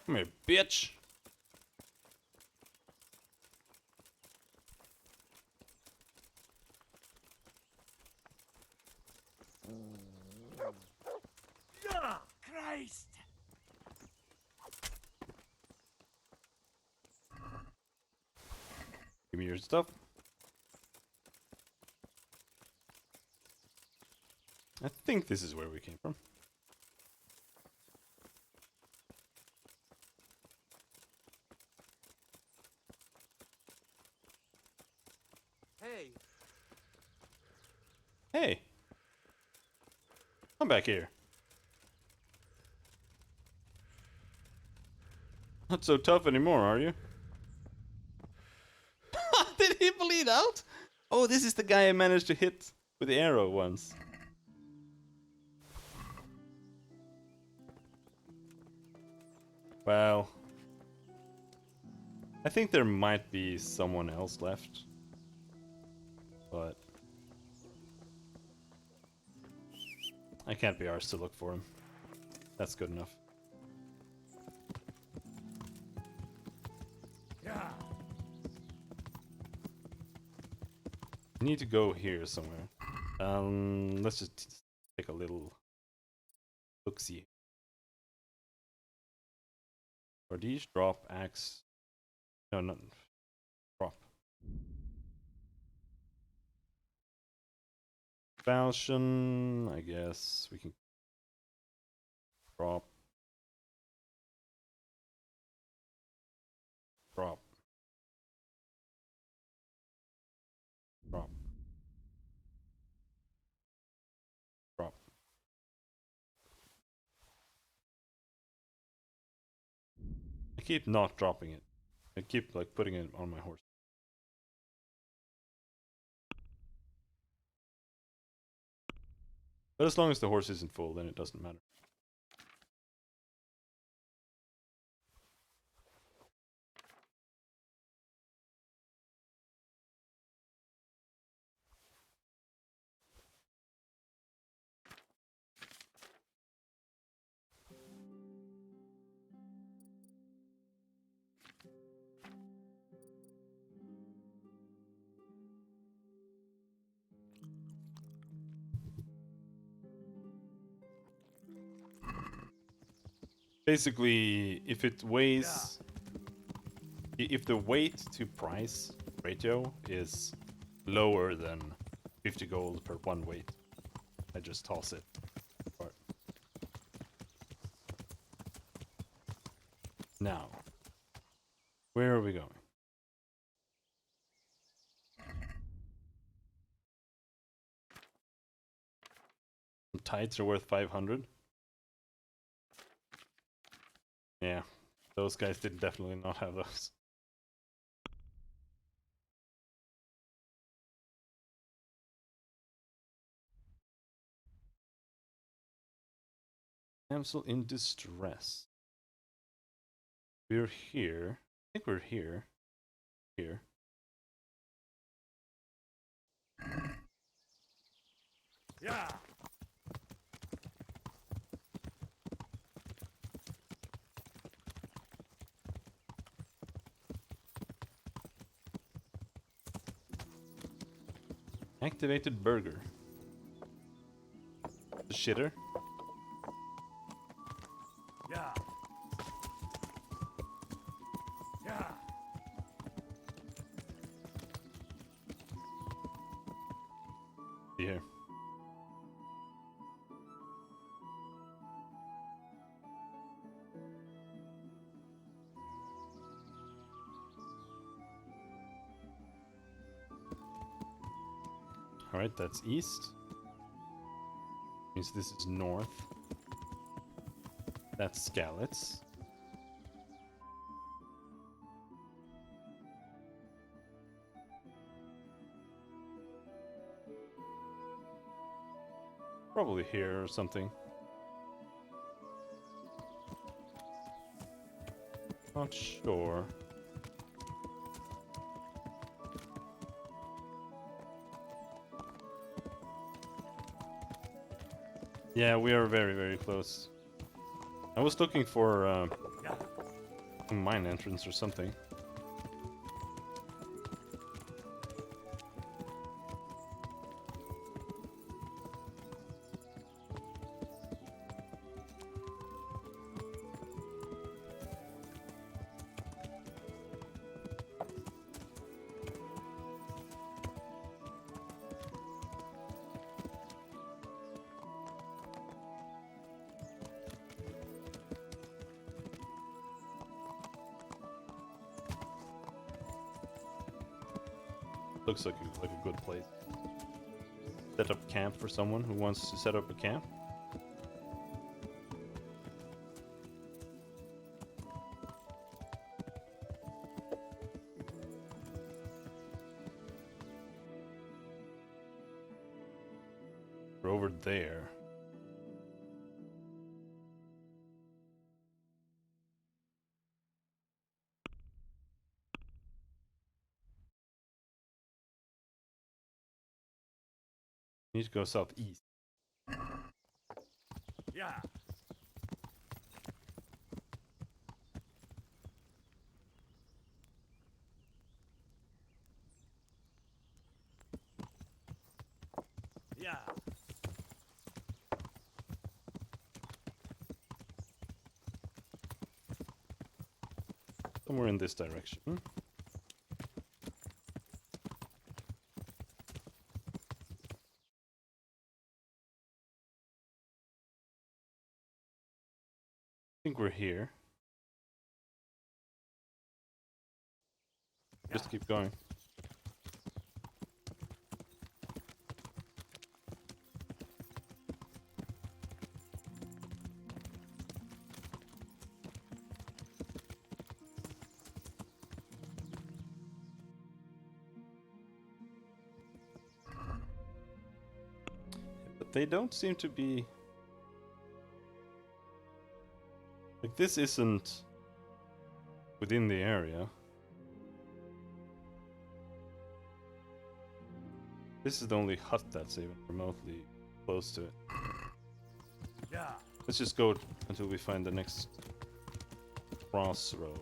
Come here, bitch. Christ! Give me your stuff. I think this is where we came from. Hey. Hey. Come back here. Not so tough anymore, are you? Did he bleed out? Oh, this is the guy I managed to hit with the arrow once. Well, I think there might be someone else left, but I can't be arsed to look for him. That's good enough. I need to go here somewhere. Let's just take a little look-see. Are these drop axe? No, not drop. Falchion, I guess we can drop. Drop. Drop. Drop. I keep not dropping it. I keep like putting it on my horse. But as long as the horse isn't full, then it doesn't matter. Basically, if it weighs... If the weight to price ratio is lower than 50 gold per one weight, I just toss it. Right. Now, where are we going? Tights are worth 500. Yeah, those guys did definitely not have those. Damsel in distress. We're here. I think we're here. Here. Yeah. Activated burger. The shitter. Yeah. Yeah. See here. Alright, that's east. Means this is north. That's Skalitz. Probably here or something. Not sure. Yeah, we are very, very close. I was looking for a mine entrance or something. Looks like a good place. Set up camp for someone who wants to set up a camp. We're over there. Need to go southeast. Yeah. Yeah. Somewhere in this direction. I think we're here. Just keep going. But they don't seem to be... Like, this isn't within the area. This is the only hut that's even remotely close to it. Yeah. Let's just go until we find the next crossroad.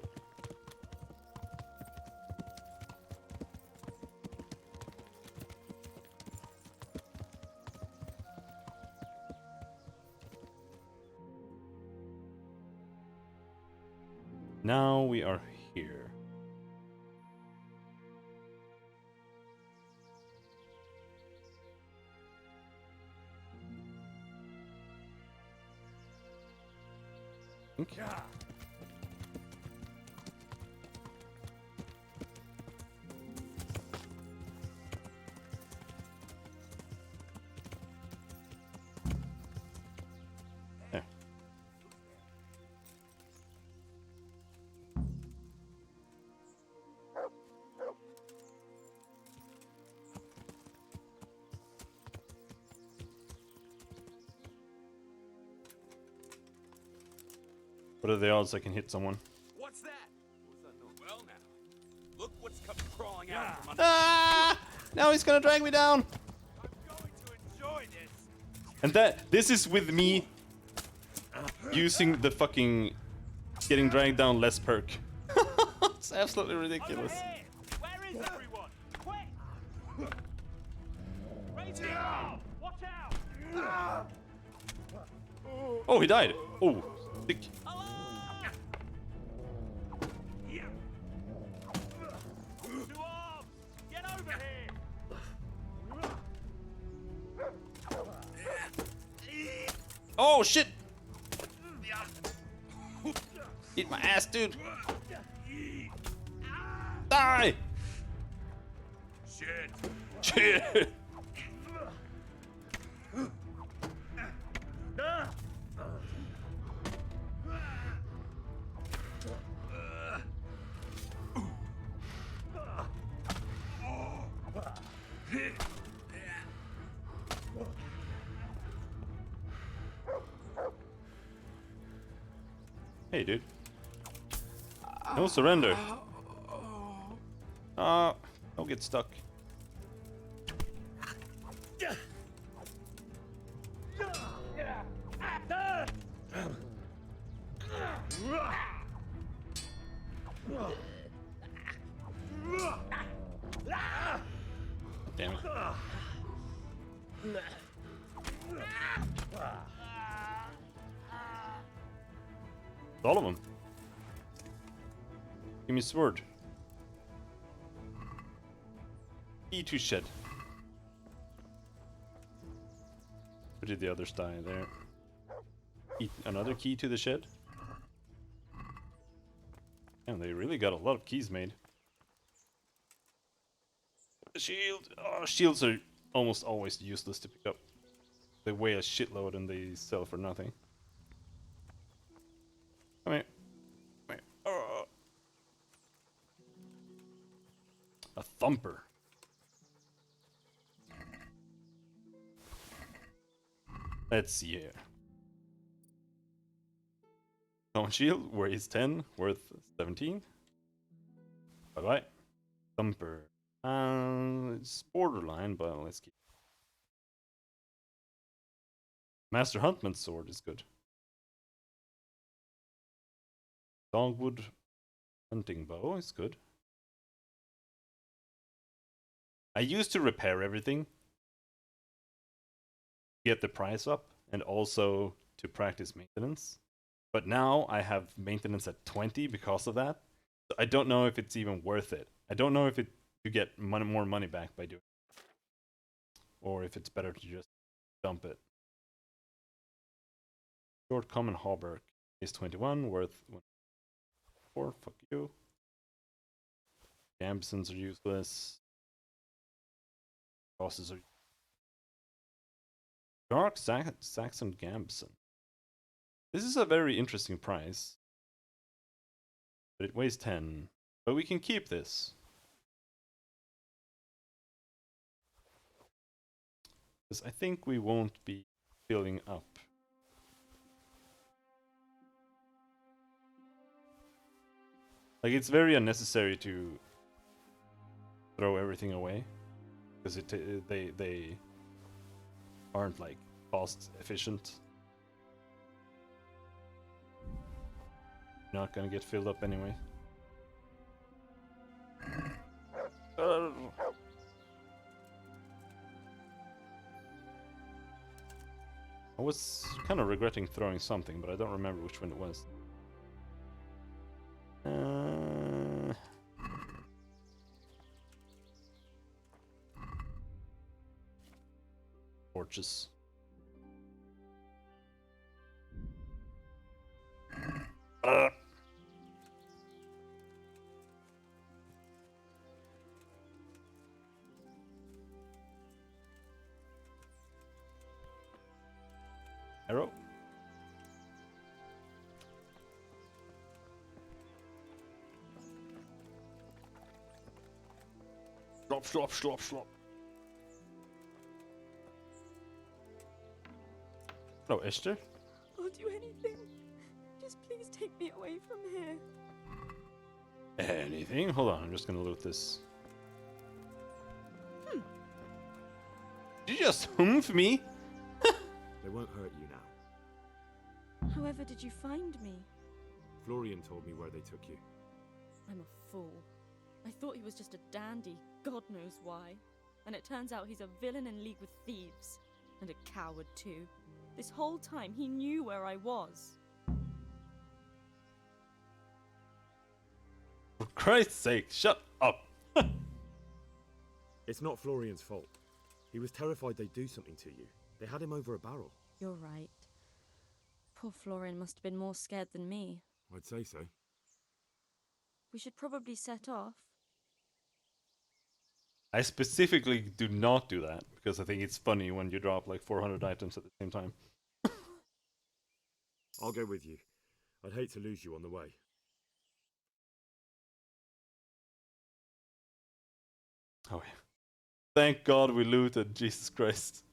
Now we are here. Okay. There. What are the odds I can hit someone? What's that? Well now, look what's come crawling out from under. Ah! Now he's gonna drag me down. I'm going to enjoy this. And this is with me using the fucking getting dragged down less perk. It's absolutely ridiculous. Where is everyone? Quick! Raise it up! Watch out! Oh, he died. Oh, sick. Two arms! Get over here! Oh shit! Eat my ass, dude. Die! Shit! Shit! Hey, dude. No surrender. Don't get stuck. Damn it. All of them. Give me a sword. Key to shed. Where did the others die? There. Another key to the shed. And they really got a lot of keys made. The shield. Oh, shields are almost always useless to pick up. They weigh a shitload and they sell for nothing. Come here. Come here. Oh. A thumper. Let's see here. Common shield, worth 10, worth 17. Bye bye. Thumper. It's borderline, but let's keep. Master Huntman's sword is good. Dogwood hunting bow is good. I used to repair everything, get the price up and also to practice maintenance. But now I have maintenance at 20 because of that. So I don't know if it's even worth it. I don't know if you get more money back by doing it, or if it's better to just dump it. Short common hauberk is 21, worth 4. Fuck you. Gambesons are useless. Crosses are Dark Saxon Gambeson. This is a very interesting price. But it weighs 10. But we can keep this. Because I think we won't be filling up. Like, it's very unnecessary to throw everything away. Because they aren't, like, cost efficient. Not gonna get filled up anyway. I was kind of regretting throwing something, but I don't remember which one it was. Torches. Arrow. Slop. Hello, Esther. I'll do anything. Just please take me away from here. Anything? Hold on, I'm just gonna loot this. Did you just humph me? They won't hurt you now. However did you find me? Florian told me where they took you. I'm a fool. I thought he was just a dandy, God knows why. And it turns out he's a villain in league with thieves. And a coward too. This whole time he knew where I was. For Christ's sake, shut up! It's not Florian's fault. He was terrified they'd do something to you. They had him over a barrel. You're right. Poor Florian must have been more scared than me. I'd say so. We should probably set off. I specifically do not do that, because I think it's funny when you drop like 400 items at the same time. I'll go with you. I'd hate to lose you on the way. Oh yeah. Thank God we looted, Jesus Christ.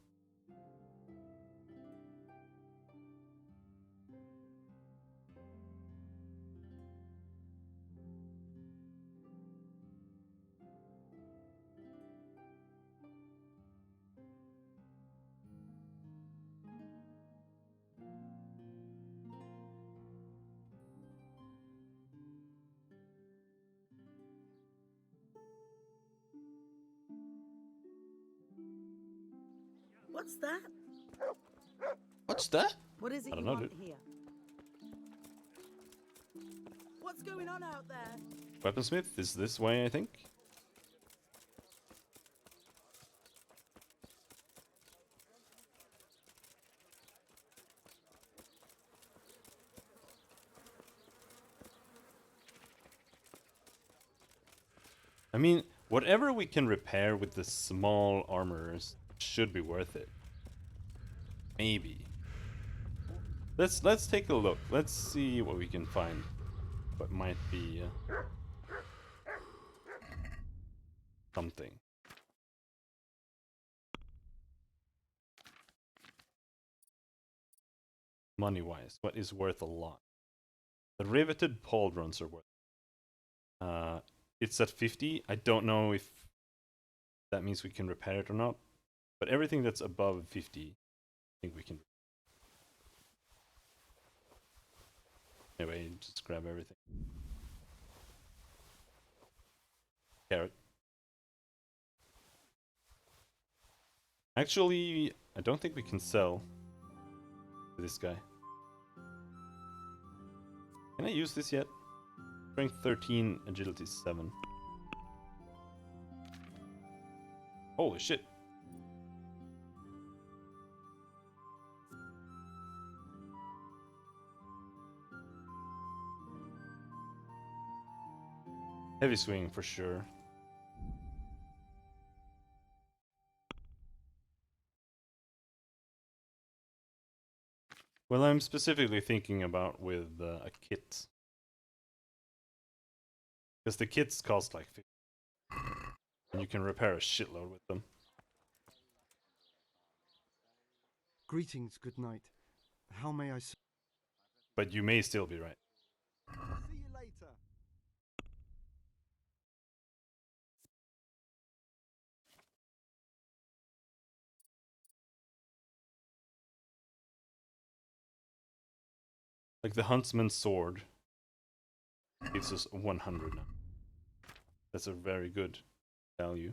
What's that? What's that? What is it I don't you know, want dude. here? What's going on out there? Weaponsmith is this way, I think. I mean, whatever we can repair with the small armors should be worth it. Maybe. Let's take a look. Let's see what we can find. What might be something. Money-wise, what is worth a lot? The riveted pauldrons are worth. It's at 50. I don't know if that means we can repair it or not. But everything that's above 50, I think we can. Anyway, just grab everything. Carrot. Actually, I don't think we can sell to this guy. Can I use this yet? Strength 13, agility 7. Holy shit. Heavy swing for sure. Well, I'm specifically thinking about with a kit. Because the kits cost like 50. And you can repair a shitload with them. Greetings, good night. How may I... But you may still be right. See you later. Like the huntsman's sword gives us 100 now. That's a very good value.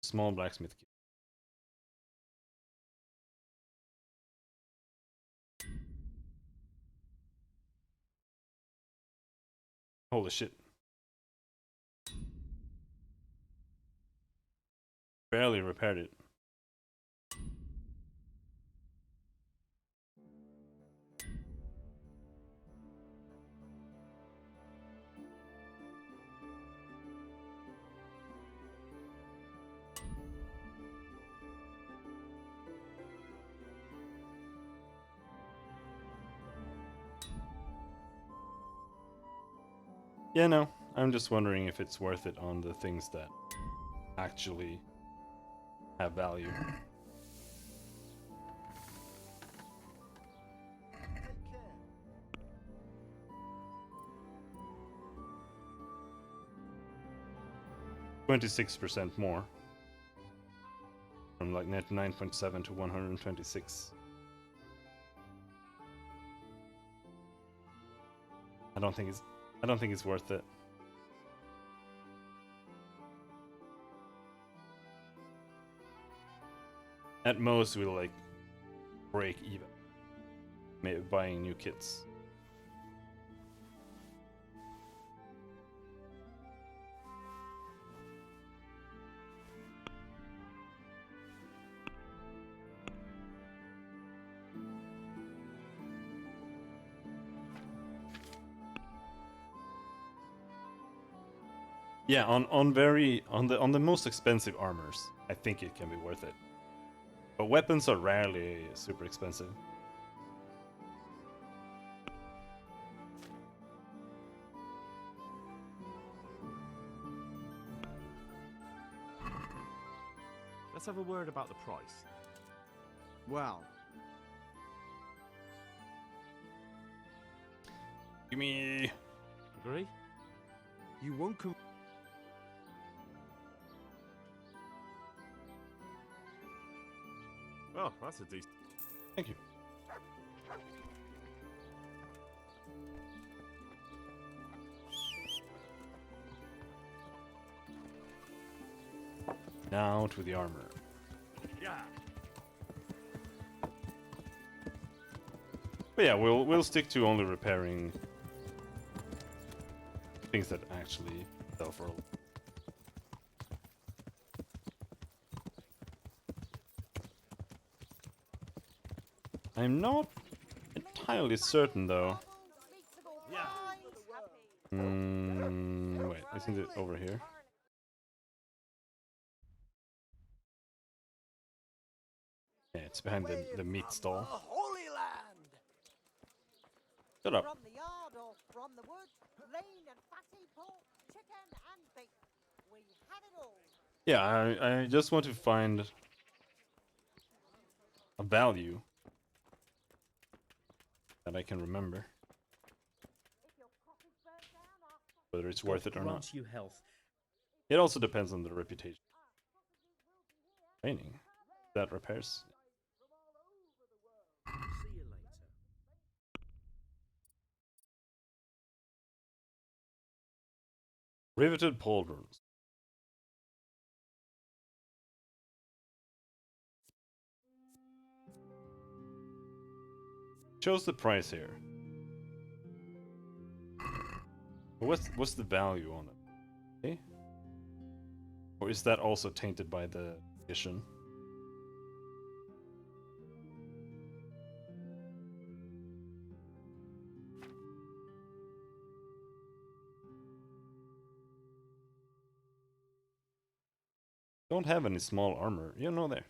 Small blacksmith kit. Holy shit. Barely repaired it. Yeah, no. I'm just wondering if it's worth it on the things that actually have value. Take care. 26% more. From like 99.7 to 126. I don't think it's worth it. At most, we'll like break even. Maybe buying new kits. Yeah, on the most expensive armors, I think it can be worth it. But weapons are rarely super expensive. Let's have a word about the price. Well. Give me. Agree? You won't come. Oh, that's a decent. Thank you. Now to the armor. Yeah. But yeah, we'll stick to only repairing things that actually sell for. I'm not entirely certain though. Yeah. Wait, isn't it over here? Yeah, it's behind the meat stall. Holy Land. Shut up. From the yard or from the wood, lean and fatty pork, chicken and beef. We have it all. Yeah, I just want to find a value that I can remember. Whether it's worth it or not. Grant you health. It also depends on the reputation. Training. That repairs. See you later. Riveted pauldrons. shows the price here. But what's the value on it? Okay. Or is that also tainted by the edition? Don't have any small armor. You know there.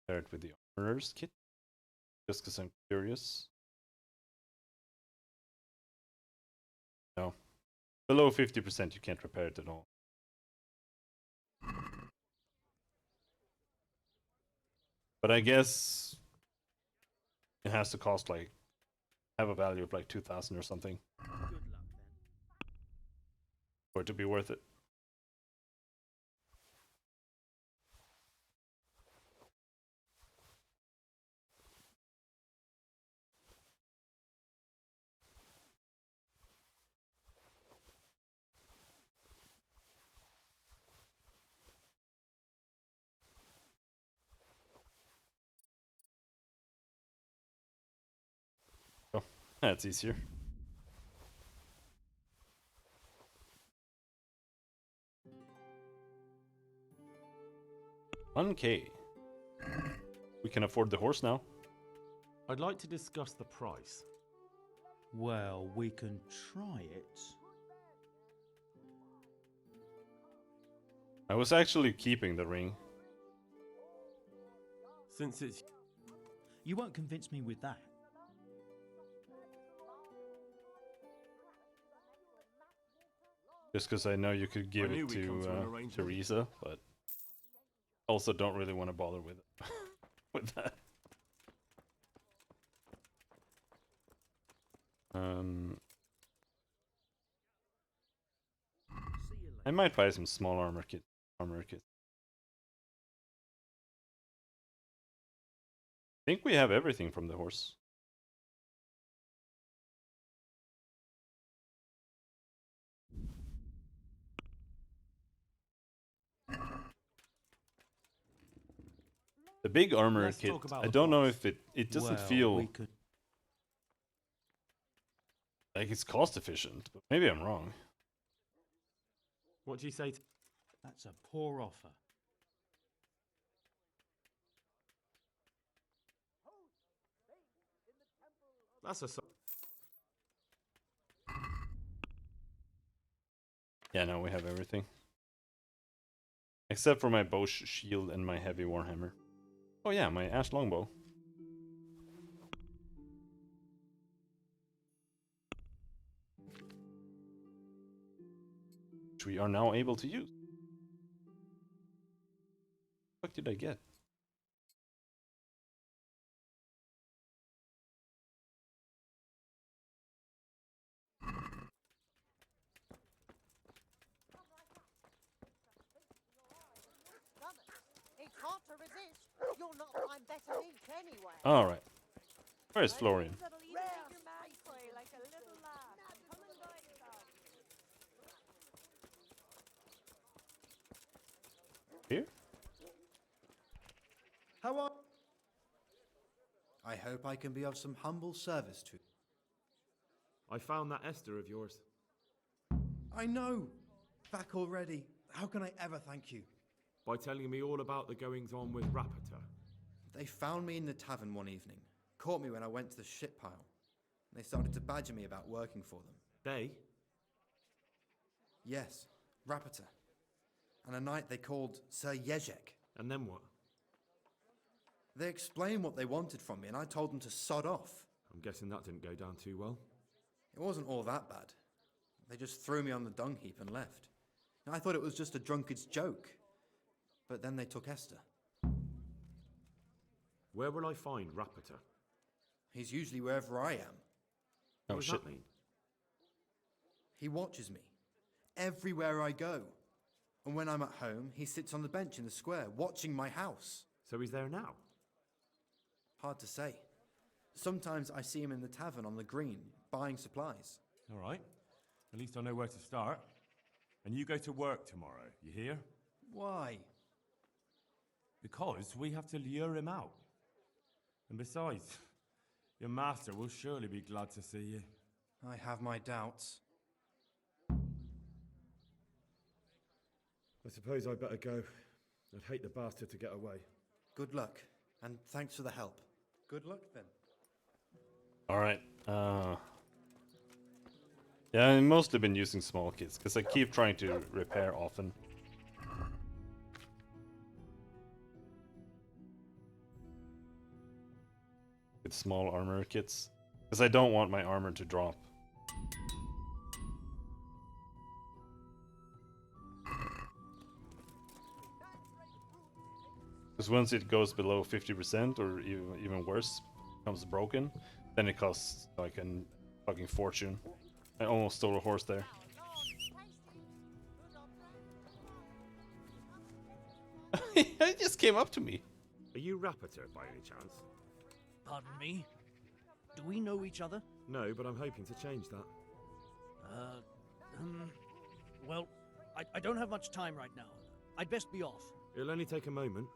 Compare it with the armorer's kit. Just because I'm curious. No. Below 50% you can't repair it at all. But I guess it has to cost like, have a value of like 2,000 or something. For it to be worth it. Oh, that's easier. $1K. We can afford the horse now. I'd like to discuss the price. Well, we can try it. I was actually keeping the ring. Since it's... You won't convince me with that. Just because I know you could give it to Teresa, but also don't really want to bother with it. With that. I might buy some small armor kit. I think we have everything from the horse. The big armor kit, I don't know if it doesn't feel like it's cost efficient, but maybe I'm wrong. What do you say? That's a poor offer. That's a... Yeah, no, we have everything. Except for my bow shield and my heavy warhammer. Oh yeah, my ash longbow. Which we are now able to use. What did I get? It's hard to resist. You'll not find better ink anywhere. Alright. Where's Florian? Here? How are... I hope I can be of some humble service to... I found that Esther of yours. I know! Back already. How can I ever thank you? By telling me all about the goings-on with Rapita. They found me in the tavern one evening. Caught me when I went to the ship pile. They started to badger me about working for them. They? Yes, Rapita. And a knight they called Sir Jezek. And then what? They explained what they wanted from me, and I told them to sod off. I'm guessing that didn't go down too well. It wasn't all that bad. They just threw me on the dung heap and left. I thought it was just a drunkard's joke. But then they took Esther. Where will I find Rapita? He's usually wherever I am. What does that mean? He watches me. Everywhere I go. And when I'm at home, he sits on the bench in the square, watching my house. So he's there now? Hard to say. Sometimes I see him in the tavern on the green, buying supplies. All right. At least I know where to start. And you go to work tomorrow, you hear? Why? Because we have to lure him out. And besides, your master will surely be glad to see you. I have my doubts. I suppose I'd better go. I'd hate the bastard to get away. Good luck, and thanks for the help. Good luck then. Alright. Yeah, I've mostly been using small kits, because I keep trying to repair often. With small armor kits. Because I don't want my armor to drop. Because once it goes below 50% or even worse, becomes broken, then it costs like a fucking fortune. I almost stole a horse there. It just came up to me. Are you Rappator by any chance? Pardon me? Do we know each other? No, but I'm hoping to change that. Well, I don't have much time right now. I'd best be off. It'll only take a moment.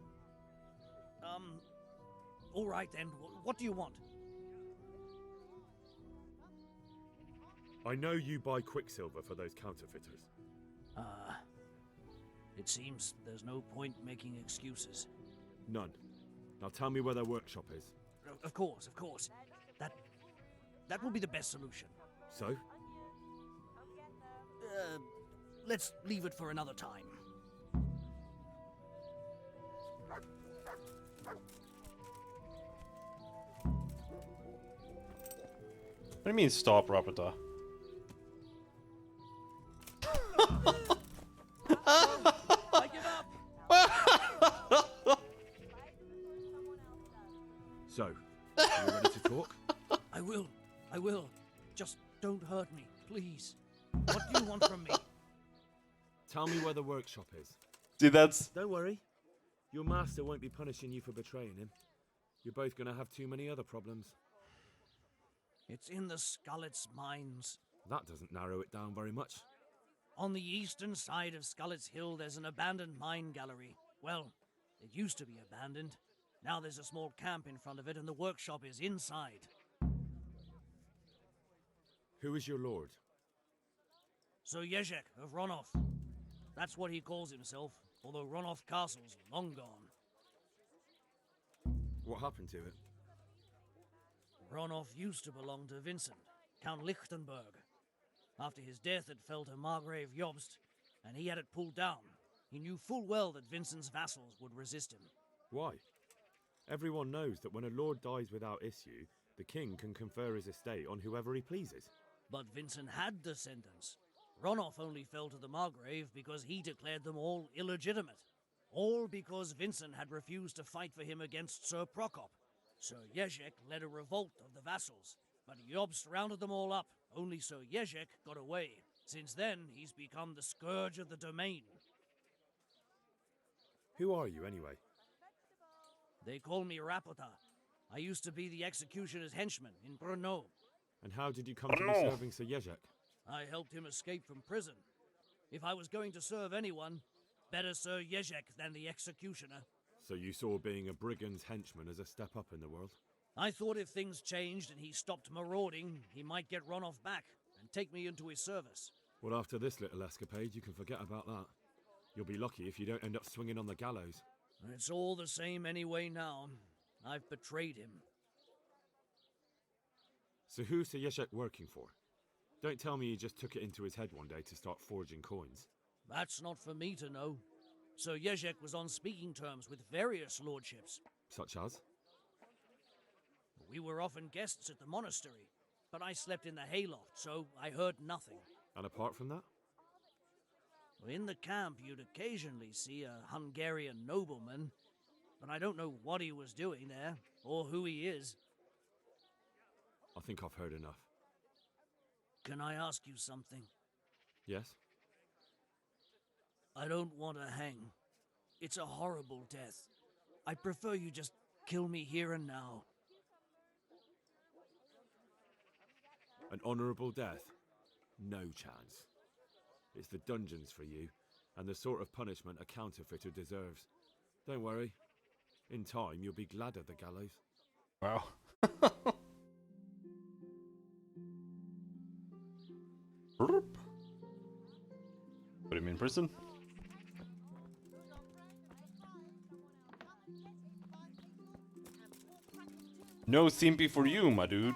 All right then. What do you want? I know you buy quicksilver for those counterfeiters. It seems there's no point making excuses. None. Now tell me where their workshop is. Of course. That will be the best solution. So? Let's leave it for another time. What do you mean stop, Rapata? I give up. So, are you ready to talk? I will. Just don't hurt me, please. What do you want from me? Tell me where the workshop is. See, that's... Don't worry. Your master won't be punishing you for betraying him. You're both gonna have too many other problems. It's in the Skullet's mines. That doesn't narrow it down very much. On the eastern side of Skullet's Hill, there's an abandoned mine gallery. Well, it used to be abandoned. Now there's a small camp in front of it, and the workshop is inside. Who is your lord? Sir Jezek of Ronov. That's what he calls himself, although Ronov Castle's long gone. What happened to it? Ronov used to belong to Vincent, Count Lichtenberg. After his death, it fell to Margrave Jobst, and he had it pulled down. He knew full well that Vincent's vassals would resist him. Why? Everyone knows that when a lord dies without issue, the king can confer his estate on whoever he pleases. But Vincent had descendants. Ronov only fell to the Margrave because he declared them all illegitimate. All because Vincent had refused to fight for him against Sir Prokop. Sir Jezek led a revolt of the vassals, but Jobst rounded them all up. Only Sir Jezek got away. Since then, he's become the scourge of the domain. Who are you, anyway? They call me Rapota. I used to be the executioner's henchman in Brno. And how did you come to be serving Sir Jezek? I helped him escape from prison. If I was going to serve anyone, better Sir Jezek than the executioner. So you saw being a brigand's henchman as a step up in the world? I thought if things changed and he stopped marauding, he might get Ronov back and take me into his service. Well, after this little escapade, you can forget about that. You'll be lucky if you don't end up swinging on the gallows. It's all the same anyway now. I've betrayed him. So who's Sir Jezek working for? Don't tell me he just took it into his head one day to start forging coins. That's not for me to know. Sir Jezek was on speaking terms with various lordships. Such as? We were often guests at the monastery, but I slept in the hayloft, so I heard nothing. And apart from that? In the camp, you'd occasionally see a Hungarian nobleman, but I don't know what he was doing there, or who he is. I think I've heard enough. Can I ask you something? Yes? I don't want to hang. It's a horrible death. I prefer you just kill me here and now. An honourable death? No chance. It's the dungeons for you, and the sort of punishment a counterfeiter deserves. Don't worry. In time, you'll be glad of the gallows. Wow. Put him in prison. No simpy for you, my dude.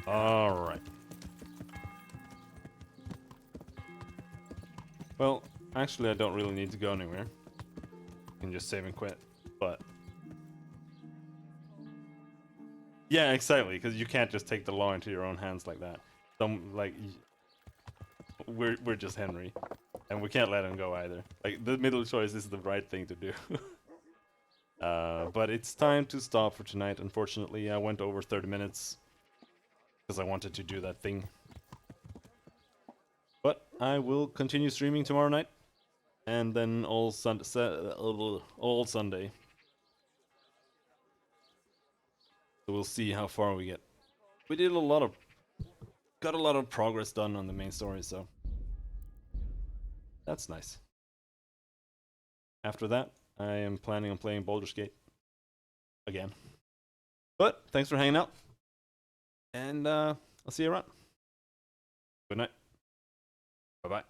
Alright. Well, actually I don't really need to go anywhere. I can just save and quit, but... Yeah, exactly, because you can't just take the law into your own hands like that. We're just Henry, and we can't let him go either. Like, the middle choice is the right thing to do. But it's time to stop for tonight. Unfortunately, I went over 30 minutes because I wanted to do that thing. But I will continue streaming tomorrow night, and then all Sunday. So we'll see how far we get. We did got a lot of progress done on the main story, so that's nice. After that, I am planning on playing Baldur's Gate again. But thanks for hanging out, and I'll see you around. Good night. Bye bye.